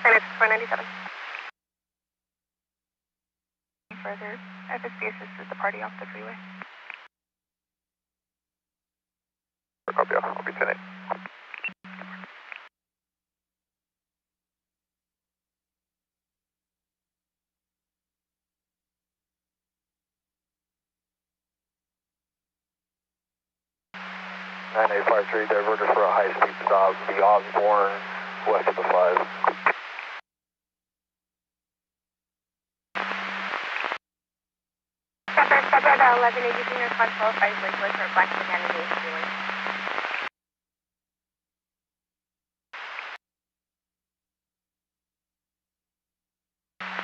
And it's 497. Further, FSB assisted the party off the freeway. Copy, I'll be 10-8. Nine eight five three diverted for a high speed stop. The Osborne west of the 5. Stop at 1182 near Con 12 Lakewood for Black Sedan and Dave Freeways.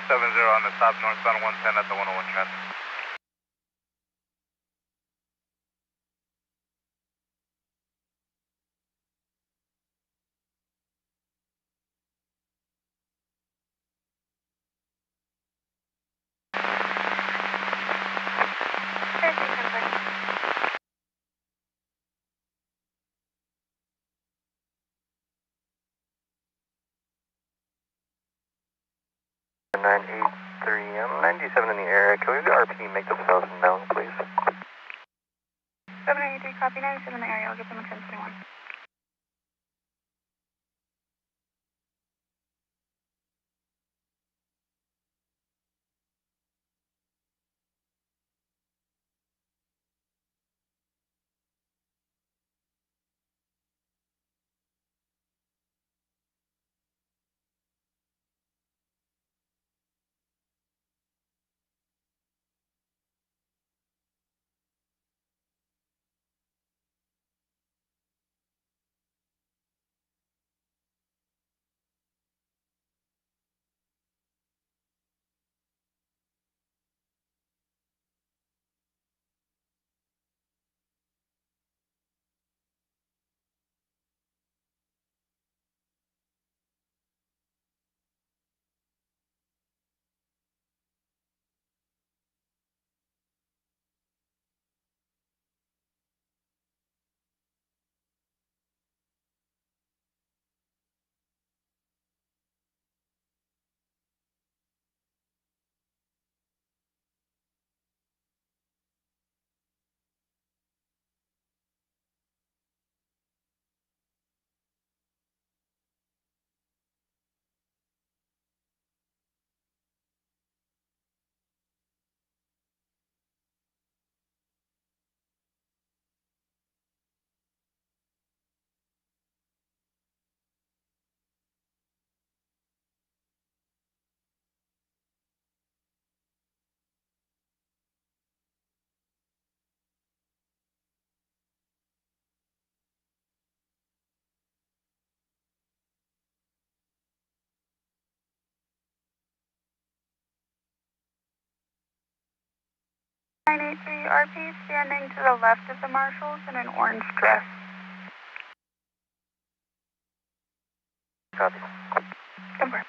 70 on the stop northbound 110 at the 101 traffic. I'm 97 in the area. Can we have the RP make themselves known, please? 783, copy 97 in the area. I'll get them a 1021. 983 RP standing to the left of the marshals in an orange dress. Copy. Confirm.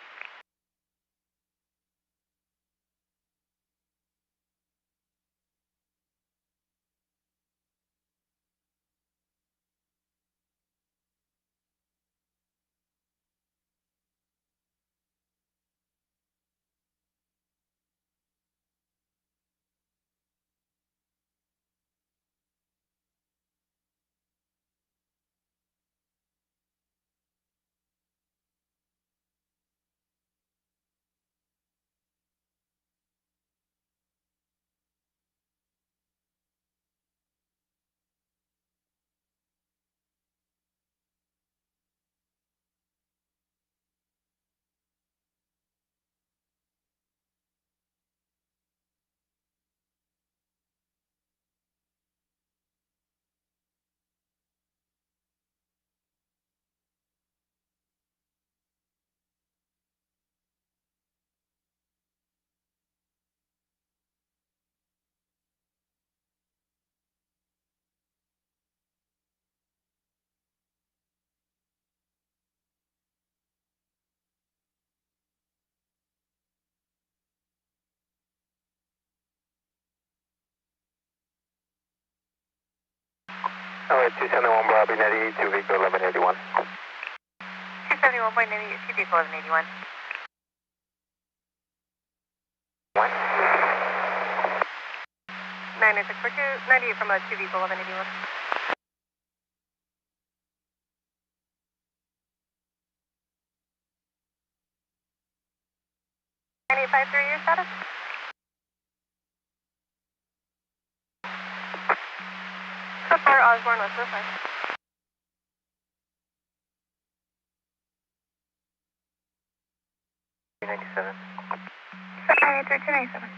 Alright, 271 Bravo 98, 2 vehicle 1181. 271 by 98, 2 vehicle 1181. 9642, 98 from 2 vehicle 1181. 9853, your status? So far, Osborne, West Coast line. $97. 983 297.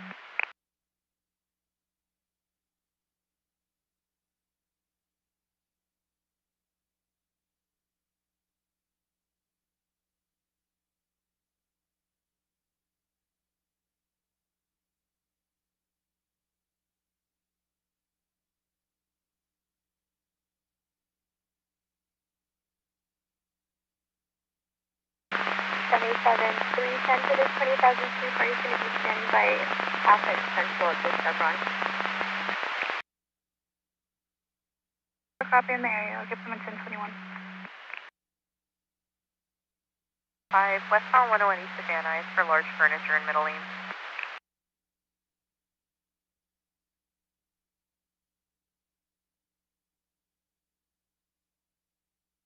For this 20,000 two parties going to be standing by Asset Central at this Chevron. Copy in the area. I'll give them a 1021. 5, westbound 101 east of Van Nuys for large furniture in middle lane.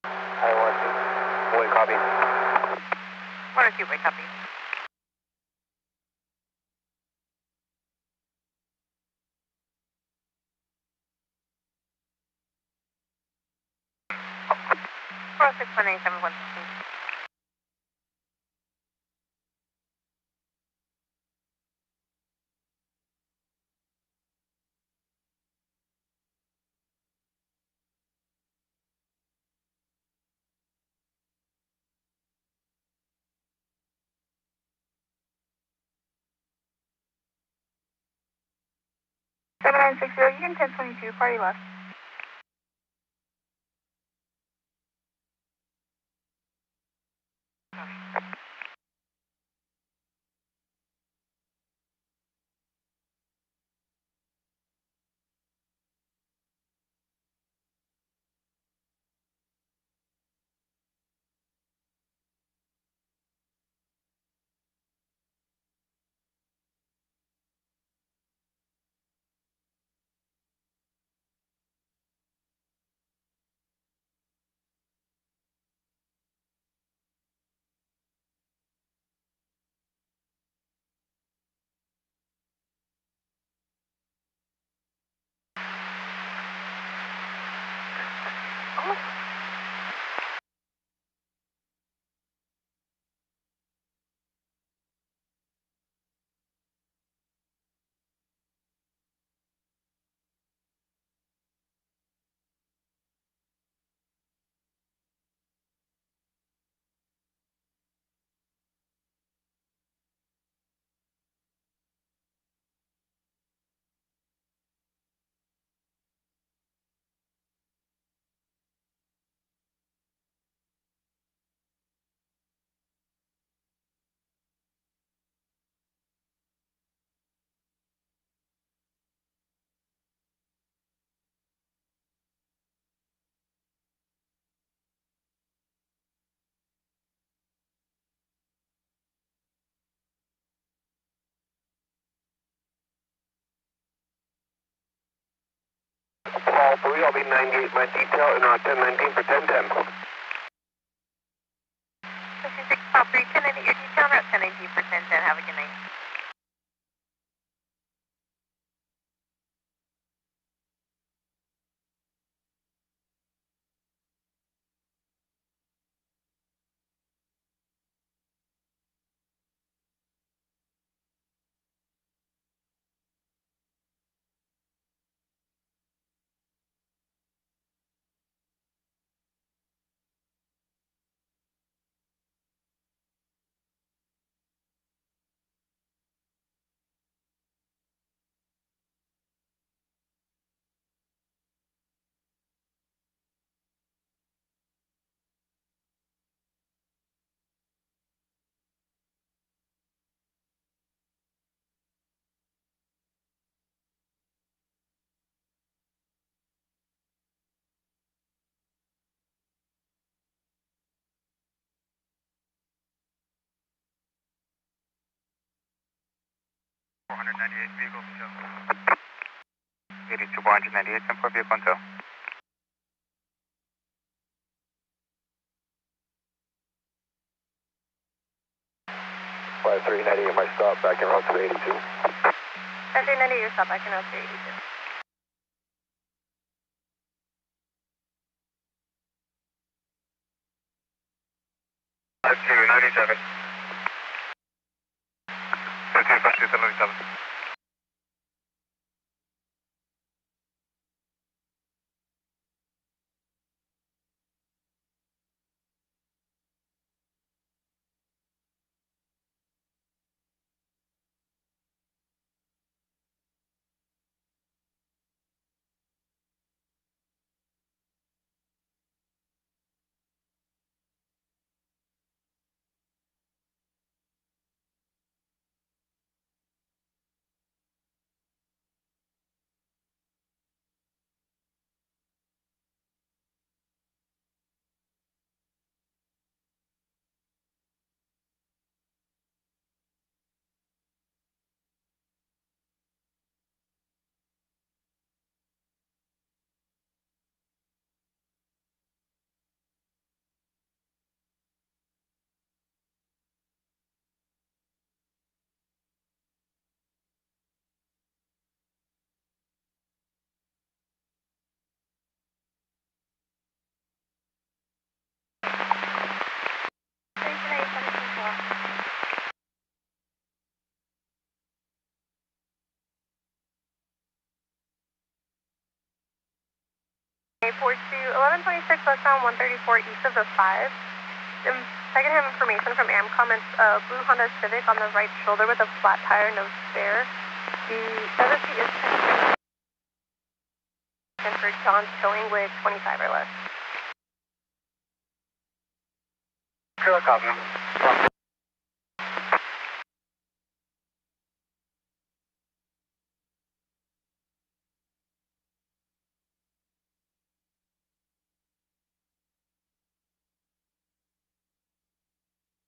I want to. Wait, copy. 102, wait, copy. Four 61871. Seven 960, you can 1022, party left. Paul 3, I'll be 98 my detail and on 1019 for 1010. 56 Paul 3, 1090 your detail, route 1019 for 1010. Have a good night. Vehicle until 82 498, 10 vehicle until. Flight 390 at my stop back in route to 82. 390 your stop back in route to 82. That's 297. 97. Port 2, 1126 westbound 134 east of the 5. Secondhand information from AMCOM, it's a blue Honda Civic on the right shoulder with a flat tire, no spare. The other seat is for John's towing with 25 or less. Good copy.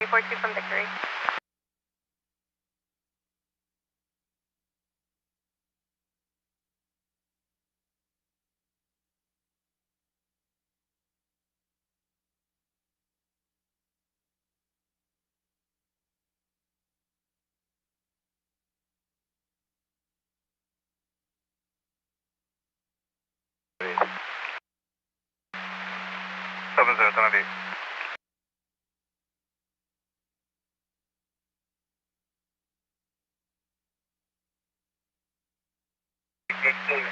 342 from Victory. Seven zero 78.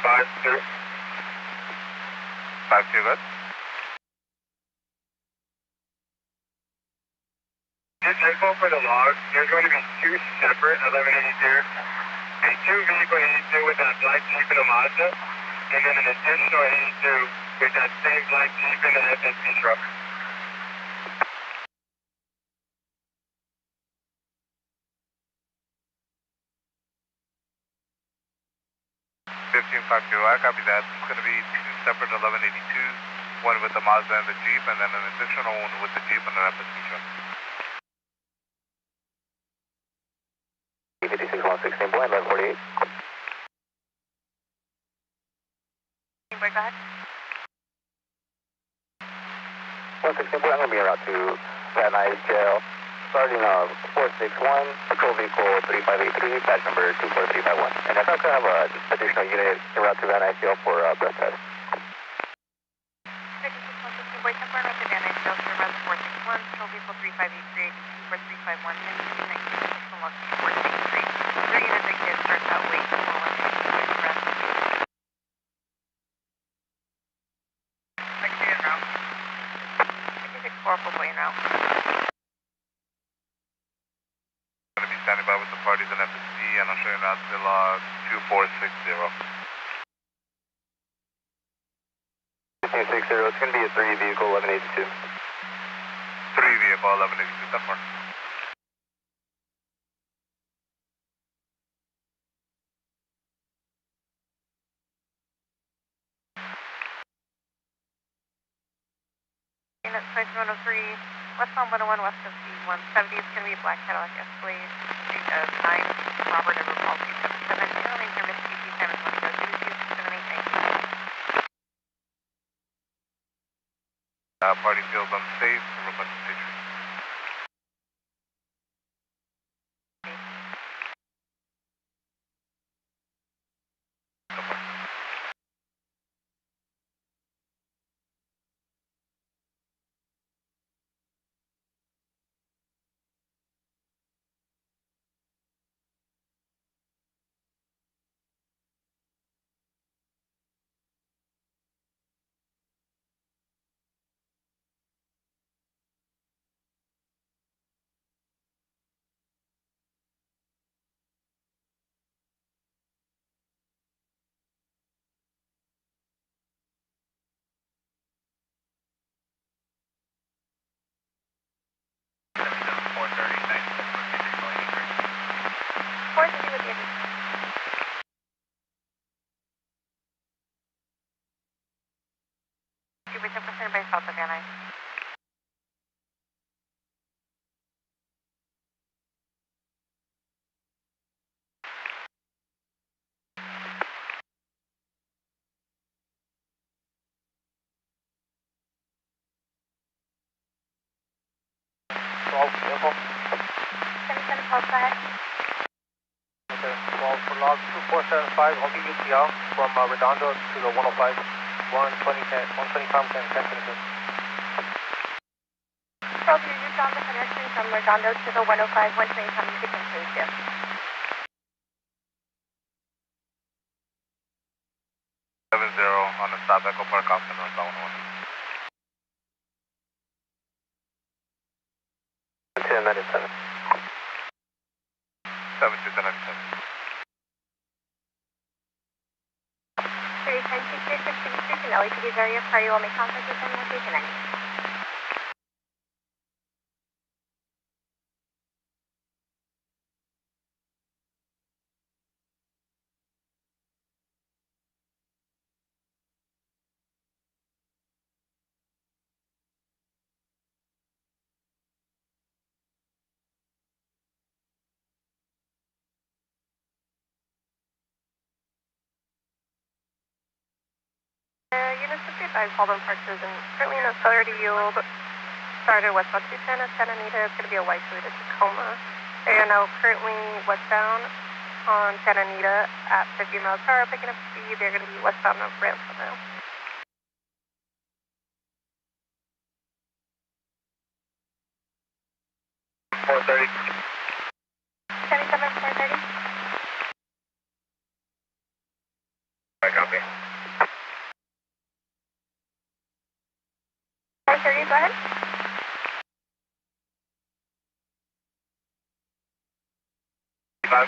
Five two. 52, good. Just info for the log, there's going to be two separate 1182 and two vehicle 82 with that black Jeep and a Mazda, and then an additional 82 with that same black Jeep and the FSP truck. I copy that. It's going to be two separate 1182s, one with the Mazda and the Jeep, and then an additional one with the Jeep and an FSP truck. 56 116, 1148. Sorry, go ahead. 116, I'm going to be en route to Van Nuys Jail. Starting 461, patrol vehicle 3583, badge number 24351. And I thought I have an additional unit en route to Van Nuys Jail for breath test. 116, Boy, confirm at the Van Nuys Jail, Sierra Bravo 461, patrol vehicle 3583, 24351, and 296 from 463. 3 units exit, start that way, 116, rest. I can be en route. 56-4 for Boy en route. Standing by with the parties in FSC, and I'll show you now to log 2460. 2460, it's going to be a 3 vehicle 1182. 3 vehicle 1182, that far. Unit Space 103, westbound 101, west of C170, it's going to be a black Cadillac Escalade, street of 9, Robert over policy 77, airline service CT 710, 278. Party feels unsafe, request pictures. By south of Van Nuys. Vehicle. 7712, go ahead. Okay, well, for log 2475, I'll be UTL from Redondo to the 105, 120 pounds and 10 minutes. So if you're on the connection from Redondo to the 105, 120 pounds, you can change it. 70 on the stop Echo Park option north 101. 1097. 7297. 310 station, LAPD's area, prior you will make contact with them, location ending. Unit 65, Baldwin Park Cruising, currently in accelerated yield, started westbound 210 at Santa Anita, it's going to be a white to Tacoma. They are now currently westbound on Santa Anita at 50 miles per hour, picking up speed, they're going to be westbound of Ransom now. I copy. 430, go ahead. Five.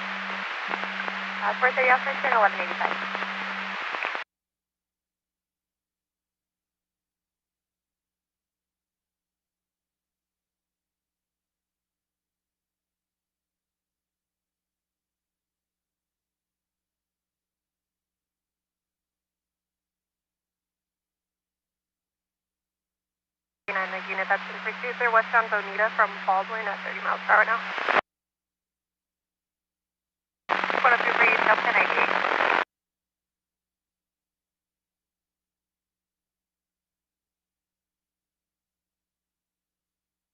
430 operation, 1185. And the unit that's in pursuit, they're westbound Bonita from Baldwin at 30 miles per hour now. 103 for you, Delta 98.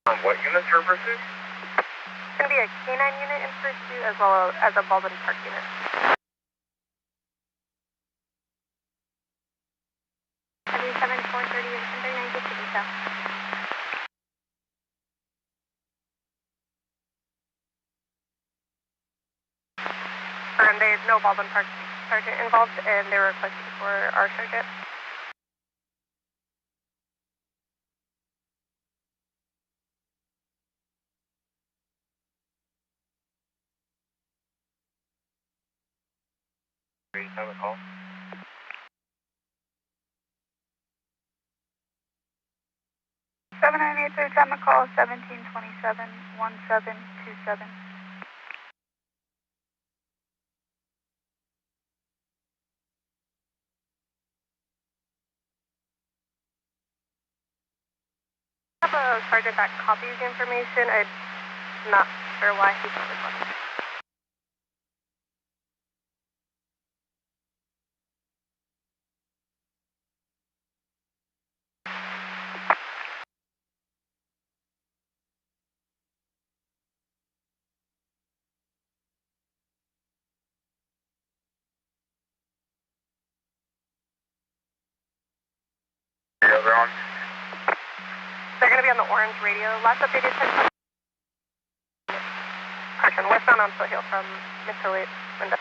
What units are pursuit? It's going to be a K9 unit in pursuit as well as a Baldwin Park unit. Heavy 7, 430 and 1039, good to detail. There's no Baldwin Park sergeant involved, and they were requested for our sergeant. Have a call. 7983, time of call 1727 1727. I have a sergeant that copies the information. I'm not sure why he's not responding. They're on. They're going to be on the orange radio. Last updated 10. Correction, westbound on Foothill from Mr. Linda.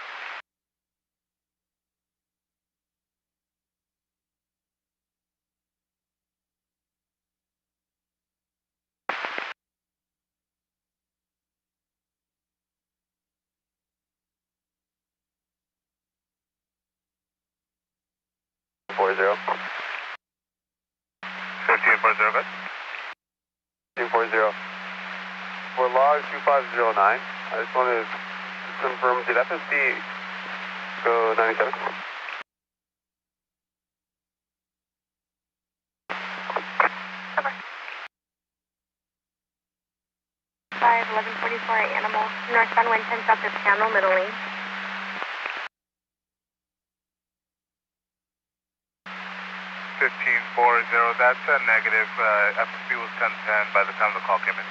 Four zero. 1540, good. 240. For log 2509, I just want to confirm, did FSD go 97? Over. 1144 Animal, northbound wind 10 south of channel, middle lane. 1540, that's a negative. FSB was 1010 by the time the call came in.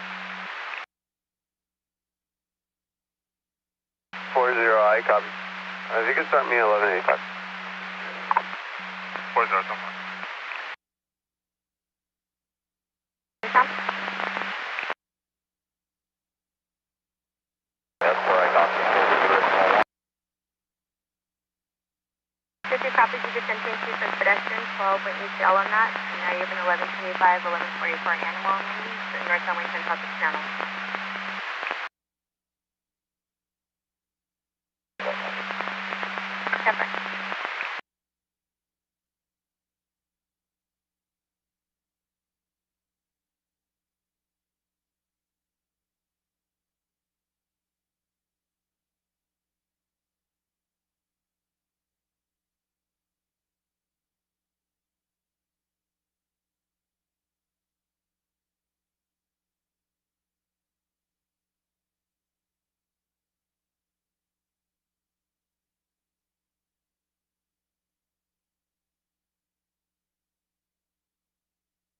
40, I copy. If you can start me at 1185. 40, so far. That's where I copy. If your copies, you could 10 for pedestrians, 12 with ECL on that. And now you're in 1125, 1144 Animal lanes, northbound wind 10 south of channel.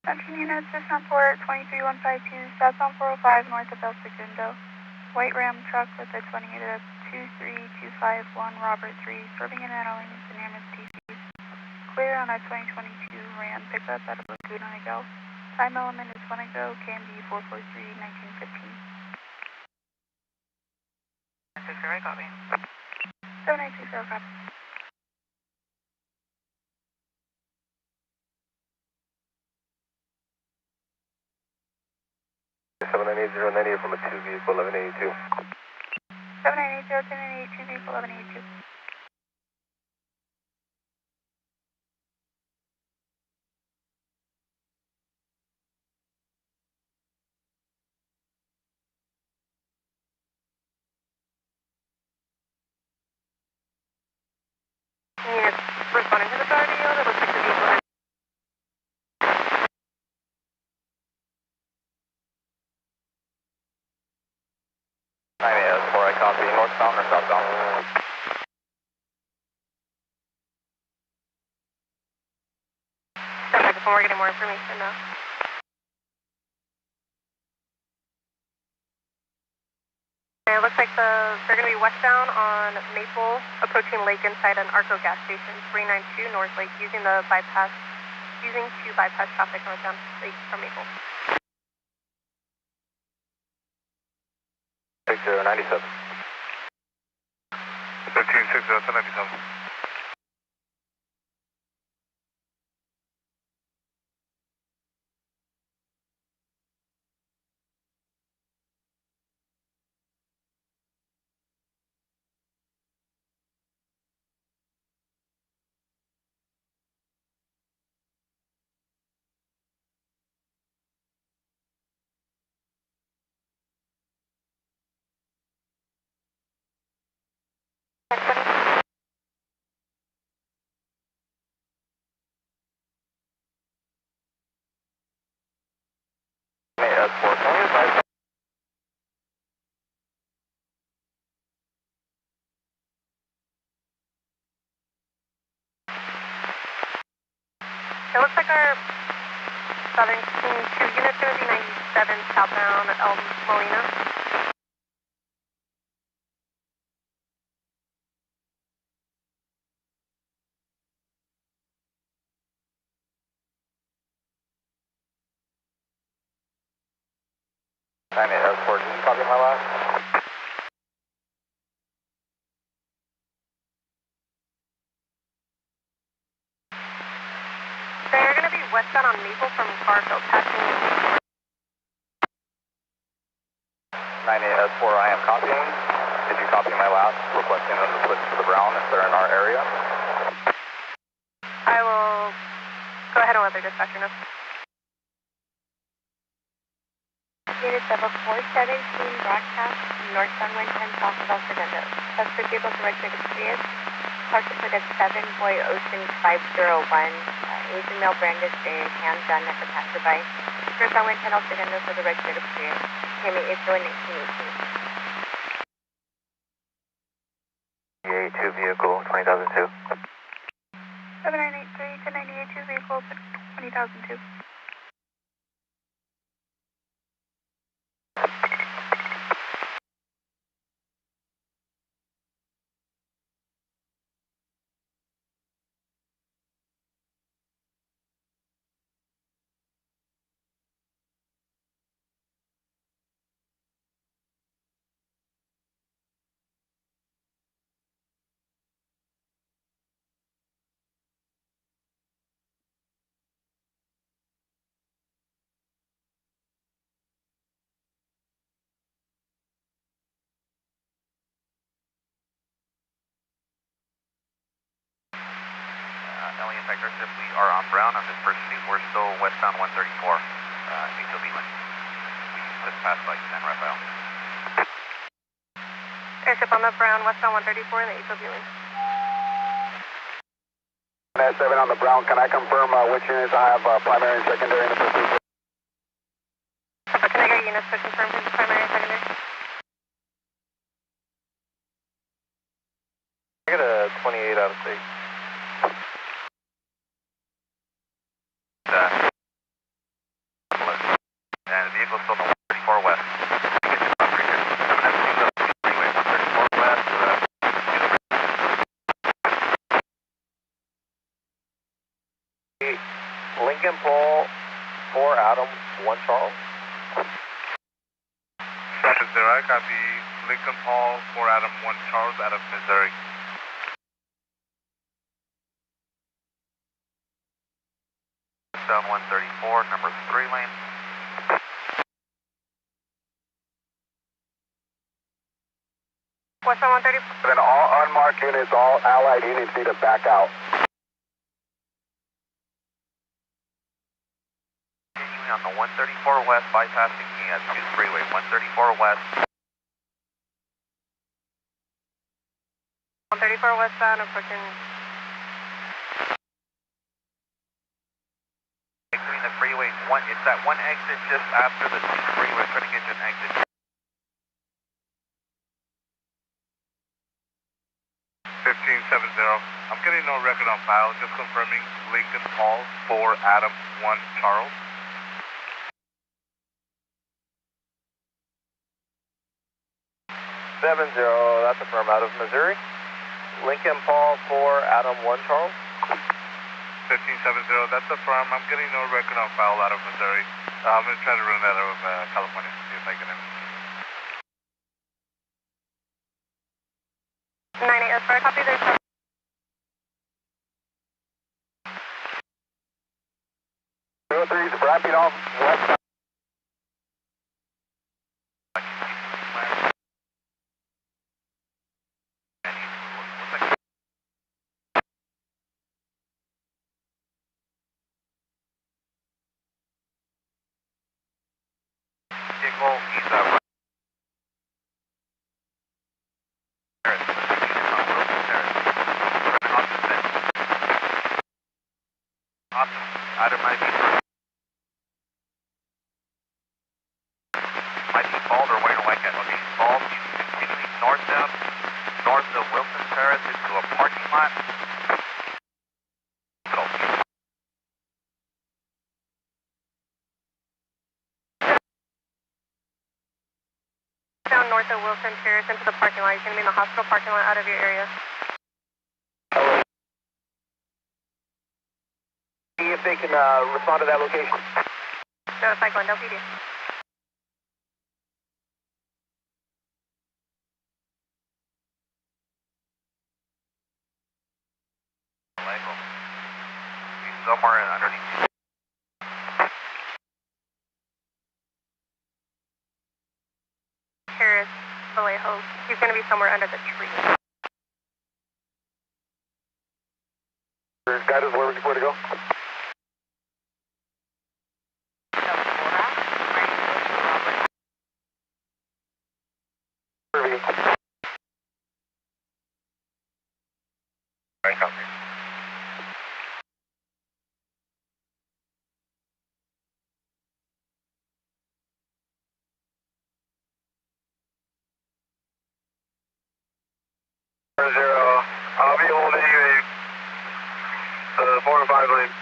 Attention units, system port 23152, southbound 405 north of El Segundo. White Ram truck with a 23251 Robert 3, serving in Anna lanes and near TCs. Clear on a 2022 Ram pickup out of Laguna Niguel. Time element is 1 ago, KMB 443 1915. 60, copy. 7860, copy. From a 2 vehicle 1182. 7980, 1082 vehicle 1182. Units responding to the radio, that looks like the vehicle. Before I copy, northbound or southbound? Stand by before we're getting more information now. they're going to be westbound on Maple, approaching Lake inside an Arco gas station, 392 North Lake, using to bypass traffic northbound Lake from Maple. 6097. 1560-1097. It looks like our Southern King 2 unit's going to be 97 southbound El Molina. S4, did you copy my last? They're going to be westbound on Maple from Garfield, passing 98S4, I am copying. Did you copy my last, requesting them to switch to the brown if they're in our area? I will go ahead and let their dispatcher know. Units of a 417 broadcast, northbound 110 south of El Segundo. Suspect vehicle to register to Prius. Parked plate at 7 Boy Ocean 501. Asian male brandishing handgun at the passerby. Northbound 110 El Segundo for the register to Prius. Payment is going 1918. 2 vehicle, 20,002. 7983 to 982 vehicle, 20,002. Alien Sector, if we are on Brown on this pursuit, we're still westbound 134, HOB lane. We just passed like 10 Raphael. Airship on the Brown, westbound 134 in the HOB lane. 7 on the brown, can I confirm which units I have primary and secondary in the pursuit? Can I get units to confirm who's primary and secondary? I got a 28 out of 6. And the vehicle's still in the 134 west. Freeway 134 west. Lincoln Paul, 4 Adam, 1 Charles. 7-0, I copy. Lincoln Paul, 4 Adam, 1 Charles out of Missouri. Down 134, number 3 lane. Westbound 134. Then all unmarked units, all allied units need to back out. Continuing on the 134 west, bypassing the 2 freeway, 134 west. 134 westbound, approaching. Exiting the freeway, it's that one exit just after the 2 freeway, trying to get to an exit. 1570. I'm getting no record on file, just confirming Lincoln Paul, 4 Adam, 1 Charles. 1570, that's a firm out of Missouri. Lincoln Paul for Adam 1 Charles. 1570, that's a firm. I'm getting no record on file out of Missouri. I'm going to try to run that out of California, see if I get in. 98, that's fire, copy, there's no... Three's wrapping off west. Down north of Wilson Terrace into the parking lot. He's going to be in the hospital parking lot out of your area. See if they can respond to that location. No, cyclone, don't PD. He's somewhere underneath. Terrace, Vallejo. He's going to be somewhere under the tree. Guide us where to go. Right, copy. I'll be holding you 4 and 5 lane.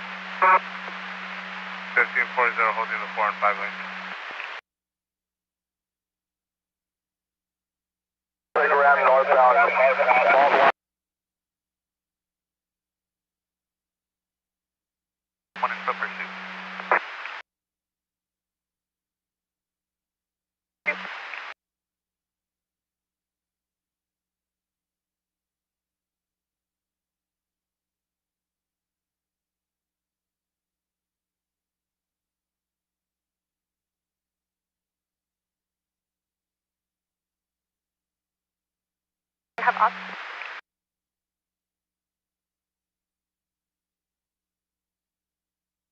1540 holding the 4 and 5 lane. Right around northbound. One in foot pursuit. Have up.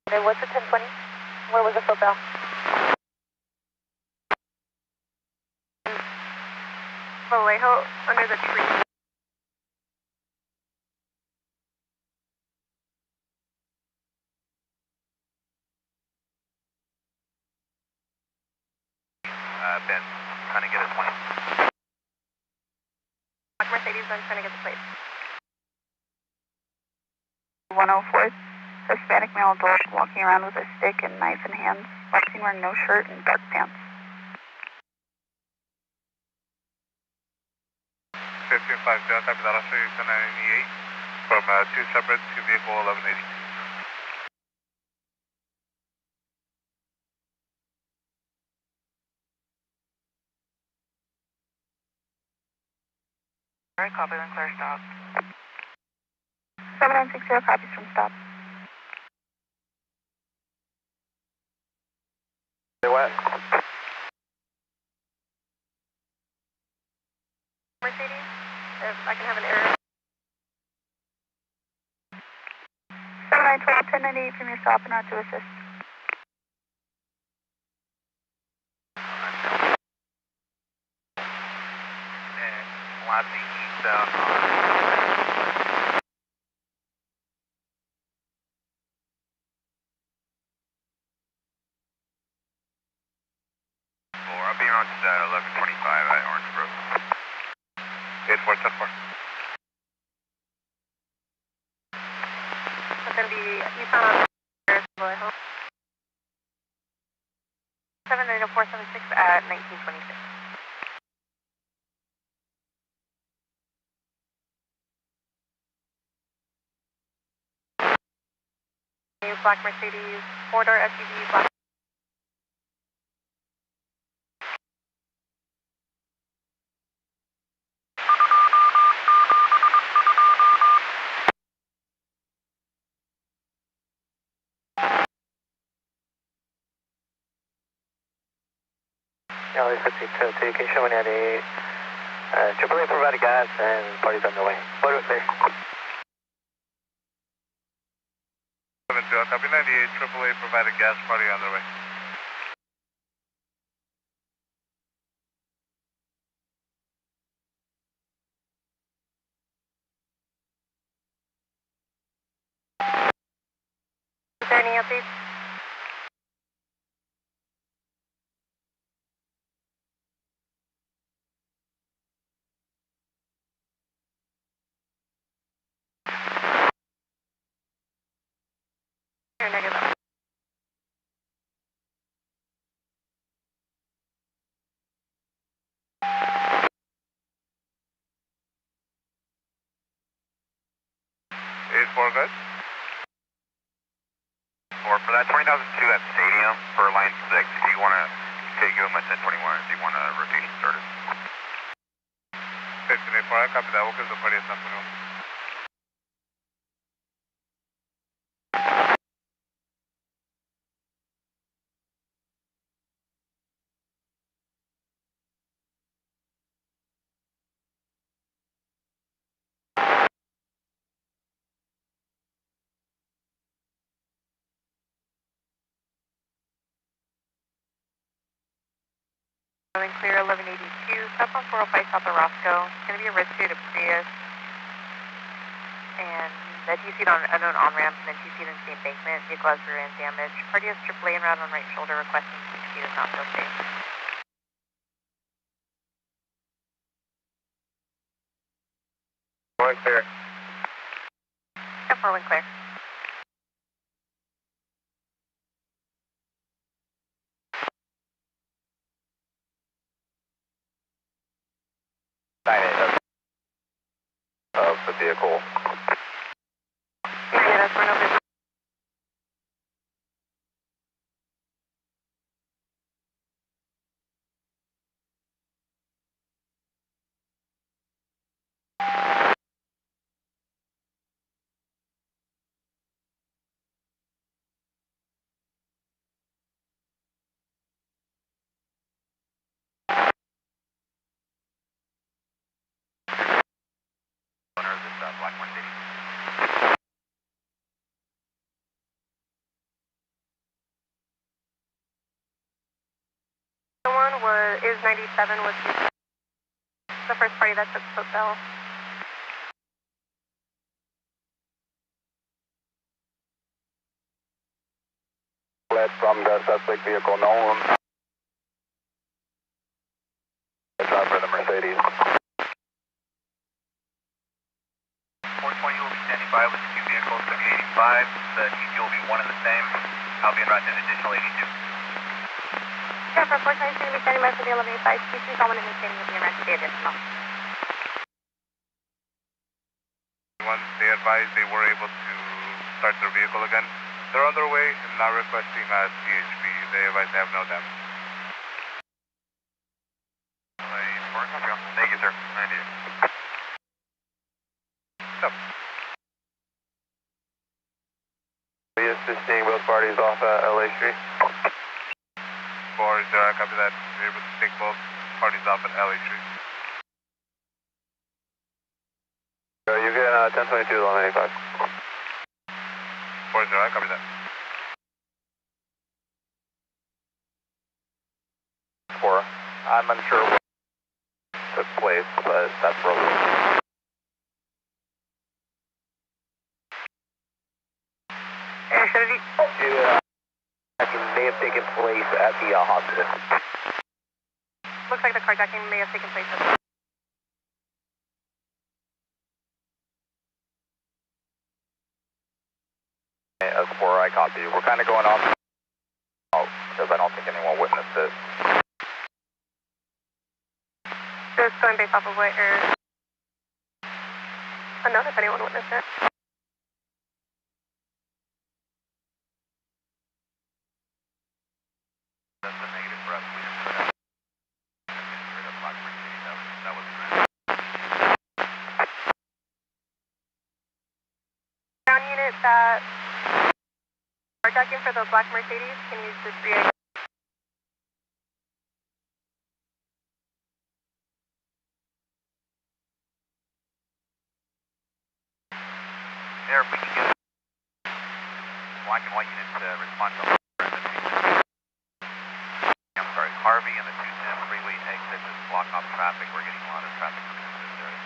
Okay, what's the 1020? Where was the football? Vallejo, under the tree. Ben, trying to get a 20. Mercedes, I'm trying to get the plate. 104th, Hispanic male adult walking around with a stick and knife in hands, last seen wearing no shirt and dark pants. 1550, type of Australia 1098 from 2 separate to vehicle 1182. Alright, copy, then clear stop. 7960 copies from stop. They went. Mercedes, if I can have an error. 7912, 1098 from your stop and out to assist. And Latte eastbound on. I'll be on 1125 at Orange Grove. 8474. It's going to be eastbound on Vallejo. 790-476 at 1926. Black Mercedes, 4-door SUV, black. Yeah, this is so you can show me at a AAA provided gas and party's underway. Photo clear. 72, copy 98, AAA provided gas, party underway. Is there any updates? Or negative? Is 4 good? Or for that 20,002 at Stadium for line 6, if you want to take him at 1021, if you want a rotation started. 1584, copy that. We'll give the party a sample. Clear 1182, southbound 405 south of Roscoe. It's going to be a red suited Prius. And that TC'd on unknown on-ramp and then TC'd into the embankment. Vehicle has rear end damage. Party has AAA en route on right shoulder requesting speed is not so safe. One clear. Yep, rolling clear. Of the vehicle. Yeah, that's one over. Owner of this Black Mercedes. One is 97 was the first party that took Hotel. Led from the suspect vehicle known. Driver of the Mercedes. 420 will be standing by with the two vehicles, 7085. The TC will be one and the same. I'll be en route to an additional 82. Yeah, for 420 is going to be standing by for the 1185. TC Solomon and Mercedes will be around to the additional. Once they advised they were able to start their vehicle again, they're on their way and now requesting CHP. They advise they have no damage. Thank you, sir. 98. Stop. We assisting both parties off at LA Street. 4-0, copy that. We're able to take both parties off at LA Street. You get 1022 to 1185. 4-0, copy that. 4. I'm unsure what took place, but that's probably. Yeah. May have taken place at the hospital. Looks like the carjacking may have taken place at As for I copy, we're kind of going off because I don't think anyone witnessed it. Just going based off of what unknown if anyone witnessed it. that. Carjacking for the black Mercedes, can you use the 3A? There, we can get black and white units to respond to I'm sorry, Harvey and the 210 freeway exit is block off traffic. We're getting a lot of traffic coming into this area.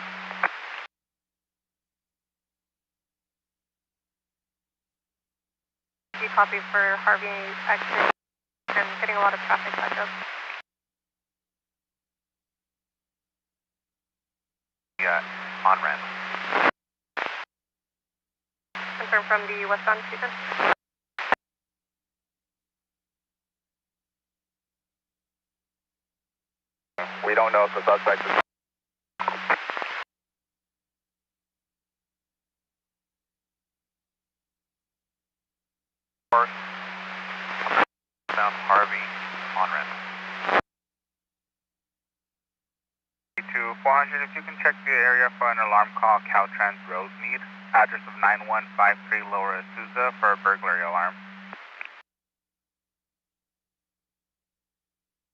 You copy for Harvey exit and getting a lot of traffic back up. Yeah, on ramp. Confirm from the westbound station. We don't know if the suspect is... South Harvey, on ramp. 400, if you can check the area for an alarm call, Caltrans Rosemead, address of 9153 Lower Azusa for a burglary alarm.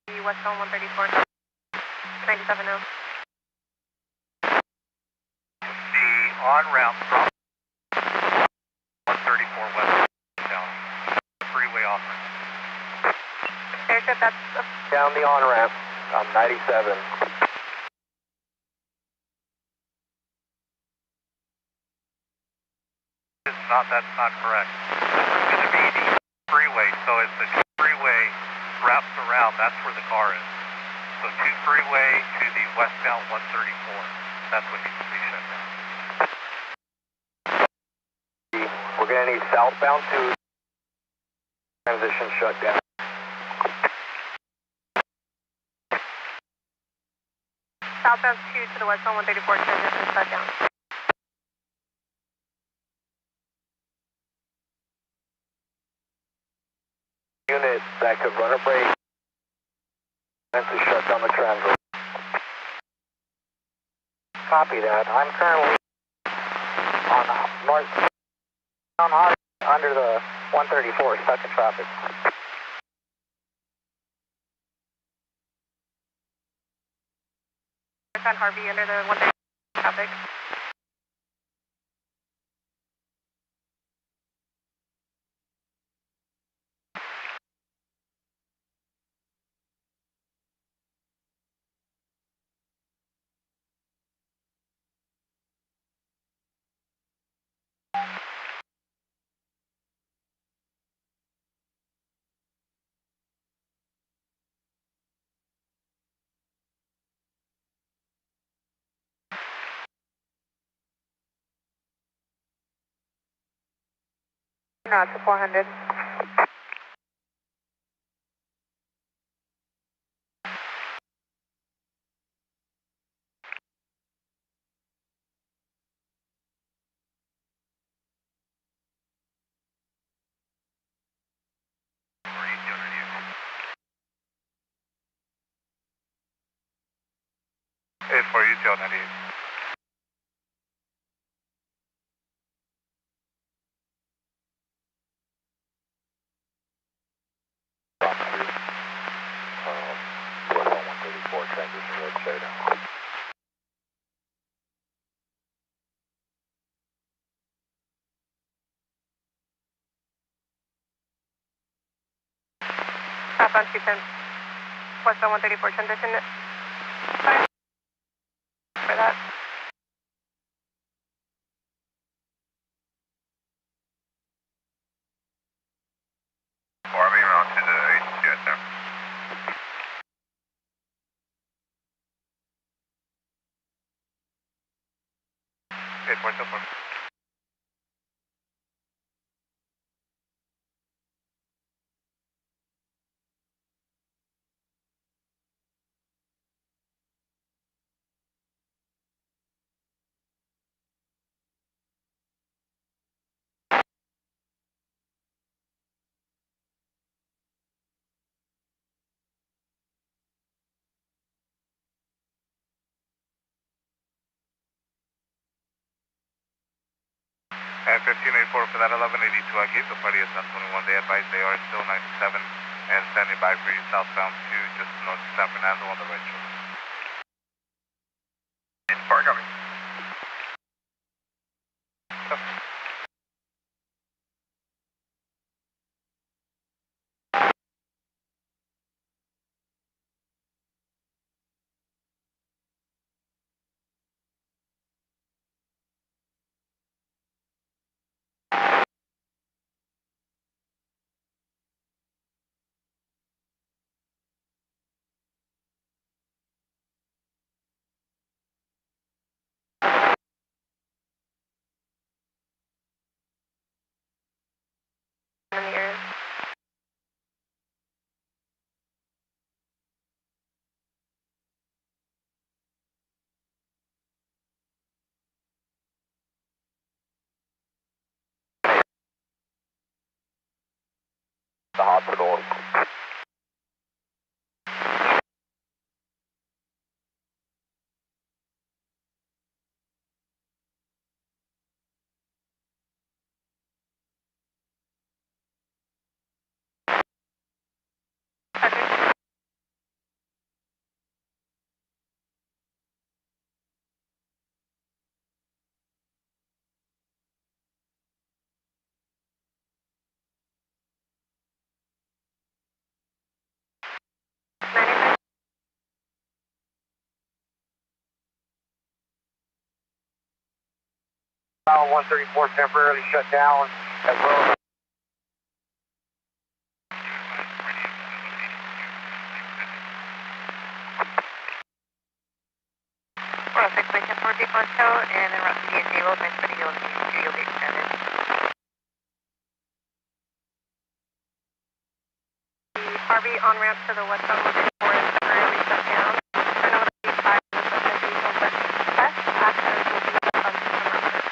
The westbound 134, 97 now. The on-ramp from 134 west down freeway off-ramp. Airship, that's Down the on-ramp, 97. That's not correct. It's going to be the freeway, so as the freeway wraps around, that's where the car is. So 2 freeway to the westbound 134. That's what needs to be shut down. We're going to need southbound 2 transition shut down. southbound 2 to the westbound 134 transition shut down. Unit that could run a brake and to shut down the transit. Copy that. I'm currently on north on under the 134, stuck in traffic. On Harvey under the 134 traffic. No, it's a 400. For you, Joe 98. Transition road shut down. Southbound 210. Westbound 134 transition. Sorry for that. Harvey around to the agency right there. Hey, point up. And 1584 for that 1182, I gave the party a 1021. They advised they are still 97 and standing by for you southbound to just north of San Fernando on the right shoulder. Far coming. In the area. The hospital. File 134 temporarily shut down as well as and then run to the table, thanks for the yield, you'll be extended. The RV on ramp to the westbound 134 is temporarily shut down. Turn over the 5 with the suspect vehicle but success. Access will be up on September 1st.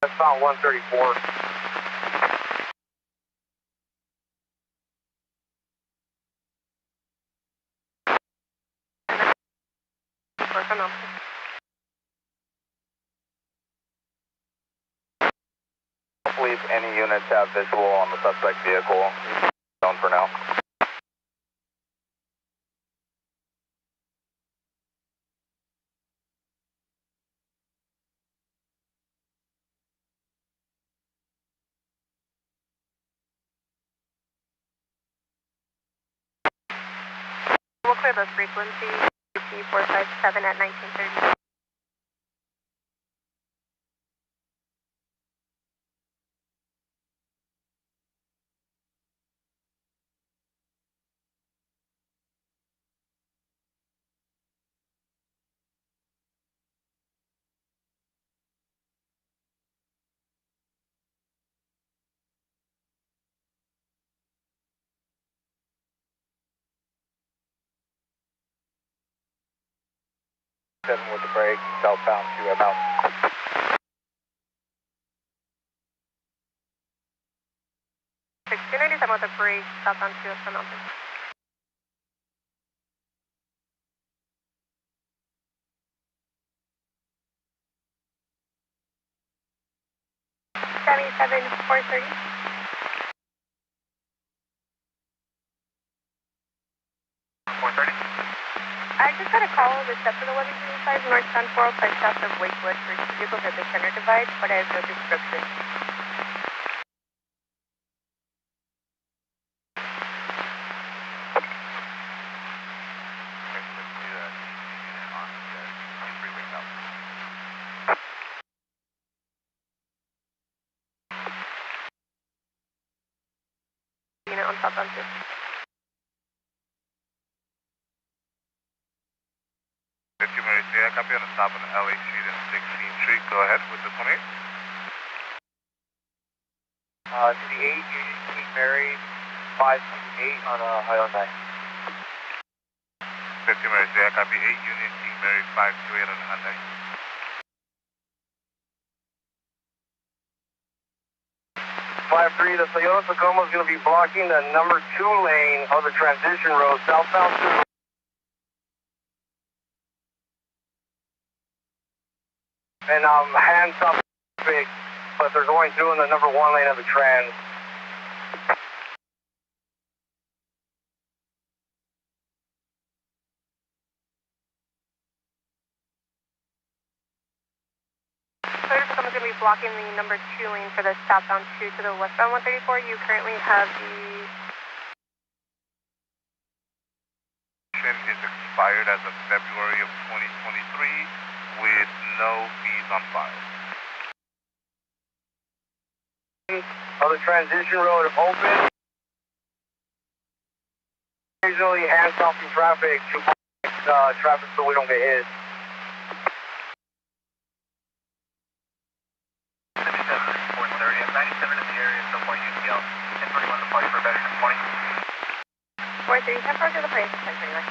that's file 134. Hopefully, if any units have visual on the suspect vehicle, known for now. We'll clear the frequency, C457 at 1930. With the brake, southbound to about. 297 with the brake, southbound to West Mountain. $77 430. I just got a call with step for the 1135 northbound 405 south of Lakewood for vehicles at the center divide, but I have no description. Unit on southbound 2. I copy on the stop on LA Street and 16th Street. Go ahead with the 28. To the 8, Union King Mary, 528 on Hyundai. 50 Mary, I copy 8 Union King Mary, 528 on Hyundai. 5-3, the Toyota Tacoma is going to be blocking the number 2 lane of the transition road, southbound 2. And hands up big, but they're going through in the number 1 lane of the trans. Toyota Tacoma is going to be blocking the number 2 lane for the southbound 2 to the westbound 134. You currently have the... is expired as of February of 2023 with no fees on file. Of the transition road open. Occasionally hands off in traffic to traffic so we don't get hit. 430, I'm 97 in the area, so far UCL. 1021 the party for better than 20. 430, 10 to the place, 1021.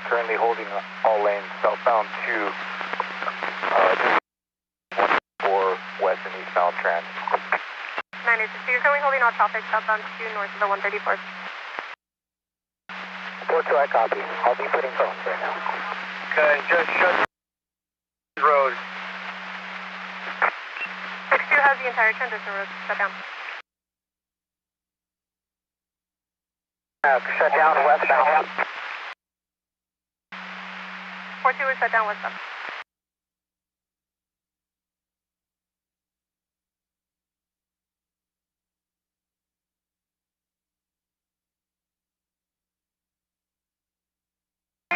Currently holding all lanes southbound 2 for west and eastbound trans. 96, so you're currently holding all traffic southbound 2 north of the 134. 4-2, I copy. I'll be putting phones right now. Okay, just shut the road. 62 has the entire transition road shut down. Shut down westbound. 42 is shut down westbound.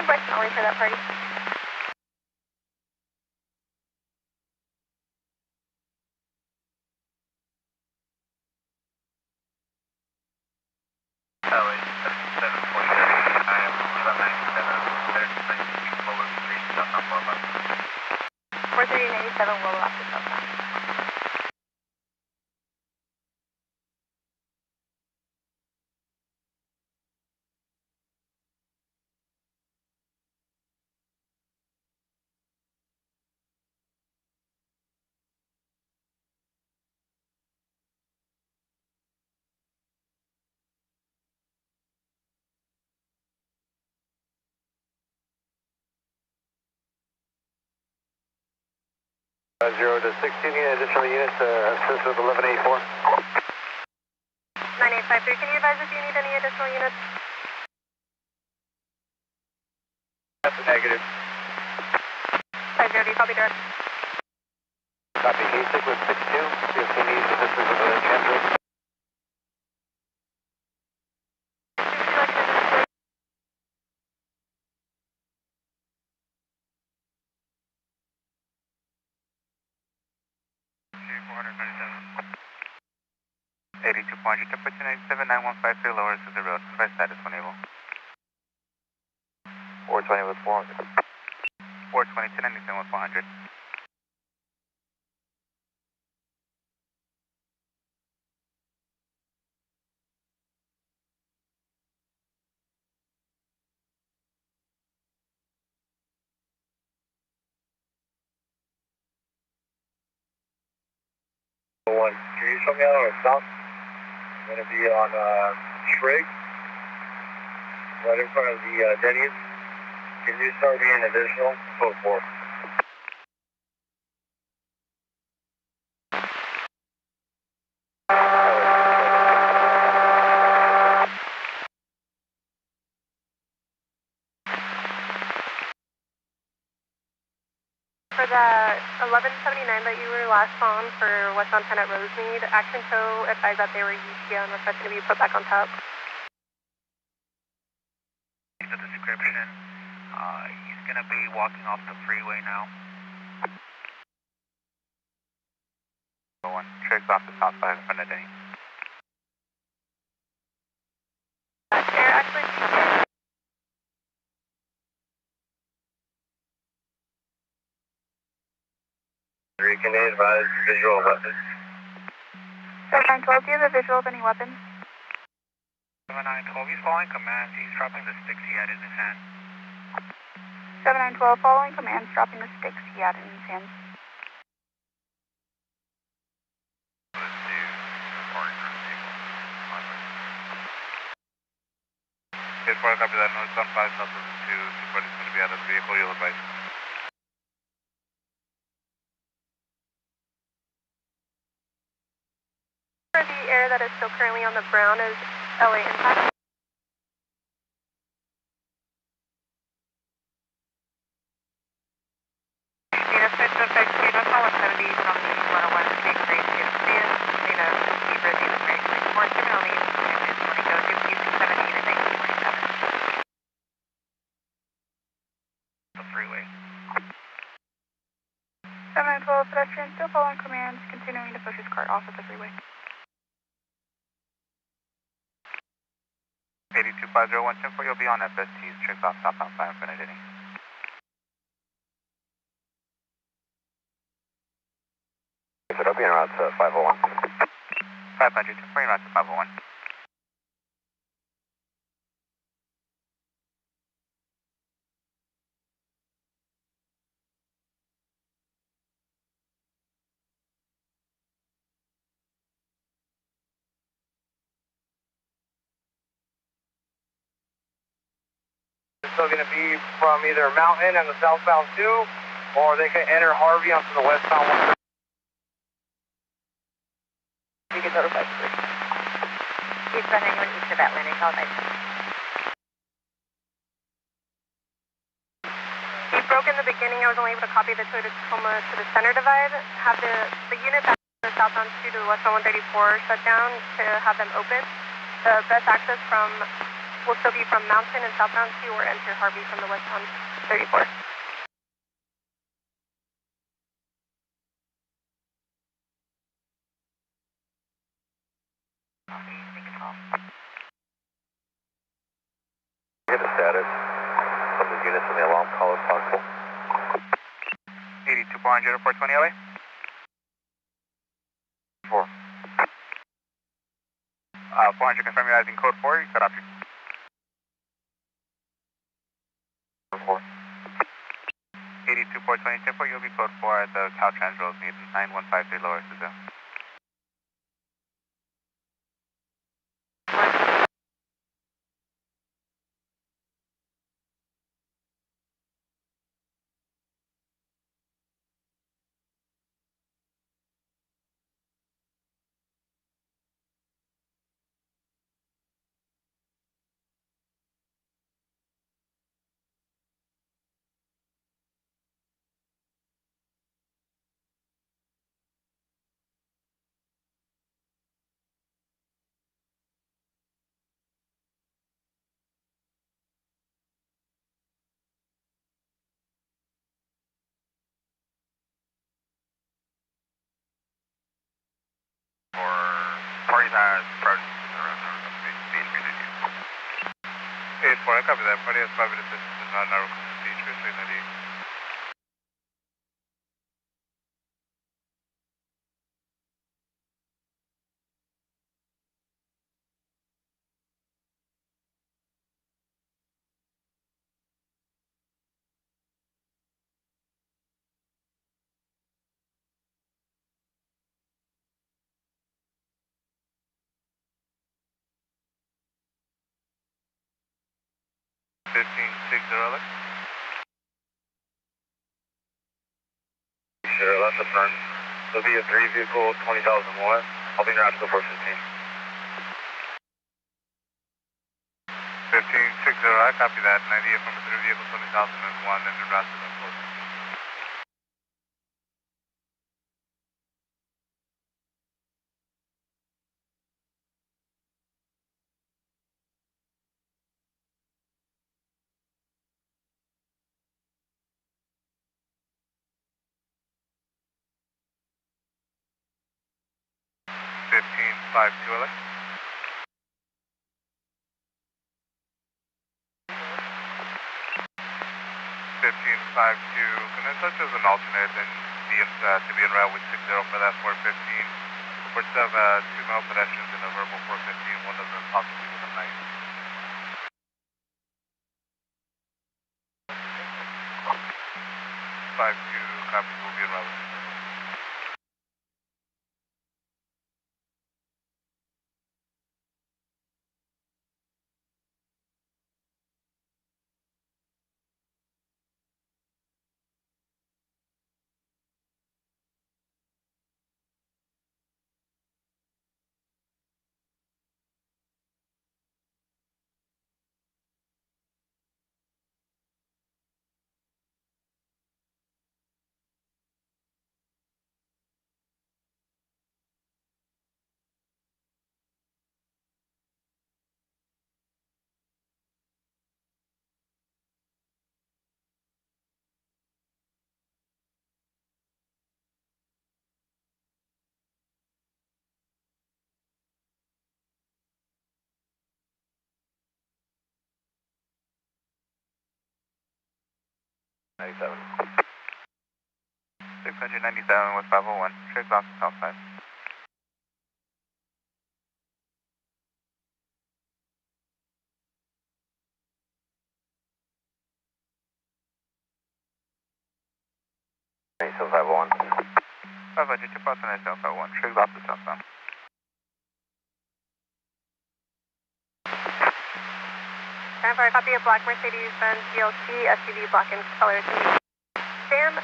Bryson, I'll wait for that party. LA 7740, I am about 97, better than 96, lower station, southbound 405. 4387 will off the southbound. Zero to 16 additional units assist with 1184. 9853, can you advise if you need any additional units? That's a negative. 50, copy direct. Copy, can you stick with 62 if he needs assistance with the transit? Temperature 97, 9153, lower to the road. Advise status when able. 420 with 400. 420 to 97 with 400. One, can you show me out on south? I'm going to be on Trigg, right in front of the Denny's. Can you start me an additional? Code 4. For the 1179 that you were last on for westbound 10 at Rosemead, Action Tow advised that they were UTO and requested to be put back on top. The description, he's going to be walking off the freeway now. One, Trig's off the south side in front of Denny. They're actually... Can they advise visual weapons? 7912, do you have a visual of any weapons? 7912, he's following commands. He's dropping the sticks he had in his hand. 7912, following commands, dropping the sticks he had in his hands. 4, copy that. Northbound 5, south of 2. 240 is going to be out of the vehicle, you'll advise. For the air that is still currently on the brown is LA impact. Data switch to effect, northbound 170 from the 101 K grade to Spain. Data Zebra, Data Grade, report terminally, is morning go to P670 to 1927. The freeway. 712 pedestrian, still following commands, continuing to push his cart off of the freeway. 8250 you'll be on FST's tricks off southbound 5 Infinity. It'll be around 501. 500, 240 around to 501. It's still going to be from either Mountain and the southbound 2, or they can enter Harvey onto the westbound 1. You can notify the group. He's running anyone east of Atlantic, all night. He broke in the beginning. I was only able to copy the Toyota Tacoma to the center divide. Have the unit back to the southbound 2 to the westbound 134 shut down to have them open. The best access will still be from Mountain and southbound 2 or enter Harvey from the westbound 34. Get a status from the units in the alarm call if possible. 82400 420 LA. 4. 400 confirm you're using code 4, you cut off your 4. 82420 10 you'll be code 4 at the Caltrans Road, needs 9153 lower to 0. Parties are starting around the community. 84, I copy that. Party has private assistance and not narrow speech with 398. Sure, that's a firm. There'll be a 3 vehicle, 20,000 watt. I'll be around to the 415. 1560, I copy that. 98 from a 3 vehicle, 20,001, and the rest of them 415. Five two LA. 1552. Can I touch as an alternate and to be en route with 60 for that 415? Reports to have 2 male pedestrians in a verbal 415, one of them possibly with a knife. 52 copies will be en route with 60. 97. 697 with 501, straight off the south side. So 501. 500, tip off the 9751, straight off the southbound. Stand for a copy of black Mercedes-Benz GLC SUV black in color. Sam.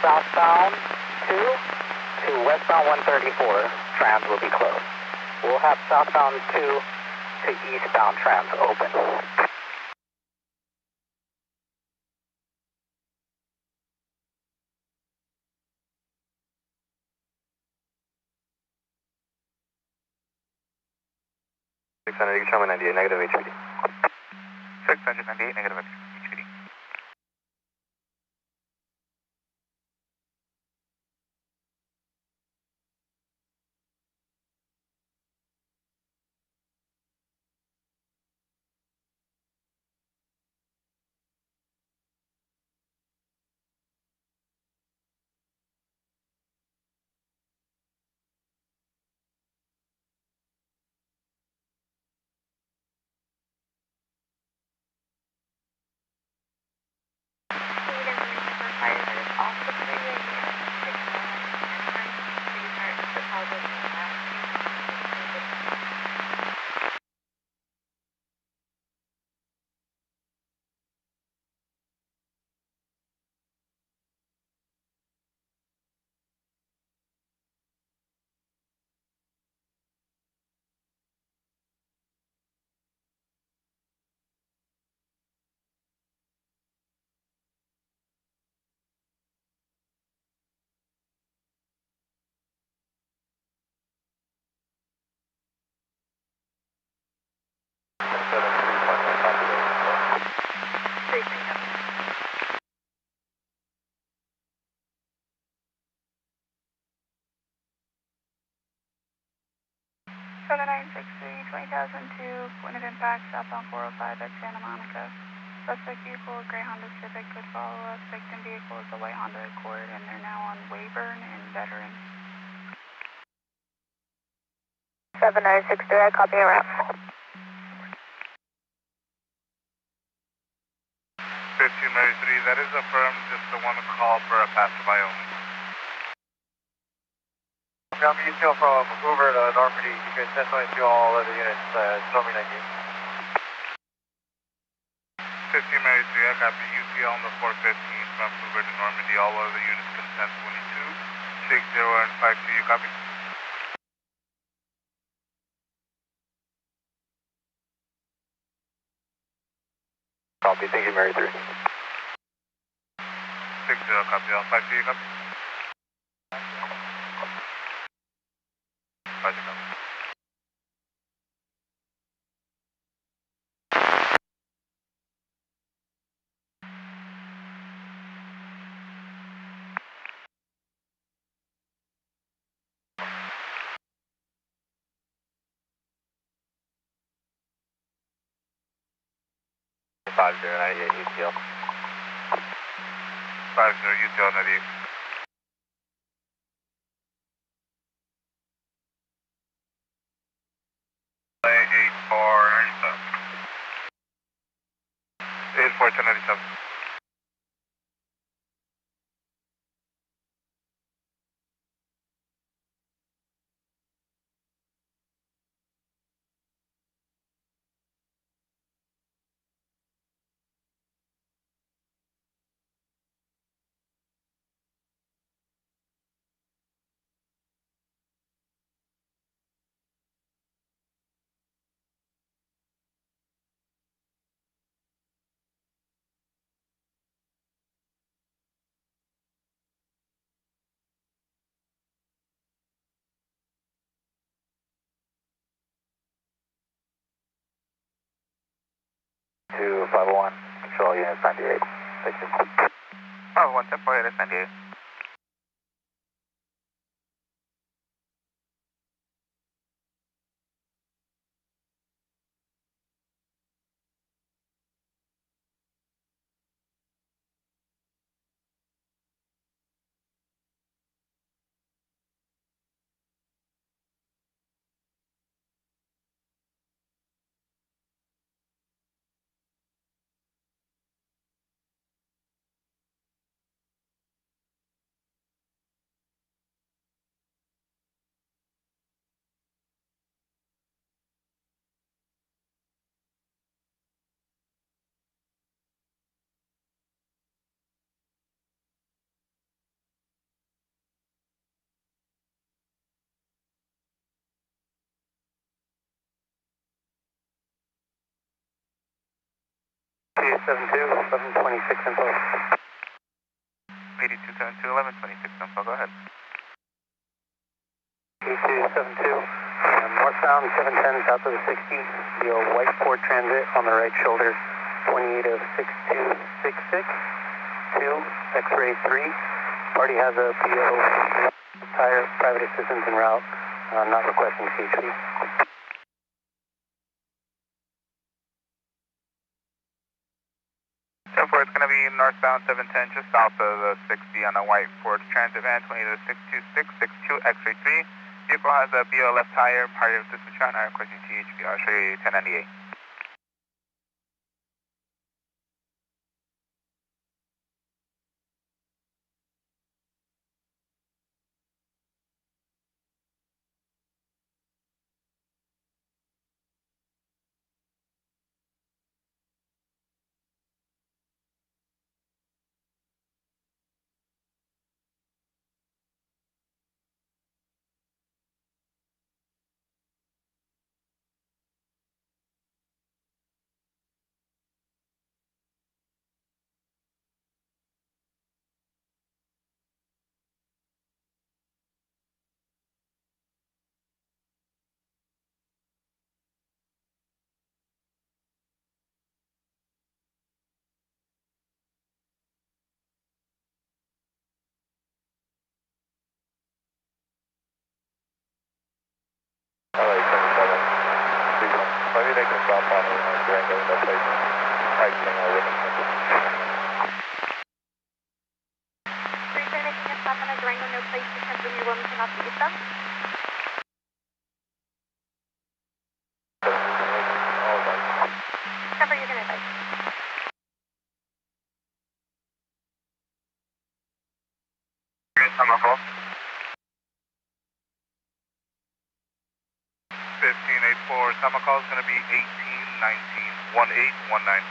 Southbound 2 to westbound 134, trams will be closed. We'll have southbound 2 to eastbound trams open. You show me 98, negative HPD. 698, negative HPD. Off the freeway, Southern 963, 2002, point of impact, southbound 405 at Santa Monica. Suspect vehicle, gray Honda Civic, good follow-up. Victim vehicle is a white Honda Accord, and they're now on Weyburn and Veteran. 7963, I copy a route. 1593, that is affirmed, just the one call for a passerby only. I'm UTL from Hoover to Normandy. You can definitely see all other units. Show me 98. 1593, I copy UTL on the 415 from Hoover to Normandy. All other units consent 22, 60 and 52, you copy? Copy, thank you, Mary 3. 60, copy, all 52, you copy? 52, copy. Five 098 UTL. 50, UTL 98. Eight four 97. 84 1097. to 501, control unit 98. Thank you. 501, tempo unit 98. K72, 1126 info. 8272, 1126 info, go ahead. K272, northbound 710 south of the 60, your white Ford Transit on the right shoulder, 28 of 6266, 2, X-ray 3. Party has a PO, tire, private assistance en route, not requesting CHP. It's going to be northbound 710, just south of the 60 on a white Ford Transit van, 28 of 62662, X-ray 3. Vehicle has a BO left tire, party of distance route, not requesting THP. I'll show you 1098. Maybe they can stop on Durango, no place pricing or written. Freeways making a stop on a Durango, no place to confirm you're willing to not to get them. Number you're going to advise. I'm on call. 1584, summer call is going to be 1819, 1819.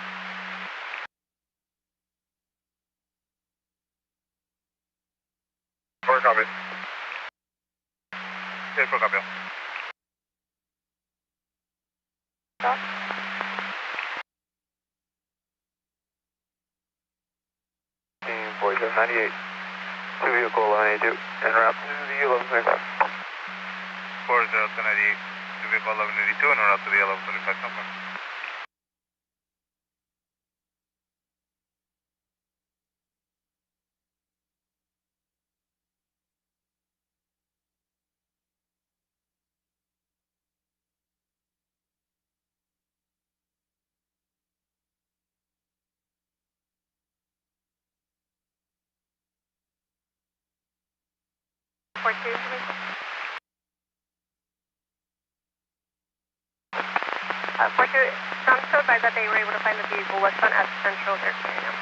Four copy. Okay, for copy. Stop. 4798. Two vehicle 1182, en route to the 1125. 4098, to vehicle 1182, and route to the 1125 number. Port 2 information. Port 2, sounds so advised that they were able to find the vehicle westbound at Central Air Carrier.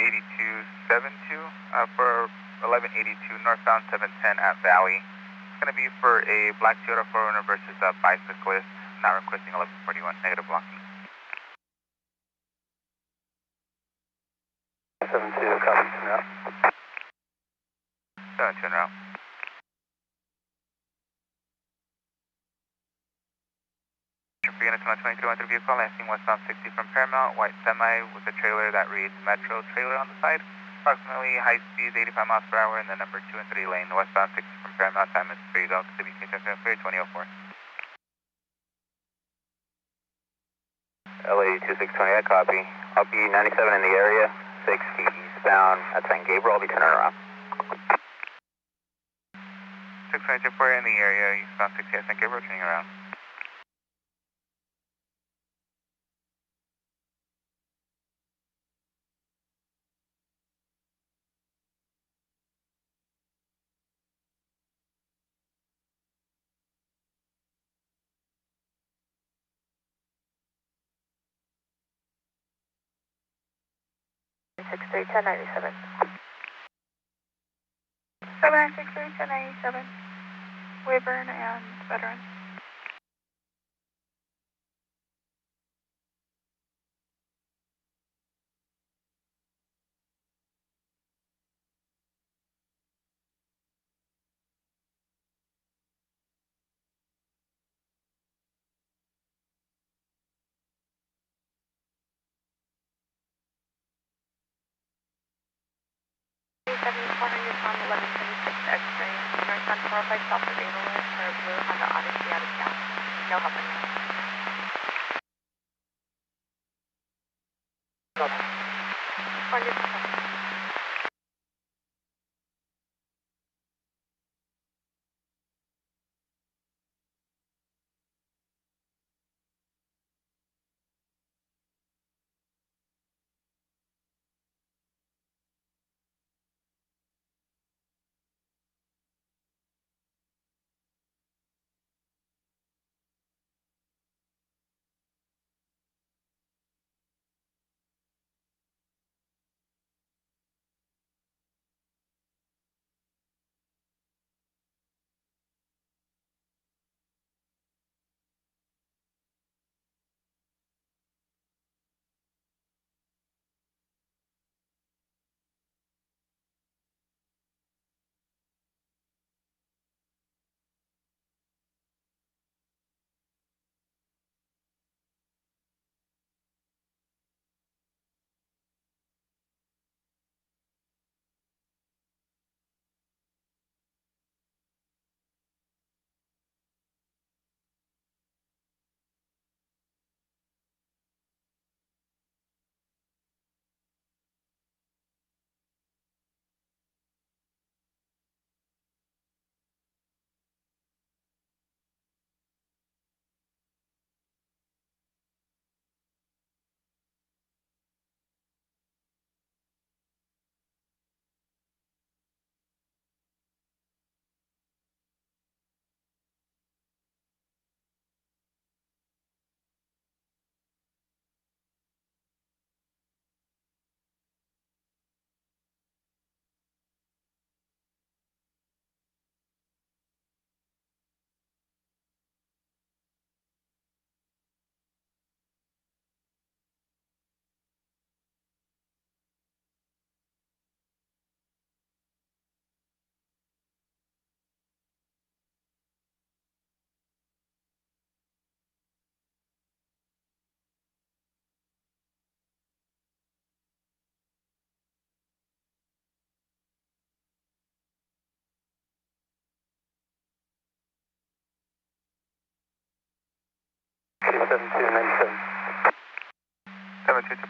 8272 for 1182 northbound 710 at Valley. It's going to be for a black Toyota 4Runner versus a bicyclist, not requesting 1141, negative blocking. 72, copy, tune out. 72 now. For units 123 1 through vehicle, landing westbound 60 from Paramount, white semi with a trailer that reads Metro trailer on the side. Approximately high speeds 85 miles per hour in the number 2 and 3 lane, westbound 60 from Paramount, time is 3 go, Pacific Junction clear 2004. LA 2620, I copy. I'll be 97 in the area, 60 eastbound at San Gabriel, I'll be turning around. 622 for in the area, eastbound 60 at San Gabriel, turning around. Six three 1097. 7963 1097. Weyburn and Veteran. on 1126 X-ray. Northbound 405 south of Baylor for a blue Honda Odyssey out of town. No help in there.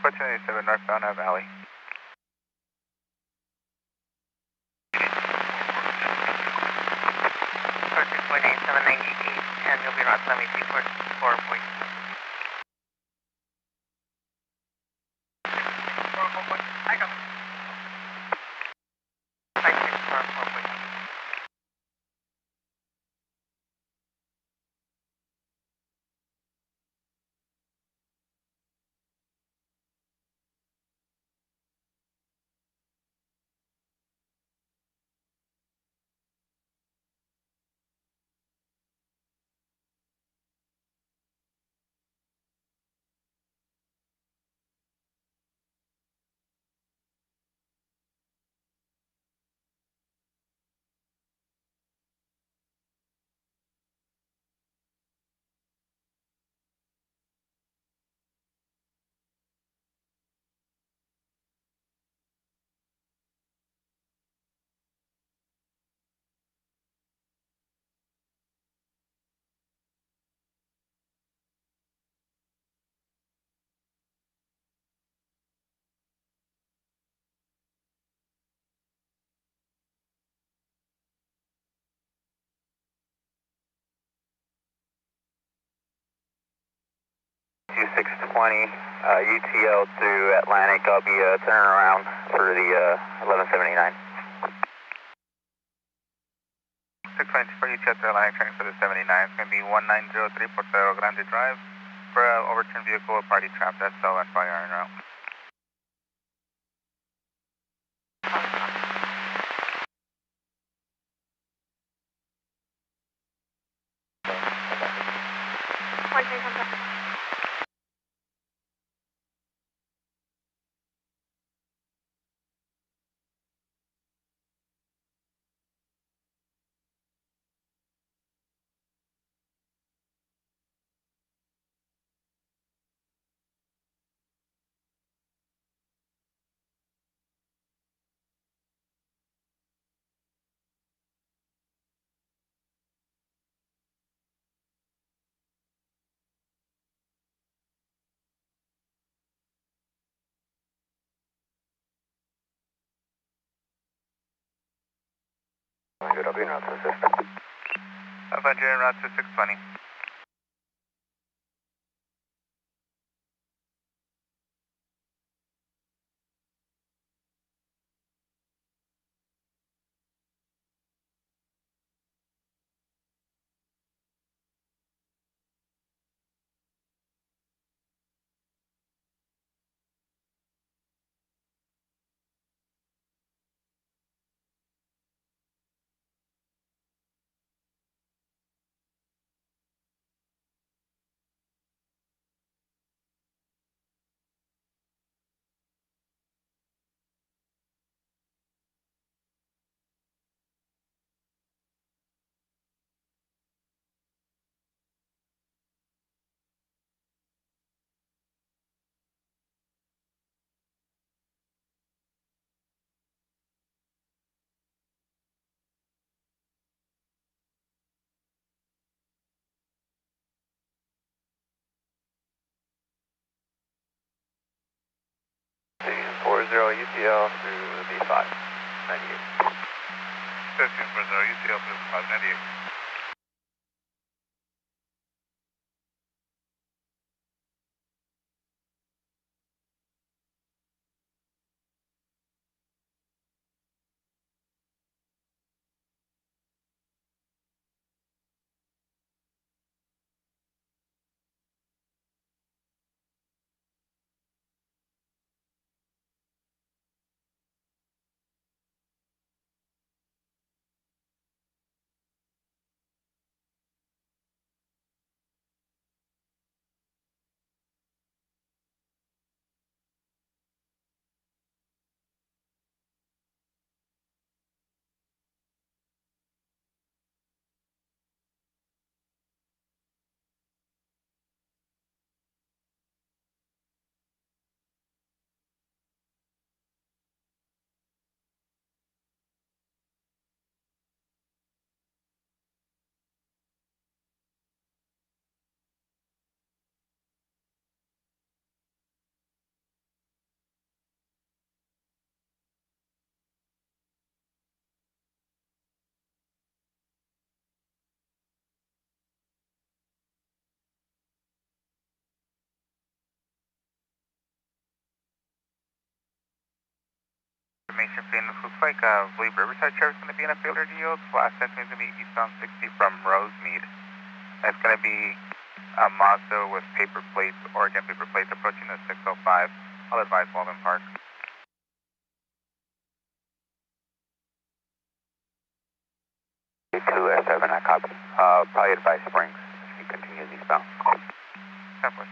Put 297 northbound at Valley. Square 6.8798, and you'll be around 73 towards 4.4. I got it. 5644. 2620, UTL through Atlantic. I'll be turning around for the 1179. 620 for UTL through Atlantic, turning for the 79. It's going to be 1903 Portero Grande Drive for an overturned vehicle with party trapped. That's still on fire en route. Good, I'll be in route to the system. 500 en route to 620. UTL through the 598. 1340 UTL through the 598. Information Phoenix looks like I believe Riverside Sheriff's going to be in a failure to yield. Last time is going to be eastbound 60 from Rosemead. It's going to be a Mazda with paper plates, Oregon paper plates approaching the 605. I'll advise Walden Park. 2S7, I copy. Probably advise Springs if he continues eastbound. 10-4.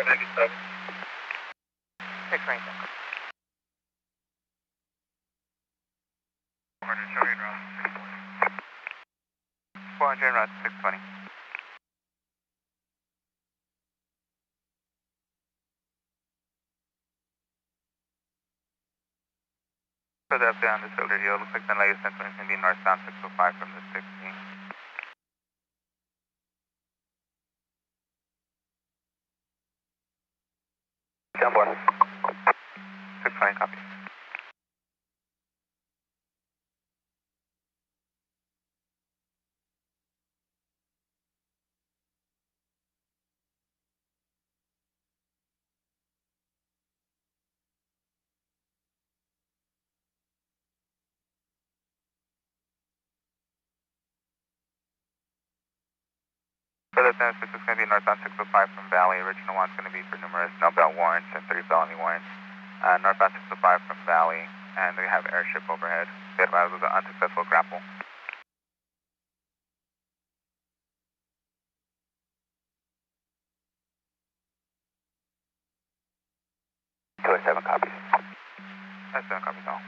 597. 627. 400, show me around 620. 400 around 620. For the update on the shoulder yield, looks like the latest sentiment is going to be northbound 605 from the 60. Down 4. 620, copy. For the 10-6 is going to be northbound 605 from Valley. Original one's going to be for numerous no-bail warrants and 3 felony warrants. Northbound 605 from Valley, and they have airship overhead. They advised of the unsuccessful grapple. 207 copies. 207 copies all.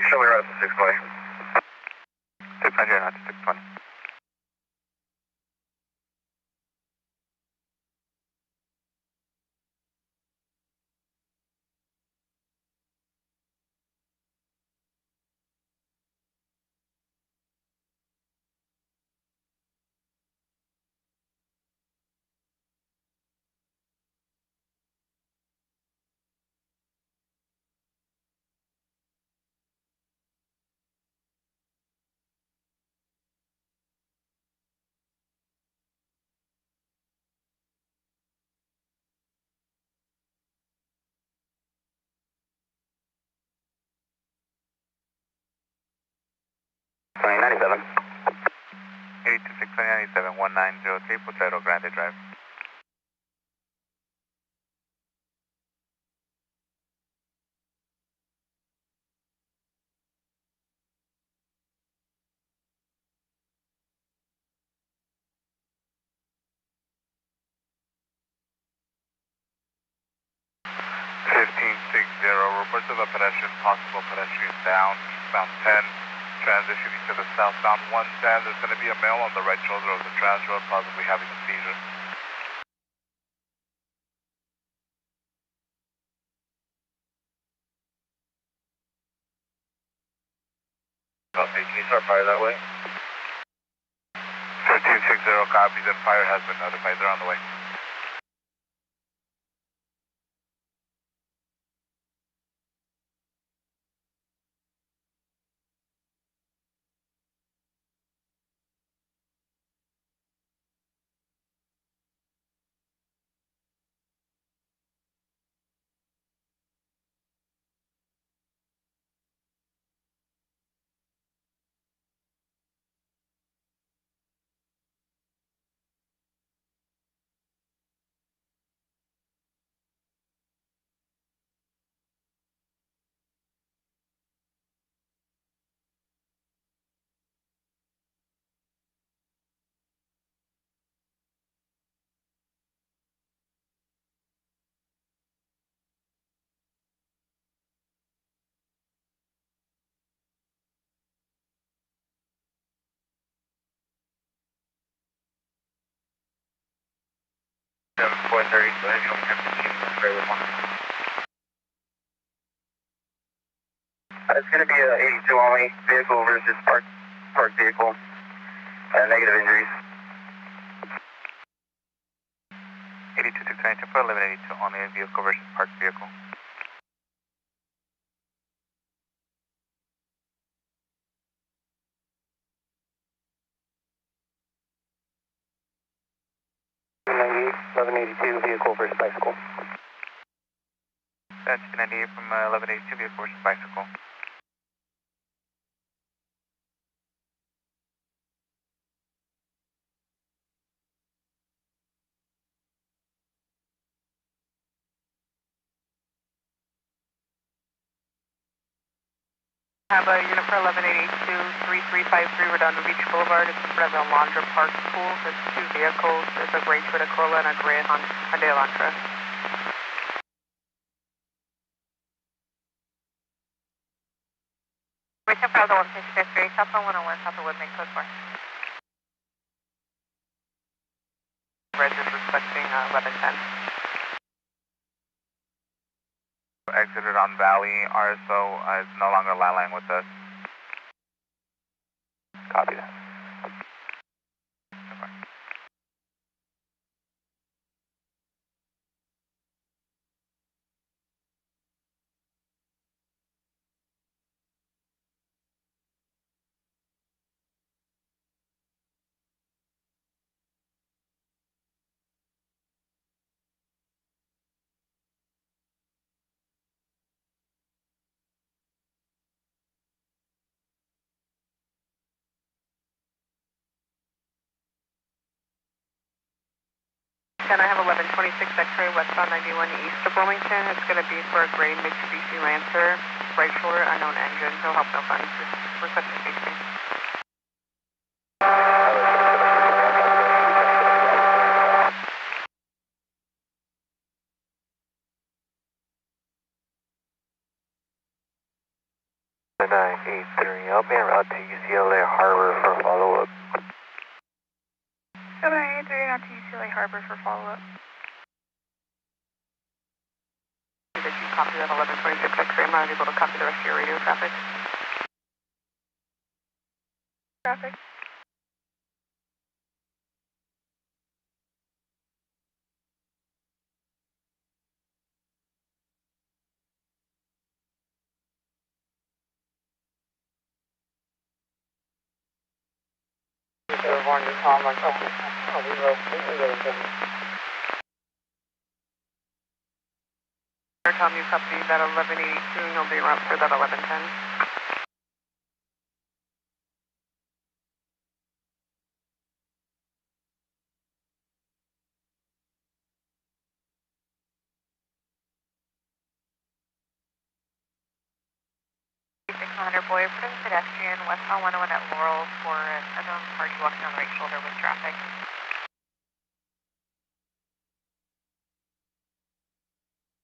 Show me around 620. 600 out to 620. Twenty 97. 826 2097 1903 Potrero Grande Drive. Reports of a pedestrian, possible pedestrian down, eastbound 10, transitioning to the southbound 110. There's going to be a male on the right shoulder of the trans road, possibly having a seizure. Copy, can you start fire that way? 1360 copies and fire has been notified. They're on the way. Yeah, 430, so heavy on 15, very well. It's going to be a 82 only vehicle versus parked vehicle. Negative injuries. 82 for 1182 only vehicle versus parked vehicle. Vehicle versus bicycle. That's 298 from 1182 vehicle versus bicycle. Have a unit for 1182, 3353 Redondo Beach Boulevard. It's in front of the Alondra Park School. There's two vehicles. There's a gray Toyota Corolla and a gray Hyundai Elantra. Reaching for the 163, South 101, South of Woodman, code 4. Red is respecting 1110. Exited on Valley. RSO is no longer line with us. Copy that. Okay. Then I have 1126 X-ray westbound 91 east of Wilmington. It's going to be for a gray Mitsubishi Lancer, right shoulder, unknown engine. No help, no funds. Reception safety. I'll be en route to UCLA Harbor for follow-up. 783 out to UCLA Harbor for follow-up. Did you copy that 1126 X-ray? I'm not able to copy the rest of your radio traffic. Traffic. Tom, you copy that 1182 and you'll be en route for that 1110. Boy, put in pedestrian westbound 101 at Laurel for an unknown party walking on the right shoulder with traffic.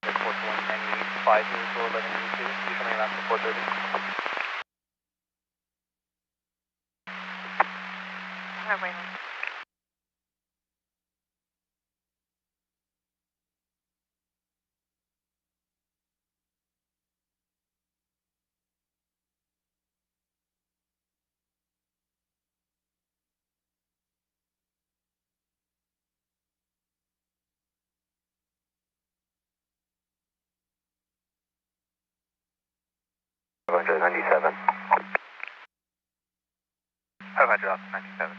498, 5 years or 1182, you're coming around for 430. Highway. 97. 500 off 97.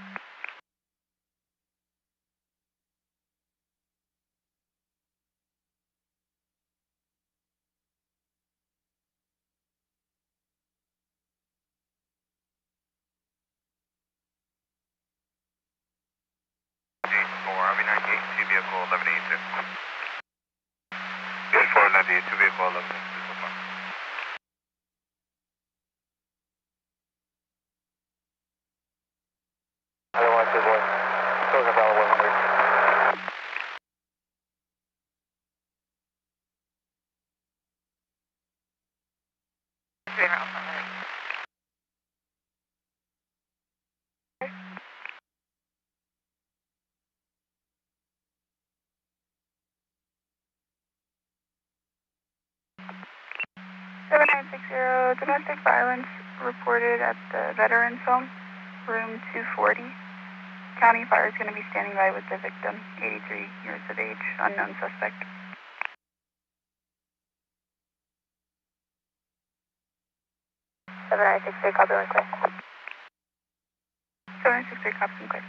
I'll be 98, two vehicle 1182. 498, two vehicle 1182 so far. Otherwise, there's one. Talking about 100. Domestic violence reported at the Veterans Home, room 240. County Fire is going to be standing by with the victim, 83 years of age, unknown suspect. 7963, copy and clear. 763, copy and clear.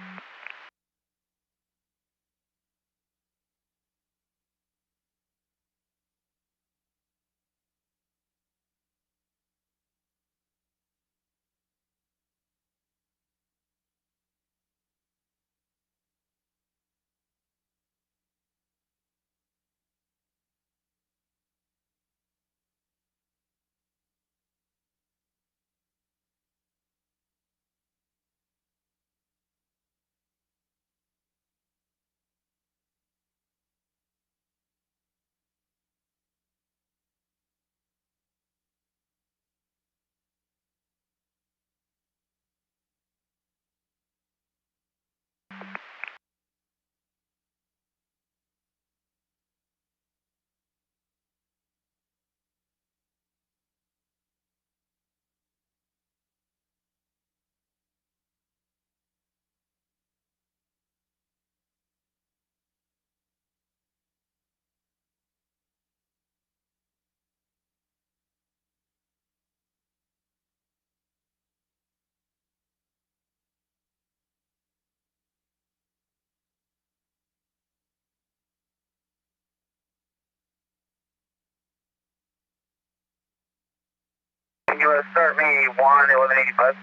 Can you start me 1185?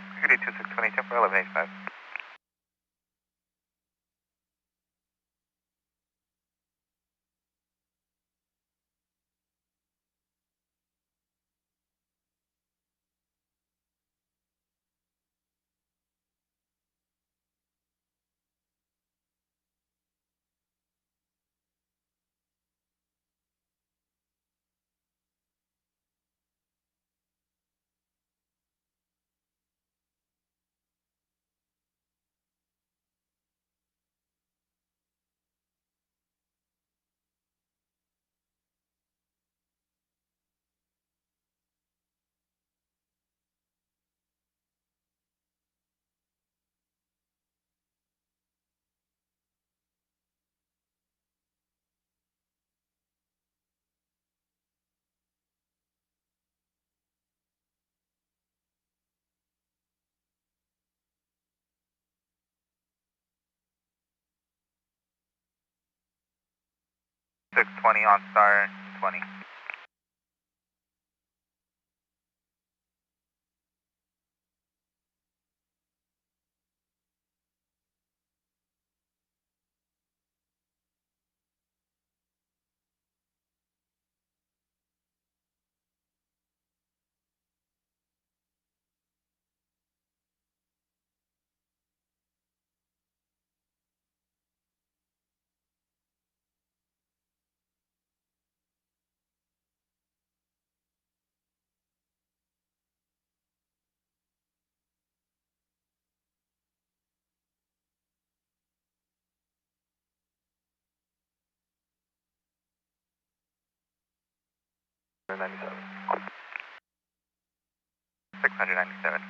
You can do 2620, temp for 1185. $620 on star 20. $97. 697.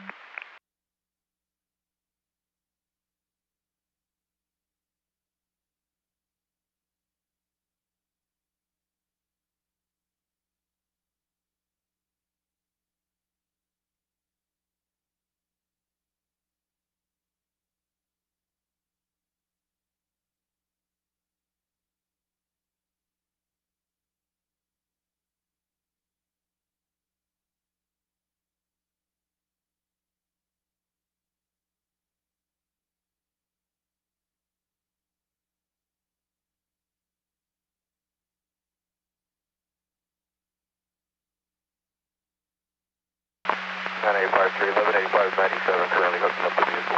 Nine eight five three 1185 97 currently hooking up the vehicle.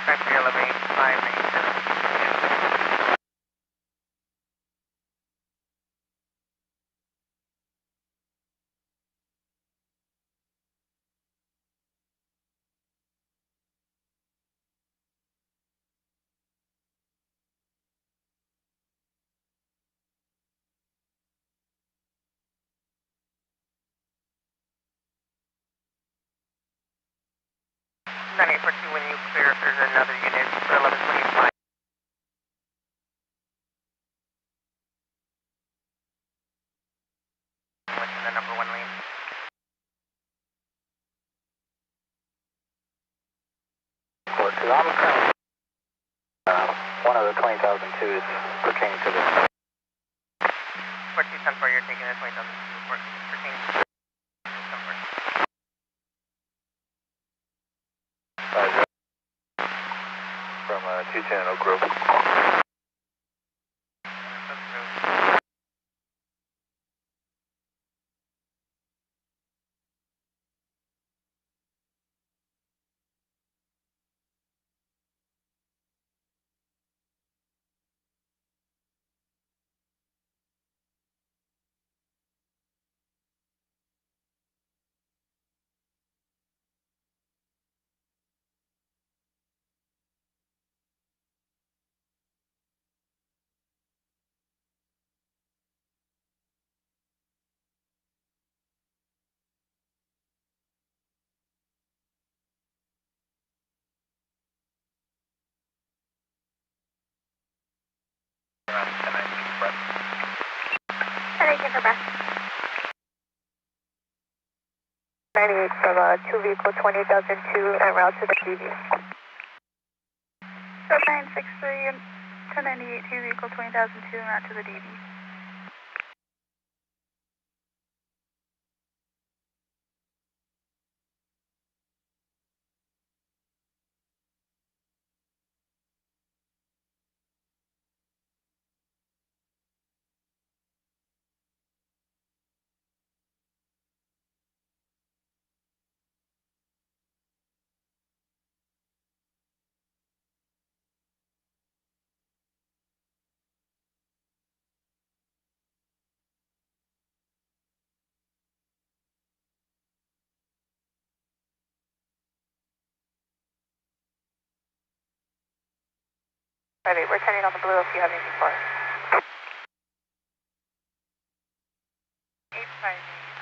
1185 97. When you clear, if there's another unit for 1125. What's in the number 1 lane? So I'm currently one of the 20,002s pertaining to this. 4274, you're taking the 20,002 report pertaining to From 210 Oak Grove. From 2 vehicle 20,002 en route to the DB. 7963 and 1098 2 vehicle 20,002 en route to the DB. Ready, we're turning on the blue if you have anything for us. 858,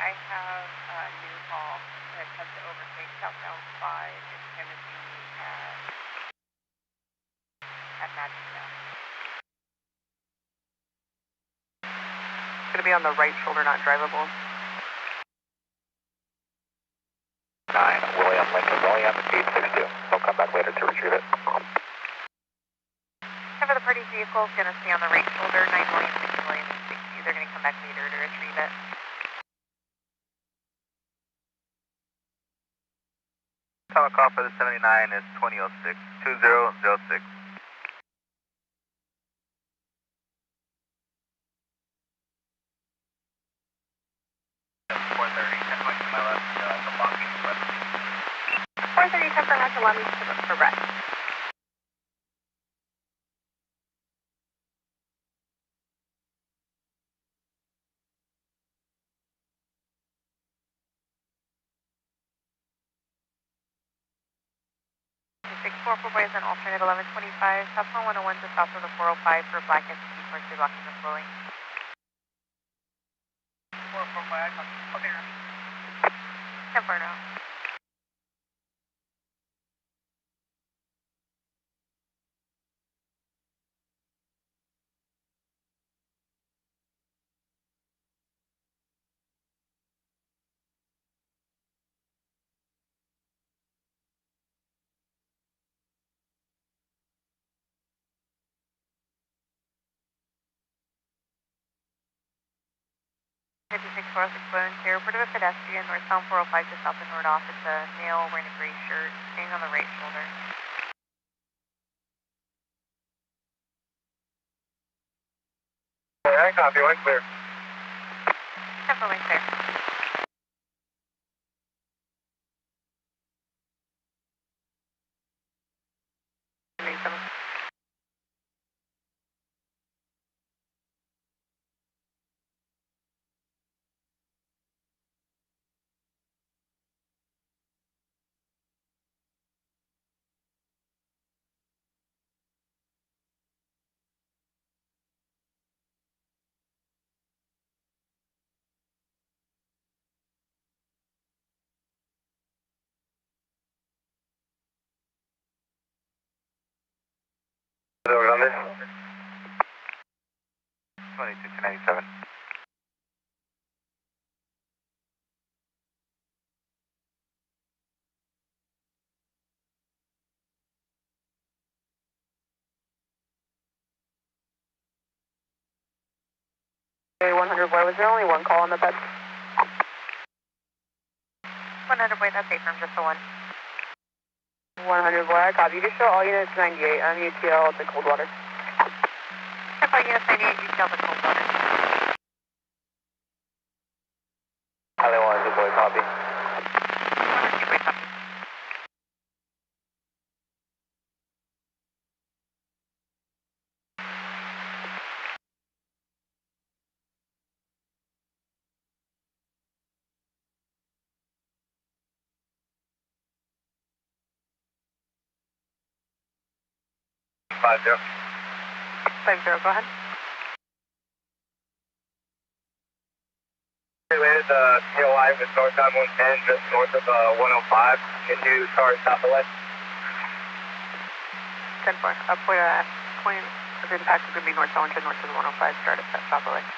I have a new call that comes to overtake southbound 5. It's going to be at Magic Town. It's going to be on the right shoulder, not drivable. 9, William, Lincoln, William, 862. We'll come back later to retrieve it. And for the party's vehicle, it's going to stay on the right shoulder, 9 William, 6 William, and 60. They're going to come back later to retrieve it. Tower call for the 79 is 2006, 2006. 430, 10 points to my left, the blocking west. 430, temper not to allow me to look for rest. Freeways and alternate 1125, southbound 101 to south of the 405 for black SUV partially blocking the flowing. 445, okay. 10-4 now. For us, exploding here. Report of a pedestrian, northbound 405 to south of Nordoff. It's a male wearing a gray shirt, staying on the right shoulder. I copy, one clear. 10-4 wing clear. On this? 2297. Okay, 100 boy, was there only one call on the bed? 100 boy, that's affirm, just the one. 100 boy, I copy. You can show all units 98. I'm UTL at the Coldwater. 10-4 units 98, you tell the cold water. Highway 100 boy, copy. 100 boy, copy. Five zero. 50, go ahead. Related to COI with northbound 110, just north of 105. Into car south of west. 10-4. Point of impact is going to be northbound to north of the 105, start at south of lane.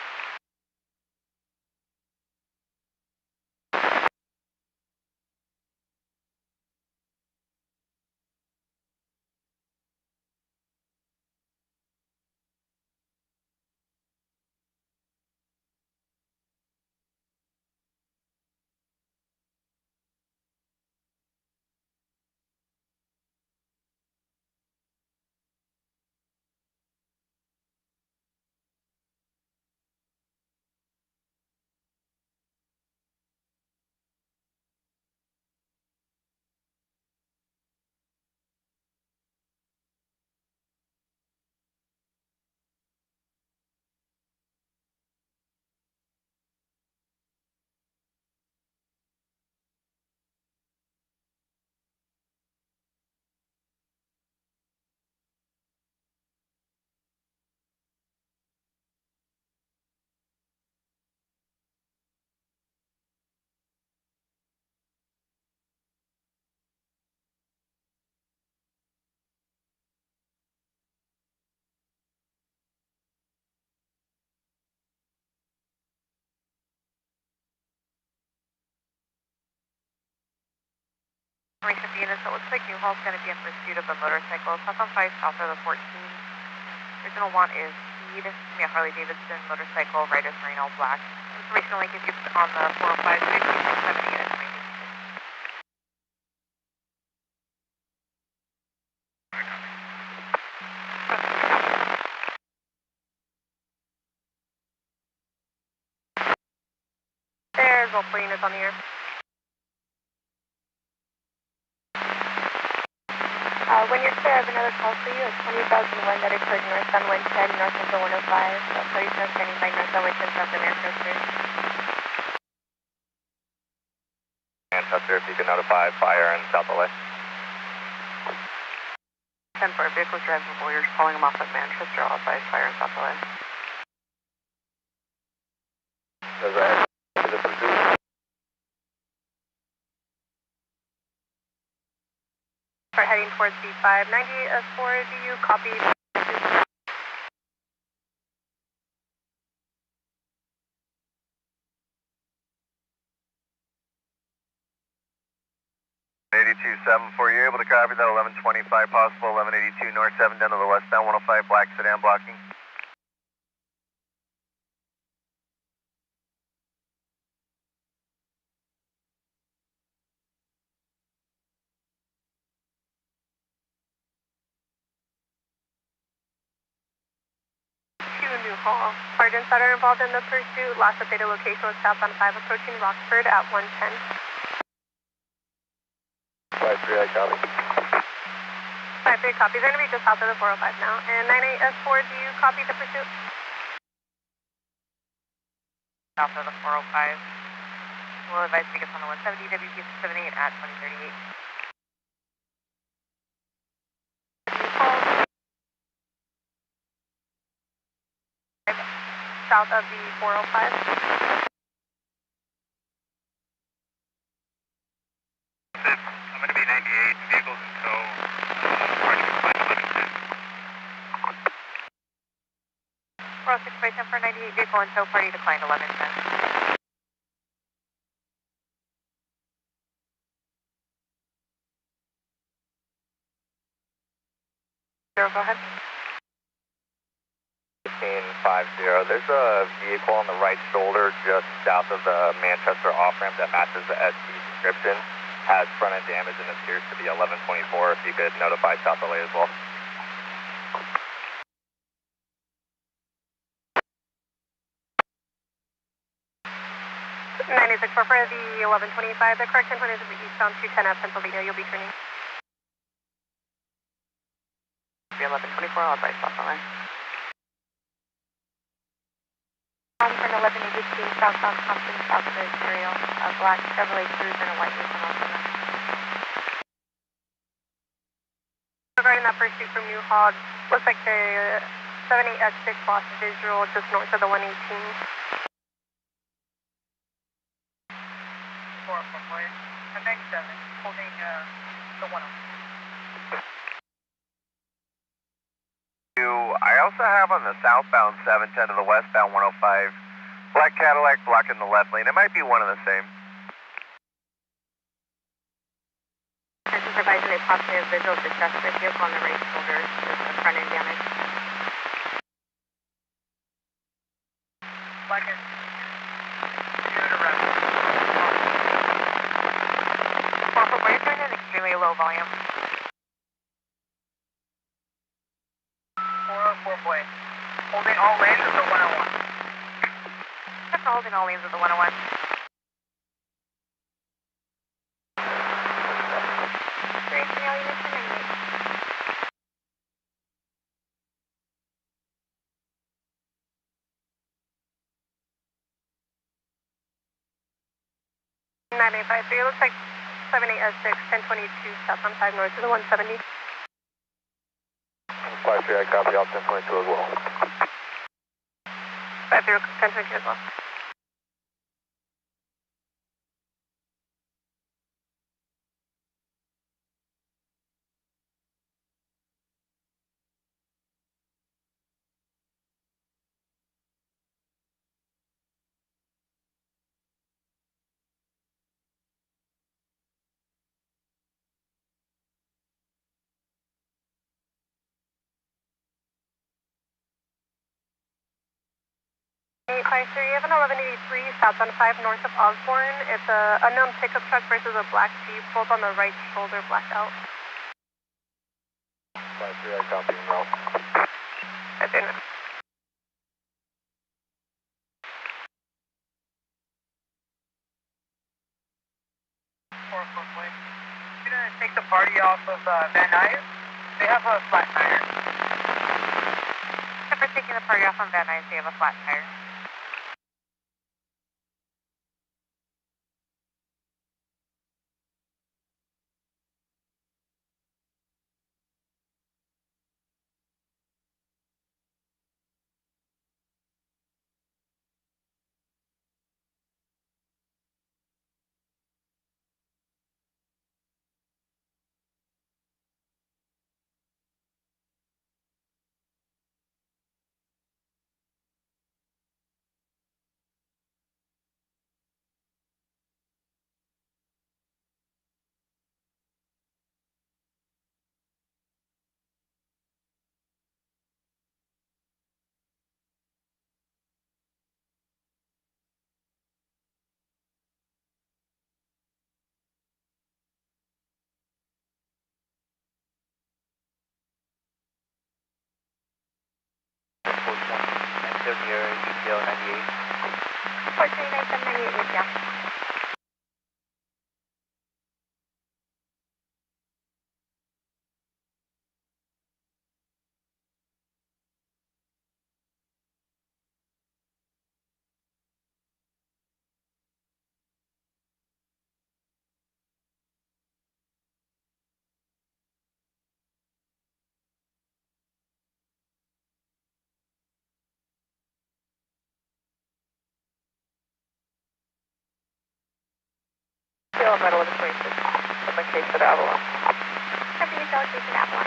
Information to units, it looks like New Hall's going to be in pursuit of a motorcycle. South on 5, south of the 14. Original want is speed. Yeah, Harley Davidson motorcycle, red is Merino black. Information only gives you on the 405, 70 units. There's multiple units on the air. When you're clear, I have another call for you. It's 20,001 that occurred north on 110, north of the 105. Police are standing by north on 110 south of Manchester. Manchester, if you can notify fire in South LA. 10-4, vehicles driving Warriors, calling them off at Manchester, all by fire in South LA. Does that have the pursuit? Start heading towards B598S4. Do you copy? 82-7 for you, able to copy that 1125 possible, 1182 north 7 down to the westbound 105 black sedan blocking. New Hall. Sergeants that are involved in the pursuit, last updated location was south on 5 approaching Rockford at 110. 53, I copy. 53 copy. They're going to be just south of the 405 now. And 98S4, do you copy the pursuit? South of the 405. We'll advise tickets on the 170, WP 78 at 2038. South of the 405. I'm going to be 98, vehicles in tow, party decline 1110. 406 by 10 for 98, vehicle in tow, party declined 1110. Zero, go ahead. 1550. There's a vehicle on the right shoulder just south of the Manchester off-ramp that matches the ST description. Has front-end damage and appears to be 1124. If you could notify South LA as well. 96 for the 1125. The correct endpoint is eastbound 210 at Pennsylvania. You'll be turning. 1124, I'll advise South LA. For an 1182 southbound Compton, south of the Imperial, a black Chevrolet Cruze and a white Nissan Altima. Regarding that pursuit from New Hall, looks like the 78S6 lost visual just north of the 118. 4 at 97, holding the 105. I also have on the southbound 710 to the westbound 105, black Cadillac blocking the left lane. It might be one of the same. Attention providing a positive visual distress for vehicle on the right shoulder with a front end damage. Black is unit around. 4 we're doing an extremely low volume. 4 boy. Holding all lanes of the 101. That's holding all lanes of the 101. Great, now you mentioned 9853. It looks like 78S6, 1022 south on 5 north of the 170. 53, I copy off 1022 as well. 50, 1022 as well. 853, you have an 1183 southbound 5 north of Osborne. It's a unknown pickup truck versus a black Jeep, both on the right shoulder blacked out. 53, I copy and roll. That's it. You're going to take the party off of Van Nuys? They have a flat tire. Except for taking the party off on Van Nuys, they have a flat tire. your UPL 98. 43998 with you. Still metal with 26. In the case of Avalon. Copy, Michelle, case of Avalon.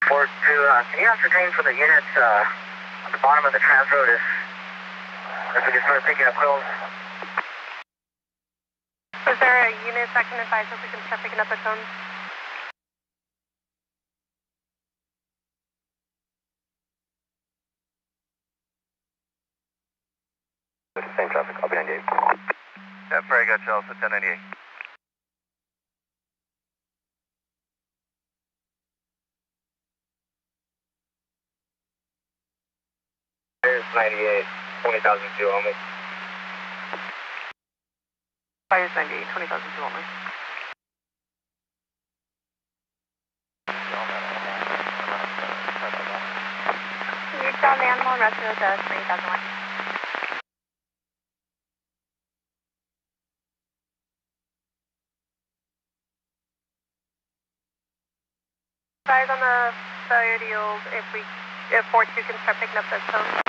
Ford 2, can you ascertain for the units on the bottom of the trans road if we can start picking up cones? Is there a unit that can advise if we can start picking up the cones? Same traffic, I'll be 98. Yeah, Ferry, got you also 1098. There's 98, 20,002 only. Fires 98, 20,002 only. You're down the animal and rest of the 3001. Guys on the failure deals, if 4-2 can start picking up those cones.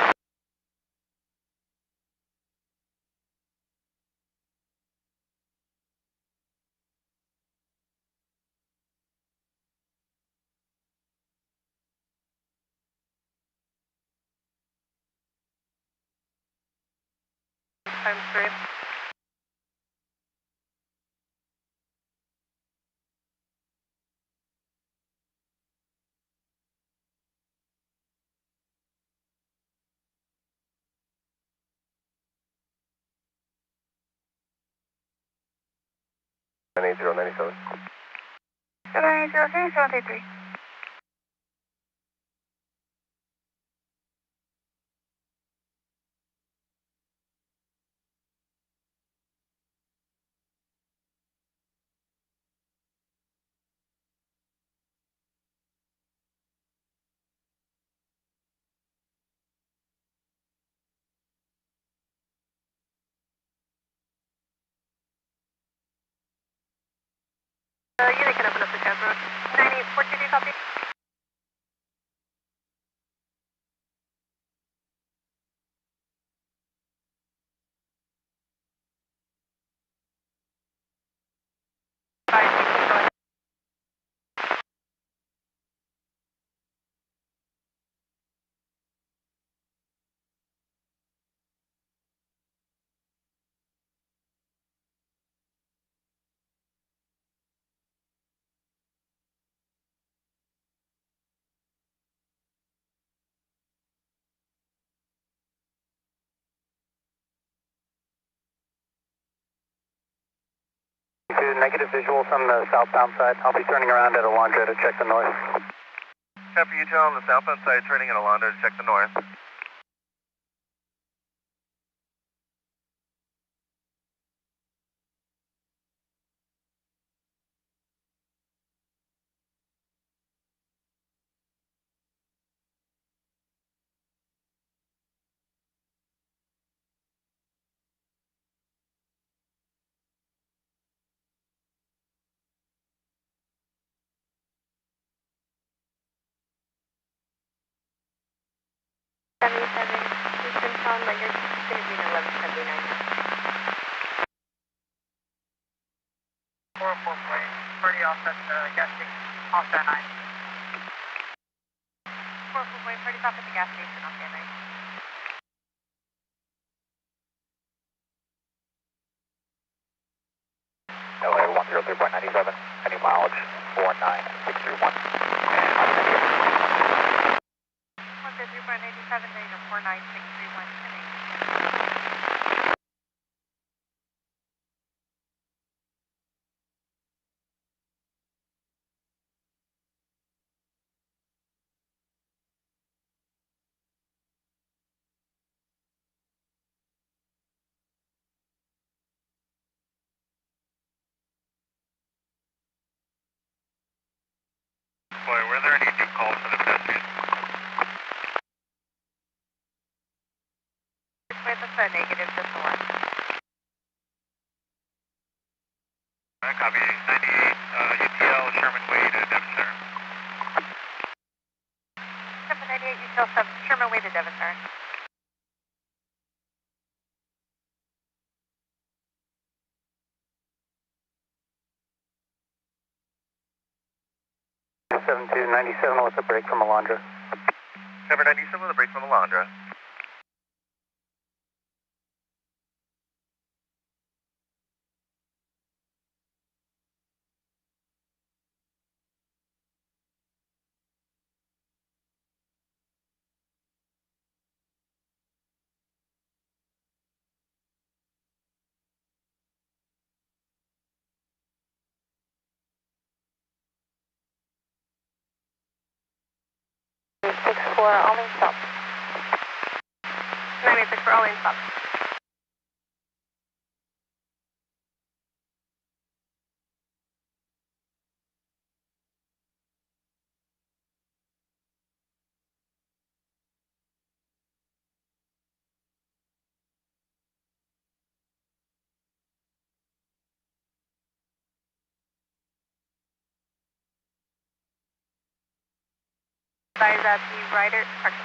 Times 3. Nine 97. 780, 733. Unit can open up the trans road. 98, 4-2, do you copy? negative visual from the southbound side. I'll be turning around at Alondra to check the north. Copy, Utah on the southbound side, turning at Alondra to check the north. It's been found that you're going to be in 1179. 404 plane, party off at the gas station, off that 9. 404 plane, party's off at the gas station off that 9. LA 103.97, any mileage 49631. 103.97, negative 49631, 1080. Boy, were there any new calls for the pedestrians? Wait, that's a negative, just a 1. Copy, 98, UTL, Sherman Way to Devonshire. 798, UTL 7, Sherman Way to Devonshire. Seven two 97 with a break from Alondra. 797 with a break from Alondra. For all lane stop. 986 for all lane stop.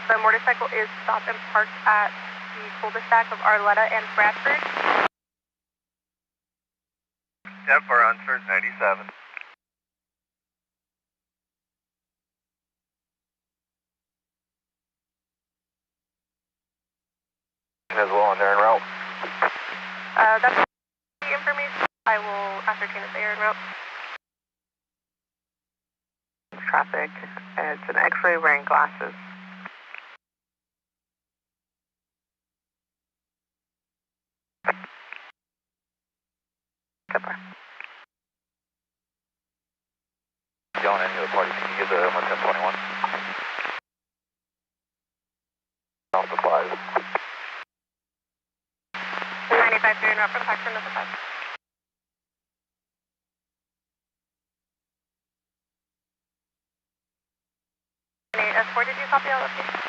The motorcycle is stopped and parked at the cul-de-sac of Arletta and Bradford. Yep, for Oxford 97. As well on there en route. That's the information. I will ascertain if they are en route. Traffic, it's an X-ray wearing glasses. Goodbye. Going any of the parties, can you give the 11021? Off the 5. 95 through en route from Paxton, number 5. S4, did you copy all location?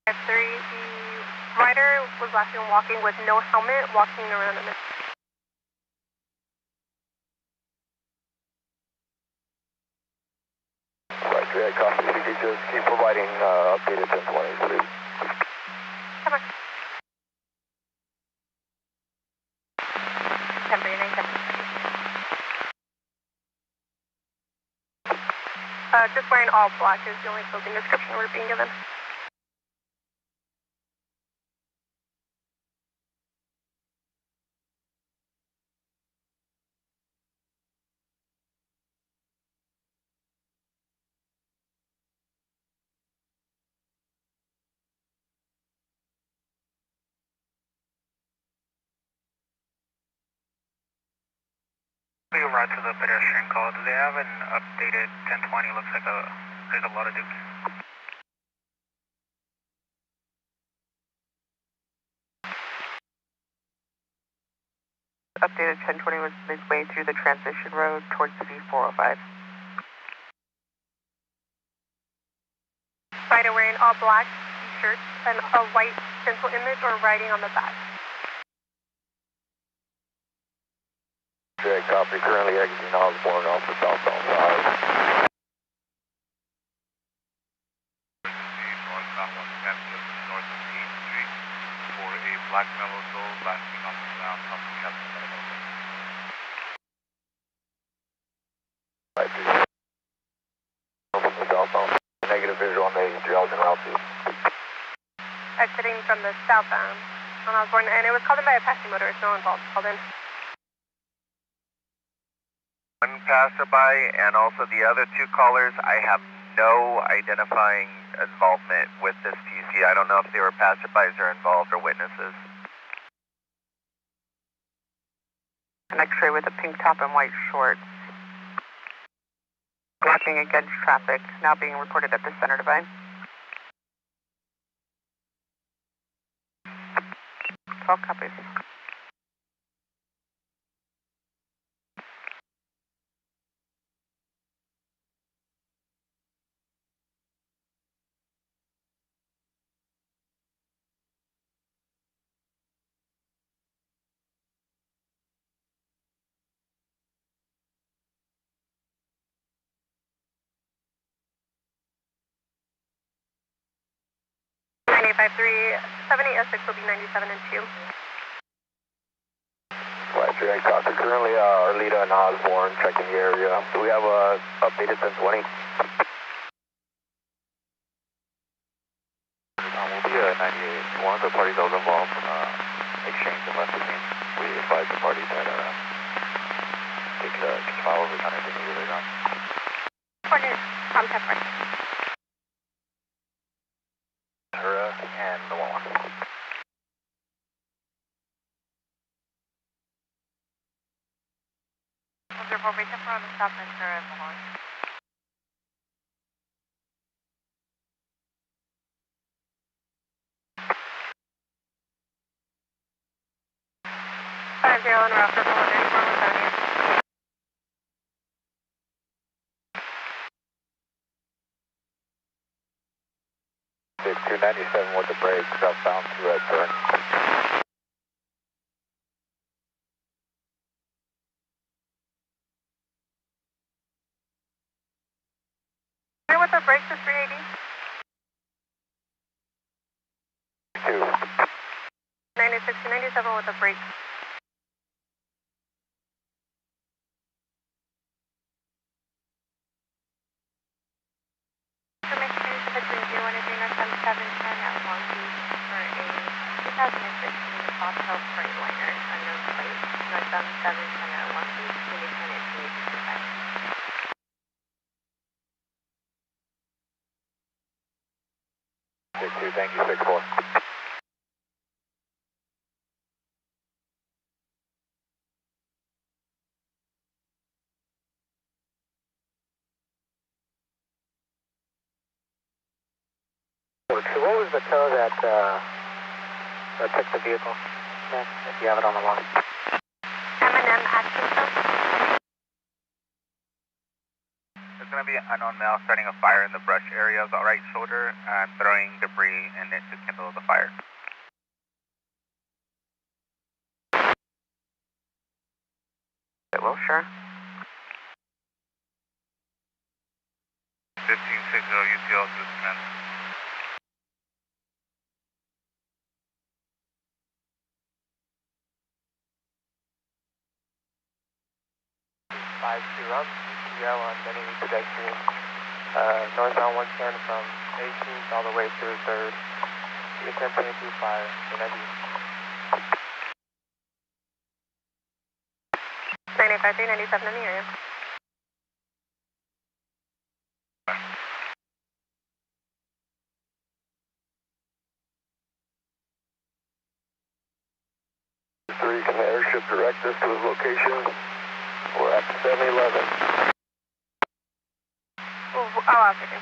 F3, the rider was last seen walking with no helmet, walking around in the... Right, yeah, copy. If you could just keep providing updated 1020s, please. Come on. Temporary 97. Just wearing all black is the only clothing description we're being given. We arrived to the pedestrian call. Do they have an updated 1020? Looks like there's a lot of dupes. Updated 1020 was midway through the transition road towards the V405. Rider wearing all black t-shirts and a white stencil image or writing on the back. Jack, copy. Currently exiting Osborne off the southbound side. Northbound 110 north of 8th Street for a black mellow soul lasting on the ground from the Captain Southbound. Negative visual on the Gelson route. Exiting from the southbound on Osborne, and it was called in by a passing motorist, no one called in. One passerby and also the other two callers, I have no identifying involvement with this PC. I don't know if they were passerbys or involved or witnesses. An X-ray with a pink top and white shorts. Blocking against traffic, now being reported at the center divide. 12 copies. S6 will be 97 and 2. Flight Jack, copy. Currently Arleta and Osborne checking the area. Do we have a updated 1020? We'll be at 98. One of the parties that was involved in exchange and messaging, we advised the party that they could file overtime if they needed later on. Coordinates, contact right. And the 1-1. Observe formation from the south center of Malone. Zero and route for 434 with 297 with the brake, southbound to red turn. With the brakes to 380. 2. 96 to 97 with the brakes. Information is between 01 and 710 at Long Beach for a 2015 Foxtel Freightliner, unknown plate, northbound 710 at Long Beach, condition at 2865. 6-2, thank you, 6-4. What was the tow that took the vehicle? Yeah, if you have it on the line. M&M Atkinson. There's going to be an unknown male starting a fire in the brush area of the right shoulder and throwing debris in it to kindle the fire. Wilshire. 1560 UTL to command. UTL on many pedestrian. Northbound 110 from 18th all the way through 3rd. You can 10.2 fire. Whenever you. 95 397 in the area. Can the airship direct us to his location? We're at 711. I'll answer you.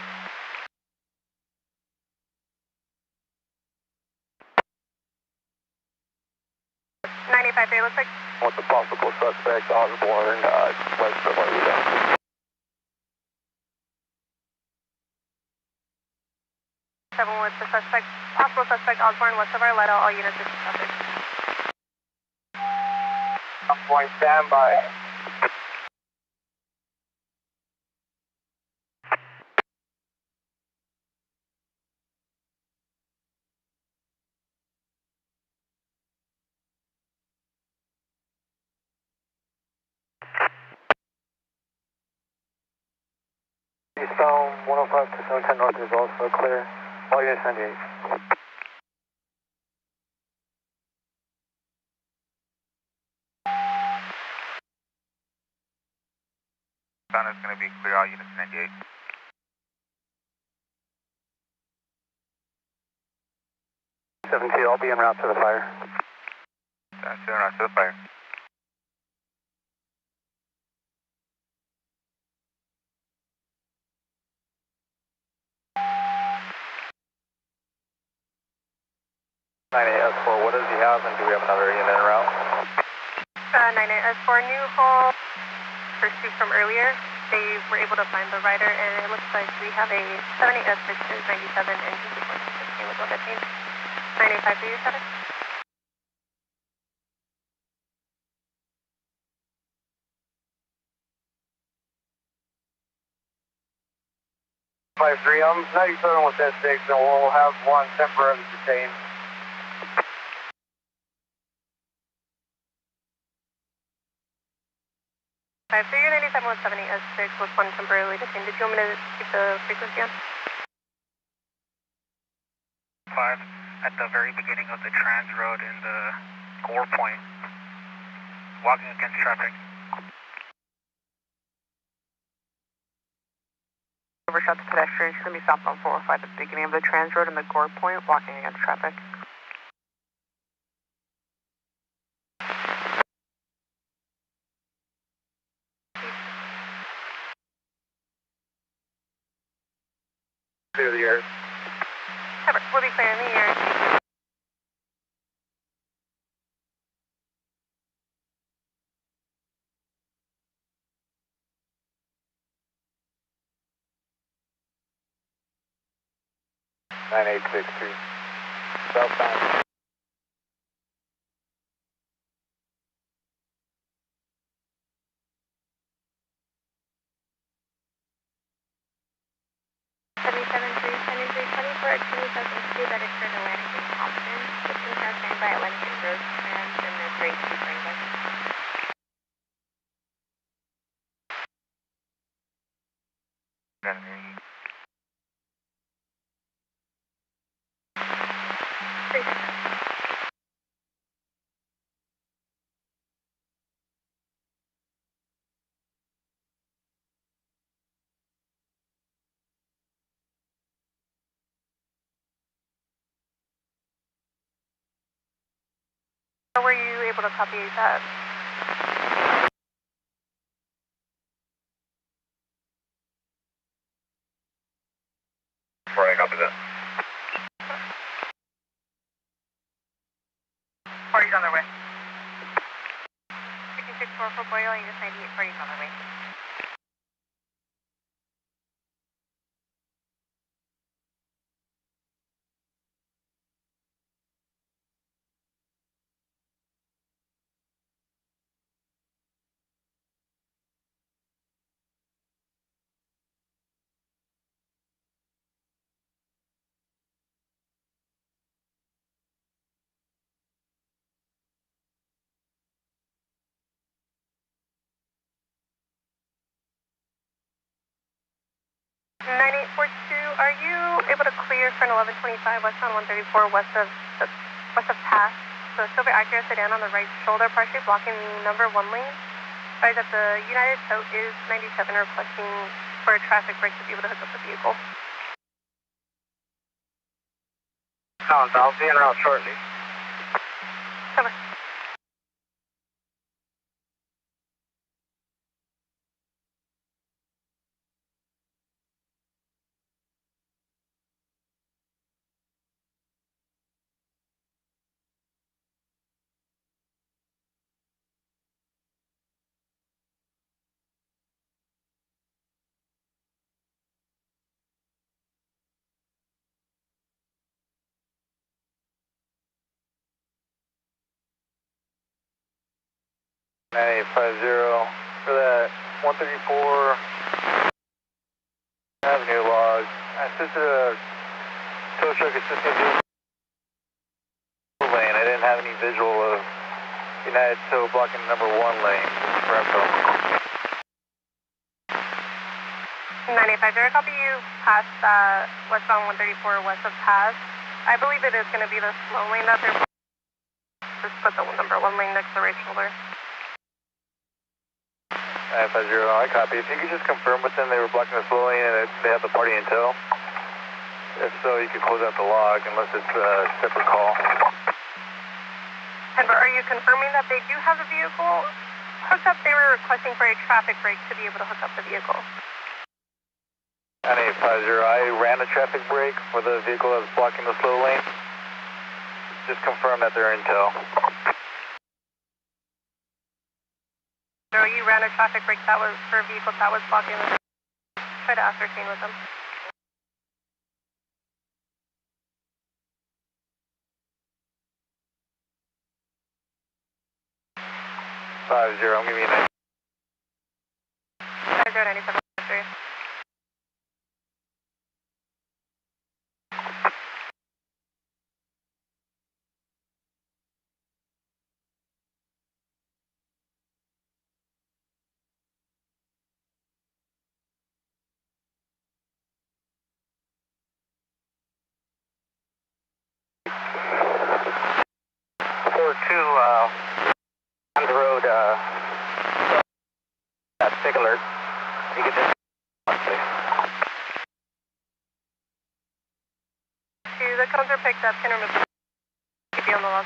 985 looks like. With the possible suspect, Osborne, west of Arleta. 7 with the suspect, possible suspect Osborne, west of Arleta, all units are subject. Osborne, standby. Eastbound 105 to 710 north is also clear. All units 98. Sound is going to be clear, all units 98. 7-2, I'll be en route to the fire. 7-2, en route to the fire. S4, what does he have, and do we have another unit en route? 98S4 new haul, pursuit from earlier. They were able to find the rider, and it looks like we have a 78S6 97 engine sequence 16 with all that change. 985 for you, 7. I'm 97 with S6, and we'll have one temporarily detained. 97 with 78S6 with one temporarily detained. Did you want me to keep the frequency on? 5, at the very beginning of the trans road in the Gore Point, walking against traffic. Overshot the pedestrian. She's going to be southbound 405 at the beginning of the trans road in the Gore Point, walking against traffic. Clear the air. We'll be clearing the air. Nine 862. Southbound. For Activity Southwest 2 that is turned Atlantic and Compton. Systems are signed by Atlantic and Rose Trams and the Grade 2 framework. Or were you able to copy that? Before I copy that. Party's on their way. 5644 for Boyle, Unit 98, party's on their way. Are you able to clear for an 1125 west on 134 west of Pass? So Silver Acura sedan on the right shoulder, partially blocking the number 1 lane. Advise that the United Tow is 97 requesting for a traffic break to be able to hook up the vehicle. Sounds, I'll be en route shortly. Over. 9850 for that 134 Avenue log. I assisted a tow truck assisting lane. I didn't have any visual of United Tow blocking number 1 lane. Correct. 9850, copy you past westbound 134 west of Pass. I believe it is going to be the slow lane that they're blocking. Just put the number 1 lane next to the right shoulder. 950, I copy. If you could just confirm with them they were blocking the slow lane and they have the party in tow. If so, you could close out the log unless it's a separate call. Denver, are you confirming that they do have a vehicle hooked up? They were requesting for a traffic break to be able to hook up the vehicle. 9850, I ran a traffic brake for the vehicle that was blocking the slow lane. Just confirm that they're in tow. So you ran a traffic brake that was for a vehicle that was blocking the... Try to ascertain with them. I'm giving you a 5097. on the road, that stick alert. You can just The cones are picked up. Can remove. Keep you on the log.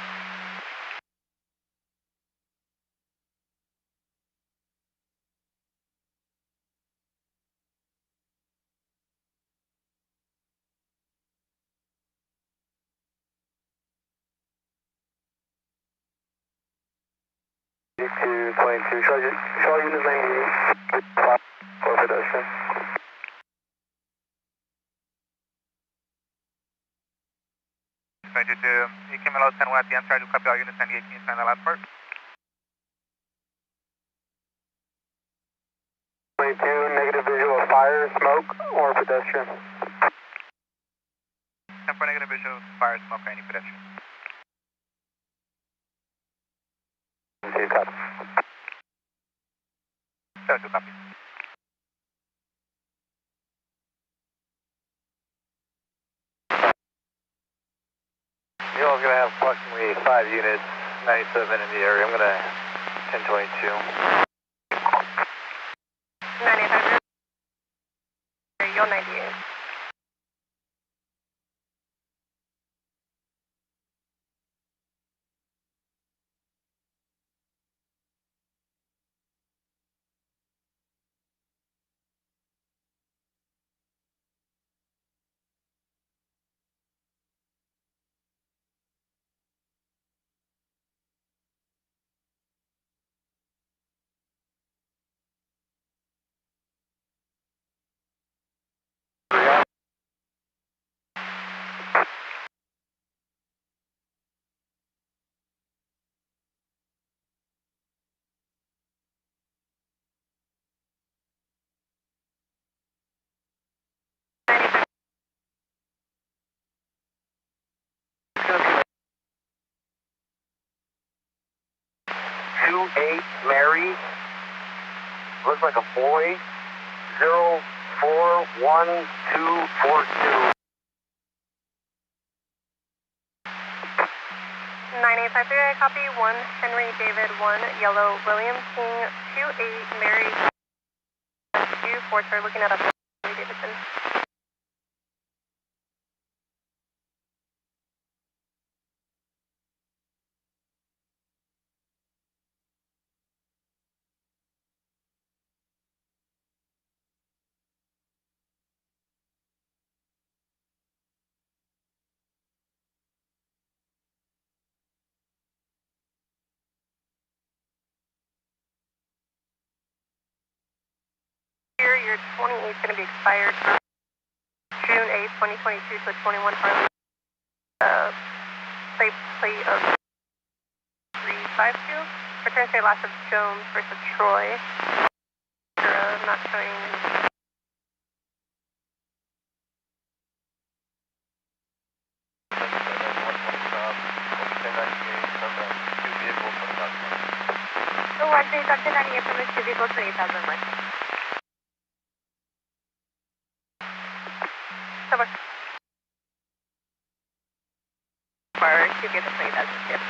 Q22, shall use 98 for pedestrian. You came out 10 at the end, try to copy all units 98, can you sign the last part? 22, negative visual of fire, smoke, or pedestrian. 10 for negative visual, fire, smoke, or any pedestrian. 2 copy. 72 copy. You're all going to have approximately 5 units, 97 in the area. I'm going to 1022. 9800. You're 98. Mary, looks like a boy, 041242. 9853, I copy 1 Henry David 1 Yellow William King 28 Mary 2 Forter looking at a Henry Davidson. Your 28 is going to be expired June 8th, 2022 to 21 Harley. Plate of 352. We're trying to say loss of Jones versus Troy. Not showing. So 138 from the 2 vehicle, 28,000 west. Over. For 2 vehicle, 20,000 shift.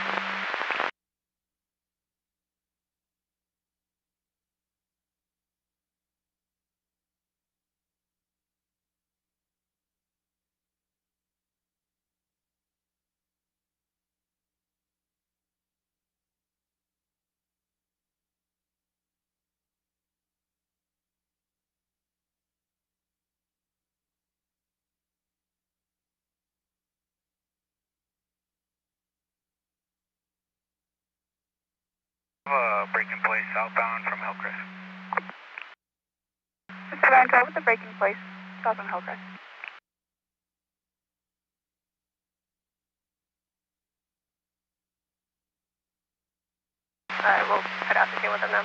Breaking place southbound from Hillcrest. Savannah, drive with the breaking place, south on Hillcrest. Alright, we'll head out to deal with them now.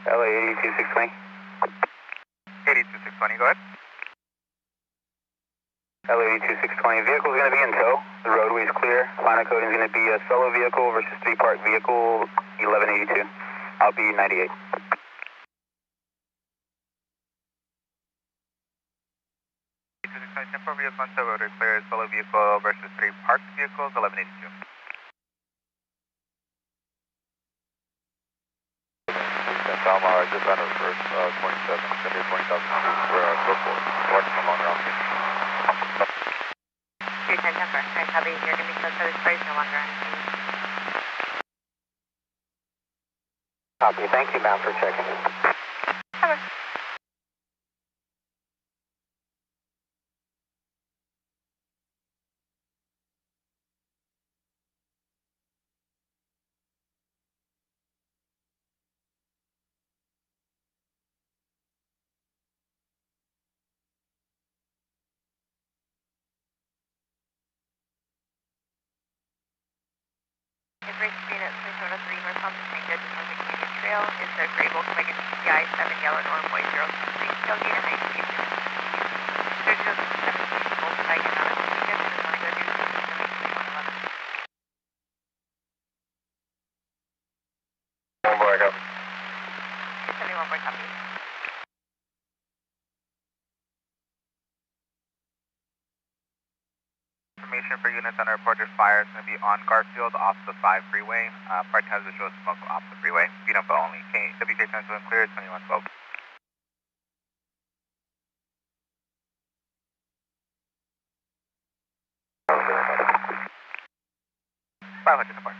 LA 82620. 82620, go ahead. LA 82620, vehicle's going to be in tow. The roadway's clear. Final coding is going to be a solo vehicle versus 3-part vehicle, 1182. I'll be 98. Tempo vehicle on tow, roadway clear, solo vehicle versus 3 parked vehicles, 1182. Alma, just under first 27, send your 20,000 feet for go forward. Watch them along around. 210 Temper, I copy. You're going to be close to this place no longer on scene. Copy, thank you ma'am for checking. Over. Information being at Minnesota 3 northbound between Judges North and Canyon Trail is the gray Volkswagen TPI 7 yellow Norwood 063 tailgate and identification. There's just 17 Volkswagen out of the weekend and want to go do 2111. One boy, copy. 71 boy copy. Information for units on reported fire is going to be on Garfield off the 5 freeway. Part has visual smoke off the freeway. Speed info only. WK transfer clear, 2112. $500 apart.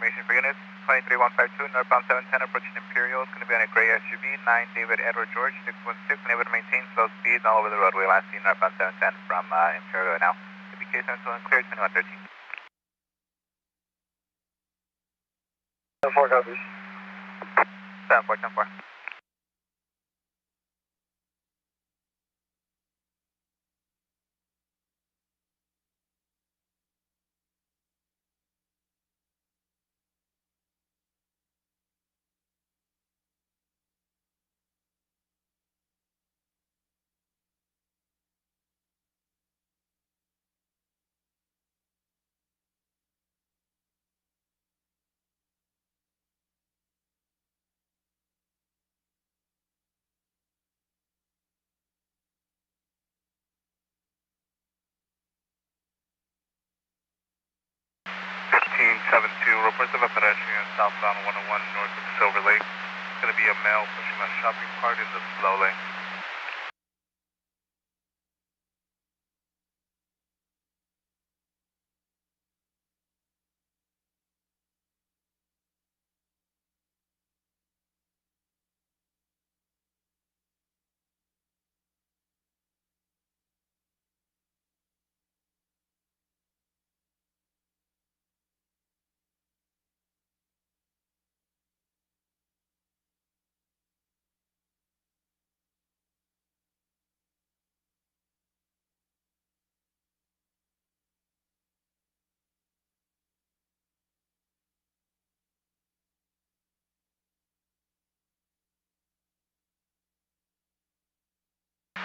information for units. 23152, northbound 710, approaching Imperial. It's going to be on a gray SUV, 9 David Edward George, 616, unable to maintain slow speeds all over the roadway. Last seen northbound 710 from Imperial now. APK still unclear, 2113. 10-4 copies. 10-4, 10-4. Reports of a pedestrian southbound 101 north of Silver Lake. It's going to be a male pushing a shopping cart in the slow lane.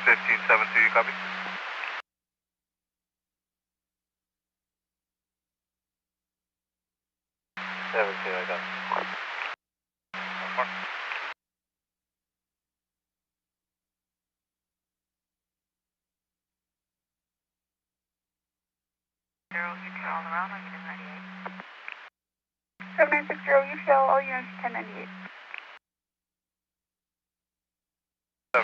Fifteen 7-2, you copy? 17, I got it. 4. UTL all around on unit 98. 7960 UTL, all units 1098. 7-0.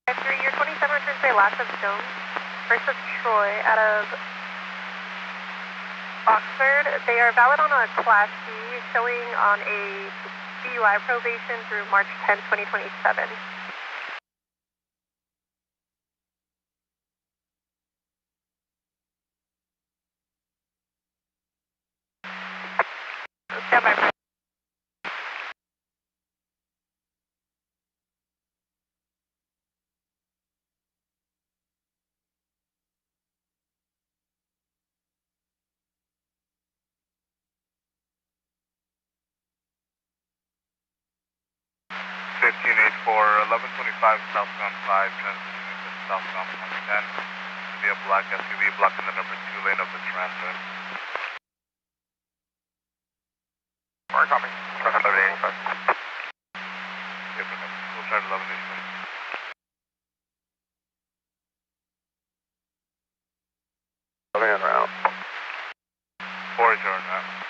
Your 27 returns by last of Jones, first of Troy, out of Oxford. They are valid on a Class C, showing on a DUI probation through March 10, 2027. 1584, 1125 southbound 5, transitioning to southbound 110. Should be a black SUV blocking the number 2 lane of the transit. Or copy. 1185. Yep, okay. We'll try to 1185. Coming in route. 4 is your route.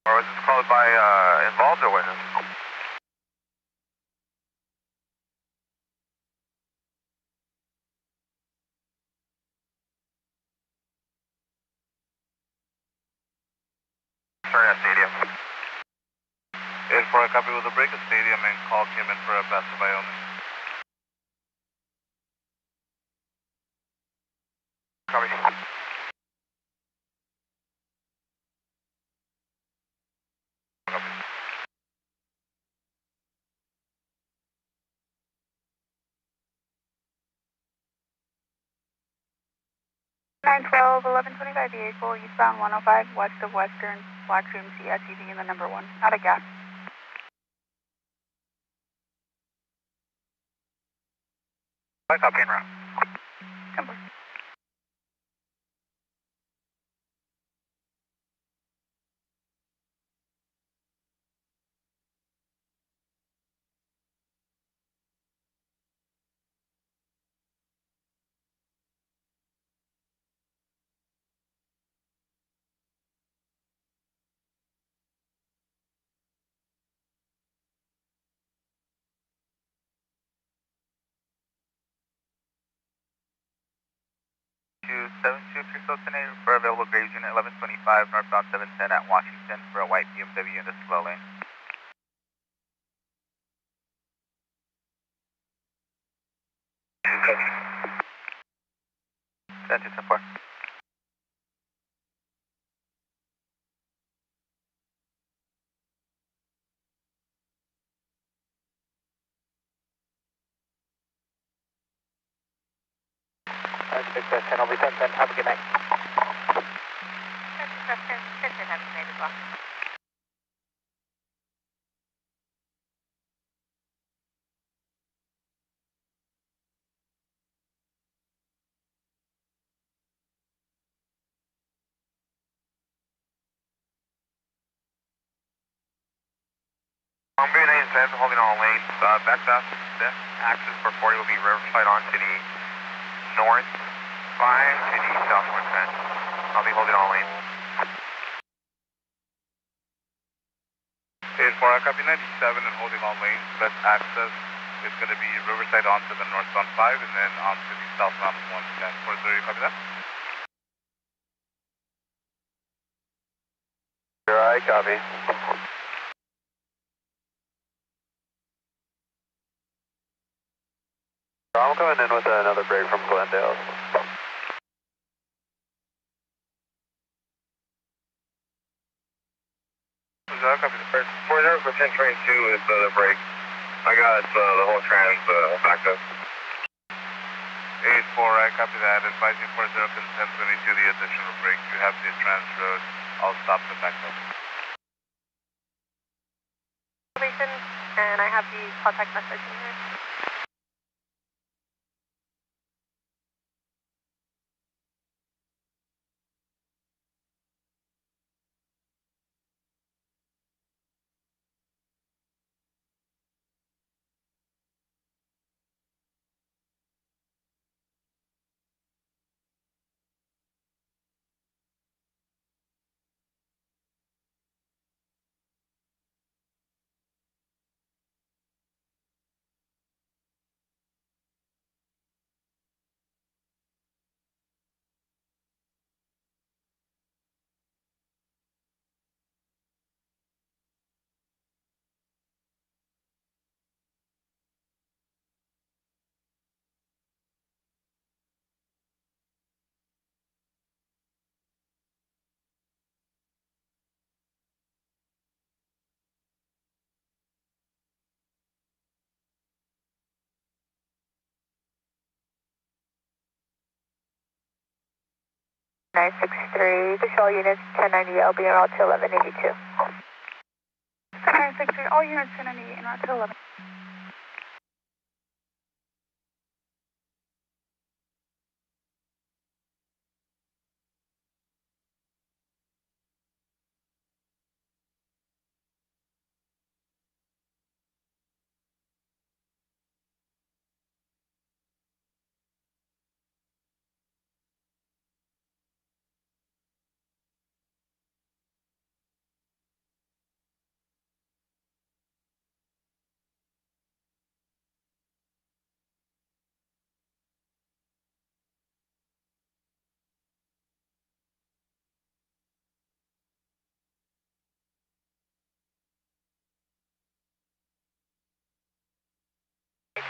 Or was this called by involved or witness? Sorry, at stadium. 8-4, I copy with a break at stadium and call came in for a passerby only. Copy. Copy. 912, 1125 vehicle, eastbound 105, west of Western, black GMC SUV in the number 1, out of gas. I copy en route. Number. To 723 for available Graves Unit 1125 northbound 710 at Washington for a white BMW in the slow lane. Send it to 4. Discretion, I'll be 1010, have a good night. Discretion, 1010, have a good night as well. I'm being 810, holding all lanes. Back south, this axis for 40 will be Riverside on to the north 5 to the southward 10. I'll be holding all lanes. 8-4, I copy 97 and holding all lanes. Best access is going to be Riverside onto the northbound 5 and then onto the southbound 110. 40, you copy that? I copy. I'm coming in with another break from Glendale. I copy the first. 40 for 1022 is the break. I got the whole trans backed up. 8-4, I copy that. Advising 40 can 1022 the additional break. You have the trans road. I'll stop the backup. And I have the contact message in here. 963, push all units 1090, I'll be en route to 1182. 963, all units 1090 en route to 11.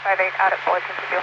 Five eight out at Fullerton to do.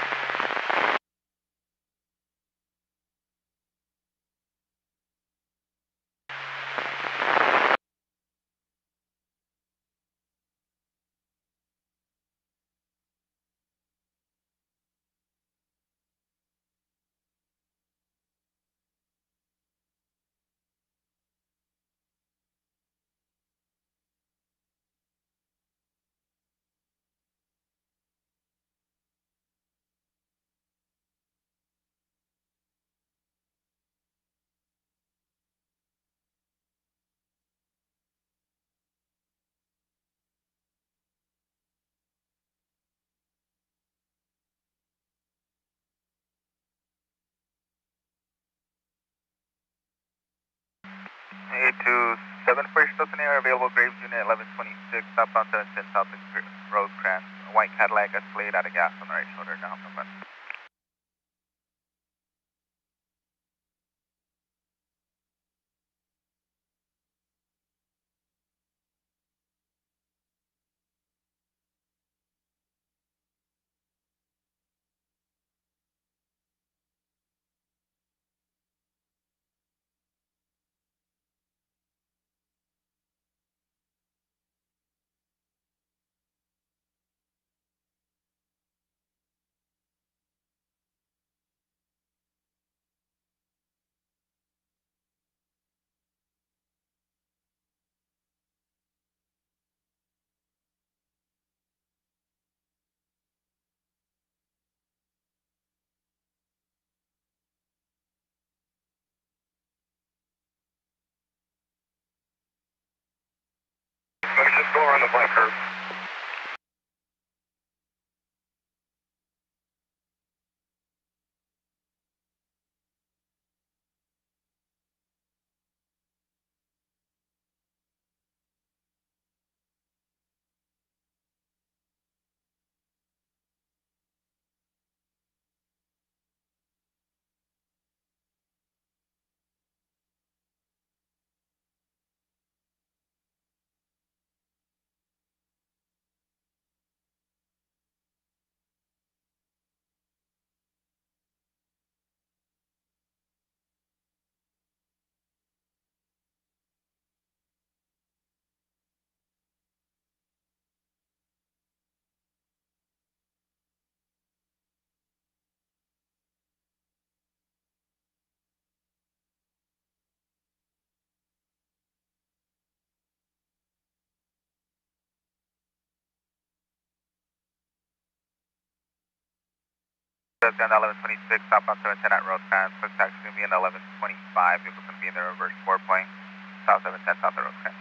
A27 for your Stilton Air, available Graves Unit 1126, southbound 710 South Rosecrans, a white Cadillac Escalade out of gas on the right shoulder, down the front. Let me just go around the blank curve. Down 1126, southbound 710 at Rosecrans, first taxi is going to be in 1125, vehicle's going to be in the reverse 4-point, south 710 south of Rosecrans.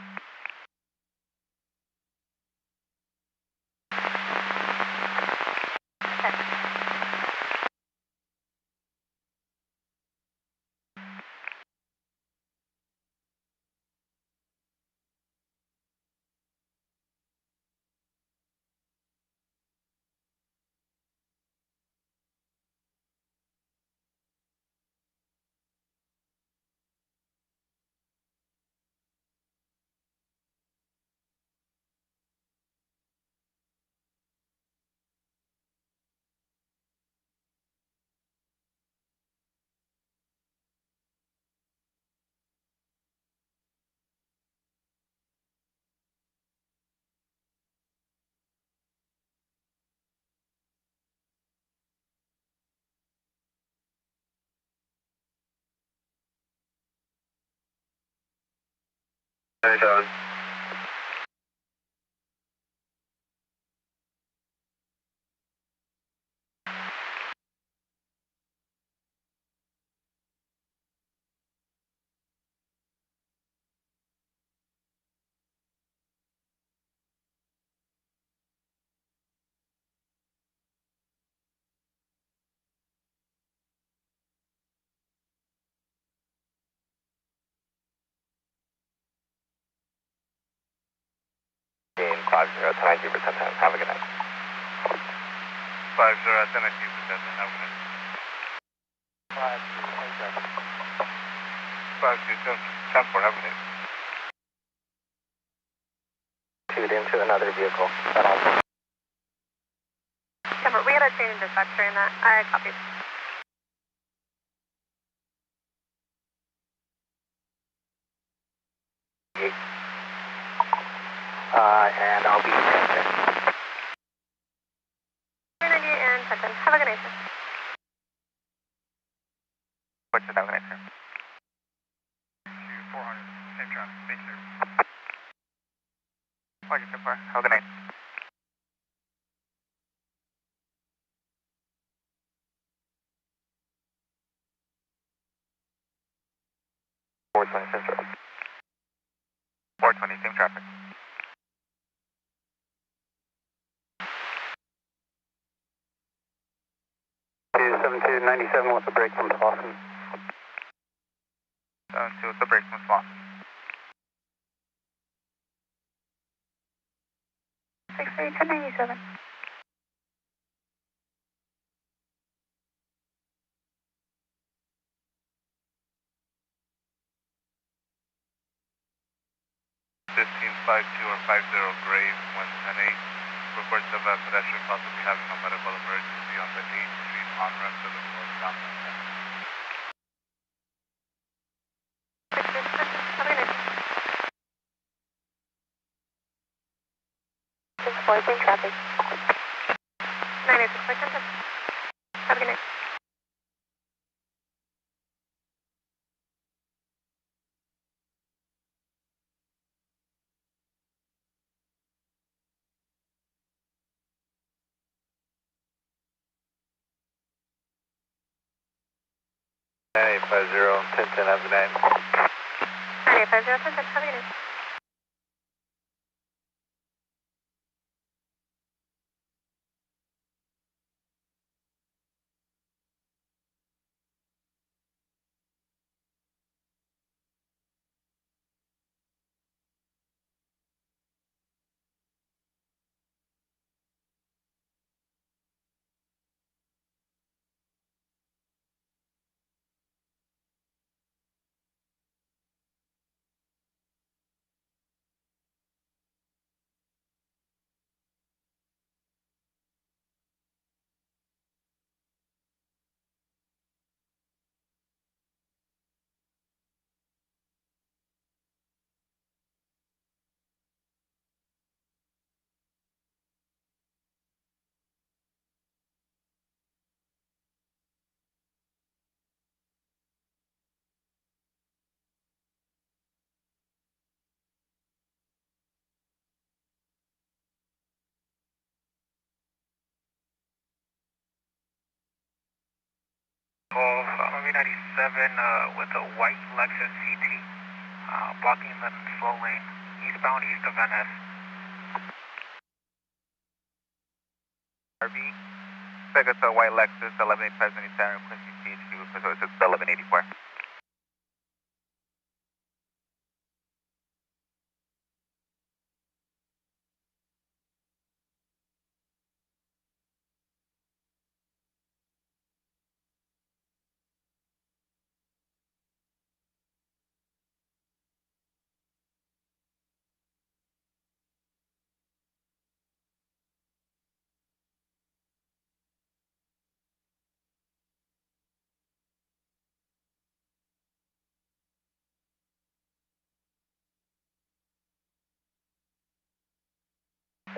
97. Gain 50 to 90%. Have a good night. 50 to 90%. Have a good night. 10-4, have a good night. Tuned into another vehicle. That also. Temper, we had a change in dispatch during that. I copied. And I'll be 10-10. 390 and 10-10. Have a good night, sir. What's the down sir? 400, same traffic, stay clear. Roger, 10-4. Have a good night. Same traffic. 420, same traffic. Two 7297 with the break from Boston. 72 with the break from Boston. 63297. or 50 Grave 110-8 reports of a pedestrian possibly having a medical emergency on the 8th Street on-ramp to the northbound. Have a good night. 6-4, same traffic. 986 by 10-10. Have a good night. Hey, 50, 10-10, have a good night. 950, 10-10. Have a good night. MV97 with a white Lexus CT blocking the slow lane eastbound east of NS. RV. Expect it's a white Lexus 118577 requesting CHP with it's 1184.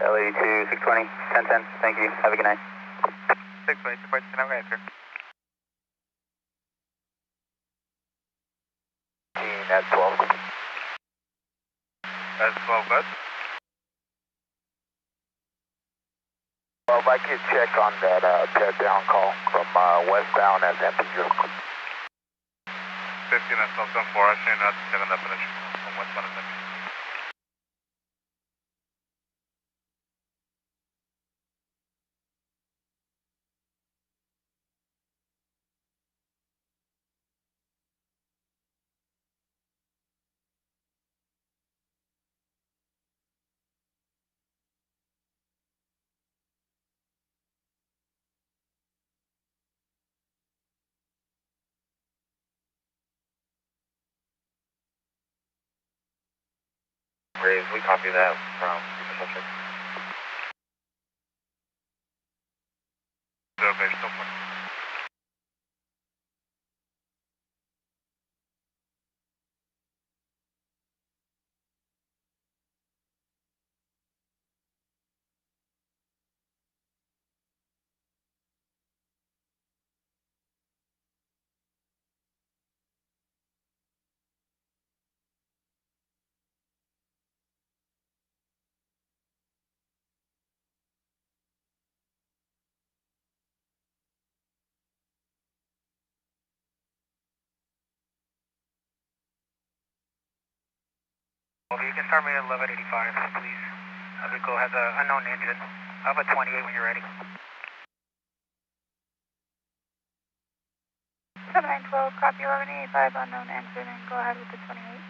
LA2 620, 1010. Thank you. Have a good night. 620, support, have a good night, sir. At 12. That's 12 good. Well, if I could check on that paired down call from westbound at Empty Zero. 15 and 1274, I should not check on that finish from westbound and Empty. Raise, we copy that from infrastructure. Zero base, so far. Okay, you can start me at 1185, please. Vehicle has an unknown engine. I have a 28 when you're ready. 7912, copy 1185, unknown engine, and go ahead with the 28.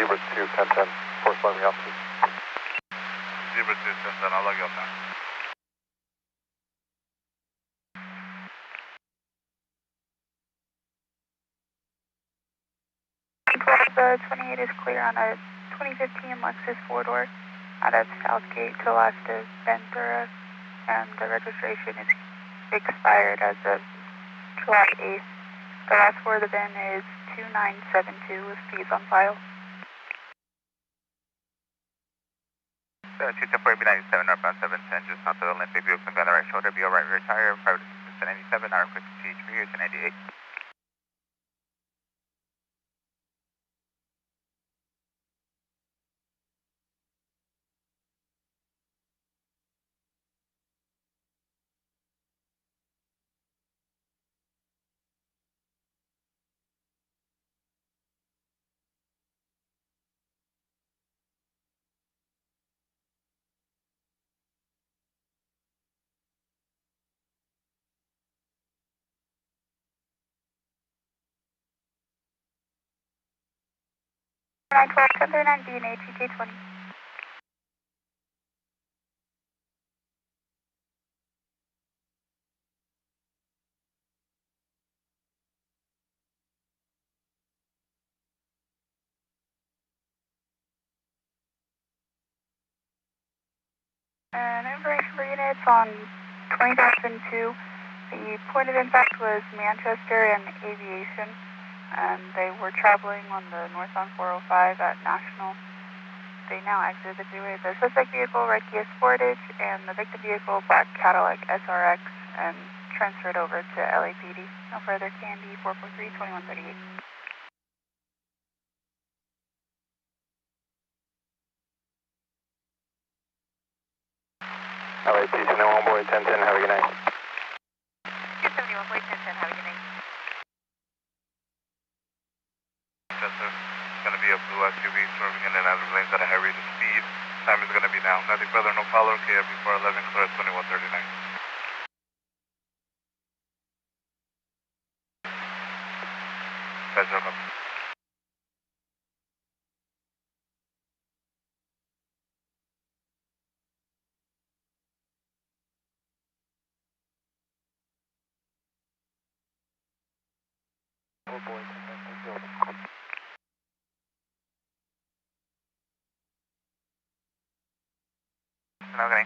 Zebra 2, 1010, force line officers. Zebra 2, 1010, I'll log you off now. The 28 is clear on a 2015 Lexus 4-door out of Southgate to left of Ventura, and the registration is expired as of July 8th. The last four of the VIN is 2972 with fees on file. 210 B97 northbound 710, just south of the Olympic View, on the right shoulder, be all right rear tire, private assistance 97, hour quick CHP, here's 98. Nine twelve 1039 B and A TK20. And information for units on 2002. The point of impact was Manchester and Aviation, and they were traveling on the northbound 405 at National. They now exited the freeway. The suspect vehicle, red Kia Sportage, and the victim vehicle, black Cadillac SRX, and transferred over to LAPD. No further Candy 443 2138. LAPD, no on board 1010, have a good night. 271, Blade 1010, have a good night. Yes, sir. It's going to be a blue SUV swerving in and out of lanes at a high rate of speed. Time is going to be now. Nothing further, no follow. KF before 11, clear at 2139. Guys, welcome. Oh boy, 1010, Okay.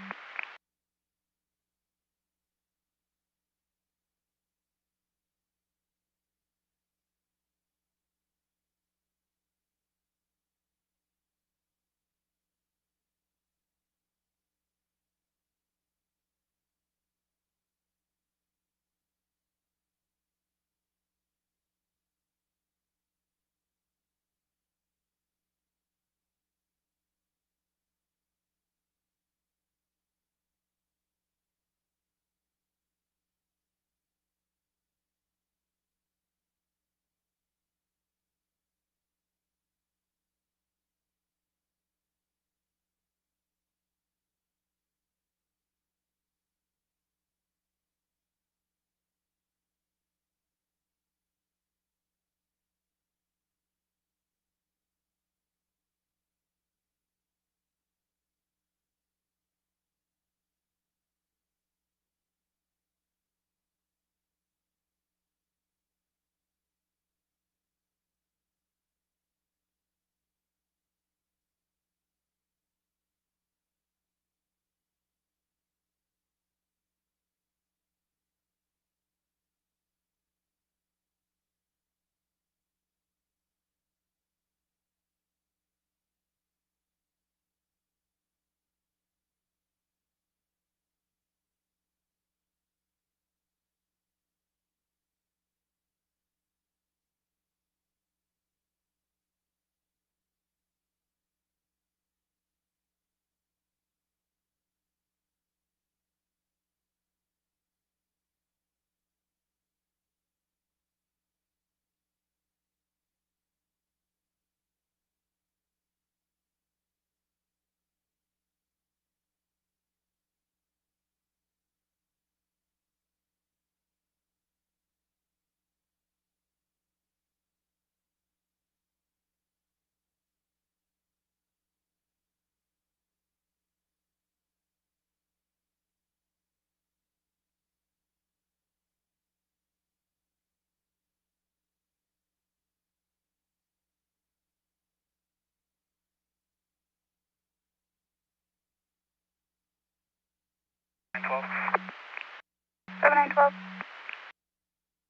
7912. 7912.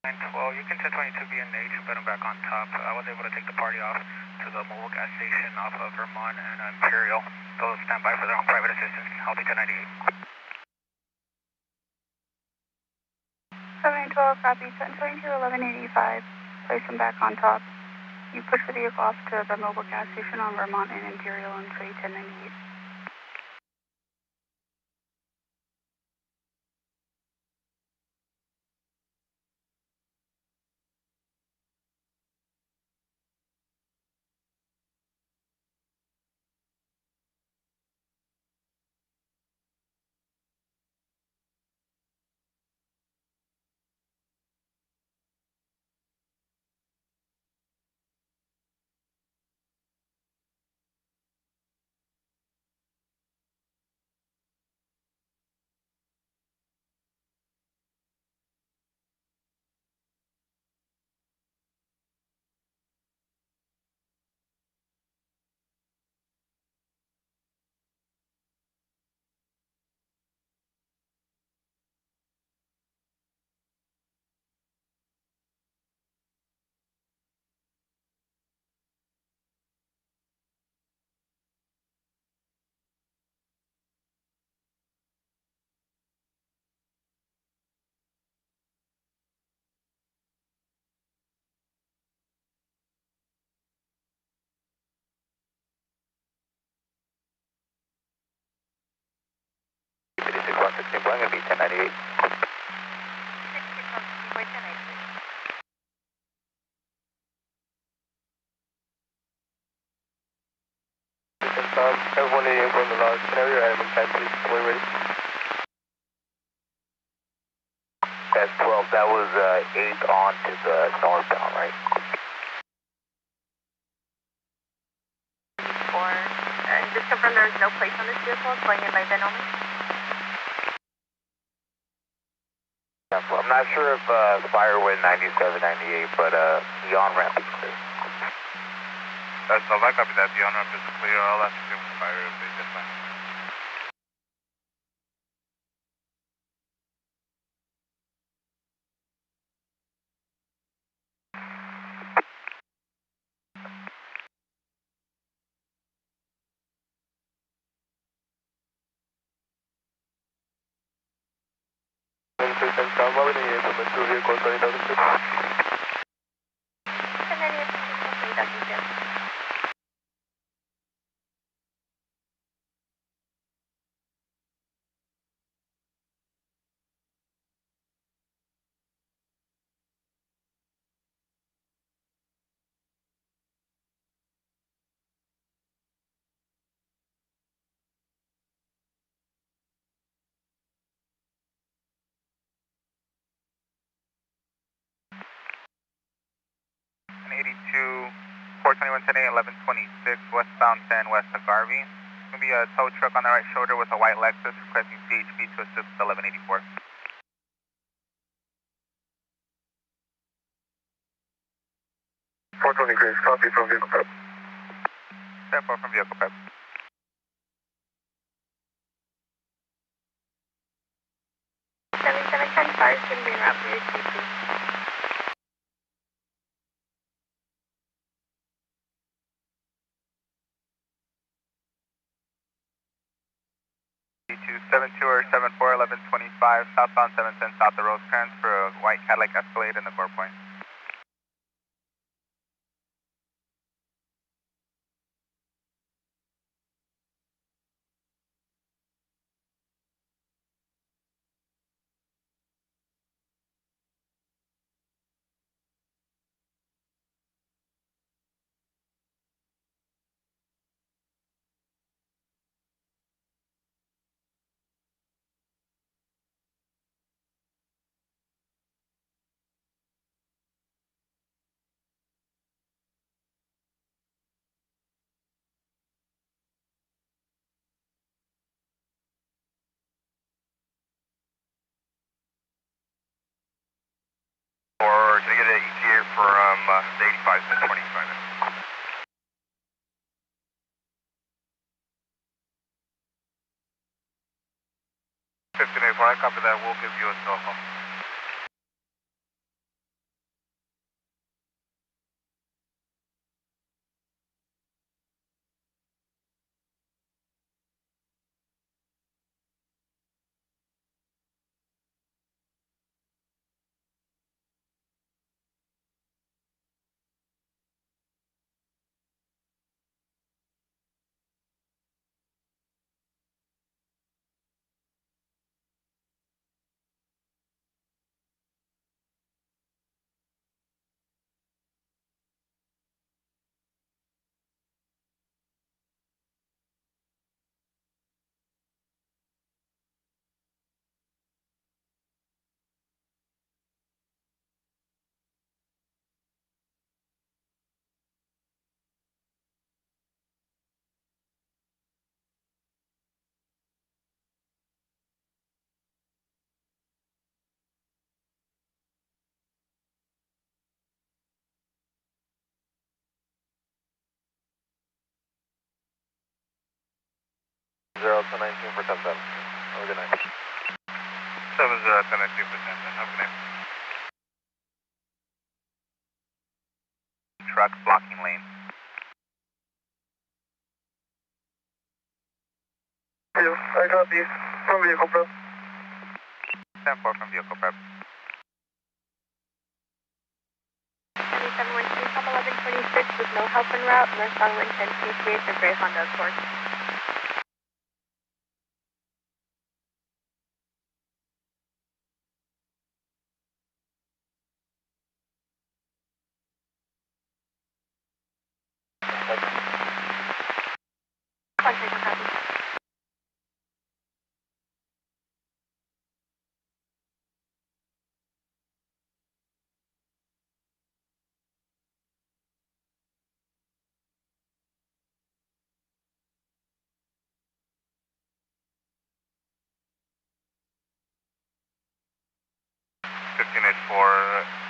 912, you can 1022 BNH and put them back on top. I was able to take the party off to the mobile gas station off of Vermont and Imperial. They'll stand by for their own private assistance. I'll be 1098. 7912, copy. 1022, 1185. Place them back on top. You push the vehicle off to the mobile gas station on Vermont and Imperial and say 1098. I'm going to be 1098. 66 on Freeway 1098. Everyone 88 from the log. Can I have your animal time, please? When ready. That's 12. That was 8 on to the northbound, right? 4. And just confirm there is no place on this vehicle, going in by VIN only? I'm not sure if fire went 97, 98, but the on-ramp is clear. That's all I copy that. The on-ramp is clear. I'll ask you for fire if they just went. I'm already in from the 2 vehicles, 20,000. 1098, 20,000. An 82, 421 10 1126, westbound 10 west of Garvey. It's going to be a tow truck on the right shoulder with a white Lexus requesting CHP to assist 1184. 420 Grace, copy from vehicle prep. 10-4 from vehicle prep. 7710 fire should be route for your CP. or 74 1125, southbound 710 south of Rosecrans for a white Cadillac Escalade in the core point. Or can I get an ETA from the 85 to 25 minutes? 1584, I copy that. We'll give you a cell phone. Zero to 19 for 10-10. Have a good night. 70 10 2 for 10. Have a good night. Truck blocking lane. I copy. From vehicle prep. 10-4 from vehicle prep. 2712, from 1126 with no help en route, northbound wind 10 CHP for Gray Honda Accord. Contact copy.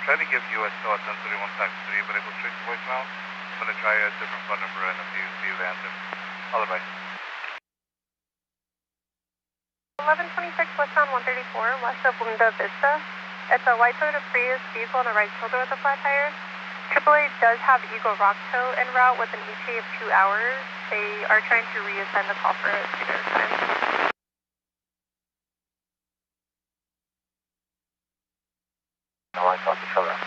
Try to give US still at 103153, but it goes straight to voicemail. I'm going to try a different phone number and see if they answer. All right. 1126 westbound 134, west of Linda Vista. It's a white Toyota Prius vehicle on the right shoulder with a flat tire. AAA does have Eagle Rock Tow en route with an ETA of 2 hours. They are trying to reassign the call for a later time. No, I talked to Trevor.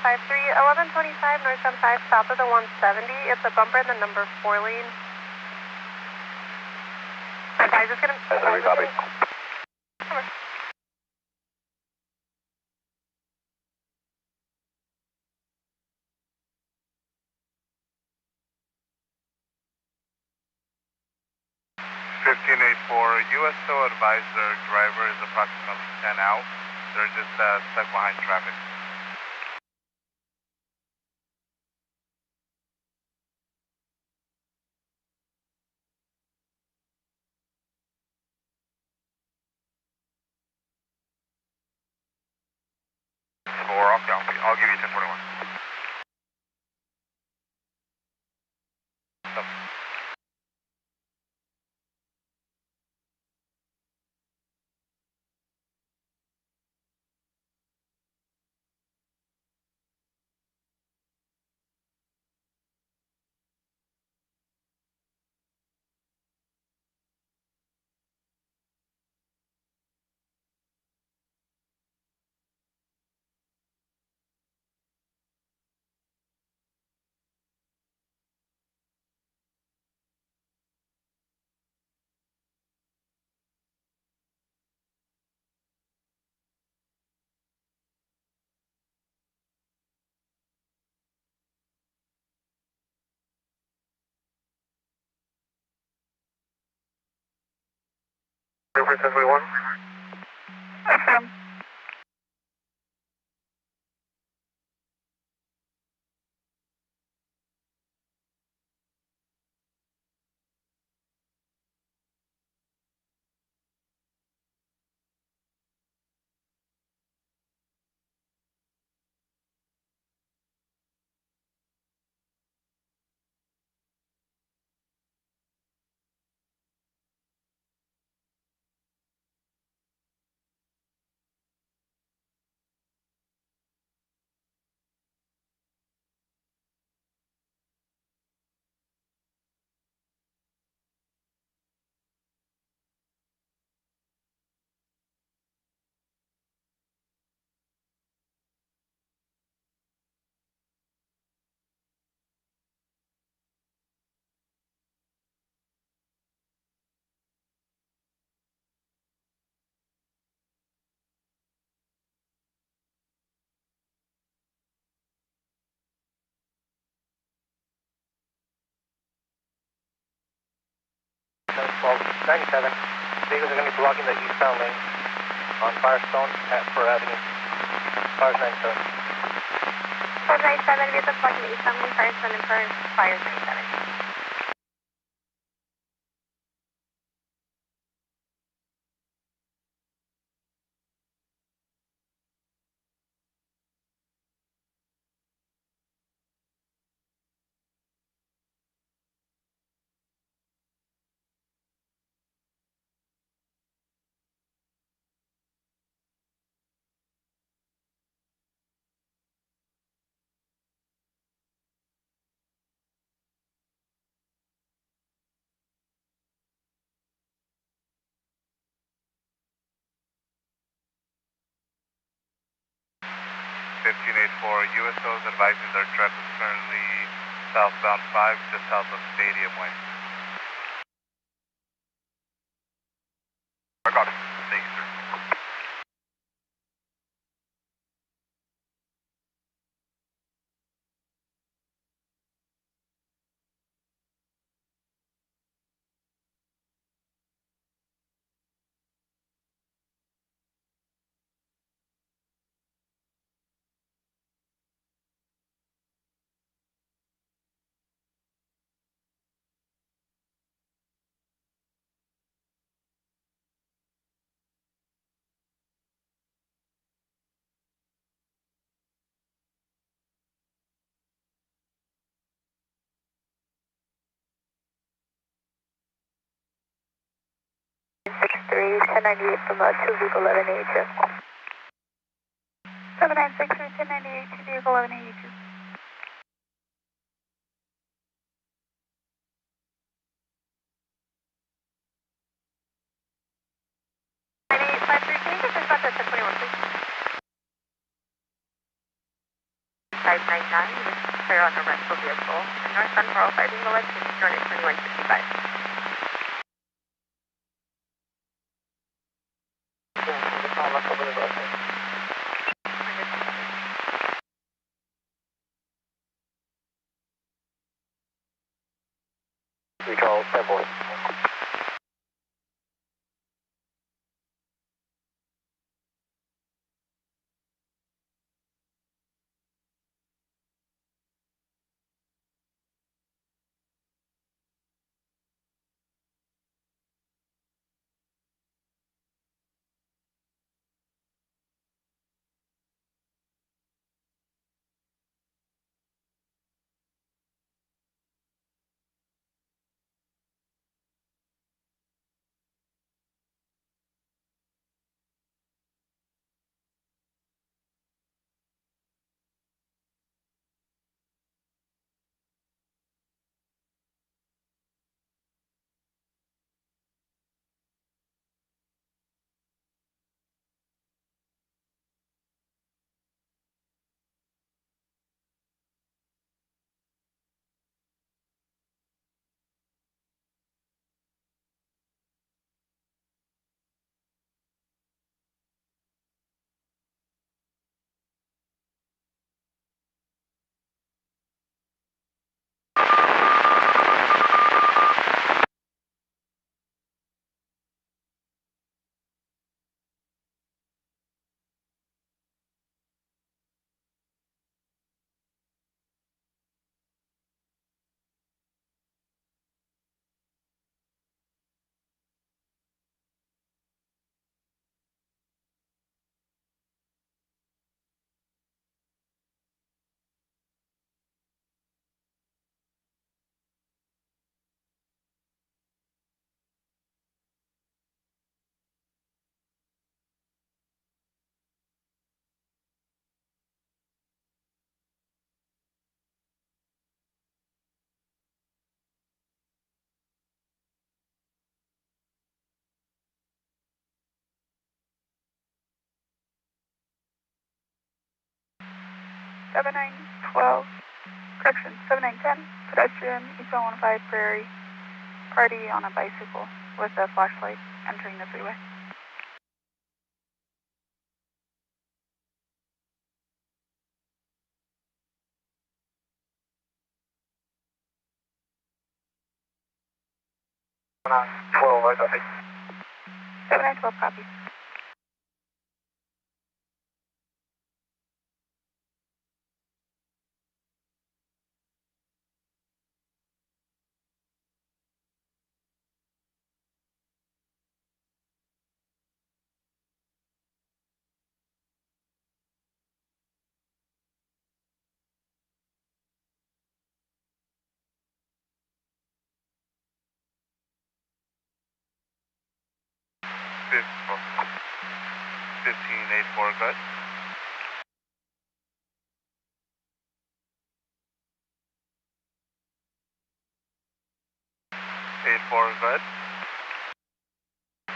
Five three 1125 northbound 5 south of the 170. It's a bumper in the number 4 lane. Guys, it's gonna. Copy. Come on. US still advised their driver is approximately 10 out. They're just stuck behind traffic. I'll give you 1041. Stop. 1041. 97. Vehicles are going to be blocking the eastbound lane on Firestone at Fur Avenue. Fires 97. Fires 97, vehicles blocking the eastbound lane, Firestone and Fires 97. USO's advising their truck is currently southbound 5, just south of Stadium Way. I got it. Thank you, sir. Three, 1098 from 2 vehicle 11 AHF. 796 through 1098, 2 vehicle 11 AHF. 9853, can you get this up at 1021, please? 599, this is clear on the rental vehicle. Northbound 405 being alleged to be joined at 2155. Recall 10-4. Seven 912, correction, 7910, pedestrian, eastbound 15 Prairie, party on a bicycle with a flashlight entering the freeway. 12, I copy. 7912, copy. Fifteen eight four, good. 84, good.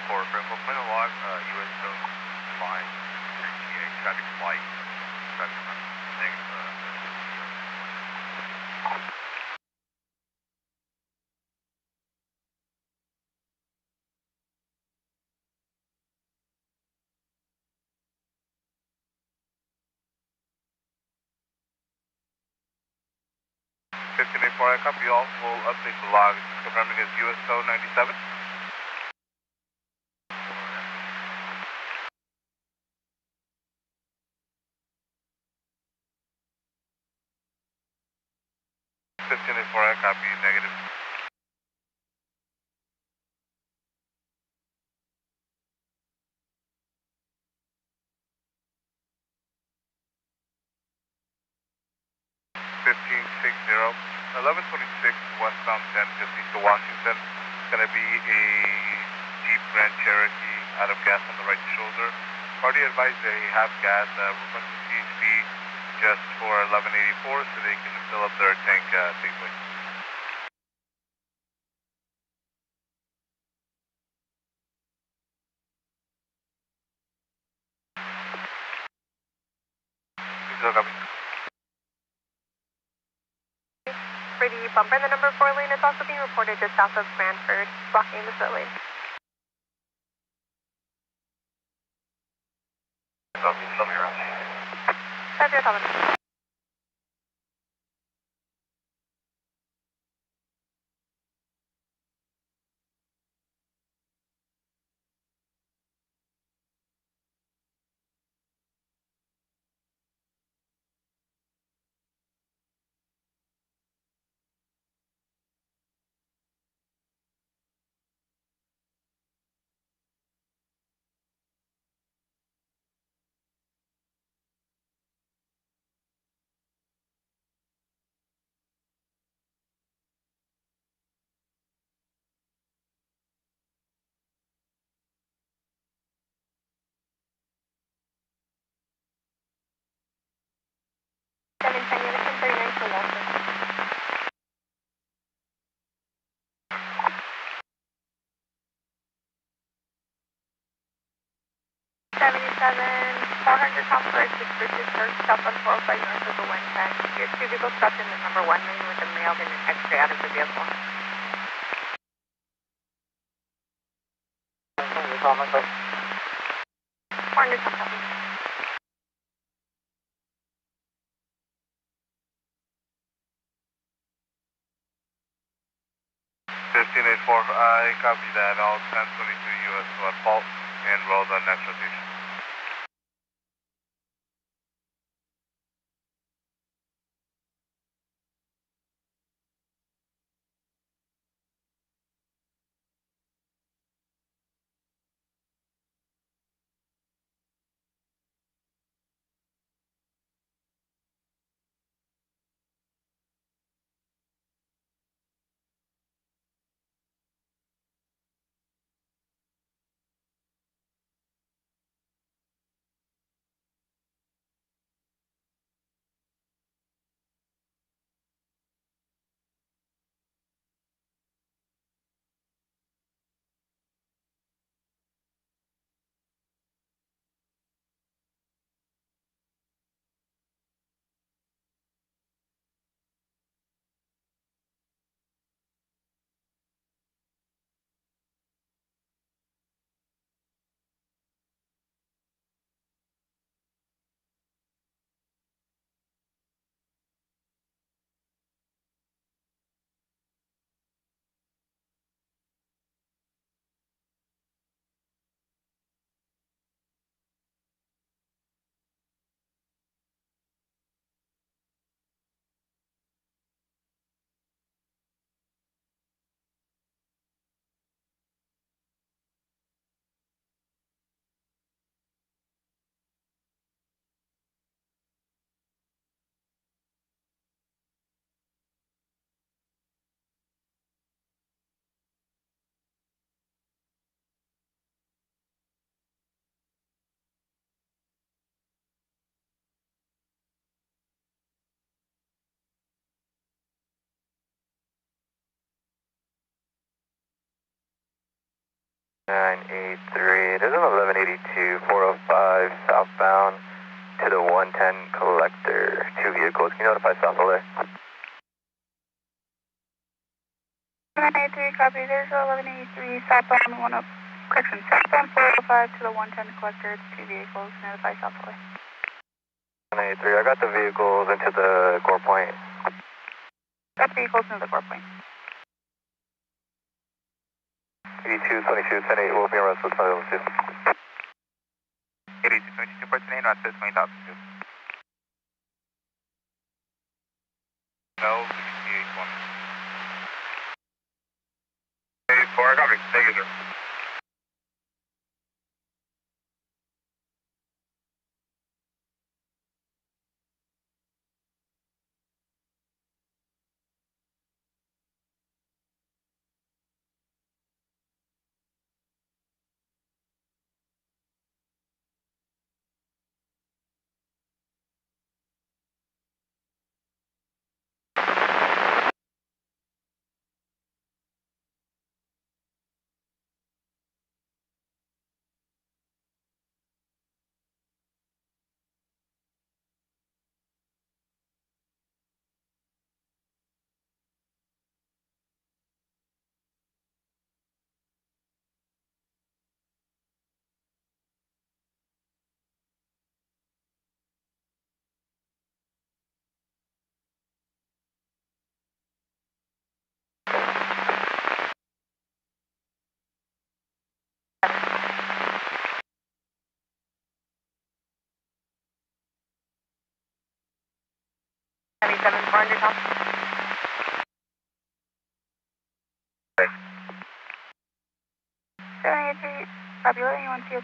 4, Franco, point of log, US Coast line, traffic flight, traffic negative, 1584, I copy all. We'll update the log. Confirming is USO 97. Fifteen eight four, I copy, negative. Fifteen six zero, 1126 westbound 10, just east of Washington. It's going to be a Jeep Grand Cherokee out of gas on the right shoulder. Party advised they have gas. We're going to CHP just for 1184 so they can fill up their tank safely. For the bumper in the number 4 lane, it's also being reported just south of Brantford, blocking the slow lane. That's your telemetry. Top first, south on 405 north of the wind track. Your two vehicles stopped in the number 1 lane with a male and an X-ray out of the vehicle. Horn to top copy. 1584, I copy that. All 1022 US at fault and road on next rotation. 983, it is an 1182, 405 southbound to the 110 collector. 2 vehicles, can you notify South Alert? 983, copy. There's 1183 southbound southbound 405 to the 110 collector. It's 2 vehicles. Notify South Alert. 983, I got the vehicles into the core point. Got vehicles into the core point. 82, 22, 10-8, will be in Russell, 2002. 82, 22, 14, Russell, 20,002. No, 68, 1. 4, copy. Thank you, sir. Copy, what do you want COP?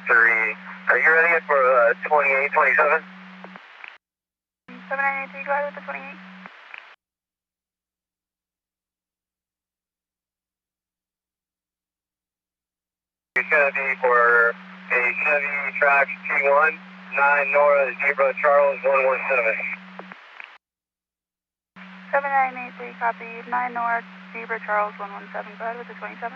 Three. Are you ready for 28, 27? 7983, go ahead with the 28. It's going to be for a Chevy Trax T1, 9 North Zebra Charles 117. 7983, copy. 9 North Zebra Charles 117, go ahead with the 27.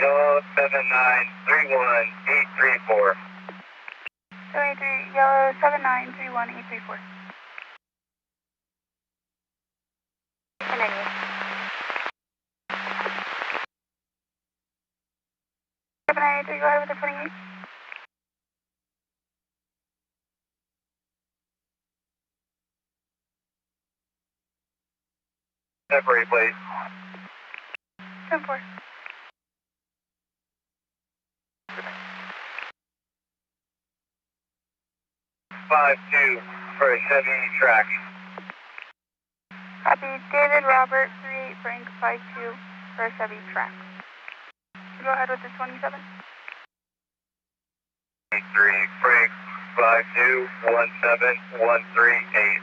Yellow 7931834. 73, yellow 7931834. 793, go ahead with the 28. Separate, please. 10-4. 5-2 for a Chevy Trax. Copy. David Robert 38 Frank 52 for a Chevy Trax. Go ahead with the 27. 3 Frank 5217138.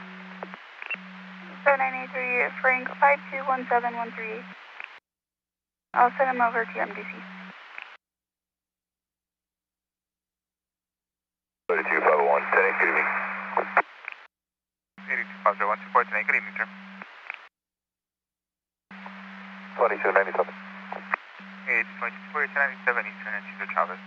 7983, Frank 5217138. I'll send him over to MDC. 3251, 10 good evening. 8250 tonight. Good evening, sir. 2297. 8224 1097 Eastern and Cesar Chavez.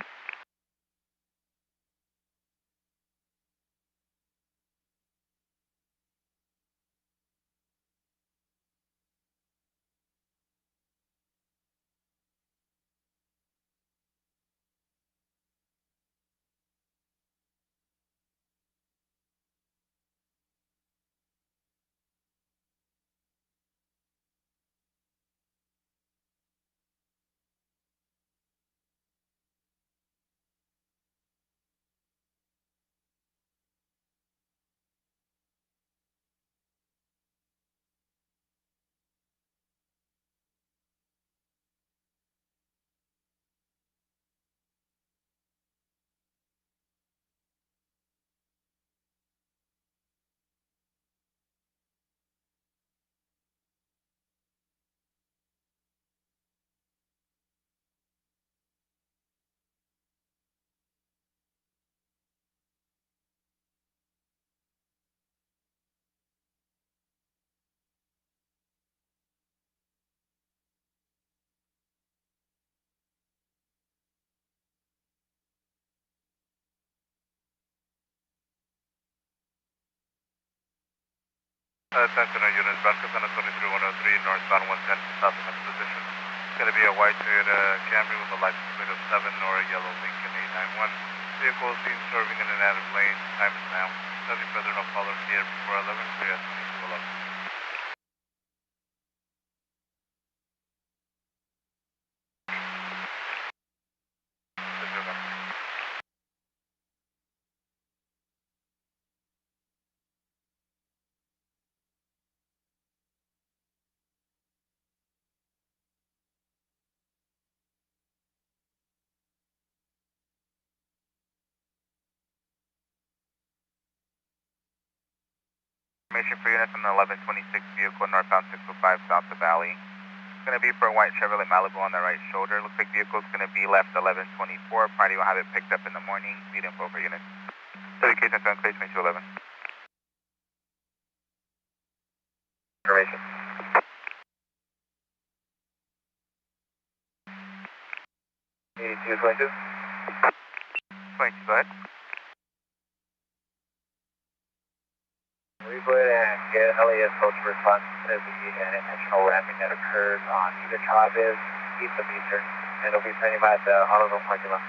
Attention units, Barcas on a 23103, northbound 110, southwest position. It's going to be a white Toyota Camry with a license plate of 7 or a yellow Lincoln 891. Vehicle is seen swerving in and out of lane. Time is now. Nothing further, no caller here before 11, clear at 2211. Information for units on the 1126 vehicle northbound 605 south of Valley. It's going to be for a white Chevrolet Malibu on the right shoulder. Looks like vehicle is going to be left 1124. Party will have it picked up in the morning. Need info for units. 30 case and 7 clear 2211. Information. 8222. 22, go ahead. We go ahead and get LAS code to respond to the intentional ramming that occurred on Cesar Chavez, east of Eastern, and it'll be turning by the Auto parking lot.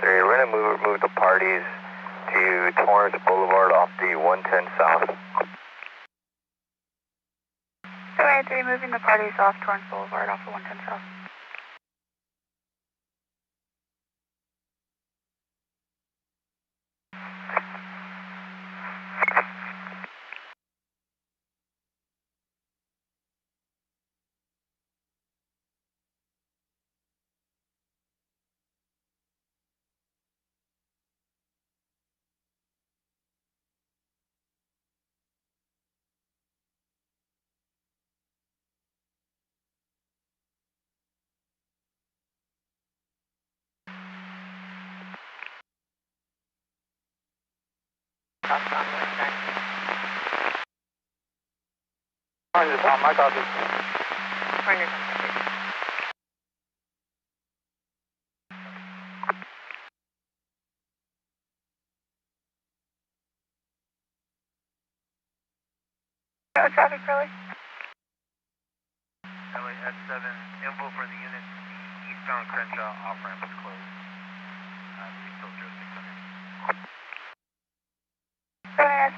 We're going to move the parties to Torrance Boulevard off the 110 south. 283, moving the parties off Torrance Boulevard off the 110 south. My copy. No traffic, really? LAS 7, info for the unit. The eastbound Crenshaw off-ramp is closed. Still 0600.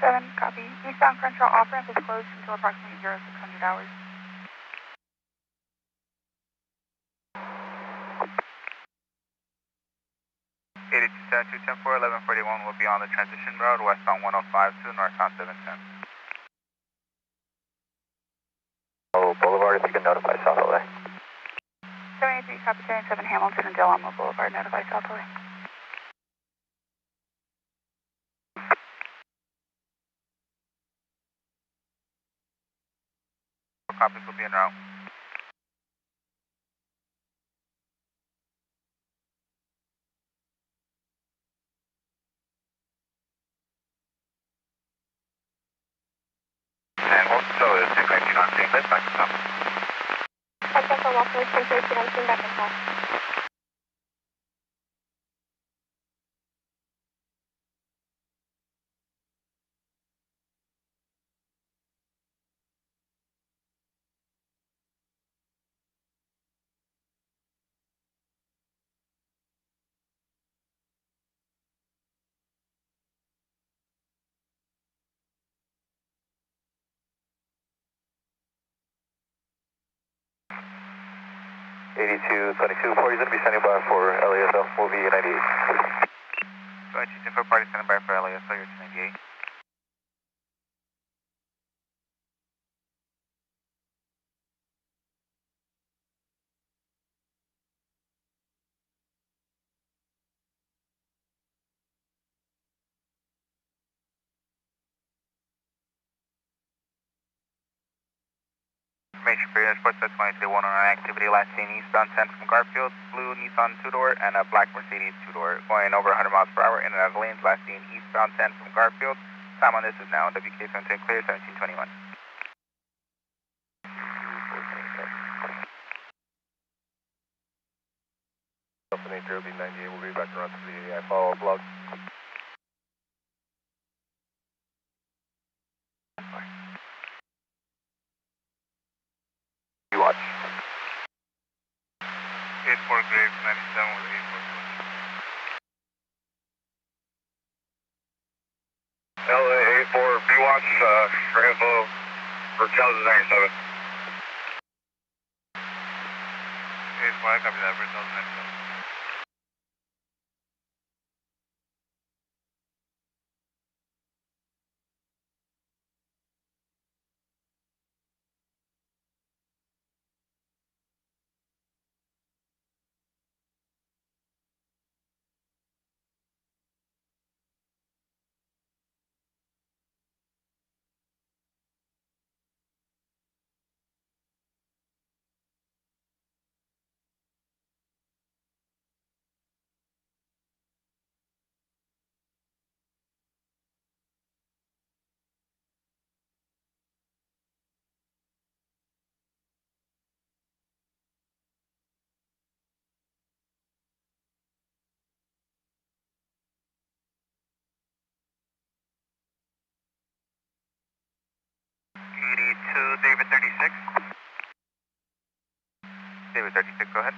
7 copy. Eastbound Crenshaw off-ramp is closed until approximately 0600 hours. Two 10-4, 1141 will be on the transition road, westbound 105 to northbound 710. Boulevard, if you can notify South LA. 783, copy 77 Hamilton and Del Amo Boulevard, notify South LA. Copies will be en route. And we'll still is 1019 on scene, let's back us up. Central Walker, 1019 on scene, back and forth. Party's going to be standing by for LASL. We'll be 98. 22 for party standing by for LASL, you're 98. Information for your sports at 22-1 on activity last seen eastbound 10 from Garfield, blue Nissan 2-door and a black Mercedes 2-door going over 100 miles per hour in and out of lanes last seen eastbound 10 from Garfield. Time on this is now WK 17 clear 1721. Delta 80 will be 98, we'll be back around to the follow-up log. You watch. 84 Graves 97 with 84 Bush. LA 84, B-Watch, info for Chelsea 97. 84, I copy that for 97. David 36. David 36, go ahead.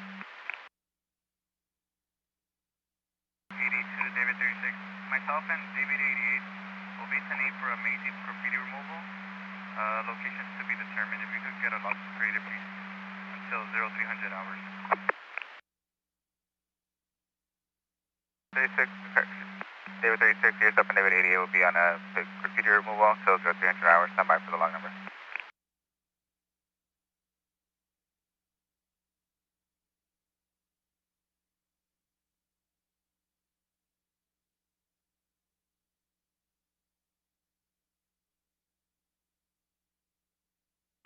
82, David 36. Myself and David 88 will be sending for amazing graffiti removal. Locations to be determined. If you could get a lot of creative, please, until 0300 hours. 36, David 36, here's up, and David 88 will be on a graffiti removal until 0300 hours. Stand by for the log number.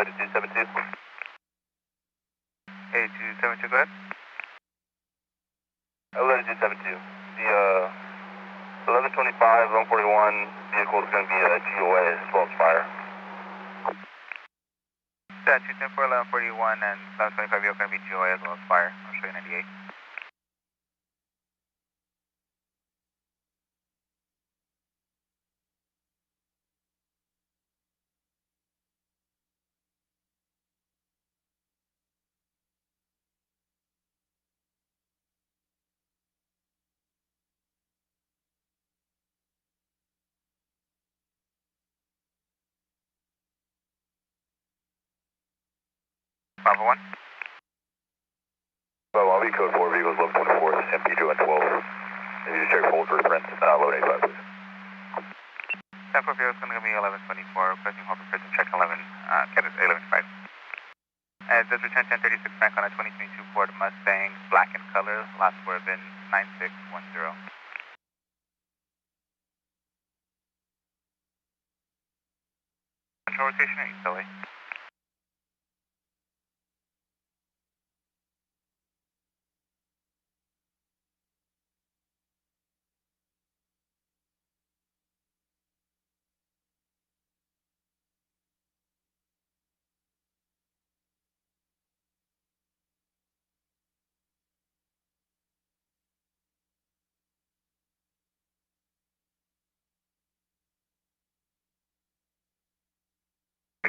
Latitude 72. 8272, go ahead. Latitude 72. The 1125, 141 vehicle is going to be a GOA as well as fire. That's 210 for 1141 and 1125, you're going to be GOA as well as fire. I'll show you 98. Bravo 1. Well, I'll be code 4 vehicles 1124, this MP2 and 12. If you just check hold for print, load 85, please. 10 for vehicle is going to be 1124, requesting hold for print, check 11, get it 11.5. it does return 1036 back on a 2022 Ford Mustang, black in color, last four have been 9610. Control rotation or east LA?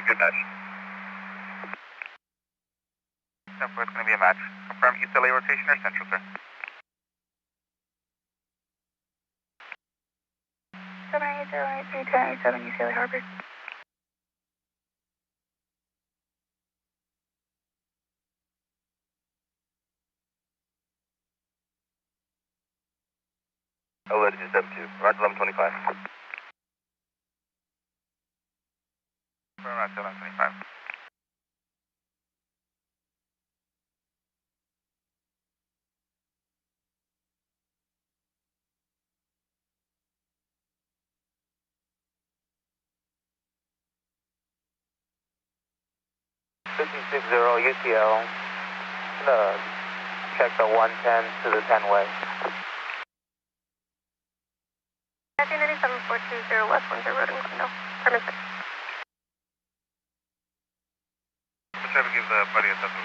Good match. 10-4 is going to be a match. Confirm east LA rotation or central, sir? 780-8310-87 East LA Harbor. Alert 72, right 1125. Confirm right 1125. UTL, check the 110 to the 10-way. 1987-420 West Windsor Road in Glendale. Permit 6. We'll try to give the buddy a touch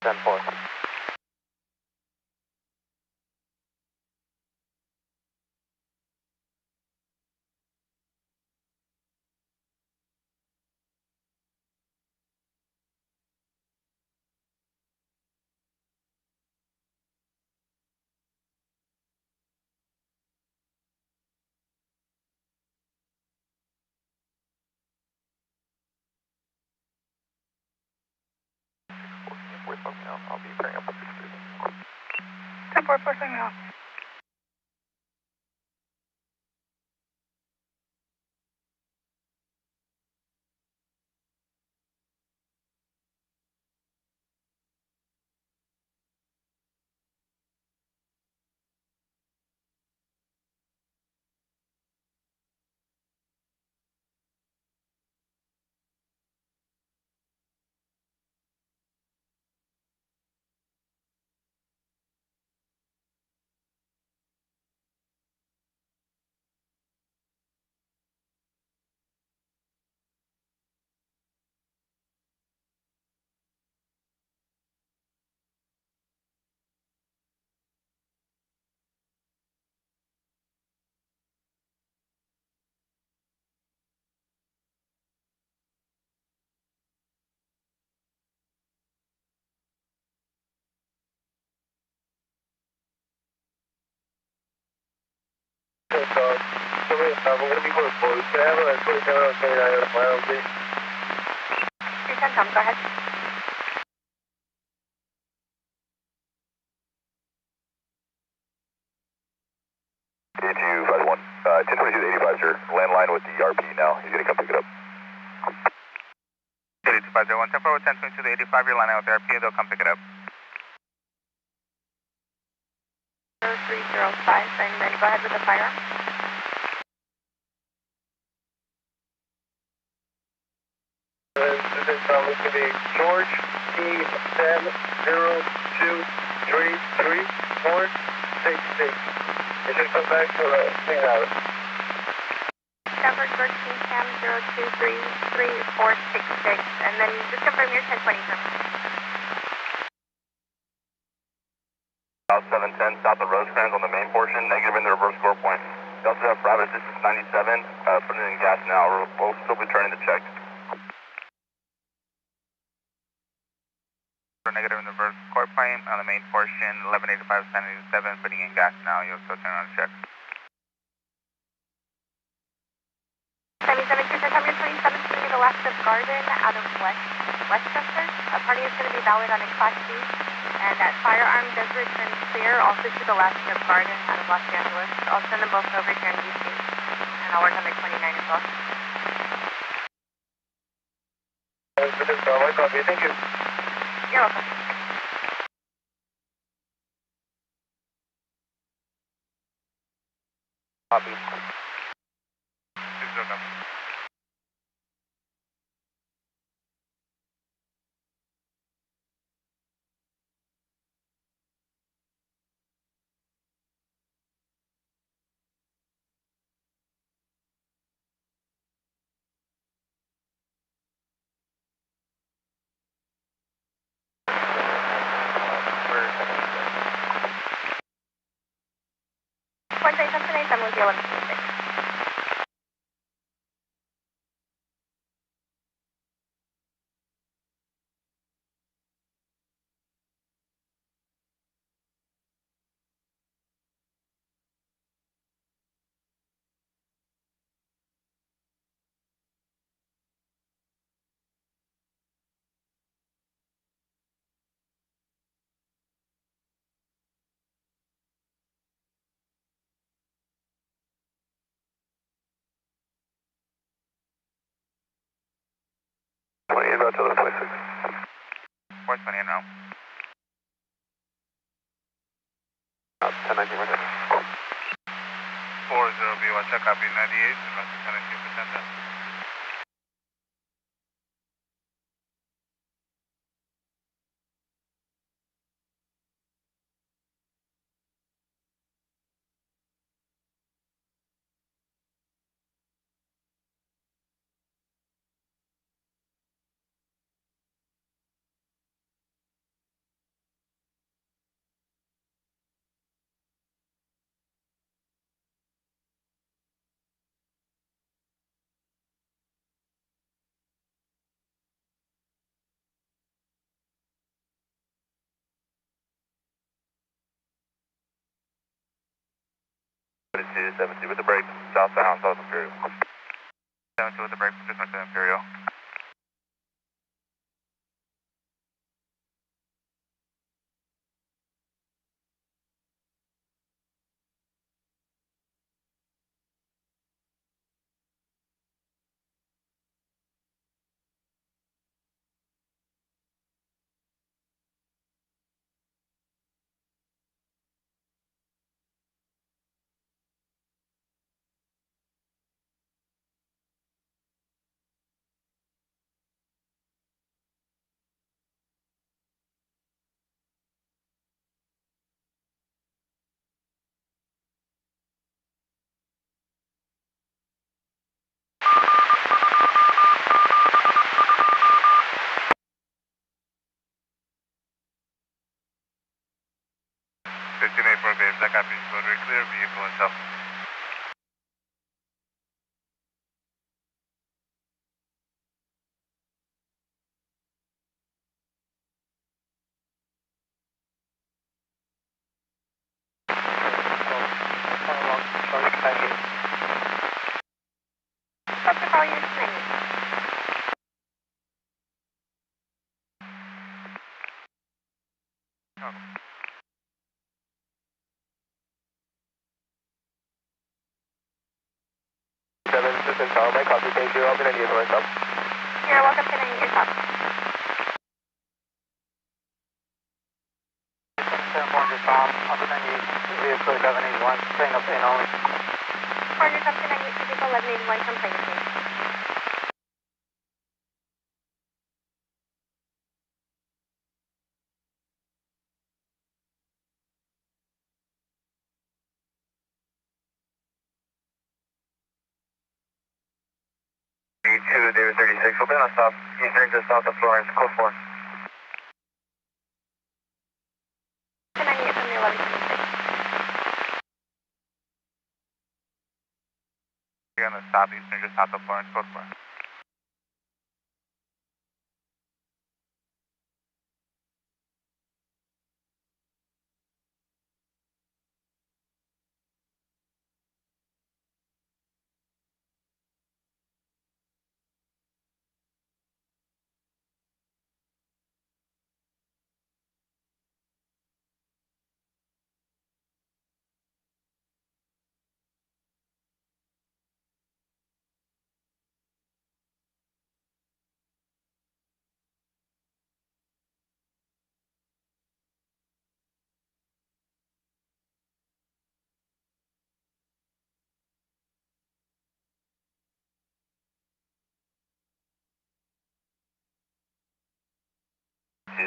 of 10-4. I'll be bringing up the 10-4, forcing me off. We're going to be going forward. Can I have a 27 on 29 on the mile, please? 310, Tom, go ahead. A251, 1022 to 85, sir. Landline with the RP now. He's going to come pick it up. 8250, 10-4 with 1022 to 85, you're lining out with the RP, they'll come pick it up. 0305, and then go ahead with the firearm. This is going to be George P10233466. It should come back to the thing out. Stanford George Cam 02333466, and then just confirm your 1020 term. South 710, south of Rosecrans on the main portion, negative in the reverse score point. You also have private distance 97, putting in gas now. We'll still be turning to check. Negative in the reverse core point on the main portion, 1185, 787, putting in gas now, you'll still turn on check. 77, come your 27th to the left of Garden out of Westchester. Party is going to be valid on a Class C, and that firearm does return clear also to the left of Garden out of Los Angeles. I'll send them both over here in DC. And and I'll work on the 29 as well. Thank you. You're welcome. Copy. One day, something nice, I'm with you 1126. About to the 26. 420 now. 1019 right there. 40B1 check copy 98 and run to 1019% then. Two 70 with the brake, southbound, South Imperial. 72 with the brake, just went to Imperial. That copy is very clear, vehicle itself. What's the call unit 90? Seven system tower, my copy, thank you. I'm gonna need myself. You're welcome to 90 yourself. 7-4 Tom, on the 98, vehicle 1181, plane up plane only. 400 up to 98, vehicle 1181 from plane to plane. B2, David 36, we're gonna stop eastern just south of Florence, code 4. To 98 from the 1126. You're on the southeastern, just south of Florence, code 4.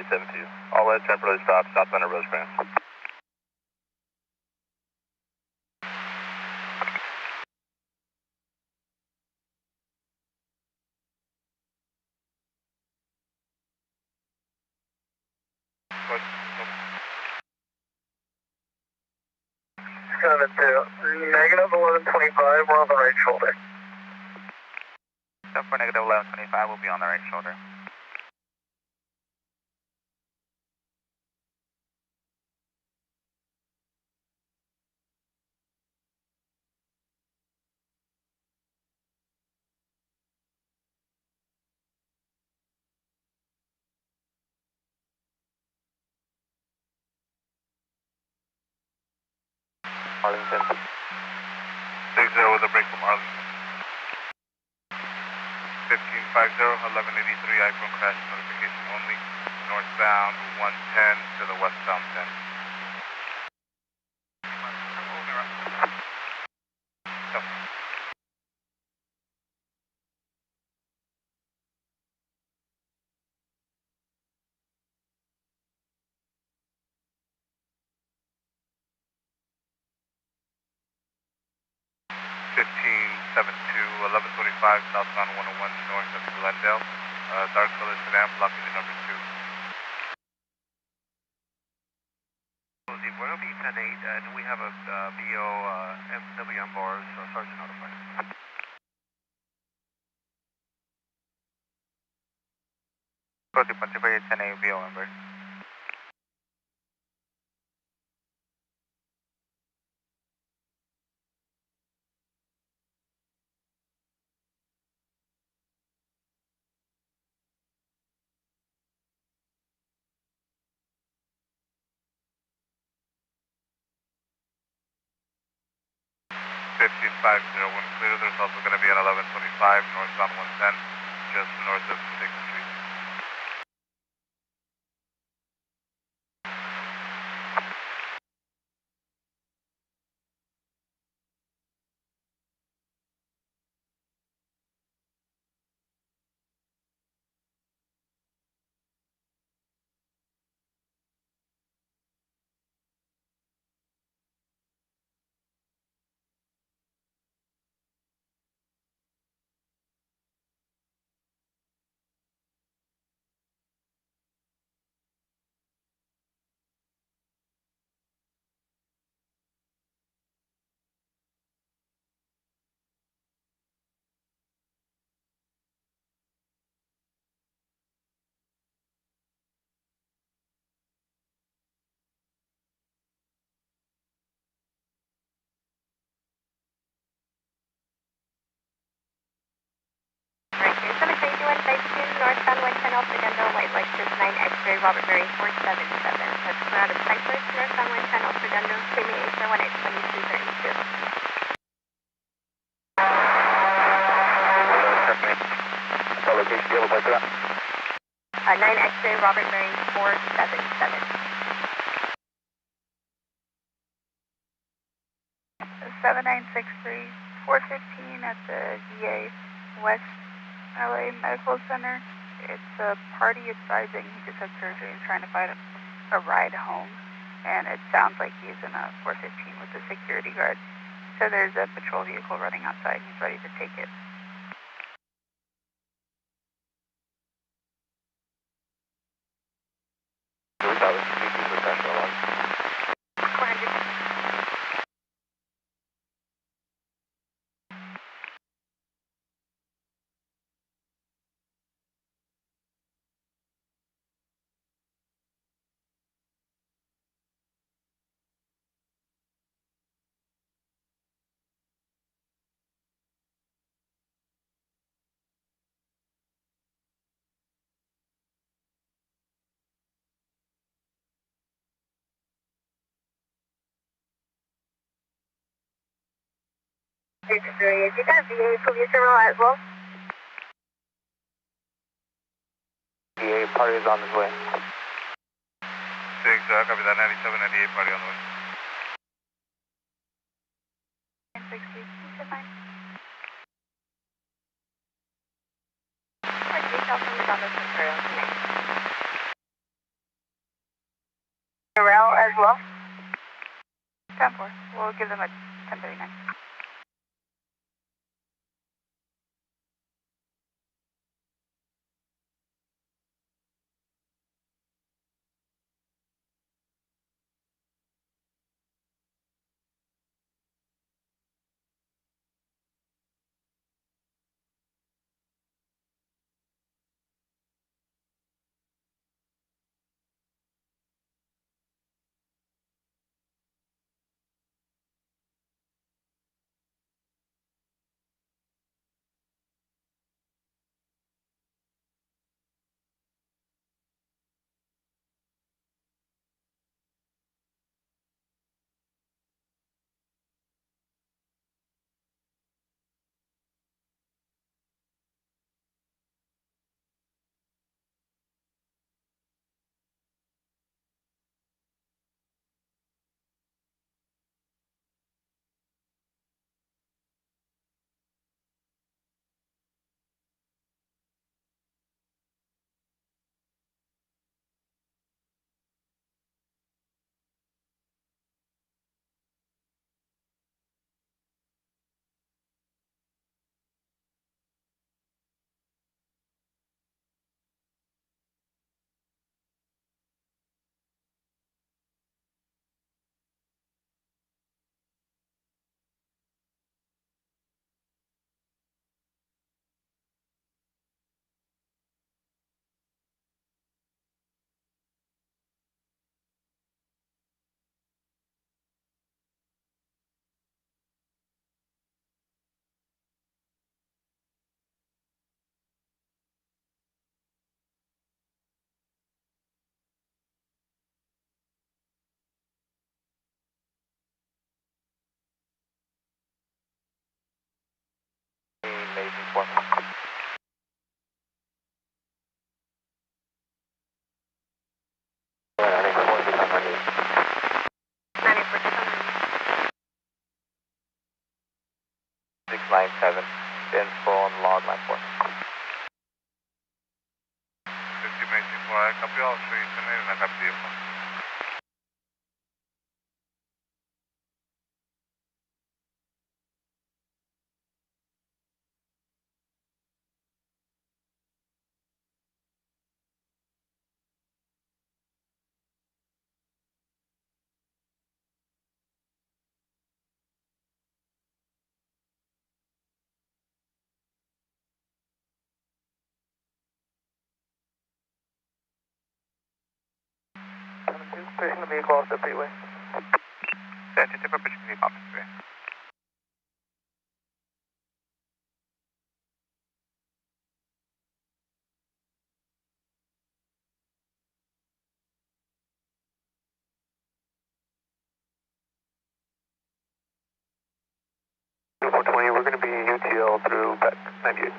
272. All red, temporarily stop, southbound of Rosecrans. Negative 1125, we're on the right shoulder. So for negative 1125, we'll be on the right shoulder. Arlington. 60 with a break from Arlington. 1550, 1183, iPhone crash notification only. Northbound 110 to the westbound 10. Go. 1572, 1125, southbound 101 north of Glendale. Dark color sedan blocking the number 2. The Royal B 10-8, and we have a BO MWM bars, Sergeant notified. Go to Pontifier 10A VO number. When clear, there's also going to be an 1125 northbound 110, just north of 6th Street. Northbound 110 Alpha Delta, white Lexus 9 X-ray, Robert Murray 477. That's out of Cypress, northbound 110 Alpha Delta, claiming HR1 at 2232. What location do you have applied for that? 9 X-ray, Robert Murray 477. 7963, 415 at the VA West LA Medical Center. It's a party advising he just had surgery and trying to find a ride home. And it sounds like he's in a 415 with the security guard. So there's a patrol vehicle running outside. He's ready to take it. Is it that VA police role as well? VA party is on his way. 6, copy that 97, 98 party on the way. 60, you said 9. Details from the Dallas Imperial tonight. Rail as well? 10-4. We'll give them a 1039. Amazing for me. Yeah, I think we're 40% on you. 90%. 697, info on log line 4. 50 Mason 4, copy all streets and then I copy you. Pushing the vehicle off the freeway. 72 for pushing the vehicle off the freeway. We're going to be UTL through PEC 98.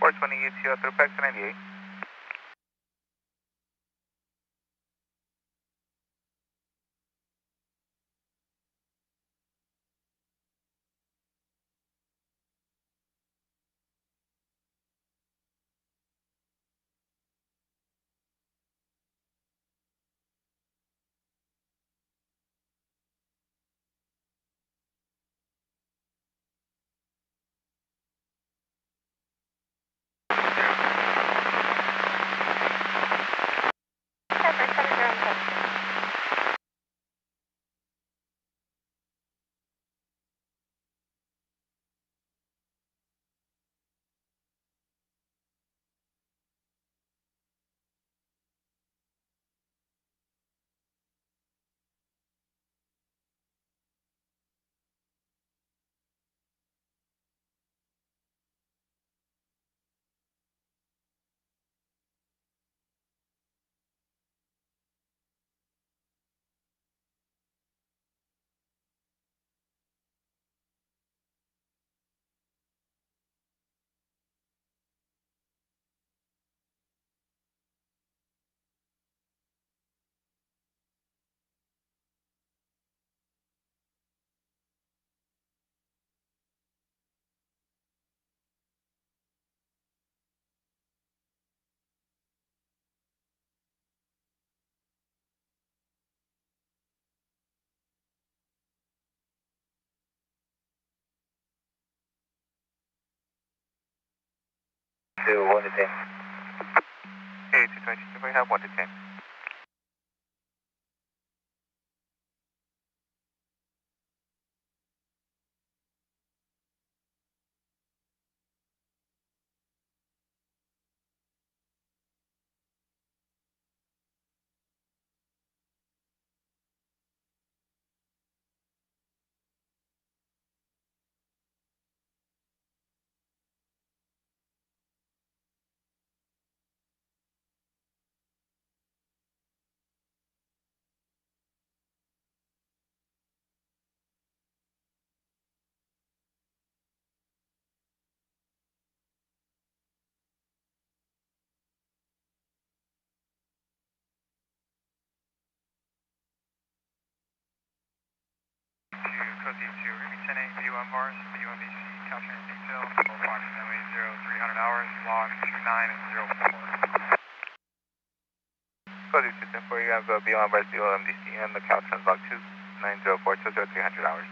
420 UTO through PEC 98. to 1 to 10. Okay, 222, we have 1 to 10. Code 2, reading 10-8, V1 bars, UMBC, calculating detail, approximately 0300 hours, log 2904. Code 210, you have B1 bars, BOMDC, and the Caltrans log 2904 to 0300 hours.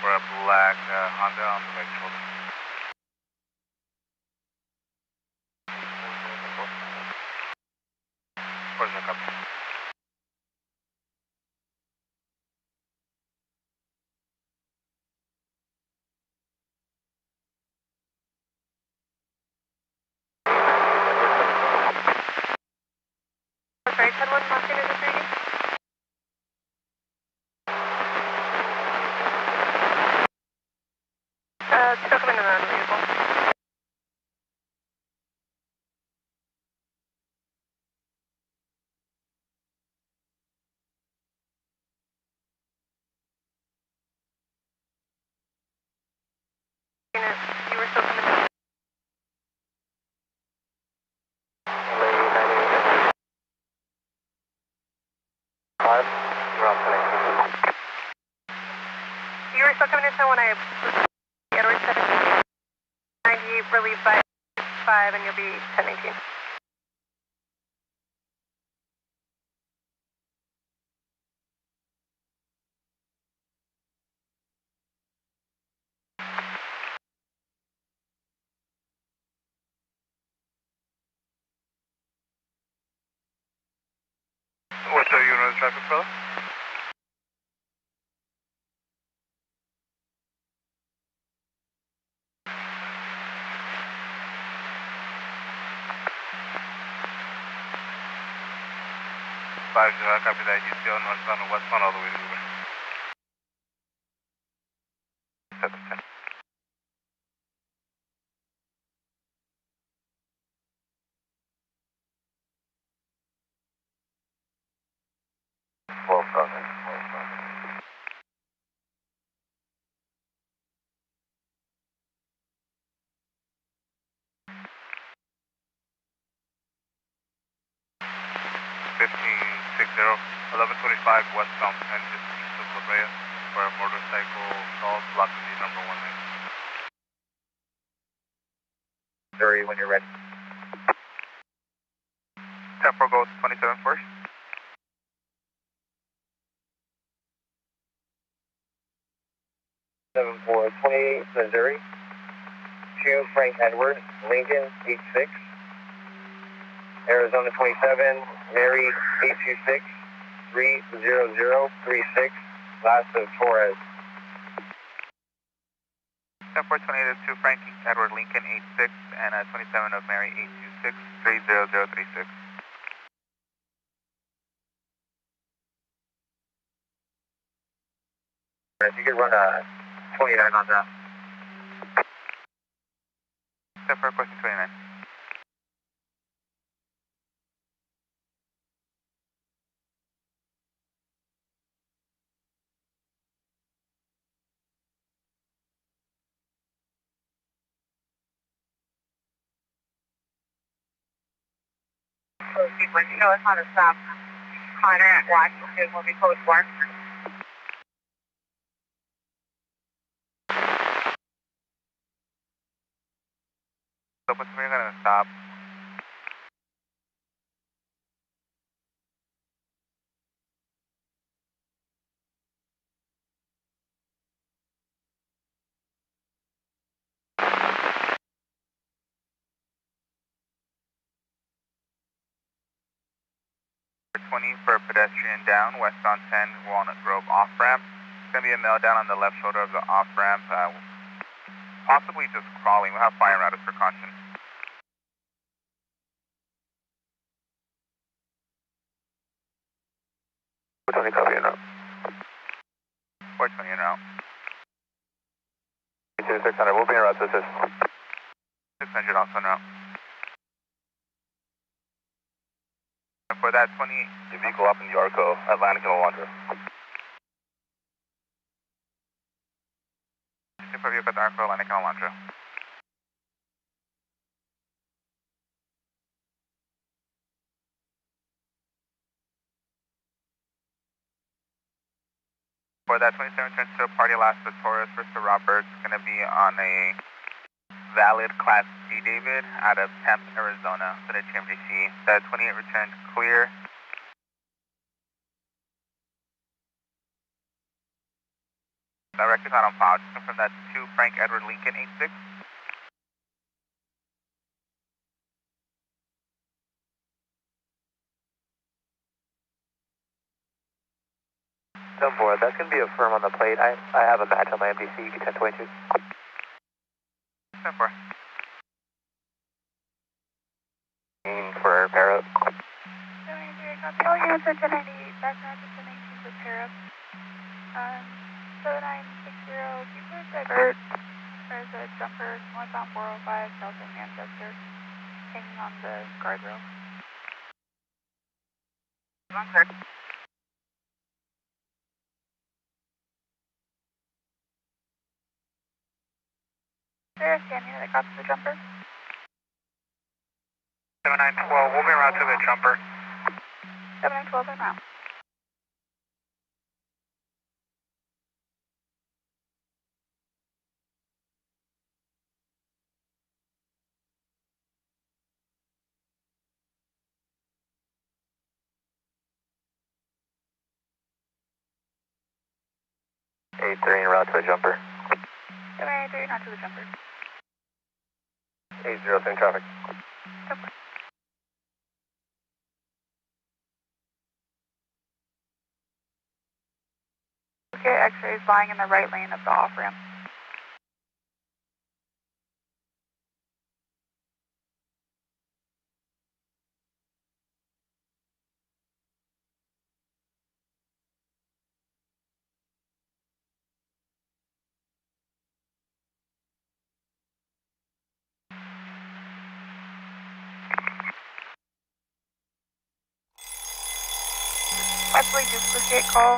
For a black Honda on the right shoulder. Where's the copy? Sorry, 10-1, Mustang is this reading? Still coming in around the vehicle. You were still coming in. You were still coming in when I Edward 798, relieved by 5, and you'll be 1019. What's the unit of traffic, brother? Copy that. You still northbound and westbound all the way to Uber. 710. Westbound 10 just east of La Brea for a motorcycle stall blocking the number 1 lane. Missouri, when you're ready. 10-4 goes 27 first. Seven 428 Missouri. 2 Frank Edward, Lincoln 86. Arizona 27, Mary 826. 30036, last of Torres. 428 of 2 Frank Edward Lincoln 86 and 27 of Mary 826 30036. If you could run 29 on that. Step for question 29. Show us how to stop Connor at Washington will be code 4. So we're going to stop. For a pedestrian down, west on 10, Walnut Grove off-ramp. It's going to be a male down on the left shoulder of the off-ramp, possibly just crawling. We'll have fire route as precaution. Tony, copy in route. 420 in route. 600, we'll be in route to assist. 600 also in route. And for that 20, the vehicle up in the Arco, Atlantic and Alondra. For vehicle at the Arco, Atlantic and Alondra. For that 27 turns to a party last with Taurus for Sir Roberts, going to be on a valid Class C, David, out of Tempe, Arizona, to the TMDC. The 28 returned clear. The record's not on file. Just confirm that's 2 Frank Edward Lincoln 86. No board, that's going to be a firm on the plate. I have a match on my MDC, U1022. 10-4. For Para. 73, copy. All units are 1098, background to 1019 for Para. 7960, you could divert. There's a jumper northbound 405, south of Manchester, hanging on the guardrail. Okay. There, scan unit that got to the jumper. 7912, we'll be around to the jumper. 7912 en route. Eight 3 en route to a jumper. 783, not to the jumper. 80, same traffic. Okay. Okay, X-rays lying in the right lane of the off-ramp. Possibly duplicate call.